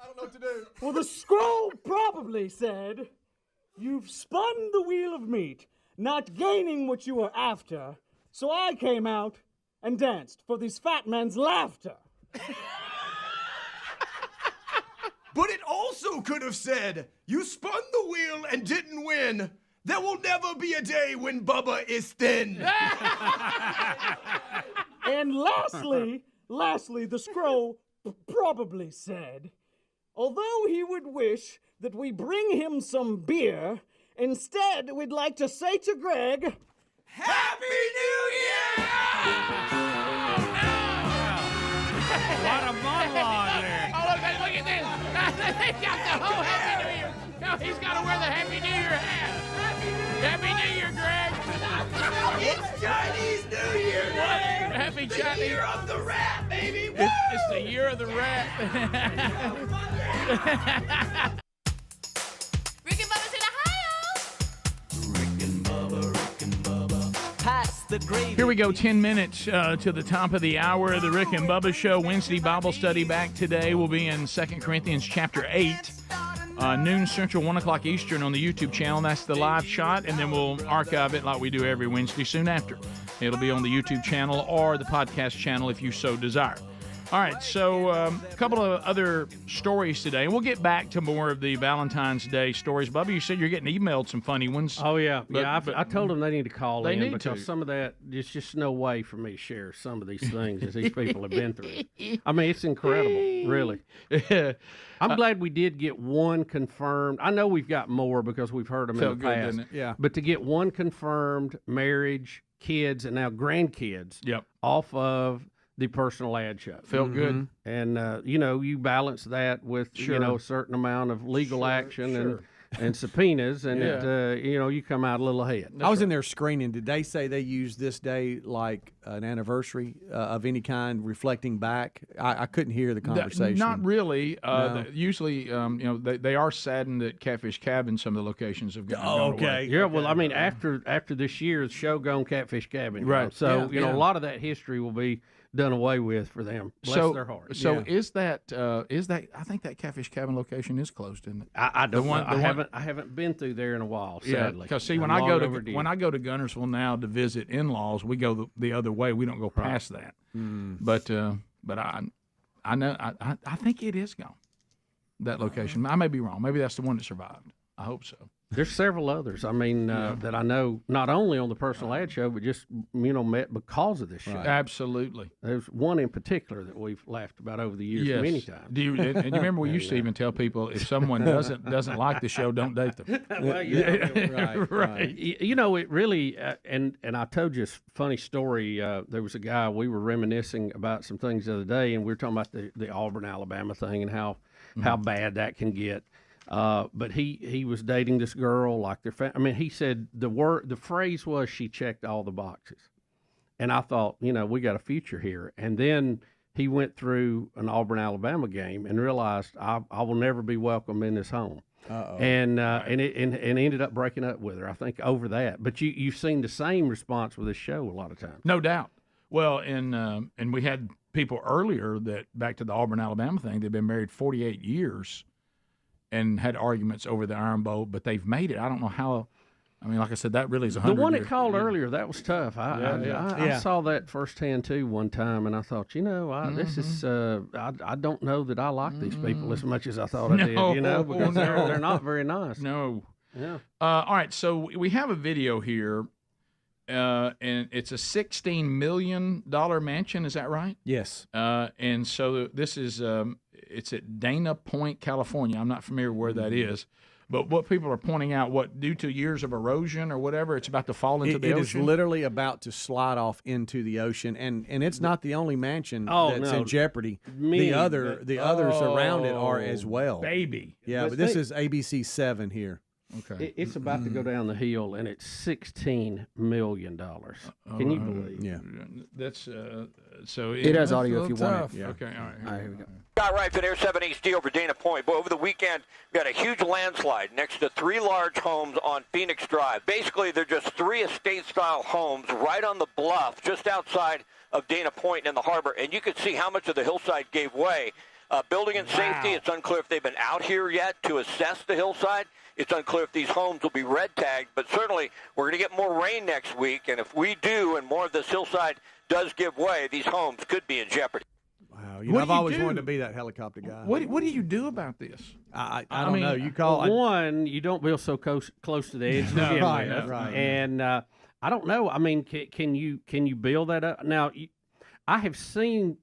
I don't know what to do. Well, the scroll probably said, "You've spun the wheel of meat, not gaining what you were after, so I came out and danced for this fat man's laughter." But it also could have said, "You spun the wheel and didn't win. There will never be a day when Bubba is thin." And lastly, the scroll probably said, "Although he would wish that we bring him some beer, instead we'd like to say to Greg, Happy New Year!" What a monologue there. Oh, look at this. He's got the whole Happy New Year. No, he's got to wear the Happy New Year hat. Happy New Year, Greg. It's Chinese New Year, Greg. Happy the Chinese. Year of the rat, baby. It's the year of the rat. Rick and Bubba's in Ohio. Rick and Here we go, 10 minutes to the top of the hour of the Rick and Bubba Show. Wednesday Bible study back today. We'll be in 2 Corinthians chapter 8, noon Central, 1 o'clock Eastern on the YouTube channel. That's the live shot, and then we'll archive it like we do every Wednesday soon after. It'll be on the YouTube channel or the podcast channel if you so desire. All right, so a couple of other stories today. We'll get back to more of the Valentine's Day stories. Bubba, you said you're getting emailed some funny ones. Oh, yeah. But- I told them they need to call They in need because to. some of that, there's just no way for me to share some of these things that these people have been through. I mean, it's incredible, really. I'm glad we did get one confirmed. I know we've got more because we've heard them Felt in the good, past. didn't it? Yeah. But to get one confirmed marriage, kids, and now grandkids off of the personal ad show. Felt good. And, you balance that with, a certain amount of legal action and subpoenas, and you come out a little ahead. I was in there screening. Did they say they use this day like an anniversary of any kind, reflecting back? I couldn't hear the conversation. Not really. No. Usually, they are saddened that Catfish Cabin, some of the locations have gone away. Yeah, well, I mean, after this year, the show gone Catfish Cabin. Right. So, Yeah. a lot of that history will be done away with for them. Bless their hearts. So is that I think that Catfish Cabin location is closed, isn't it? I don't know. I I haven't been through there in a while, Yeah, sadly. because see, when I'm I go long to overdue. Gunnersville now to visit in-laws, we go the other way. We don't go past that. But I know I think it is gone. That location. I may be wrong. Maybe that's the one that survived. I hope so. There's several others. I mean, that I know not only on the personal ad show, but just met because of this show. Absolutely. There's one in particular that we've laughed about over the years many times. Do you, and you remember we used to even tell people if someone doesn't like the show, don't date them. Well, right. It really, and I told you a funny story. There was a guy, we were reminiscing about some things the other day, and we were talking about the Auburn, Alabama thing and how bad that can get. But he was dating this girl like their he said the phrase was she checked all the boxes, and I thought we got a future here. And then he went through an Auburn Alabama game and realized I will never be welcome in this home. And ended up breaking up with her, I think, over that. But you've seen the same response with this show a lot of times. No doubt. Well, and we had people earlier that back to the Auburn Alabama thing. They've been married 48 years. And had arguments over the Iron Bowl, but they've made it. I don't know how. I mean, like I said, that really is 100 The one that years. called earlier, that was tough. I saw that firsthand too one time, and I thought, this is. I don't know that I like these people as much as I thought I did. Because they're not very nice. No. Yeah. All right, so we have a video here, and it's a $16 million mansion. Is that right? Yes. And so this is. It's at Dana Point, California. I'm not familiar where that is, but what people are pointing out, due to years of erosion or whatever, it's about to fall into the ocean? It is literally about to slide off into the ocean, and it's not the only mansion that's in jeopardy. The others around it are as well. Baby. Yeah, but this is ABC 7 here. Okay. It's about to go down the hill, and it's $16 million. Can you believe? Yeah. That's so. It has audio if you want it. Yeah. Okay. All right. All right, here we go. Scott Wright for Air 7 HD over Dana Point. Boy, over the weekend, we got a huge landslide next to 3 large homes on Phoenix Drive. Basically, they're just 3 estate-style homes right on the bluff just outside of Dana Point in the harbor, and you could see how much of the hillside gave way. Building and safety, it's unclear if they've been out here yet to assess the hillside. It's unclear if these homes will be red tagged, but certainly we're going to get more rain next week, and if we do and more of this hillside does give way, these homes could be in jeopardy. Wow, I've always wanted to be do that helicopter guy. What do you do about this? I don't know. You call one. You don't build so close to the edge. Right. And I don't know. I mean, can you build that up? Now, I have seen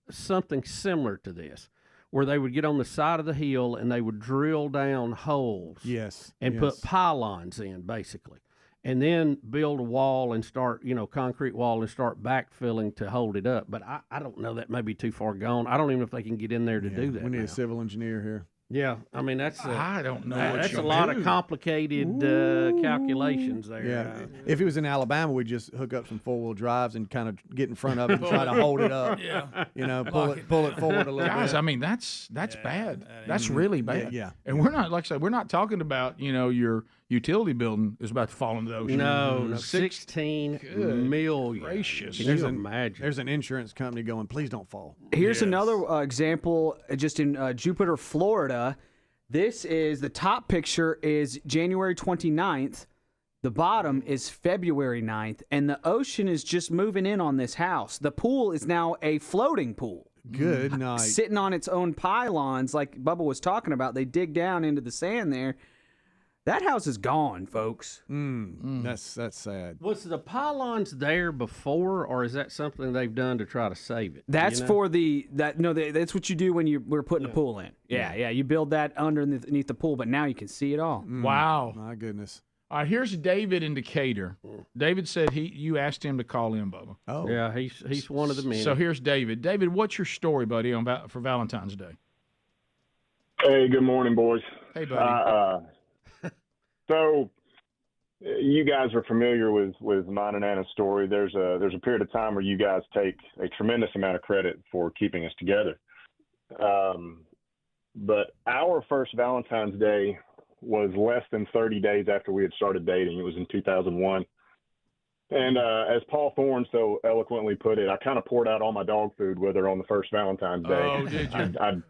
something similar to this, where they would get on the side of the hill and they would drill down holes. Yes. And put pylons in, basically. And then build a wall and start, concrete wall and start backfilling to hold it up. But I don't know, that may be too far gone. I don't even know if they can get in there to do that. We need a civil engineer here. Yeah, I mean I don't know. That's a lot of complicated calculations there. Yeah, if it was in Alabama, we'd just hook up some 4-wheel drives and kind of get in front of it and try to hold it up. Yeah, you know, pull it forward a little Guys, bit. I mean that's bad. That's really bad. Yeah. And we're not, like I said, we're not talking about your utility building is about to fall into the ocean. No, 16 million. Gracious. Can you imagine? There's an insurance company going, please don't fall. Here's another example, just in Jupiter, Florida. This is the top picture is January 29th. The bottom is February 9th, and the ocean is just moving in on this house. The pool is now a floating pool. Good night. Sitting on its own pylons, like Bubba was talking about. They dig down into the sand there. That house is gone, folks. That's sad. Was the pylons there before, or is that something they've done to try to save it? That's for that's what you do when we're putting a pool in. Yeah, you build that underneath the pool, but now you can see it all. Wow. My goodness. All right, here's David in Decatur. David said you asked him to call in, Bubba. Oh. Yeah, he's one of the men. So here's David. David, what's your story, buddy, for Valentine's Day? Hey, good morning, boys. Hey, buddy. So you guys are familiar with mine and Anna's story. There's a period of time where you guys take a tremendous amount of credit for keeping us together. But our first Valentine's Day was less than 30 days after we had started dating. It was in 2001. And as Paul Thorne so eloquently put it, I kind of poured out all my dog food with her on the first Valentine's Day. Oh, did you?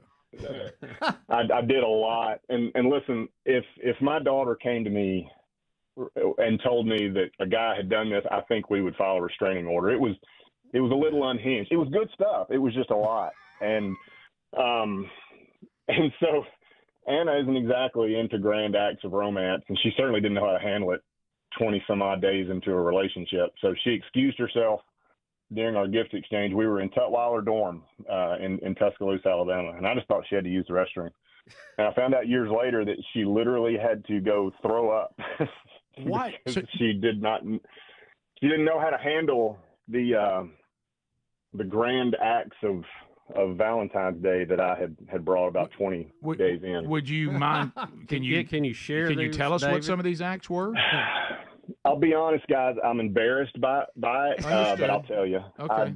I did a lot, and listen, if my daughter came to me and told me that a guy had done this, I think we would file a restraining order. It was a little unhinged. It was good stuff. It was just a lot, and so Anna isn't exactly into grand acts of romance, and she certainly didn't know how to handle it 20 some odd days into a relationship. So she excused herself during our gift exchange. We were in Tutwiler dorm in Tuscaloosa, Alabama, and I just thought she had to use the restroom. And I found out years later that she literally had to go throw up. Why? She didn't know how to handle the grand acts of Valentine's Day that I had brought about 20 days in. Would you mind? Can you share? Can you these, tell us David? what some of these acts were? I'll be honest, guys. I'm embarrassed by it, but I'll tell you. Okay.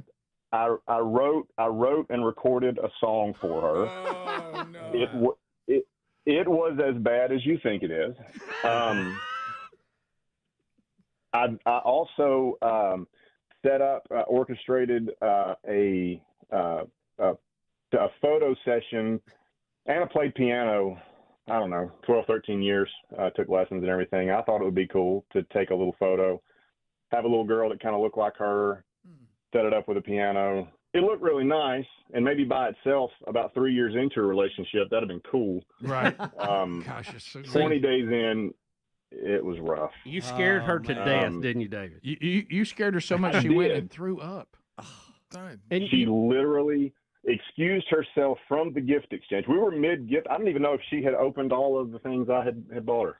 I wrote and recorded a song for her. Oh, no. It was as bad as you think it is. I also set up, orchestrated a photo session, and I played piano. I don't know, 12, 13 years, took lessons and everything. I thought it would be cool to take a little photo, have a little girl that kind of looked like her, set it up with a piano. It looked really nice, and maybe by itself, about 3 years into a relationship, that'd have been cool. Right. Gosh, it's so 20 days in, it was rough. You scared her to death, didn't you, David? You scared her so much she went and threw up. And she literally excused herself from the gift exchange. We were mid-gift. I don't even know if she had opened all of the things I had bought her.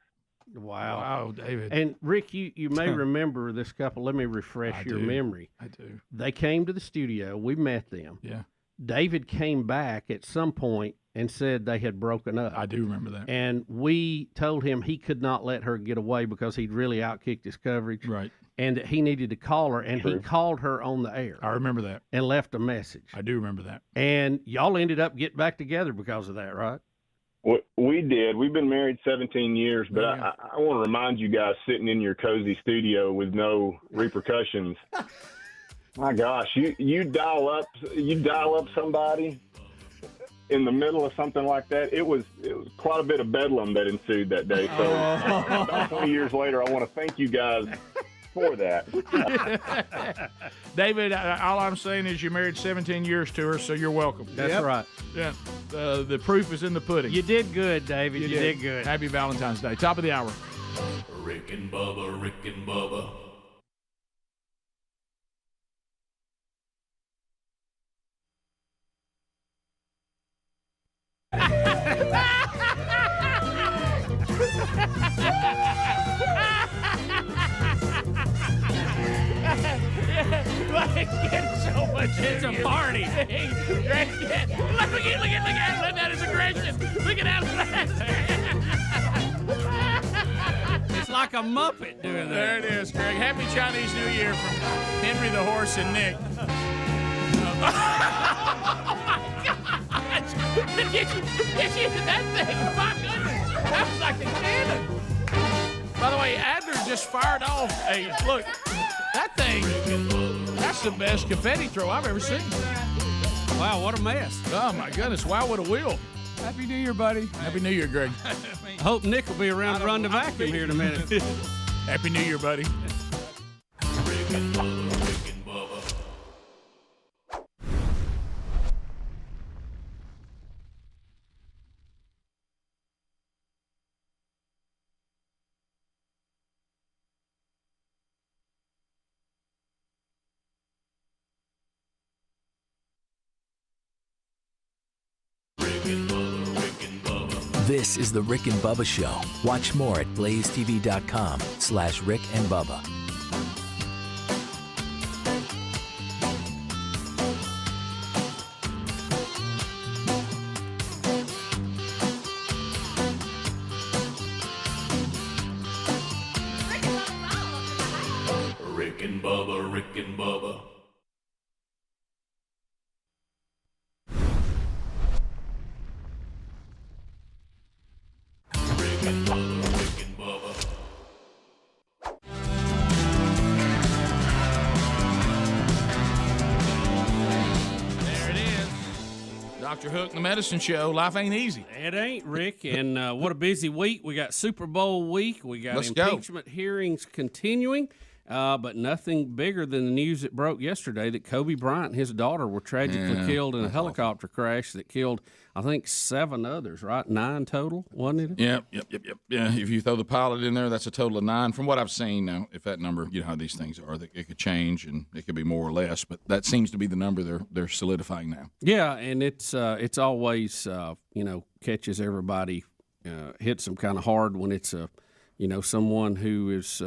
Wow, David. And Rick, you may remember this couple. Let me refresh your memory. I do. They came to the studio. We met them. Yeah. David came back at some point and said they had broken up. I do remember that. And we told him he could not let her get away because he'd really outkicked his coverage. Right. And that he needed to call her, and he called her on the air. I remember that. And left a message. I do remember that. And y'all ended up getting back together because of that, right? We did. We've been married 17 years, but I want to remind you guys, sitting in your cozy studio with no repercussions. My gosh, you dial up somebody in the middle of something like that. It was quite a bit of bedlam that ensued that day. So about 20 years later, I want to thank you guys for that. David, all I'm saying is you married 17 years to her, so you're welcome. That's right. Yeah. The proof is in the pudding. You did good, David. You did good. Happy Valentine's Day. Top of the hour. Rick and Bubba, Rick and Bubba. It's getting so much. It's a party. Look at that is aggression. Look at that. It's like a Muppet doing that. There it is, Greg. Happy Chinese New Year from Henry the Horse and Nick. Oh my gosh! That thing, my goodness, that was like a cannon. By the way, Adler just fired off a look. That thing, that's the best confetti throw I've ever seen. Wow, what a mess! Oh my goodness! Wow, what a wheel! Happy New Year, buddy. Happy New Year, Greg. I hope Nick will be around to run the vacuum here in a minute. Happy New Year, buddy. Rick and Bubba. This is the Rick and Bubba Show. Watch more at blazetv.com/Rick and Bubba. Rick and Bubba, Rick and Bubba. There it is. Dr. Hook and the Medicine Show. Life ain't easy. It ain't, Rick. And what a busy week. We got Super Bowl week. We got Let's go. impeachment hearings continuing. But nothing bigger than the news that broke yesterday that Kobe Bryant and his daughter were tragically killed in a helicopter crash that killed, I think, 7 others, right? 9 total, wasn't it? Yep. Yeah, if you throw the pilot in there, that's a total of 9. From what I've seen now, if that number, you know how these things are, it could change and it could be more or less, but that seems to be the number they're solidifying now. Yeah, and it's always, catches everybody, hits them kind of hard when it's someone who is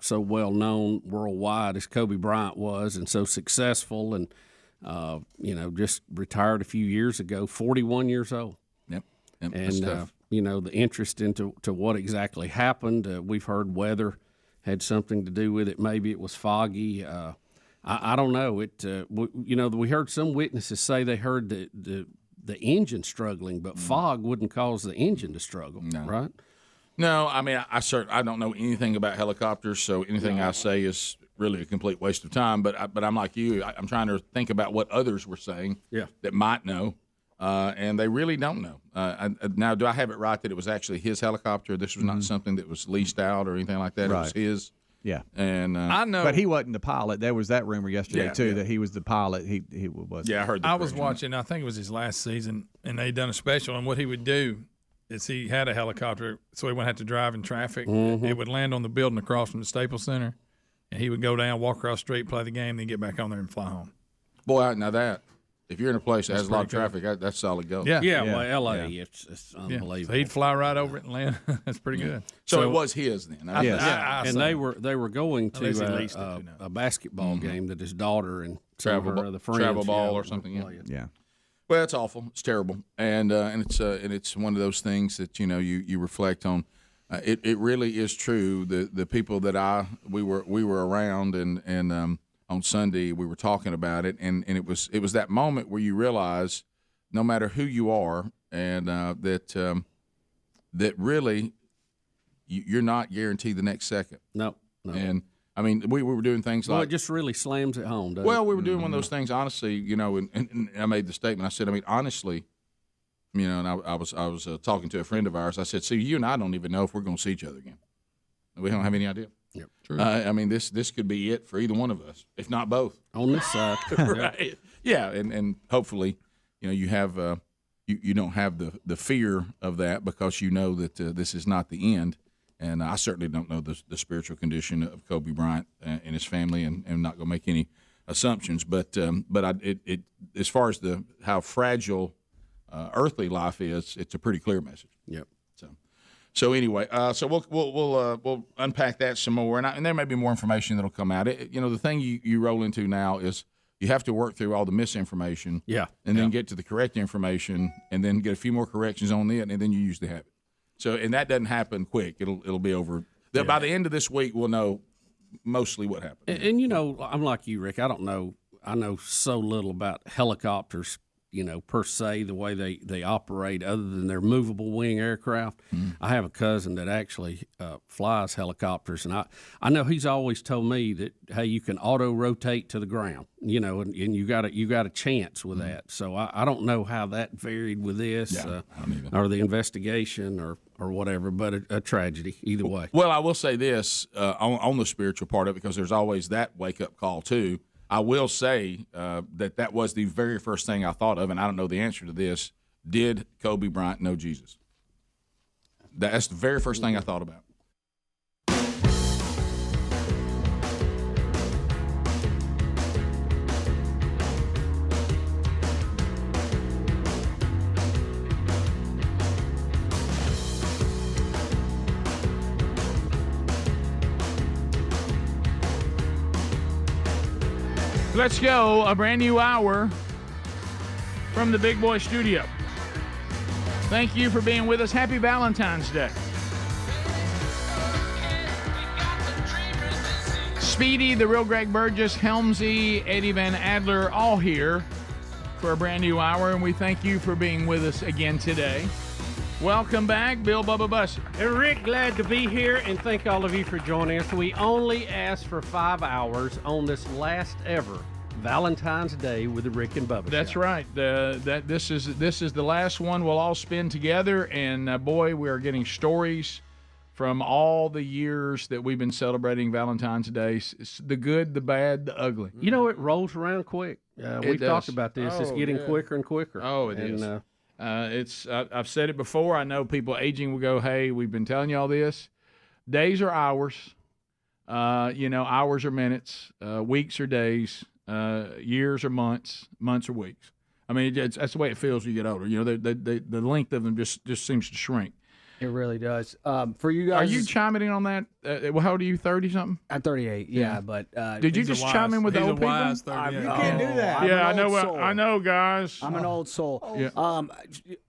so well known worldwide as Kobe Bryant was, and so successful, and just retired a few years ago, 41 years old. Yep. And the interest into what exactly happened. We've heard weather had something to do with it. Maybe it was foggy. I don't know. We heard some witnesses say they heard the engine struggling, but fog wouldn't cause the engine to struggle, right? No, I mean, I don't know anything about helicopters, so anything I say is really a complete waste of time. But I'm like you. I'm trying to think about what others were saying that might know, and they really don't know. Now, do I have it right that it was actually his helicopter? This was not something that was leased out or anything like that. Right. It was his. Yeah, and I know, but he wasn't the pilot. There was that rumor yesterday too that he was the pilot. He was. Yeah, I heard. I was watching. I think it was his last season, and they done a special on what he would do. Is he had a helicopter, so he wouldn't have to drive in traffic. Mm-hmm. It would land on the building across from the Staples Center, and he would go down, walk across the street, play the game, then get back on there and fly home. Boy, now that if you're in a place that has a lot of traffic, that's solid go. Yeah. Well, L.A. It's unbelievable. So he'd fly right over it and land. That's pretty good. So it was his then. And they were going to a basketball game that his daughter and some of her other friends travel ball or something. Yeah. Well, it's awful. It's terrible, and it's one of those things that you reflect on. It really is true. The people that we were around, and on Sunday we were talking about it, and it was that moment where you realize no matter who you are, and that really you're not guaranteed the next second. No. And I mean, we were doing things like. It just really slams it home, doesn't it? Well, we were doing one of those things, honestly, and I made the statement. I said, I mean, honestly, and I was talking to a friend of ours. I said, see, you and I don't even know if we're going to see each other again. We don't have any idea. Yep. True. I mean, this could be it for either one of us, if not both. On this side. Right. Yeah, and hopefully, you have you don't have the fear of that because you know that this is not the end. And I certainly don't know the spiritual condition of Kobe Bryant and his family, and I'm not going to make any assumptions. But it as far as how fragile earthly life is, it's a pretty clear message. Yep. So anyway, so we'll unpack that some more, and there may be more information that'll come out. The thing you roll into now is you have to work through all the misinformation, and then get to the correct information, and then get a few more corrections on it, and then you usually have it. So, and that doesn't happen quick. It'll be over. By the end of this week, we'll know mostly what happened. And I'm like you, Rick. I don't know. I know so little about helicopters, per se, the way they operate, other than their movable wing aircraft. I have a cousin that actually flies helicopters, and I know he's always told me that, hey, you can auto rotate to the ground, and you got a chance with that. So I don't know how that varied with this or the investigation or whatever, but a tragedy either way. Well, I will say this on the spiritual part of it, because there's always that wake up call too. I will say that was the very first thing I thought of, and I don't know the answer to this. Did Kobe Bryant know Jesus? That's the very first thing I thought about. Let's go. A brand new hour from the Big Boy Studio. Thank you for being with us. Happy Valentine's Day. Speedy, the real Greg Burgess, Helmsy, Eddie Van Adler, all here for a brand new hour, and we thank you for being with us again today. Welcome back, Bill Bubba Bussey. Hey, Rick, glad to be here, and thank all of you for joining us. We only asked for 5 hours on this last ever Valentine's Day with the Rick and Bubba That's Show. right. This is the last one we'll all spend together, and boy, we are getting stories from all the years that we've been celebrating Valentine's Day. It's the good, the bad, the ugly. It rolls around quick. We've talked about this. It's getting quicker and quicker. Oh, it is. I've said it before. I know people aging will go, hey, we've been telling you all this. Days are hours. Hours are minutes. Weeks are days. Years or months. Months or weeks. I mean, that's the way it feels when you get older. The length of them just seems to shrink. It really does. For you guys, are you chiming in on that? How old are you? 30-something? I'm 38. Yeah, but did you just chime in with the old people? You can't do that. Yeah, I know, guys. I'm an old soul.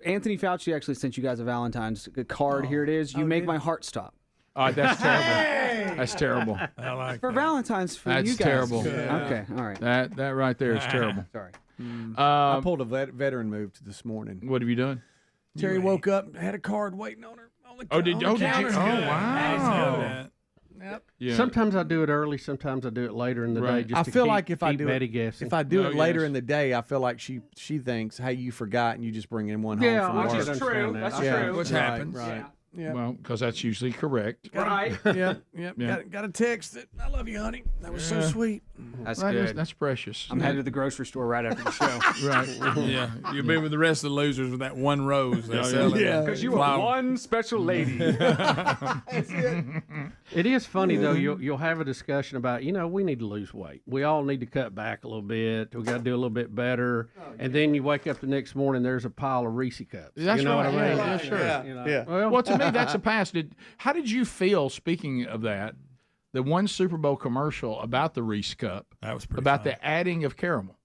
Anthony Fauci actually sent you guys a Valentine's card. Here it is. You make my heart stop. That's terrible. That's terrible. I like for Valentine's for That's you guys. Terrible. Yeah. Okay, all right. That right there is terrible. Sorry. I pulled a veteran move this morning. What have you done? Terry woke up, had a card waiting on her. Did you? Oh, wow. Yep. Yeah. Sometimes I do it early. Sometimes I do it later in the day. Just I to feel keep, like if I do Betty it, guessing. if I do it later in the day, I feel like she thinks, hey, you forgot, and you just bring in one home from work. That's true. That's true. Which happens. Right. Yeah. Well, because that's usually correct. Right. Yep. Got a text that I love you, honey. That was so sweet. That's good. That's precious. I'm headed to the grocery store right after the show. Right. Yeah. You'll be with the rest of the losers with that one rose. Because you are one special lady. That's it. It is funny though. You'll have a discussion about we need to lose weight. We all need to cut back a little bit. We got to do a little bit better. And then you wake up the next morning, there's a pile of Reese cups. That's what I mean? Yeah, sure. Yeah. Well, to me, that's a pass. How did you feel? Speaking of that, the one Super Bowl commercial about the Reese cup. That was pretty. About fun. the adding of caramel.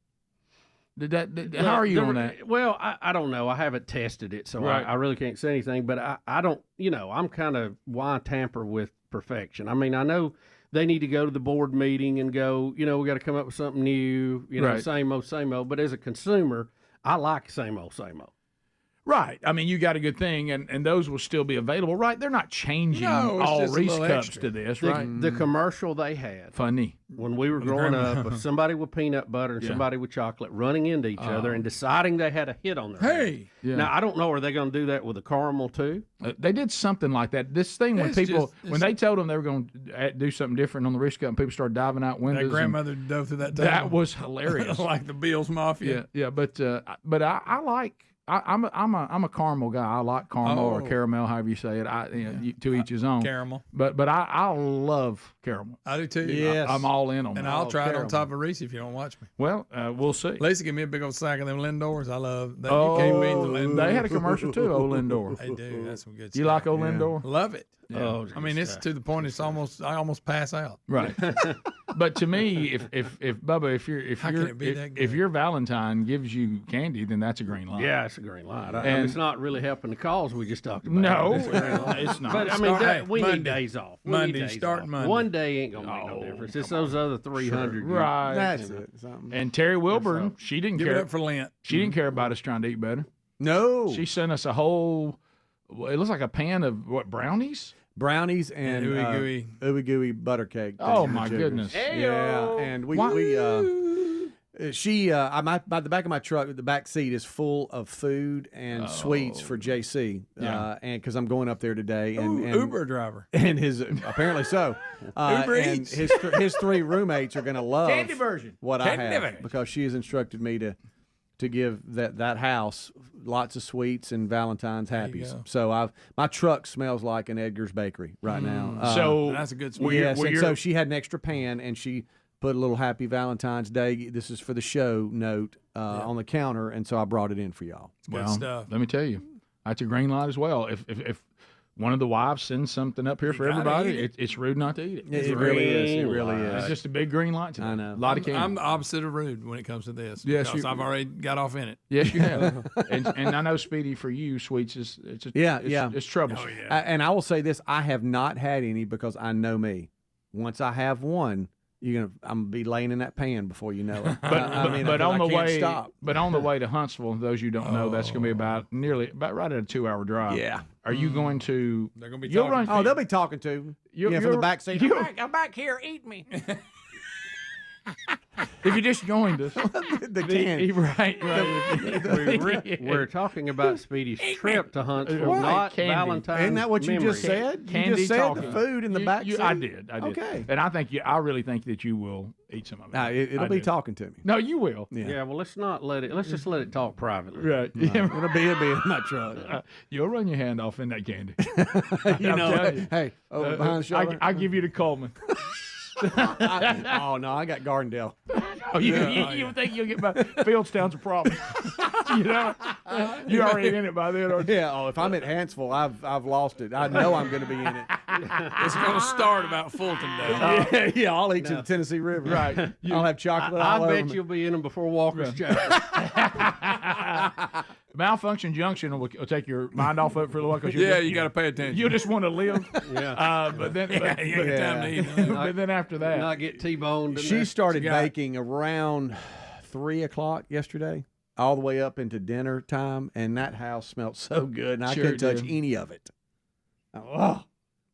How are you on that? Well, I don't know. I haven't tested it, so Right. I really can't say anything. But I don't, I'm kind of why tamper with perfection. I mean, I know they need to go to the board meeting and go, we got to come up with something new, Right. same old. But as a consumer, I like same old. Right. I mean, you got a good thing, and those will still be available, right? They're not changing all just a Reese little cups extra. to this, The, right? the commercial they had Funny. when we were growing up of somebody with peanut butter and somebody with chocolate running into each other and deciding they had a hit on their hand. Yeah. Now, I don't know, are they going to do that with the caramel too? They did something like that. This thing when they told them they were going to do something different on the Reese cup, and people started diving out windows. That grandmother dove through that table. That was hilarious. Like the Bills Mafia. Yeah. But I like. I'm a caramel guy. I like caramel or caramel, however you say it. To each his own. Caramel. But I love caramel. I do too. Yes. I'm all in on And it. I'll try it on caramel. top of Reese if you don't watch me. Well, we'll see. Lacey give me a big old sack of them Lindors. I love that. You can't beat the Lindor. They had a commercial too, old Lindor. They do. That's some good stuff. You like old Lindor? Love it. Yeah. Oh, I mean, it's to the point. I almost pass out. Right. But to me, if Bubba, if your Valentine gives you candy, then that's a green light. Yeah, it's a green light. I mean, And- it's not really helping the cause we just talked about. No, It's a green light. it's not. But I mean, Hey, we Monday. need days off. We Monday, need days start off. Monday. One day ain't gonna make no difference. It's those other 300. Right. That's it. Something. And Terry Wilburn, she didn't Give care. it up for Lent. She didn't care about us trying to eat better. No. She sent us a whole. It looks like a pan of what, brownies? Brownies and ooey gooey butter cake. Oh, my goodness. Yeah, and by the back of my truck, the back seat is full of food and sweets for JC. Yeah. And because I'm going up there today, and Uber driver. and his apparently so. Uber and Eats. his three roommates are going to love Candy version. what Candy I have version. because she has instructed me to give that house lots of sweets and Valentine's happies. go. So my truck smells like an Edgar's Bakery right now. So That's a good smell. Yes, and so she had an extra pan, and she put a little Happy Valentine's Day. This is for the show note on the counter, and so I brought it in for y'all. Good stuff. Let me tell you, that's a green light as well. If one of the wives sends something up here for gotta everybody, eat it's rude not to eat it. It really is. It really It's is. just a big green light today. I know. A lot of candy. I'm the opposite of rude when it comes to this. Yes, because you- I've already got off in it. Yes, you have. and I know, Speedy, for you, sweets it's troublesome. Oh, yeah. And I will say this: I have not had any because I know me. Once I have one, I'm gonna be laying in that pan before you know it. But on the can't way, stop. but on the way to Huntsville, those you don't know, that's going to be about right at a 2-hour drive. Yeah. Are you going to? They're going to be You'll talking. run. Oh, they'll be talking to You're- from the you're- back seat. I'm back here. Eat me. If you're just going to the can. right. We're talking about Speedy's trip to Huntsville, Right, not candy. Valentine's. Isn't that what you just memory. said? Candy you just said talking. the food in the back seat. I did. Okay. And I really think that you will eat some of it. Nah, it'll I be do. talking to me. No, you will. Yeah, well, let's not let it. Let's just let it talk privately. Right. It'll be in my truck. You'll run your hand off in that candy. You know, telling you. hey, over behind the shoulder. I give you the Coleman. Oh no, I got Gardendale. Oh, you think you'll get by Fieldstown's a problem? You're already in it by then, aren't you? Yeah. Oh, if I'm at Hansville, I've lost it. I know I'm going to be in it. It's going to start about Fulton Day. Yeah, I'll eat to the Tennessee River. Right. I'll have chocolate I all over bet me. you'll be in them before Walker's Chapel. Malfunction Junction will take your mind off of it for a little while. Cause You got to pay attention. You just want to live. Yeah. But then, you ain't got time to eat. but then after that, Not get T-boned. She started baking around 3 o'clock yesterday, all the way up into dinner time, and that house smelled so good, and I Sure couldn't touch did. any of it. Oh.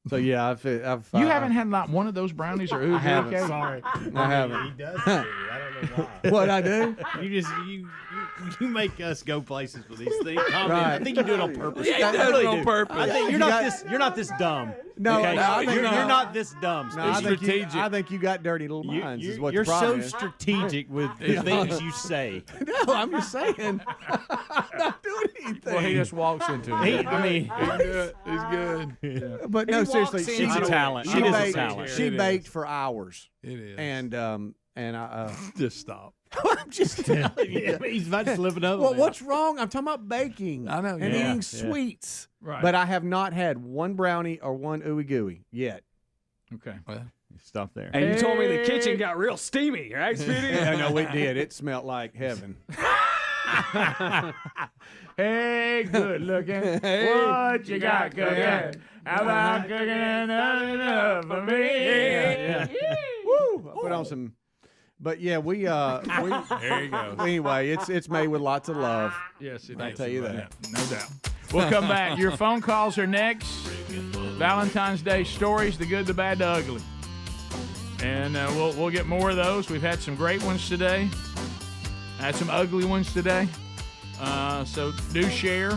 So yeah, I've you haven't had not one of those brownies or I haven't. cake? Sorry, I haven't. He does. I don't know why. What I do? You make us go places with these things. Right. I think you do it on purpose. Yeah, he does it on purpose. I think you're not this dumb. No, okay? no, I think you're not. not this dumb. No, I Steve. think I think you got dirty little minds. Is what You're the problem so is. strategic with the things you say. No, I'm just saying. I'm not doing anything. Well, he just walks into it. He's good. But no, seriously, She's a talent. She It is a baked, talent. She It baked is. for hours, It is. and I. Just stop. I'm just telling you. He's about to slip it up. Well, what's wrong? I'm talking about baking. I know, and yeah. eating sweets. Right. But I have not had one brownie or one ooey gooey yet. Okay. Well, Stop there. And you told me the kitchen got real steamy, right, Speedy? Yeah, no, it did. It smelled like heaven. Hey, good looking. What you got cooking? How about cooking enough for me? Yeah. Woo! I put on some. But yeah, we there you go. Anyway, it's made with lots of love. Yes, it I'll is. tell you that. Yeah, no doubt. We'll come back. Your phone calls are next. Valentine's Day stories, the good, the bad, the ugly. And we'll get more of those. We've had some great ones today. Had some ugly ones today. So do share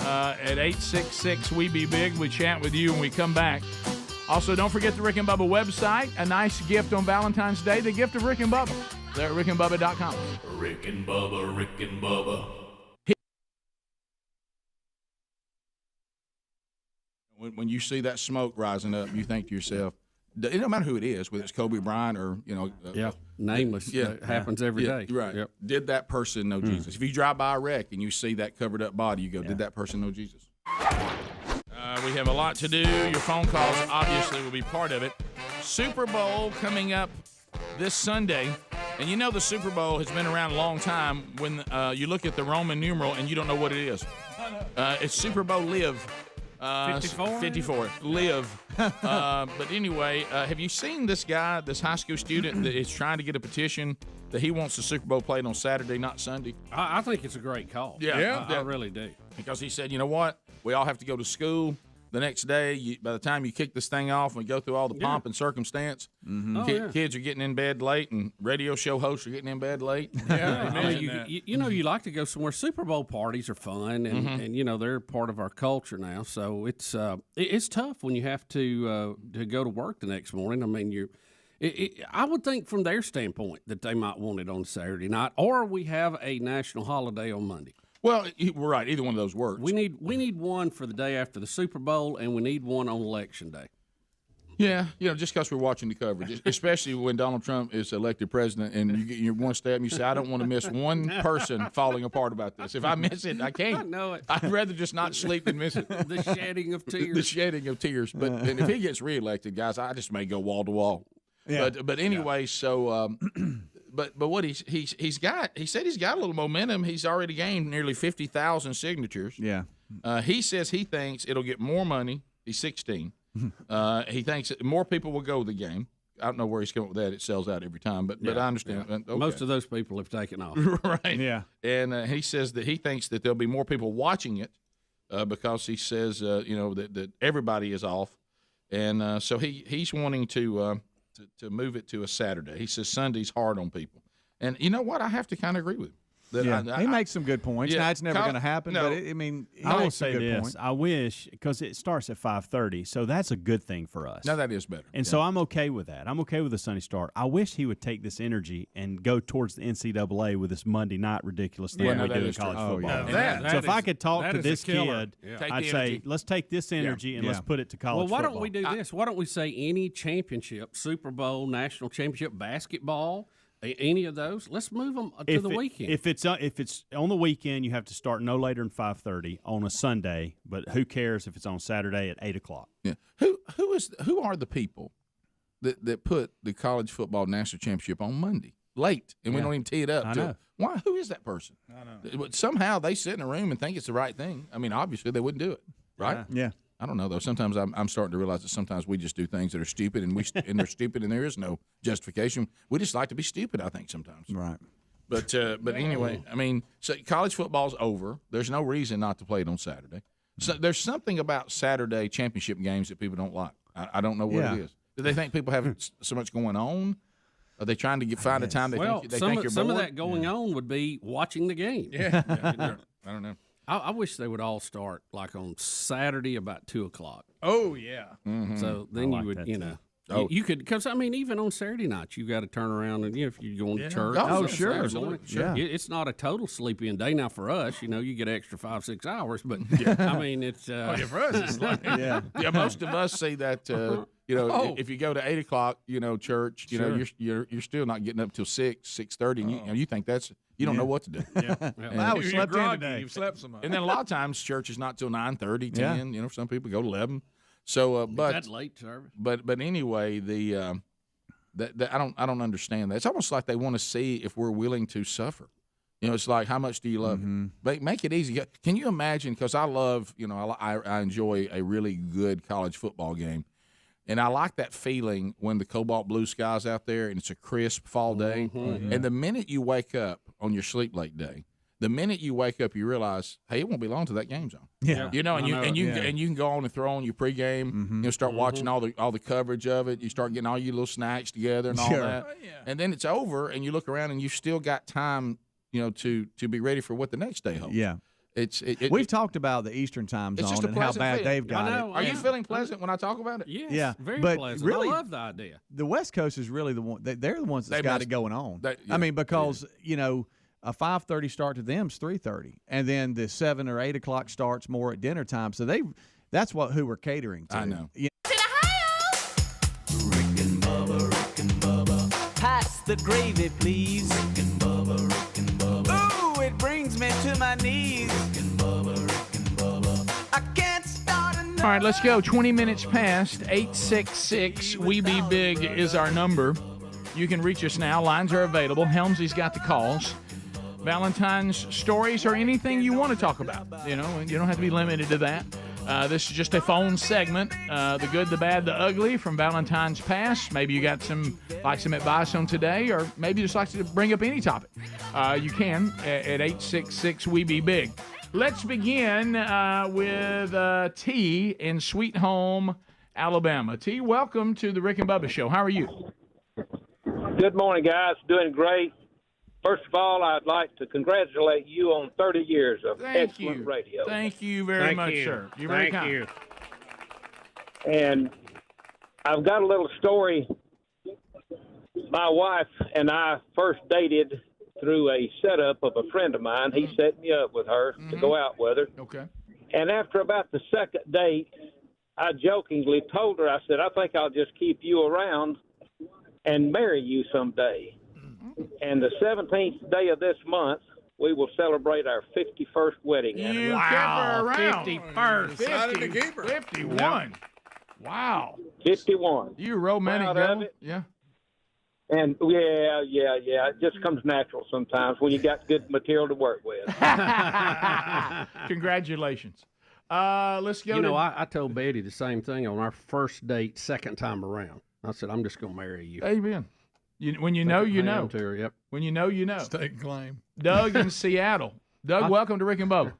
at 866-WE-BE-BIG. We chat with you when we come back. Also, don't forget the Rick and Bubba website. A nice gift on Valentine's Day. The gift of Rick and Bubba. They're at rickandbubba.com. Rick and Bubba, Rick and Bubba. When you see that smoke rising up, you think to yourself, it don't matter who it is, whether it's Kobe Bryant or, nameless. Yeah. That happens every day. Right. Yep. Did that person know Jesus? If you drive by a wreck and you see that covered up body, you go, did that person know Jesus? We have a lot to do. Your phone calls obviously will be part of it. Super Bowl coming up this Sunday. And you know the Super Bowl has been around a long time when you look at the Roman numeral and you don't know what it is. It's Super Bowl Live. 54? Live. But anyway, have you seen this guy, this high school student that is trying to get a petition that he wants the Super Bowl played on Saturday, not Sunday? I think it's a great call. Yeah. I really do. Because he said, you know what? We all have to go to school. The next day, by the time you kick this thing off and we go through all the pomp and circumstance, kids are getting in bed late and radio show hosts are getting in bed late. I mean, you like to go somewhere. Super Bowl parties are fun, and you know they're part of our culture now. So it's tough when you have to go to work the next morning. I mean, I would think from their standpoint that they might want it on Saturday night, or we have a national holiday on Monday. Well, we're right. Either one of those works. We need one for the day after the Super Bowl, and we need one on Election Day. Yeah, just because we're watching the coverage, especially when Donald Trump is elected president, and you want to stay up and you say, I don't want to miss one person falling apart about this. If I miss it, I can't. I know it. I'd rather just not sleep than miss it. The shedding of tears. The shedding of tears. But and if he gets reelected, guys, I just may go wall to wall. Yeah. But anyway, so. But what he said he's got a little momentum. He's already gained nearly 50,000 signatures. Yeah. He says he thinks it'll get more money. He's 16. He thinks more people will go to the game. I don't know where he's coming with that. It sells out every time, but I understand. Yeah. Okay. Most of those people have taken off. Right. Yeah. And he says that he thinks that there'll be more people watching it because he says that everybody is off, and so he's wanting to move it to a Saturday. He says Sunday's hard on people. And you know what? I have to kind of agree with him. He makes some good points. Now, it's never going to happen, but he I will makes say some good this. points. I wish, because it starts at 5:30, so that's a good thing for us. Now, that is better. And so I'm okay with that. I'm okay with the Sunday start. I wish he would take this energy and go towards the NCAA with this Monday night ridiculous thing we do in college football. So if I could talk to this kid, I'd say, energy. let's take this energy and let's put it to college football. Well, why football. don't we do this? Why don't we say any championship, Super Bowl, national championship, basketball, any of those? Let's move them to the weekend. If it's on the weekend, you have to start no later than 5:30 on a Sunday. But who cares if it's on Saturday at 8:00? Yeah. Who are the people that put the college football national championship on Monday late, and we don't even tee it up? I know. Why? Who is that person? I know. Somehow they sit in a room and think it's the right thing. I mean, obviously they wouldn't do it, right? Yeah. I don't know though. Sometimes I'm starting to realize that sometimes we just do things that are stupid, and they're stupid, and there is no justification. We just like to be stupid, I think, sometimes. Right. But anyway, I mean, so college football's over. There's no reason not to play it on Saturday. So there's something about Saturday championship games that people don't like. I don't know what it is. Do they think people have so much going on? Are they trying to find a time they think you're bored? Some of that going on would be watching the game. Yeah. I don't know. I wish they would all start like on Saturday about 2:00. Oh yeah. Mm-hmm. So then you would, you could, because I mean, even on Saturday nights, you got to turn around and if you're going to church. Oh, sure. Absolutely. Sure. It's not a total sleepy in day. Now for us, you get extra 5-6 hours, but I mean, it's for us, it's like most of us say that. If you go to 8:00, church, you're still not getting up till 6:30, and you think that's. You don't know what to do. Wow, we slept in today. You've slept so much. And then a lot of times church is not till 9:30, 10. Some people go to 11. So, but that's late service. But anyway, I don't understand that. It's almost like they want to see if we're willing to suffer. It's like, how much do you love it? Make it easy. Can you imagine? Because I love, I enjoy a really good college football game. And I like that feeling when the cobalt blue sky's out there and it's a crisp fall day. And the minute you wake up on your sleep late day, you realize, hey, it won't be long till that game's on. Yeah. And you can go on and throw on your pregame. Start watching all the coverage of it. You start getting all your little snacks together and all that. Oh, yeah. And then it's over, and you look around and you've still got time, to be ready for what the next day holds. Yeah. We've talked about the Eastern time It's zone just a and how pleasant bad feeling. they've got it. Are you feeling pleasant when I talk about it? Yes, Yeah, very but pleasant. really, I love the idea. The West Coast is really the one. They're the ones that's They got must- it going on. that- I yeah, mean, because a 5:30 start to them is 3:30, and then the 7 or 8 o'clock starts more at dinner time. So that's who we're catering to. I know. Pass the gravy, please. Ooh, it brings me to my knees. I can't start another. All right, let's go. 20 minutes past 866 We Be Big is our number. You can reach us now. Lines are available. Helmsy's got the calls. Valentine's stories or anything you want to talk about. You know, you don't have to be limited to that. This is just a phone segment. The good, the bad, the ugly from Valentine's past. Maybe you got some advice on today, or maybe just like to bring up any topic. You can at 866-WE-BE-BIG. Let's begin with T in Sweet Home, Alabama. T, welcome to the Rick and Bubba Show. How are you? Good morning, guys. Doing great. First of all, I'd like to congratulate you on 30 years of excellent radio. Thank you very much, sir. You're very kind. And I've got a little story. My wife and I first dated through a setup of a friend of mine. He set me up with her to go out with her. Okay. And after about the second date, I jokingly told her, I said, I think I'll just keep you around and marry you someday. And the 17th day of this month, we will celebrate our 51st wedding anniversary. You kept her around. 51st. Decided to keep her. 51. Wow. 51. You romantic Proud girl. of it. Yeah. And yeah. It just comes natural sometimes when you got good material to work with. Congratulations. Let's go. You know, I told Betty the same thing on our first date, second time around. I said, I'm just going to marry you. Amen. When you know, you know. To her, yep. When you know, you know. State claim. Doug in Seattle. Doug, welcome to Rick and Bubba.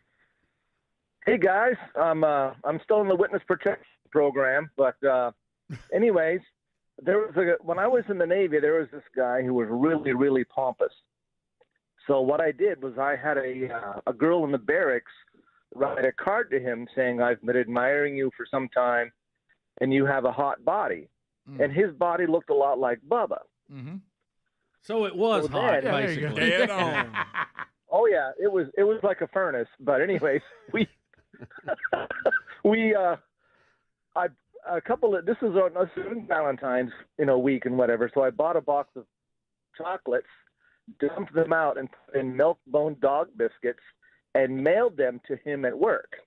Hey guys, I'm still in the witness protection program, but anyways, when I was in the Navy, there was this guy who was really, really pompous. So what I did was I had a girl in the barracks write a card to him saying, I've been admiring you for some time, and you have a hot body. And his body looked a lot like Bubba. Mm-hmm. So it was hot, basically. Dead on. Oh yeah, it was like a furnace. But anyways, this is on Valentine's week and whatever. So I bought a box of chocolates, dumped them out in milk-bone dog biscuits, and mailed them to him at work.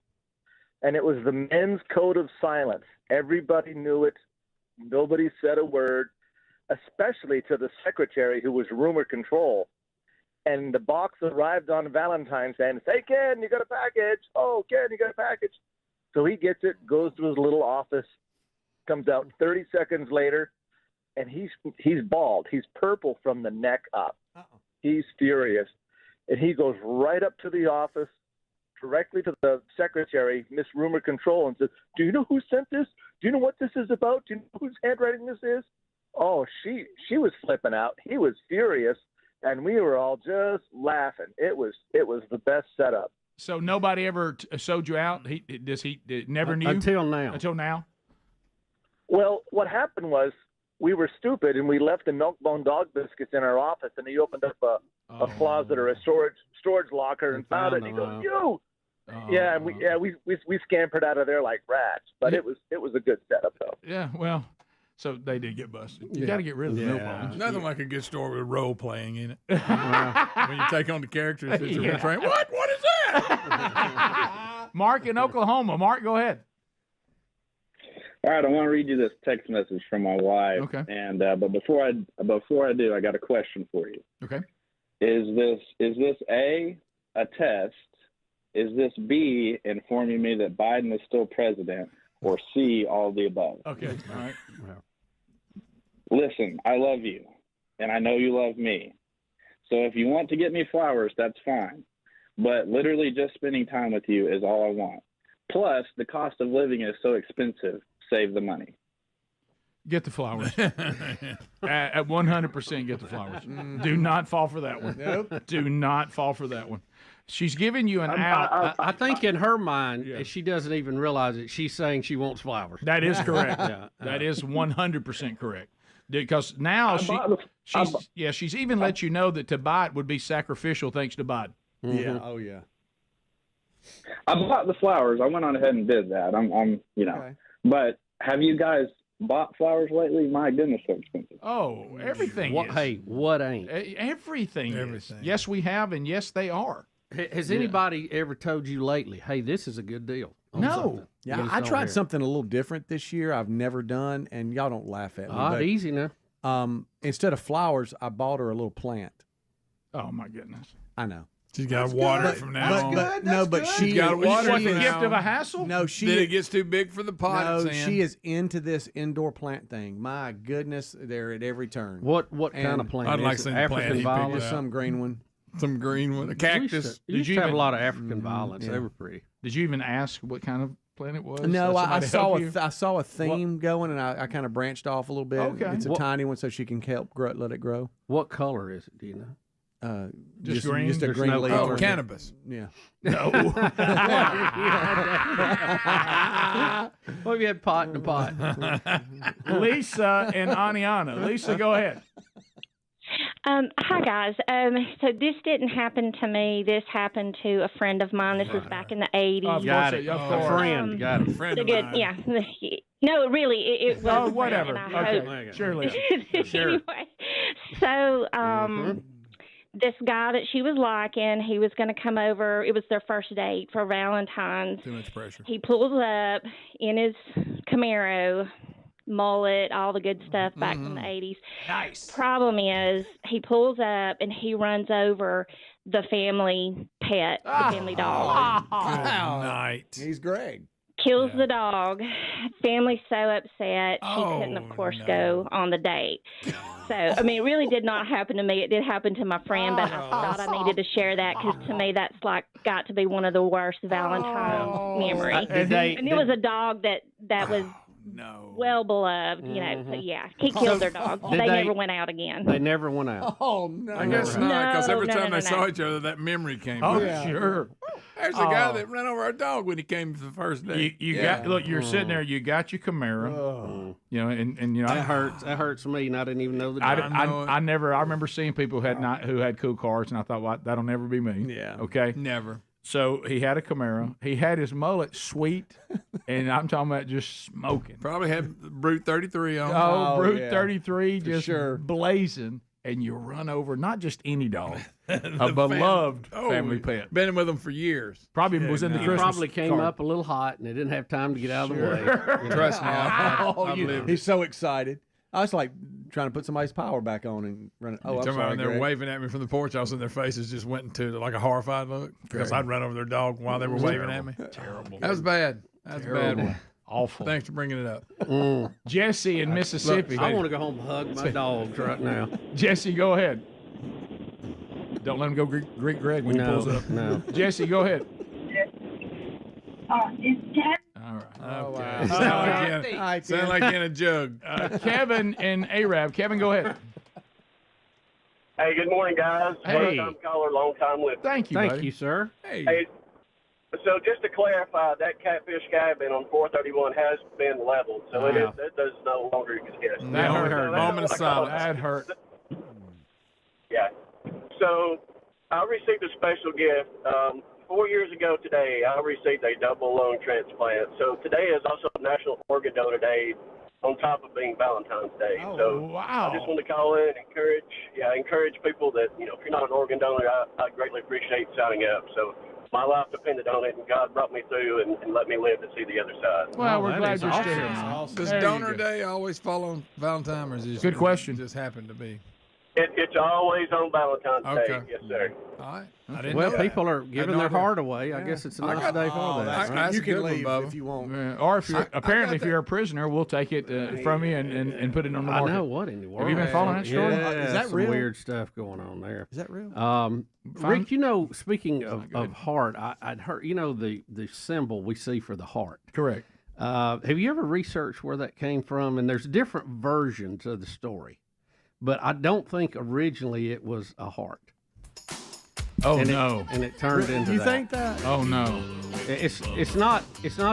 And it was the men's code of silence. Everybody knew it. Nobody said a word, especially to the secretary who was rumor control. And the box arrived on Valentine's and said, hey, Ken, you got a package. Oh, Ken, you got a package. So he gets it, goes to his little office, comes out 30 seconds later, and he's bald. He's purple from the neck up. He's furious. And he goes right up to the office, directly to the secretary, Miss Rumor Control, and says, do you know who sent this? Do you know what this is about? Do you know whose handwriting this is? Oh, she was flipping out. He was furious, and we were all just laughing. It was the best setup. So nobody ever sold you out? He never knew? Until now. Until now? Well, what happened was we were stupid, and we left the milk-bone dog biscuits in our office, and he opened up a closet or a storage locker and found it. And he goes, "You!" Yeah, and we scampered out of there like rats. But it was a good setup though. Yeah, well, so they did get busted. You got to get rid of the milk bones. Nothing like a good story with role playing in it. When you take on the characters that you're portraying. What is that? Mark in Oklahoma. Mark, go ahead. All right, I want to read you this text message from my wife. Okay. And but before I do, I got a question for you. Okay. Is this A, a test? Is this B, informing me that Biden is still president? Or C, all of the above? Okay. All right. Listen, I love you, and I know you love me. So if you want to get me flowers, that's fine. But literally just spending time with you is all I want. Plus, the cost of living is so expensive. Save the money. Get the flowers. At 100% get the flowers. Do not fall for that one. Nope. Do not fall for that one. She's giving you an out. I think in her mind, she doesn't even realize it. She's saying she wants flowers. That is correct. That is 100% correct. Because now she's even let you know that to buy it would be sacrificial thanks to Biden. Mm-hmm. Yeah. Oh yeah. I bought the flowers. I went on ahead and did that. I'm Okay. But have you guys bought flowers lately? My goodness, so expensive. Oh, everything What? is. Hey, what ain't? Everything is. Yes, we have, and yes, they are. Has anybody ever told you lately, hey, this is a good deal? on No. something? Yeah, You just I don't tried hear it. something a little different this year. I've never done, and y'all don't laugh at me. Ah, but easy now. Instead of flowers, I bought her a little plant. Oh my goodness! I know. She's got to water it from now on. But she got to water What, it the from gift now of a on. hassle? No, she. Then it gets too big for the pot. No, it's in. she is into this indoor plant thing. My goodness, they're at every turn. What kind of plant? I'd like is to it? see the plant African he picked violet. Just some green one. Some green one, a cactus. You used to have a lot of African violets. They were pretty. Did you even ask what kind of plant it was? No, I saw I I saw a theme going, and I kind of branched off a little bit. Okay. It's a tiny one, so she can help let it grow. What color is it? Do you know? Just green? Just a There's green no leaf. color. Oh, cannabis. Yeah. No. What if you had pot in a pot? Lisa and Aniana. Lisa, go ahead. Hi, guys. So this didn't happen to me. This happened to a friend of mine. This was back in the 80s. Got it. A friend. Got it. Friend So of good. mine. Yeah. No, really, it was. Oh, whatever. And I Okay. Sure, Lisa. Sure. Anyway, so this guy that she was liking, he was going to come over. It was their first date for Valentine's. Too much pressure. He pulls up in his Camaro, mullet, all the good stuff back from the 80s. Nice. Problem is, he pulls up and he runs over the family pet, the family dog. Good night. He's Greg. Kills the dog. Family's so upset. She couldn't, of course, go on the date. So, I mean, it really did not happen to me. It did happen to my friend, but I thought I needed to share that because to me that's like got to be one of the worst Valentine memories. And it was a dog that was well beloved, you know. So yeah, he killed their dog. They never went out again. They never went out. Oh no! I guess not, because every No, time no, they no, saw no. each other, that memory came Oh, back. sure. There's the guy that ran over our dog when he came for the first day. You got look. You're sitting there. You got your Camaro. You know, and you know That hurts. That hurts me, and I didn't even know the I, dog. I never. I remember seeing people who had cool cars, and I thought, well, that'll never be me. Yeah. Okay. Never. So he had a Camaro. He had his mullet sweet, and I'm talking about just smoking. Probably had Brute 33 on. Oh, Brute yeah. 33, For just sure. blazing, and you run over not just any dog, a The beloved fam- family pet. Been with them for years. Probably was in the He Christmas probably came card. up a little hot, and they didn't have time to get out of the way. Trust me. I've lived it. He's so excited. I was like trying to put somebody's power back on and run it. Oh, I'm Talking about sorry, when they're Greg. waving at me from the porch, I was in their faces just went into like a horrified look because I'd run over their dog while they were waving at me. Terrible. That was bad. That's a bad one. Awful. Thanks for bringing it up. Jesse in Mississippi. I want to go home and hug my dogs right now. Jesse, go ahead. Don't let him go greet Greg when he pulls up. No. Jesse, go ahead. It's Ted. All right. Oh, Okay. wow. Sound like in a jug. Kevin and Arab. Kevin, go ahead. Hey, good morning, guys. Hey. First-time caller, long-time listener. Thank you, Thank buddy. you, sir. Hey. Hey, so just to clarify, that catfish cabin on 431 has been leveled, so it does no longer exist. That Moment- hurt. moment of silence. That hurt. Yeah. So I received a special gift. 4 years ago today, I received a double lung transplant. So today is also National Organ Donor Day on top of being Valentine's Day. Oh, so wow. I just want to call in and encourage people that, you know, if you're not an organ donor, I greatly appreciate signing up. So my life depended on it, and God brought me through and let me live to see the other side. Well, we're that glad is you're awesome. still here. Awesome. Does There you Donor go. Day always fall on Valentine, or is it Good question. Just happened to be. It's always on Valentine's Okay. Day. Yes, sir. All right. I didn't Well, know that. people are giving no their idea. heart away. I guess it's a nice day for that. That's You a can good one, leave Bubba. if you want. Or if you're I apparently got if you're a prisoner, we'll take it from you and put it on the I market. know what in the world. Have you been following that story? Yeah, Is that some real? weird stuff going on there. Is that real? Rick, you know, speaking of good. heart, I'd heard, you know, the symbol we see for the heart. Correct. Have you ever researched where that came from? And there's different versions of the story, but I don't think originally it was a heart. Oh and no! It turned into You that. think that? Oh no! It's not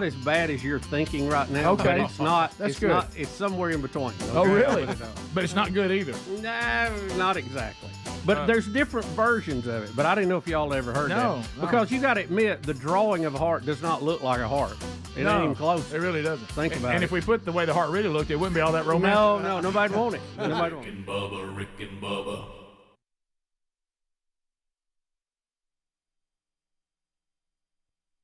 as bad as you're thinking right now. Okay. but it's not. That's it's good. Not, it's somewhere in between. Oh okay? really? Put it on. But it's not good either. No, not exactly. But there's different versions of it. But I didn't know if y'all ever heard No, that. no. Because you got to admit, the drawing of a heart does not look like a heart. It ain't even close. It really doesn't. Think about and it. if we put the way the heart really looked, it wouldn't be all that romantic. No, nobody'd want it. Nobody want Rick it. and Bubba, Rick and Bubba.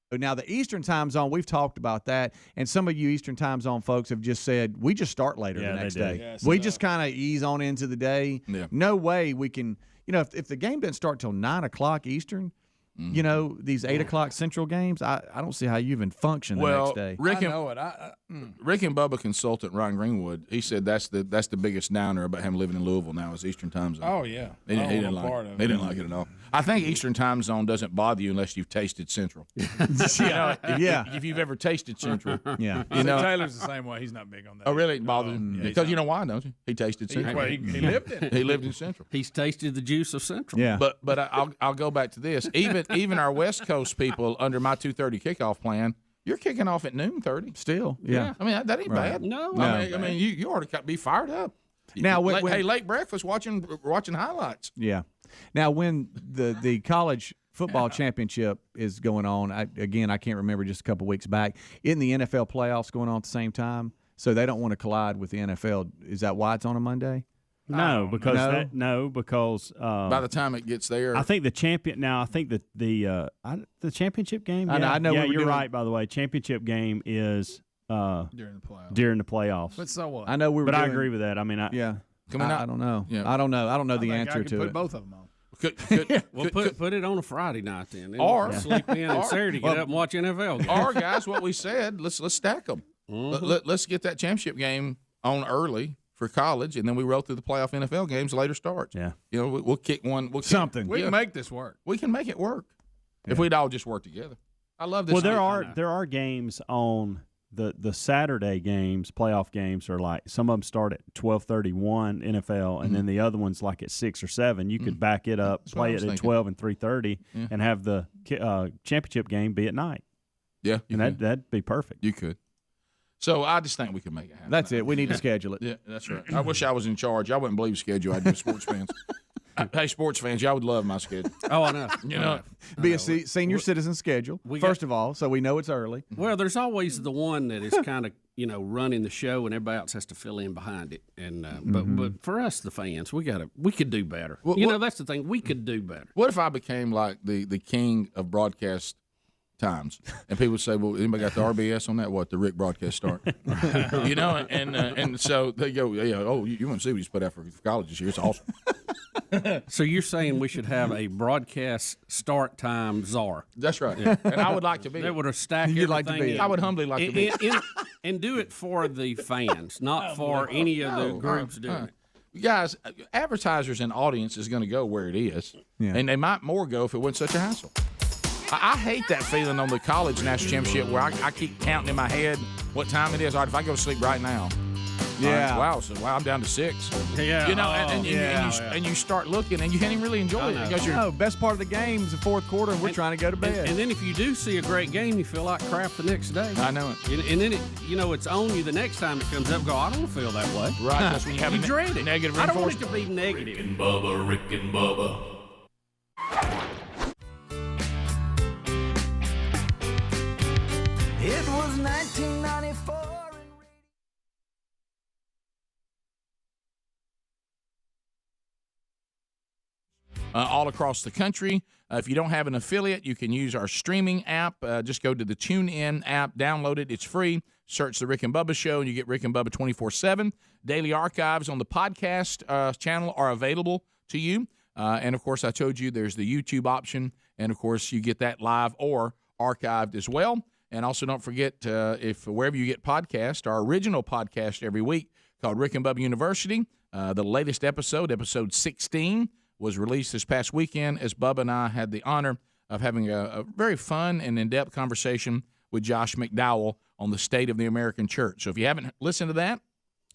Now, the Eastern time zone, we've talked about that, and some of you Eastern time zone folks have just said, we just start later the next day. Yes, we just kind of ease on into the day. Yeah. No way we can, if the game doesn't start till 9 o'clock Eastern, these 8 o'clock Central games, I don't see how you even function the next day. Rick and Bubba consultant Ron Greenwood, he said that's the biggest downer about him living in Louisville now is Eastern time zone. Oh, yeah. He didn't like it at all. I think Eastern time zone doesn't bother you unless you've tasted Central. If you've ever tasted Central. Yeah. Taylor's the same way. He's not big on that. Oh, really? It bothers him? Because you know why, don't you? He tasted Central. He lived in it. He lived in Central. He's tasted the juice of Central. Yeah. But I'll go back to this. Even our West Coast people under my 2:30 kickoff plan, you're kicking off at noon 30. Still, yeah. I mean that ain't bad. No. I mean you ought to be fired up. Now, late breakfast watching highlights. Yeah. Now, when the college football championship is going on, I can't remember, just a couple weeks back, isn't the NFL playoffs going on at the same time? So they don't want to collide with the NFL. Is that why it's on a Monday? No, because by the time it gets there, I think the champion. Now, I think that the championship game. I know. Yeah, you're doing, right. By the way, championship game is during the playoffs. But so what? I know we were. But I doing, agree with that. I mean, I don't know. Yeah. I don't know. I don't know the answer to put it. both of them on. Put it on a Friday night then. Or sleep in and Saturday, get up and watch NFL games. Or guys, what we said, let's stack them. Let's get that championship game on early for college, and then we roll through the playoff NFL games later starts. Yeah, we'll kick one. We can make this work. We can make it work if we'd all just work together. I love this. Well, there are games on the Saturday games, playoff games are like some of them start at 12:31 NFL, and then the other ones like at 6 or 7. You could back it up, play it at 12 and 3:30, and have the championship game be at night. Yeah, and that'd be perfect. You could. So I just think we can make it happen. That's it. We need to schedule it. Yeah, that's right. I wish I was in charge. I wouldn't believe schedule. I do, sports fans. Hey, sports fans, y'all would love my schedule. Oh, I know. Be a senior citizen schedule, first of all, so we know it's early. Well, there's always the one that is kind of, running the show and everybody else has to fill in behind it. And but for us, the fans, we could do better. That's the thing. We could do better. What if I became like the king of broadcast times, and people say, "Well, anybody got the RBS on that? What the Rick broadcast start?" And so they go, "Yeah, oh, you want to see what he's put out for college this year? It's awesome." So you're saying we should have a broadcast start time czar? That's right. Yeah. And I would like to be. That would stack You'd like to be. in. I would humbly like to be. And do it for the fans, not for any of the groups doing it. Guys, advertisers and audience is going to go where it is, and they might more go if it wasn't such a hassle. I hate that feeling on the college national championship where I keep counting in my head what time it is. All right, if I go to sleep right now, wow, I'm down to 6. Yeah, and you start looking and you can't even really enjoy it because best part of the game is the fourth quarter, and we're trying to go to bed. And then if you do see a great game, you feel like crap the next day. I know it. And then it's on you the next time it comes up. Go, I don't feel that way. Right, that's when you have dread it. Negative I don't reinforcement. want it to be negative. Rick and Bubba. It was 1994. All across the country. If you don't have an affiliate, you can use our streaming app. Just go to the TuneIn app, download it. It's free. Search the Rick and Bubba Show, and you get Rick and Bubba 24/7. Daily archives on the podcast channel are available to you. And, of course, I told you there's the YouTube option. And, of course, you get that live or archived as well. And also don't forget, if wherever you get podcasts, our original podcast every week called Rick and Bubba University, the latest episode 16, was released this past weekend as Bubba and I had the honor of having a very fun and in-depth conversation with Josh McDowell on the state of the American church. So if you haven't listened to that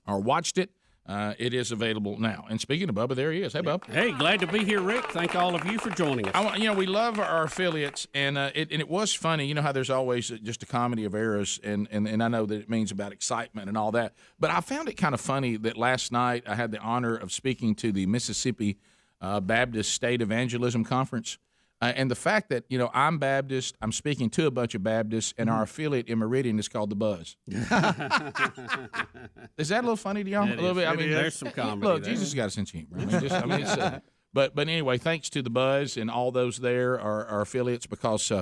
or watched it, it is available now. And speaking of Bubba, there he is. Hey, Bubba. Hey, glad to be here, Rick. Thank all of you for joining us. We love our affiliates, and it was funny. You know how there's always just a comedy of errors, and I know that it means about excitement and all that. But I found it kind of funny that last night I had the honor of speaking to the Mississippi Baptist State Evangelism Conference. And the fact that, I'm Baptist, I'm speaking to a bunch of Baptists, and our affiliate in Meridian is called The Buzz. Is that a little funny to y'all? A little bit. I mean, there's some comedy. Look, there. Jesus has got a sense of humor. But anyway, thanks to The Buzz and all those there are affiliates because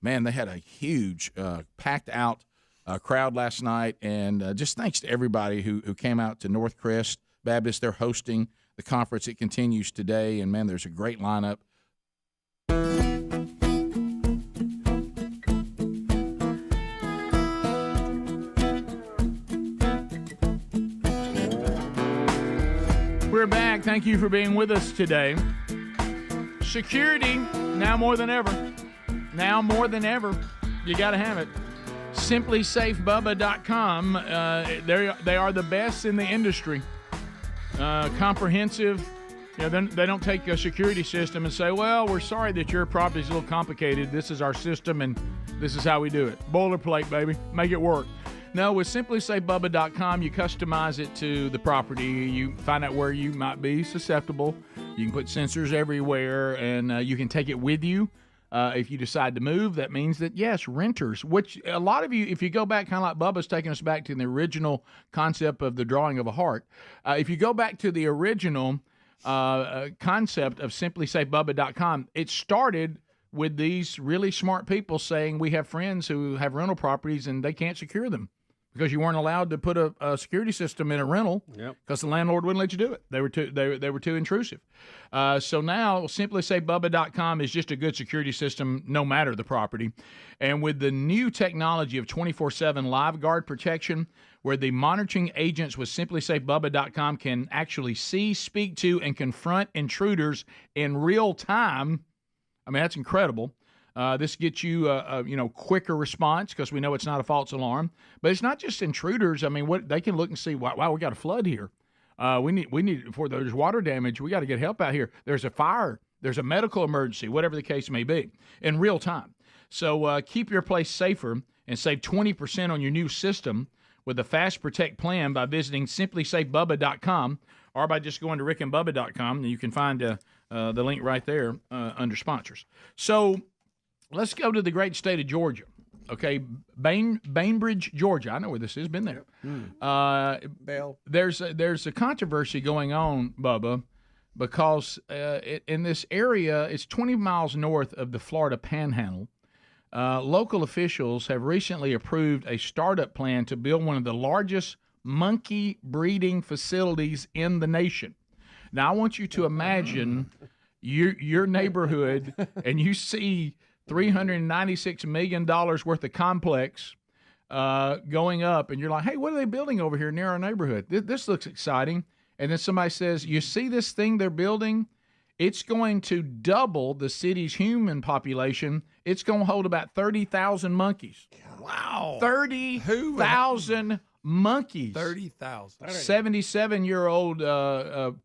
man, they had a huge, packed out crowd last night. And just thanks to everybody who came out to North Crest Baptist. They're hosting the conference. It continues today. And, man, there's a great lineup. We're back. Thank you for being with us today. Security, now more than ever. Now more than ever. You got to have it. SimplySafeBubba.com. They are the best in the industry. Comprehensive. You know, they don't take a security system and say, well, we're sorry that your property's a little complicated. This is our system, and this is how we do it. Boilerplate, baby. Make it work. No, with SimplySafeBubba.com, you customize it to the property. You find out where you might be susceptible. You can put sensors everywhere, and you can take it with you. If you decide to move, that means that, yes, renters, which a lot of you, if you go back, kind of like Bubba's taking us back to the original concept of the drawing of a heart. If you go back to the original concept of SimplySafeBubba.com, it started with these really smart people saying, we have friends who have rental properties and they can't secure them because you weren't allowed to put a security system in a rental because the landlord wouldn't let you do it. They were too intrusive. So now SimplySafeBubba.com is just a good security system no matter the property. And with the new technology of 24/7 live guard protection, where the monitoring agents with SimplySafeBubba.com can actually see, speak to, and confront intruders in real time. I mean, that's incredible. This gets you a quicker response because we know it's not a false alarm. But it's not just intruders. I mean, what they can look and see. Wow, we got a flood here. We need before there's water damage. We got to get help out here. There's a fire. There's a medical emergency. Whatever the case may be, in real time. So keep your place safer and save 20% on your new system with the Fast Protect plan by visiting SimplySafeBubba.com or by just going to rickandbubba.com. And you can find the link right there under sponsors. So let's go to the great state of Georgia. Okay, Bainbridge, Georgia. I know where this is. Been there. There's a controversy going on, Bubba, because in this area, it's 20 miles north of the Florida Panhandle. Local officials have recently approved a startup plan to build one of the largest monkey breeding facilities in the nation. Now, I want you to imagine your neighborhood and you see $396 million worth of complex going up, and you're like, hey, what are they building over here near our neighborhood? This looks exciting. And then somebody says, you see this thing they're building? It's going to double the city's human population. It's going to hold about 30,000 monkeys. Wow. 30,000 monkeys. 30,000. 77-year-old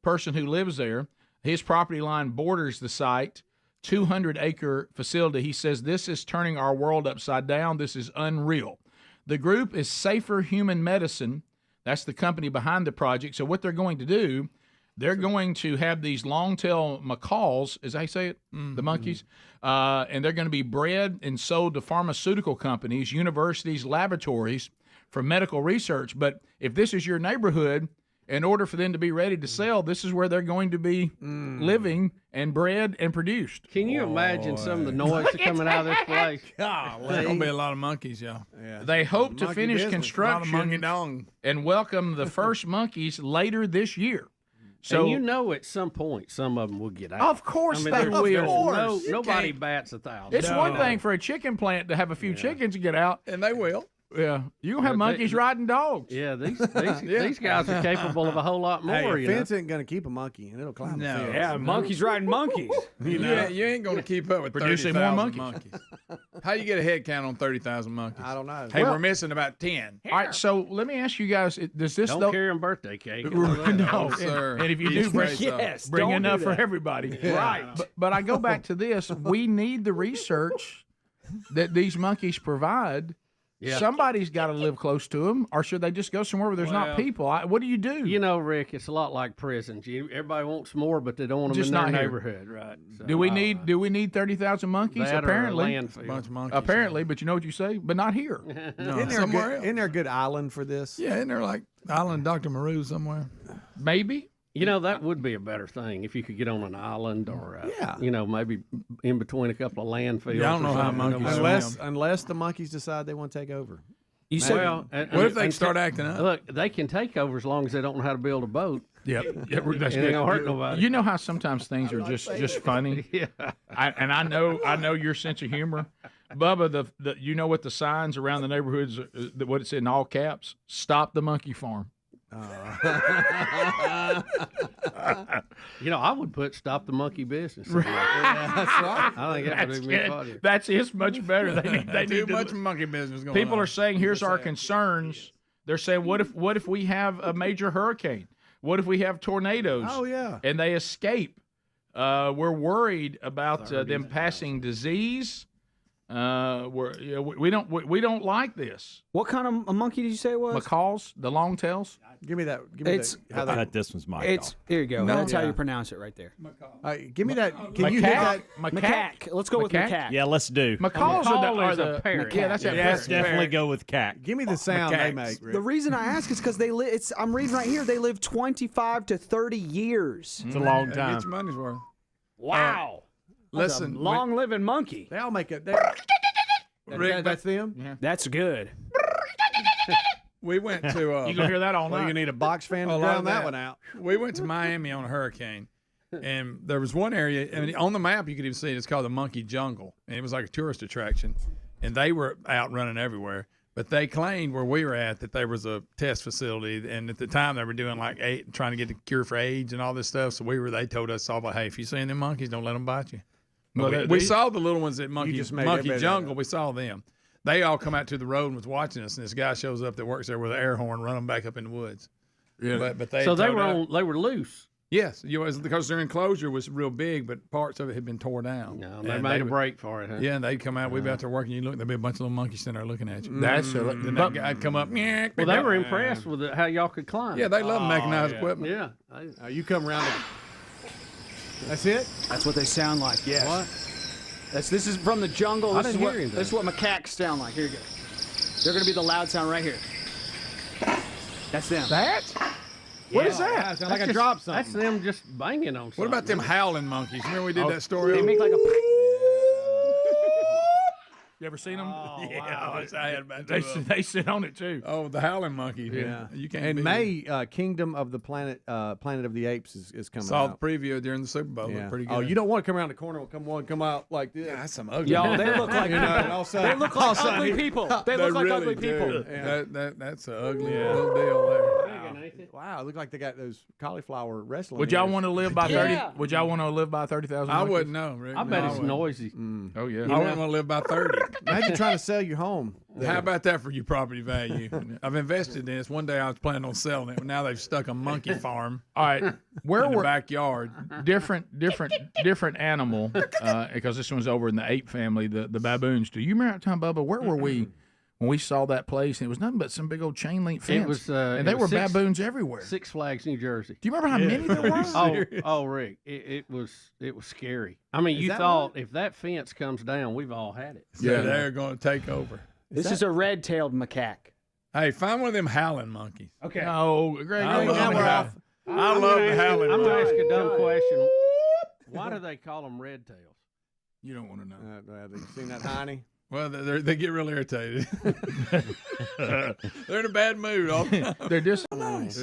person who lives there, his property line borders the site, 200-acre facility. He says, this is turning our world upside down. This is unreal. The group is Safer Human Medicine. That's the company behind the project. So what they're going to do, they're going to have these long-tail macaws, as I say it, the monkeys, and they're going to be bred and sold to pharmaceutical companies, universities, laboratories for medical research. But if this is your neighborhood, in order for them to be ready to sell, this is where they're going to be living and bred and produced. Can you imagine some of the noise that's coming out of this place? Golly. There's going to be a lot of monkeys, y'all. Yeah. They hope to finish construction monkey dong. and welcome the first monkeys later this year. So and you know, at some point, some of them will get out. Of course they will. Nobody bats 1,000. It's one thing for a chicken plant to have a few chickens to get out. And they will. Yeah, you don't have monkeys riding dogs. Yeah, these guys are capable of a whole lot more. Hey, a fence ain't going to keep a monkey, and it'll climb the fence. Yeah, monkeys riding monkeys. You ain't going to keep up with producing more monkeys. How you get a head count on 30,000 monkeys? I don't know. Hey, we're missing about 10. All right, so let me ask you guys: does this don't carry them birthday cake? No, sir. And if you do, bring enough for everybody. Yeah. Right. But I go back to this: we need the research that these monkeys provide. Yeah. Somebody's got to live close to them, or should they just go somewhere where there's not people? What do you do? You know, Rick, it's a lot like prisons. Everybody wants more, but they don't want them just in their not neighborhood, right? So, do we need 30,000 monkeys? Apparently, a bunch of monkeys. Apparently, but you know what you say? But not here. No, isn't there a good island for this? Yeah, isn't there like Island Dr. Maru somewhere? Maybe. You know, that would be a better thing if you could get on an island or, Yeah. you know, maybe in between a couple of landfills. Yeah, I don't know how monkeys unless the monkeys decide they want to take over. You said- well, what if they start acting up? Look, they can take over as long as they don't know how to build a boat. Yep. Yeah, that's It ain't gonna hurt nobody. You know how sometimes things are just funny. Yeah. I know your sense of humor, Bubba. The you know what the signs around the neighborhoods what it said in all caps: "Stop the monkey farm." You know, I would put "Stop the Monkey Business." That's right. I think that would be good. funny. It's much better. They Too need much monkey business going People on. are saying, "Here's our concerns." They're saying, "What if we have a major hurricane? What if we have tornadoes?" Oh, yeah. And they escape. We're worried about them passing disease. We don't like this. What kind of a monkey did you say it was? Macaws, the long tails. Give me that. Give me How that this one's my It's here you go. No. That's how Yeah. you pronounce it right there. Give me that. Can you hit that? Macaque. Let's go with macaque. Yeah, let's do. Macaws are the parrot. Yeah, that's a Yes, parrot. definitely go with cack. Give me the sound they make. Rick. The reason I ask is because they live. I'm reading right here. They live 25 to 30 years. It's a long Get time. your money's worth. Wow. That's Listen, a long living monkey. They all make it. Rick, That's them. That's good. we went to. You gonna hear that all Well, night? you need a box fan to A lot drown of that one out. We went to Miami on a hurricane, and there was one area. I mean, on the map you could even see it. It's called the Monkey Jungle, and it was like a tourist attraction. And they were out running everywhere. But they claimed where we were at that there was a test facility, and at the time they were doing like trying to get the cure for AIDS and all this stuff. So they told us all, hey, if you see them monkeys, don't let them bite you. But we saw the little ones at Monkey Jungle. We saw them. They all come out to the road and was watching us, and this guy shows up that works there with an air horn, run them back up in the woods. Yeah. But they So they told were loose. Yes, because their enclosure was real big, but parts of it had been tore down. No, they And made a would- break for it, huh? Yeah, and they'd come out. We'd be out there working. You look, there'd be a bunch of little monkeys sitting there looking at you. That's then that guy'd come up. Well, they were impressed with how y'all could climb. Yeah, they love mechanized equipment. Yeah. You come around. That's it. That's what they sound like. Yes. What? This is from the jungle. I This is didn't what hear anything. this is what macaques sound like. Here you go. They're gonna be the loud sound right here. That's them. What is that? Yeah, sound like I dropped something. That's them just banging on something. What about them howling monkeys? Remember we did that story? They on- make like a. You ever seen them? Yeah, I had about They sit on it too. Oh, the howling monkey. Yeah. You can't. In beat May, it. Kingdom of the Planet of the Apes is coming Saw out. the preview during the Super Bowl. Yeah. Looked pretty good. Oh, you don't want to come around the corner. Come out like this. That's some ugly. Yo, they look like they look like ugly people. They look like really ugly do. people. Yeah. That's an ugly little deal there. Wow, it looked like they got those cauliflower wrestling. Would y'all ears. want to live by 30? Would y'all want to live by 30,000? I wouldn't know, Rick. I bet No, it's wouldn't. noisy. Oh yeah. I wouldn't want to live by 30. Imagine trying to sell your home. How about that for your property value? I've invested in this. One day I was planning on selling it. Now they've stuck a monkey farm. All right. Where in the were backyard? different animal? Because this one's over in the ape family, the baboons. Do you remember that time, Bubba? Where were we when we saw that place? And it was nothing but some big old chain link fence. It was, and it they was were baboons everywhere. Six Flags, New Jersey. Do you remember how many there were? Oh, Rick, it was scary. I mean, you that thought if that fence comes down, we've all had it. Yeah, they're going to take over. This is a red-tailed macaque. Hey, find one of them howling monkeys. Okay. No, Greg. I now love we're the off. I love the howling I'm going to monkeys. ask a dumb question. Why do they call them red tails? You don't want to know. Have you seen that hiney? Well, they get real irritated. They're in a bad mood all the time. They're just nice.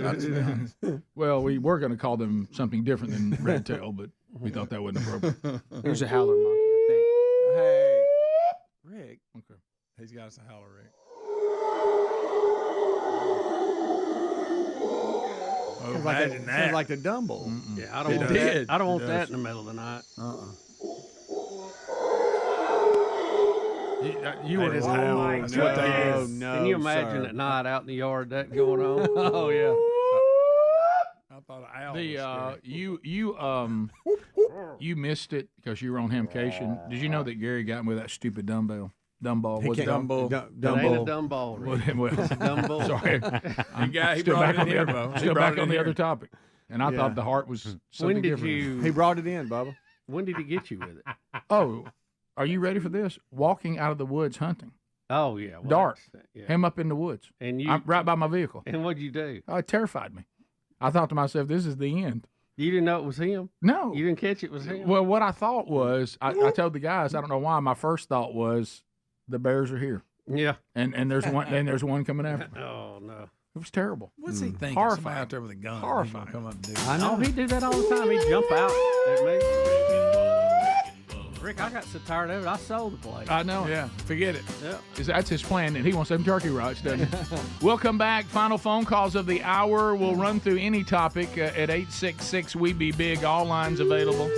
Well, we were going to call them something different than red tail, but we thought that wasn't appropriate. Here's a howler monkey, I Hey, Rick. Okay. He's got us a howler, Rick. Oh, Sounds like, imagine that. sounds like the Dumble. Yeah, I don't It want did. that. I don't want It that does. in the middle of the night. You were That's wrong. how- that's what they do. Oh, no, Can you imagine sir. at night out in the yard that going on? Oh, yeah. I thought an owl The was you missed it because you were on hamcation. Did you know that Gary got me with that stupid dumbbell? Dumbbell. He Was it can't- Dumble. It ain't a Dumble. dumb ball, Rick. Well, It's a dumb ball. sorry. The guy, he Still brought back it on in the here, other, Bo. He still brought back it on in the here. other topic. And I Yeah. thought the heart was something When did different. you? He brought it in, Bubba. When did he get you with it? Oh, are you ready for this? Walking out of the woods hunting. Oh yeah, well, Dark. Yeah. Him up in the woods. And you I'm right by my vehicle. And what'd you do? Oh, it terrified me. I thought to myself, this is the end. You didn't know it was him? No. You didn't catch it was him? Well, what I thought was, I told the guys, I don't know why, my first thought was, the Bears are here. Yeah. And there's one. And there's one coming after me. Oh no. It was terrible. What's he thinking? Horrifying. Somebody out there with a gun. Horrifying. Come up and do I know. He'd do that all the time. He'd jump out at me. Rick, I got so tired of it, I sold the place. I know. Yeah, forget it. Yeah. That's his plan, and he wants them turkey rights, doesn't he? We'll come back. Final phone calls of the hour. We'll run through any topic at 866-WE-BE-BIG. All lines available.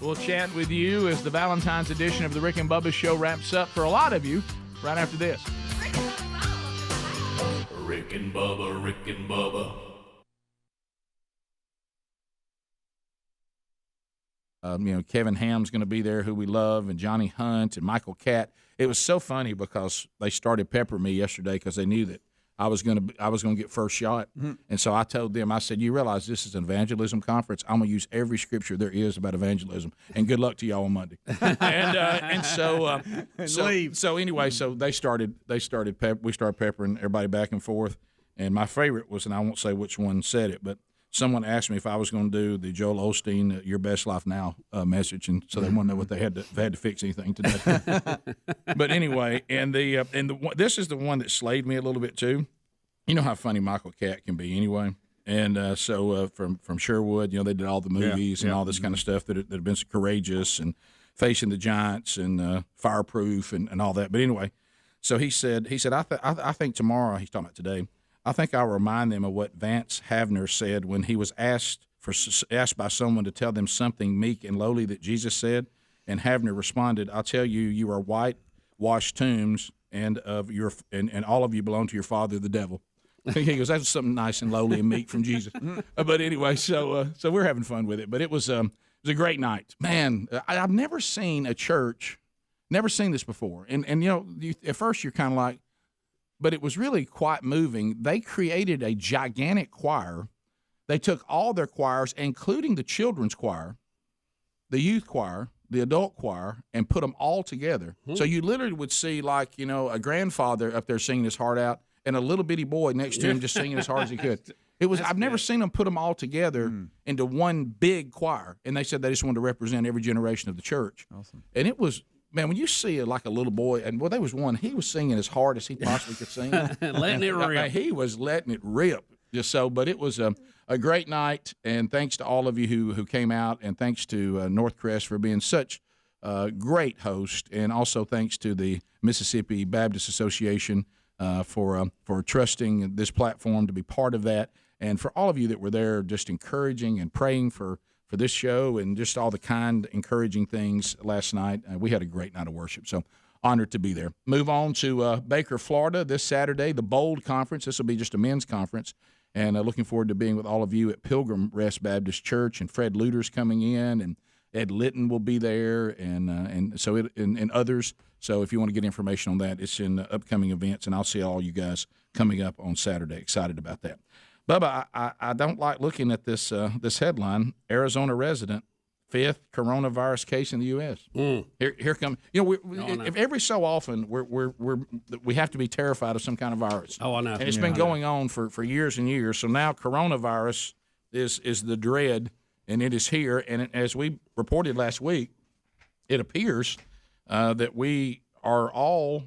We'll chat with you as the Valentine's edition of the Rick and Bubba Show wraps up for a lot of you right after this. Rick and Bubba, Rick and Bubba. Kevin Ham's going to be there, who we love, and Johnny Hunt and Michael Catt. It was so funny because they started peppering me yesterday because they knew that I was going to get first shot, and so I told them, I said, "You realize this is an evangelism conference? I'm going to use every scripture there is about evangelism, and good luck to y'all on Monday." So anyway, so we started peppering everybody back and forth, and my favorite was, and I won't say which one said it, but someone asked me if I was going to do the Joel Osteen "Your Best Life Now" message, and so they want to know what they had to fix anything today. But anyway, this is the one that slayed me a little bit too. You know how funny Michael Catt can be, anyway. And so from Sherwood, they did all the movies and all this kind of stuff that have been so courageous and Facing the Giants and Fireproof and all that. But anyway, so he said I think tomorrow, he's talking about today, I think I'll remind them of what Vance Havner said when he was asked by someone to tell them something meek and lowly that Jesus said, and Havner responded, "I'll tell you, you are whitewashed tombs, and all of you belong to your father, the devil." He goes, "That's something nice and lowly and meek from Jesus." But anyway, so we're having fun with it. But it was a great night, man. I've never seen a church, never seen this before, and at first you're kind of like. But it was really quite moving. They created a gigantic choir. They took all their choirs, including the children's choir, the youth choir, the adult choir, and put them all together. So you literally would see, a grandfather up there singing his heart out and a little bitty boy next to him just singing as hard as he could. I've never seen them put them all together into one big choir. And they said they just wanted to represent every generation of the church. Awesome. And it was... Man, when you see a little boy, and there was one, he was singing as hard as he possibly could sing. Letting it rip. He was letting it rip, just so. But it was a great night, and thanks to all of you who came out, and thanks to Northcrest for being such a great host, and also thanks to the Mississippi Baptist Association for trusting this platform to be part of that, and for all of you that were there just encouraging and praying for this show and just all the kind, encouraging things last night. We had a great night of worship, so honored to be there. Move on to Baker, Florida this Saturday, the Bold Conference. This will be just a men's conference, and looking forward to being with all of you at Pilgrim Rest Baptist Church, and Fred Luter's coming in, and Ed Litton will be there, and others. So if you want to get information on that, it's in upcoming events, and I'll see all you guys coming up on Saturday. Excited about that. Bubba, I don't like looking at this headline. Arizona resident, 5th coronavirus case in the U.S. Here come. If every so often we have to be terrified of some kind of virus. Oh, I know. And it's been going on for years and years. So now coronavirus is the dread, and it is here. And as we reported last week, it appears that we are all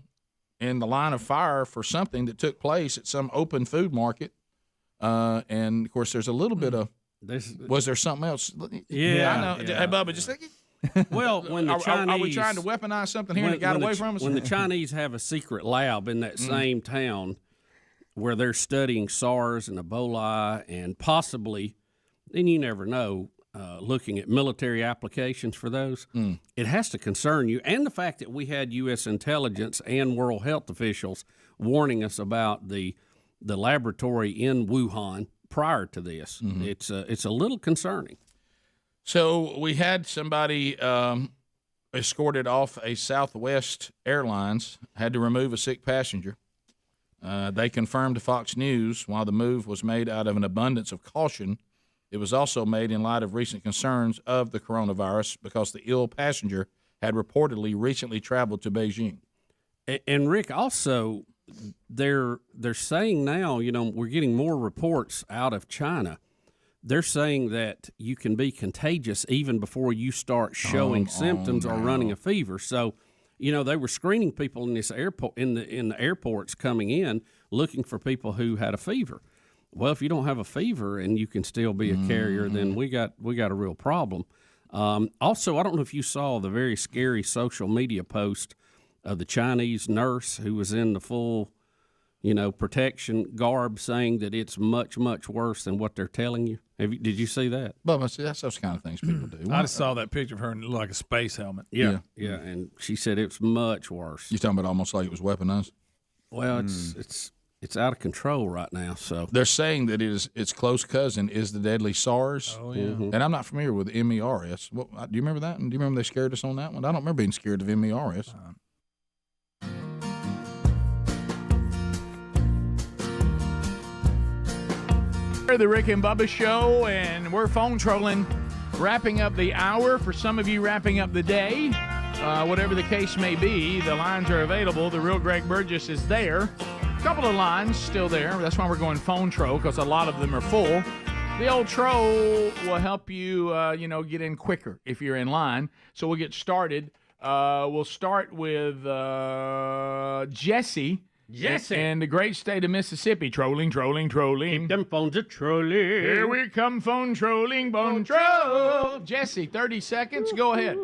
in the line of fire for something that took place at some open food market. And of course, there's a little bit of. Was there something else? Yeah, I know. Yeah. Hey, Bubba, just think. Well, when the Chinese are we trying to weaponize something here and it got away from us? When the Chinese have a secret lab in that same town where they're studying SARS and Ebola and possibly, and you never know, looking at military applications for those, it has to concern you. And the fact that we had U.S. intelligence and World Health officials warning us about the laboratory in Wuhan prior to this. It's a little concerning. So we had somebody escorted off a Southwest Airlines, had to remove a sick passenger. They confirmed to Fox News while the move was made out of an abundance of caution, it was also made in light of recent concerns of the coronavirus because the ill passenger had reportedly recently traveled to Beijing. And Rick, also, they're saying now, we're getting more reports out of China they're saying that you can be contagious even before you start showing symptoms or running a fever. So, they were screening people in this airport, in the airports coming in, looking for people who had a fever. Well, if you don't have a fever and you can still be a carrier, then we got a real problem. Also, I don't know if you saw the very scary social media post of the Chinese nurse who was in the full, protection garb, saying that it's much, much worse than what they're telling you. Did you see that? Bubba, see, that's those kind of things people do. I just saw that picture of her and it looked like a space helmet. Yeah, and she said it's much worse. You're talking about almost like it was weaponized? Well, it's out of control right now. So they're saying that its close cousin is the deadly SARS. Oh, yeah. And I'm not familiar with MERS. Do you remember that? And do you remember they scared us on that one? I don't remember being scared of MERS. The Rick and Bubba Show, and we're phone trolling, wrapping up the hour. For some of you, wrapping up the day. Whatever the case may be, the lines are available. The real Greg Burgess is there. A couple of lines still there. That's why we're going phone troll, because a lot of them are full. The old troll will help you, get in quicker if you're in line. So we'll get started. We'll start with Jesse. Jesse. And the great state of Mississippi. Trolling. Keep them phones a trolling. Here we come, phone trolling, bone troll. Jesse, 30 seconds. Go ahead.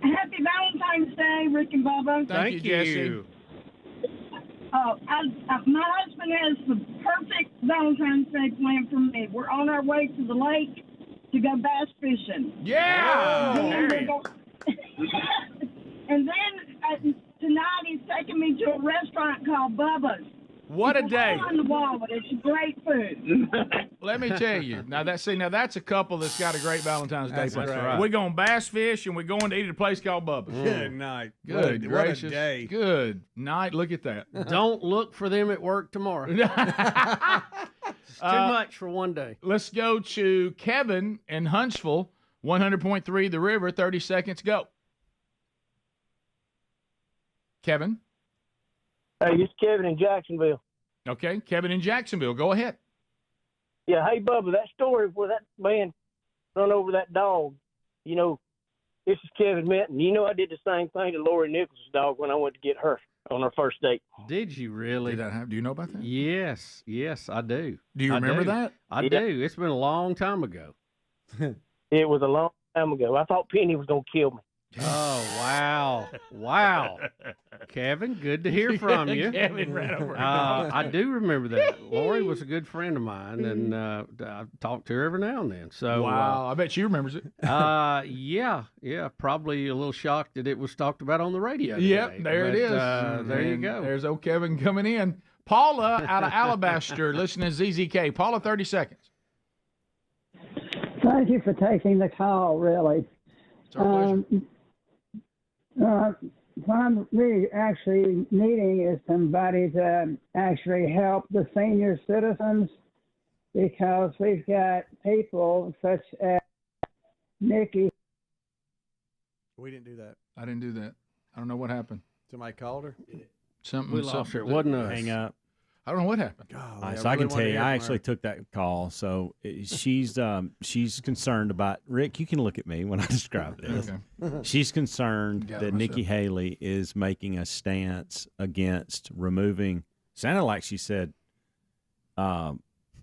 Happy Valentine's Day, Rick and Bubba. Thank you, Jesse. My husband has the perfect Valentine's Day plan for me. We're on our way to the lake to go bass fishing. Yeah! And then tonight he's taking me to a restaurant called Bubba's. What a day. On the wall, but it's great food. Let me tell you. Now that's a couple that's got a great Valentine's Day plan. right. We're going bass fish and we're going to eat at a place called Bubba's. Good night. Good what gracious. a day. Good night. Look at that. Don't look for them at work tomorrow. It's too much for one day. Let's go to Kevin in Huntsville, 100.3 The River. 30 seconds. Go. Kevin. Hey, it's Kevin in Jacksonville. Okay, Kevin in Jacksonville. Go ahead. Yeah, hey, Bubba, that story where that man run over that dog, this is Kevin Minton. I did the same thing to Lori Nichols' dog when I went to get her on our first date. Did you really? Did that happen? Do you know about that? Yes, I do. Do you remember that? I do. It's been a long time ago. It was a long time ago. I thought Penny was going to kill me. Oh, wow. Kevin, good to hear from you. Kevin ran over. I do remember that. Lori was a good friend of mine, and I talked to her every now and then. So wow, I bet she remembers it. Yeah, probably a little shocked that it was talked about on the radio today. Yep, there it is. There you go. There's old Kevin coming in. Paula out of Alabaster, listening to ZZK. Paula, 30 seconds. Thank you for taking the call, really. It's our pleasure. What I'm really actually needing is somebody to actually help the senior citizens, because we've got people such as Nikki. We didn't do that. I didn't do that. I don't know what happened. Somebody called her? Something. We lost her. It wasn't us. Hang up. I don't know what happened. So I can tell you, I actually took that call. So she's concerned about Rick. You can look at me when I describe this. Okay. She's concerned that Nikki Haley is making a stance against removing. Sounded like she said,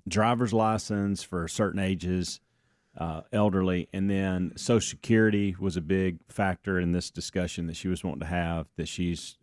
driver's license for certain ages, elderly, and then Social Security was a big factor in this discussion that she was wanting to have. That she's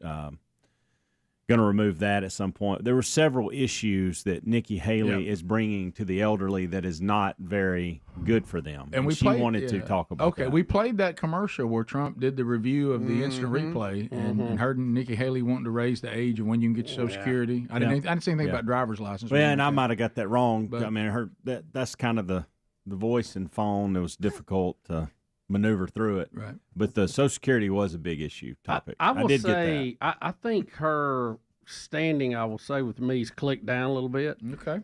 going to remove that at some point. There were several issues that Nikki Haley is bringing to the elderly that is not very good for them. And she wanted to talk about that. We played that commercial where Trump did the review of the instant replay and heard Nikki Haley wanting to raise the age of when you can get Social Security. I didn't say anything about driver's license. Well, and I might have got that wrong. But I mean, that's kind of the voice and phone. It was difficult to maneuver through it. Right. But the Social Security was a big issue topic. I will did say, get that. I think her standing, I will say, with me has clicked down a little bit. Okay.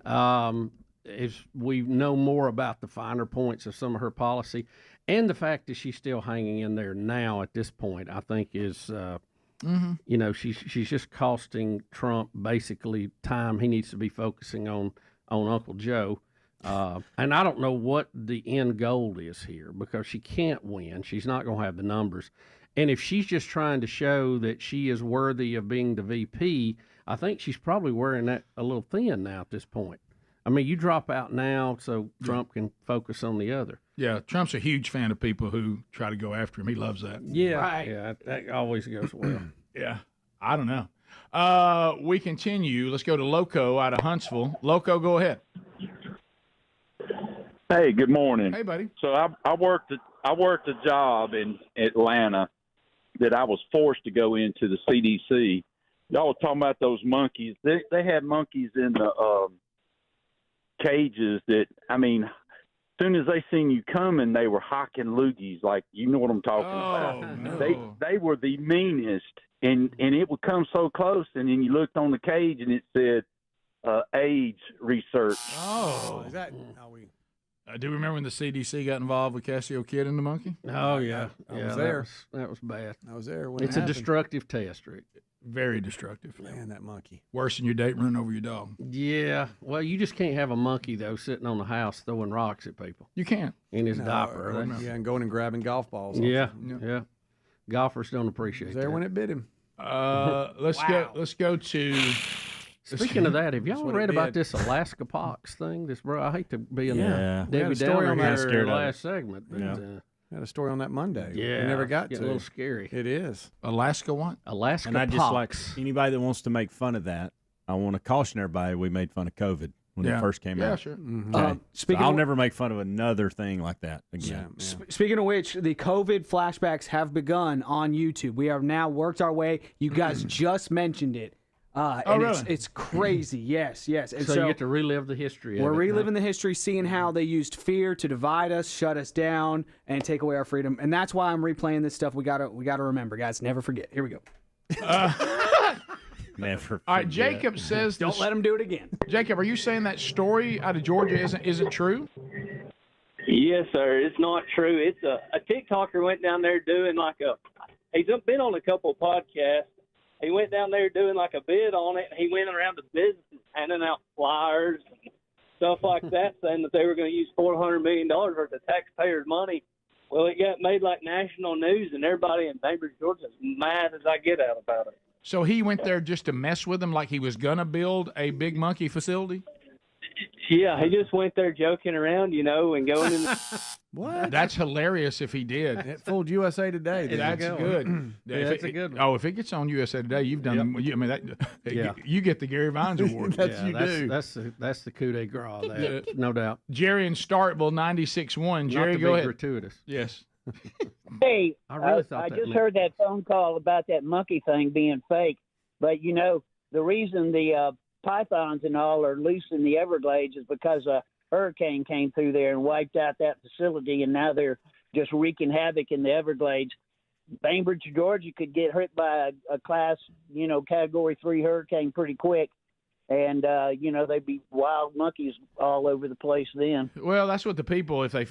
As we know more about the finer points of some of her policy, and the fact that she's still hanging in there now at this point, I think is, she's just costing Trump basically time he needs to be focusing on Uncle Joe. And I don't know what the end goal is here because she can't win. She's not going to have the numbers. And if she's just trying to show that she is worthy of being the VP, I think she's probably wearing that a little thin now at this point. I mean, you drop out now so Trump can focus on the other. Yeah, Trump's a huge fan of people who try to go after him. He loves that. Yeah, right. Yeah, that always goes well. Yeah, I don't know. We continue. Let's go to Loco out of Huntsville. Loco, go ahead. Hey, good morning. Hey, buddy. So I worked a job in Atlanta that I was forced to go into the CDC. Y'all were talking about those monkeys. They had monkeys in the cages that, I mean, as soon as they seen you coming, they were hocking loogies, like, you know what I'm talking about. No. They were the meanest, and it would come so close, and then you looked on the cage, and it said AIDS research. Oh. Is that how we... I do remember when the CDC got involved with Cassio Kid and the monkey. Oh, yeah. I was there. That was bad. I was there when It's it a happened. destructive test, Rick. Very destructive. Man, that monkey. Worse than your date running over your dog. Yeah. Well, you just can't have a monkey, though, sitting on the house throwing rocks at people. You can't. In his No, diaper. or- That's- yeah, and going and grabbing golf balls. Yeah, also. yeah. Golfers don't appreciate Was there that. when it bit him. Let's go to. Speaking of that, have That's y'all what it read about did. this Alaska pox thing? This, bro, I hate to be in Yeah. the We had a Debbie story Downer on that. here Scared of last it. segment. But, Yeah. Had a story on that Monday. yeah, We never got it's to. a little scary. It is. Alaska what? Alaska And I just like pox. anybody that wants to make fun of that, I want to caution everybody we made fun of COVID when Yeah. it first came Yeah, out. sure. Mm-hmm. Okay? Speaking I'll of- never make fun of another thing like that again. Speaking of which, the COVID flashbacks have begun on YouTube. We have now worked our way. You guys just mentioned it. And really? it's crazy. Yes. And So, you get to relive the history we're of it. reliving the history, seeing how they used fear to divide us, shut us down, and take away our freedom. And that's why I'm replaying this stuff. We gotta remember, guys. Never forget. Here we go. Never. All right, forget. Jacob says. Don't let them do it again. Jacob, are you saying that story out of Georgia isn't true? Yes, sir. It's not true. It's a TikToker went down there doing he's been on a couple of podcasts. He went down there doing like a bid on it. He went around to businesses handing out flyers and stuff like that, saying that they were going to use $400 million worth of taxpayers' money. Well, it got made like national news, and everybody in Bainbridge, Georgia, is mad as I get out about it. So he went there just to mess with them, like he was gonna build a big monkey facility. Yeah, he just went there joking around, and going in. What? That's hilarious if he did. It fooled USA Today. didn't That's it? good. Yeah, If that's a good one. Oh, if it gets on USA Today, you've done. I mean, that, Yeah. you get the Gary Vines Award. That's you do. That's the coup de grace. That, no doubt. Jerry in Starkville, 96.1. Jerry, Not to go be ahead. gratuitous. Yes. Hey, I really thought I that just meant- heard that phone call about that monkey thing being fake. But, the reason the pythons and all are loose in the Everglades is because a hurricane came through there and wiped out that facility, and now they're just wreaking havoc in the Everglades. Bainbridge, Georgia could get hit by a class, Category 3 hurricane pretty quick. And, they'd be wild monkeys all over the place then. Well, that's what the people, if they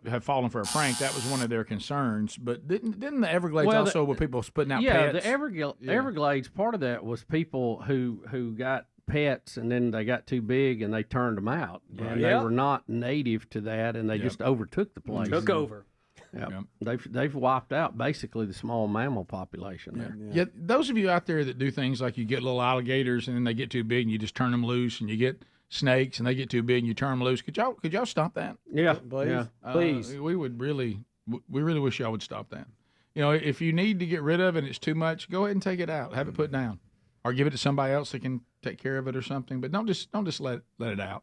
have fallen for a prank, that was one of their concerns. But didn't the Everglades Well, also with people putting out Yeah, pets? the Everglades, part of that was people who got pets and then they got too big and they turned them out. Right. And Yep. they were not native to that, and they just overtook the place. Took over. Yep. They've wiped out basically the small mammal population there. Yeah, those of you out there that do things like you get little alligators and then they get too big and you just turn them loose, and you get snakes and they get too big and you turn them loose. Could y'all stop that? Yeah, Please. yeah. Please. We really wish y'all would stop that. If you need to get rid of it and it's too much, go ahead and take it out, have it put down, or give it to somebody else that can take care of it or something. But don't just let it out.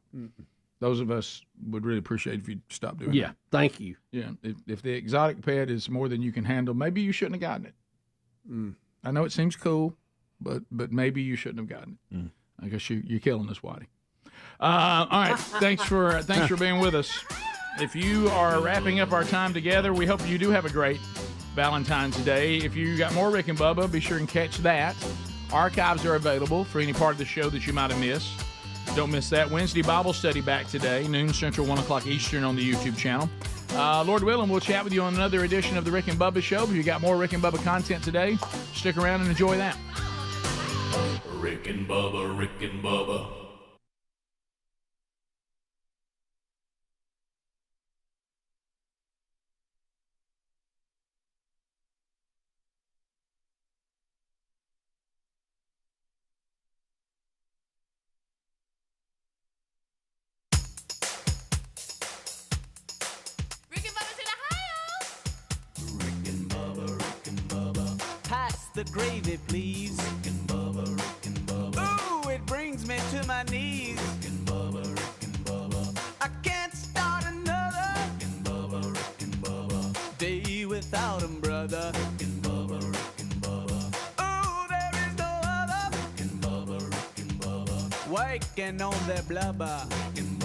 Those of us would really appreciate if you'd stop doing Yeah, that. thank you. Yeah, if the exotic pet is more than you can handle, maybe you shouldn't have gotten it. I know it seems cool, but maybe you shouldn't have gotten it. I guess you're killing us, Waddy. All right, thanks for being with us. If you are wrapping up our time together, we hope you do have a great Valentine's Day. If you got more Rick and Bubba, be sure and catch that. Archives are available for any part of the show that you might have missed. Don't miss that. Wednesday Bible study back today, noon Central, 1 o'clock Eastern on the YouTube channel. Lord willing, we'll chat with you on another edition of the Rick and Bubba Show. If you got more Rick and Bubba content today, stick around and enjoy that. Rick and Bubba, Rick and Bubba. the gravy, please. Rick and Bubba, Rick and Bubba. Ooh, it brings me to my knees. Rick and Bubba, Rick and Bubba. I can't start another. Rick and Bubba, Rick and Bubba. Day without 'em, brother. Rick and Bubba, Rick and Bubba. Ooh, there is no other. Rick and Bubba, Rick and Bubba. Waking on their blubber. Rick and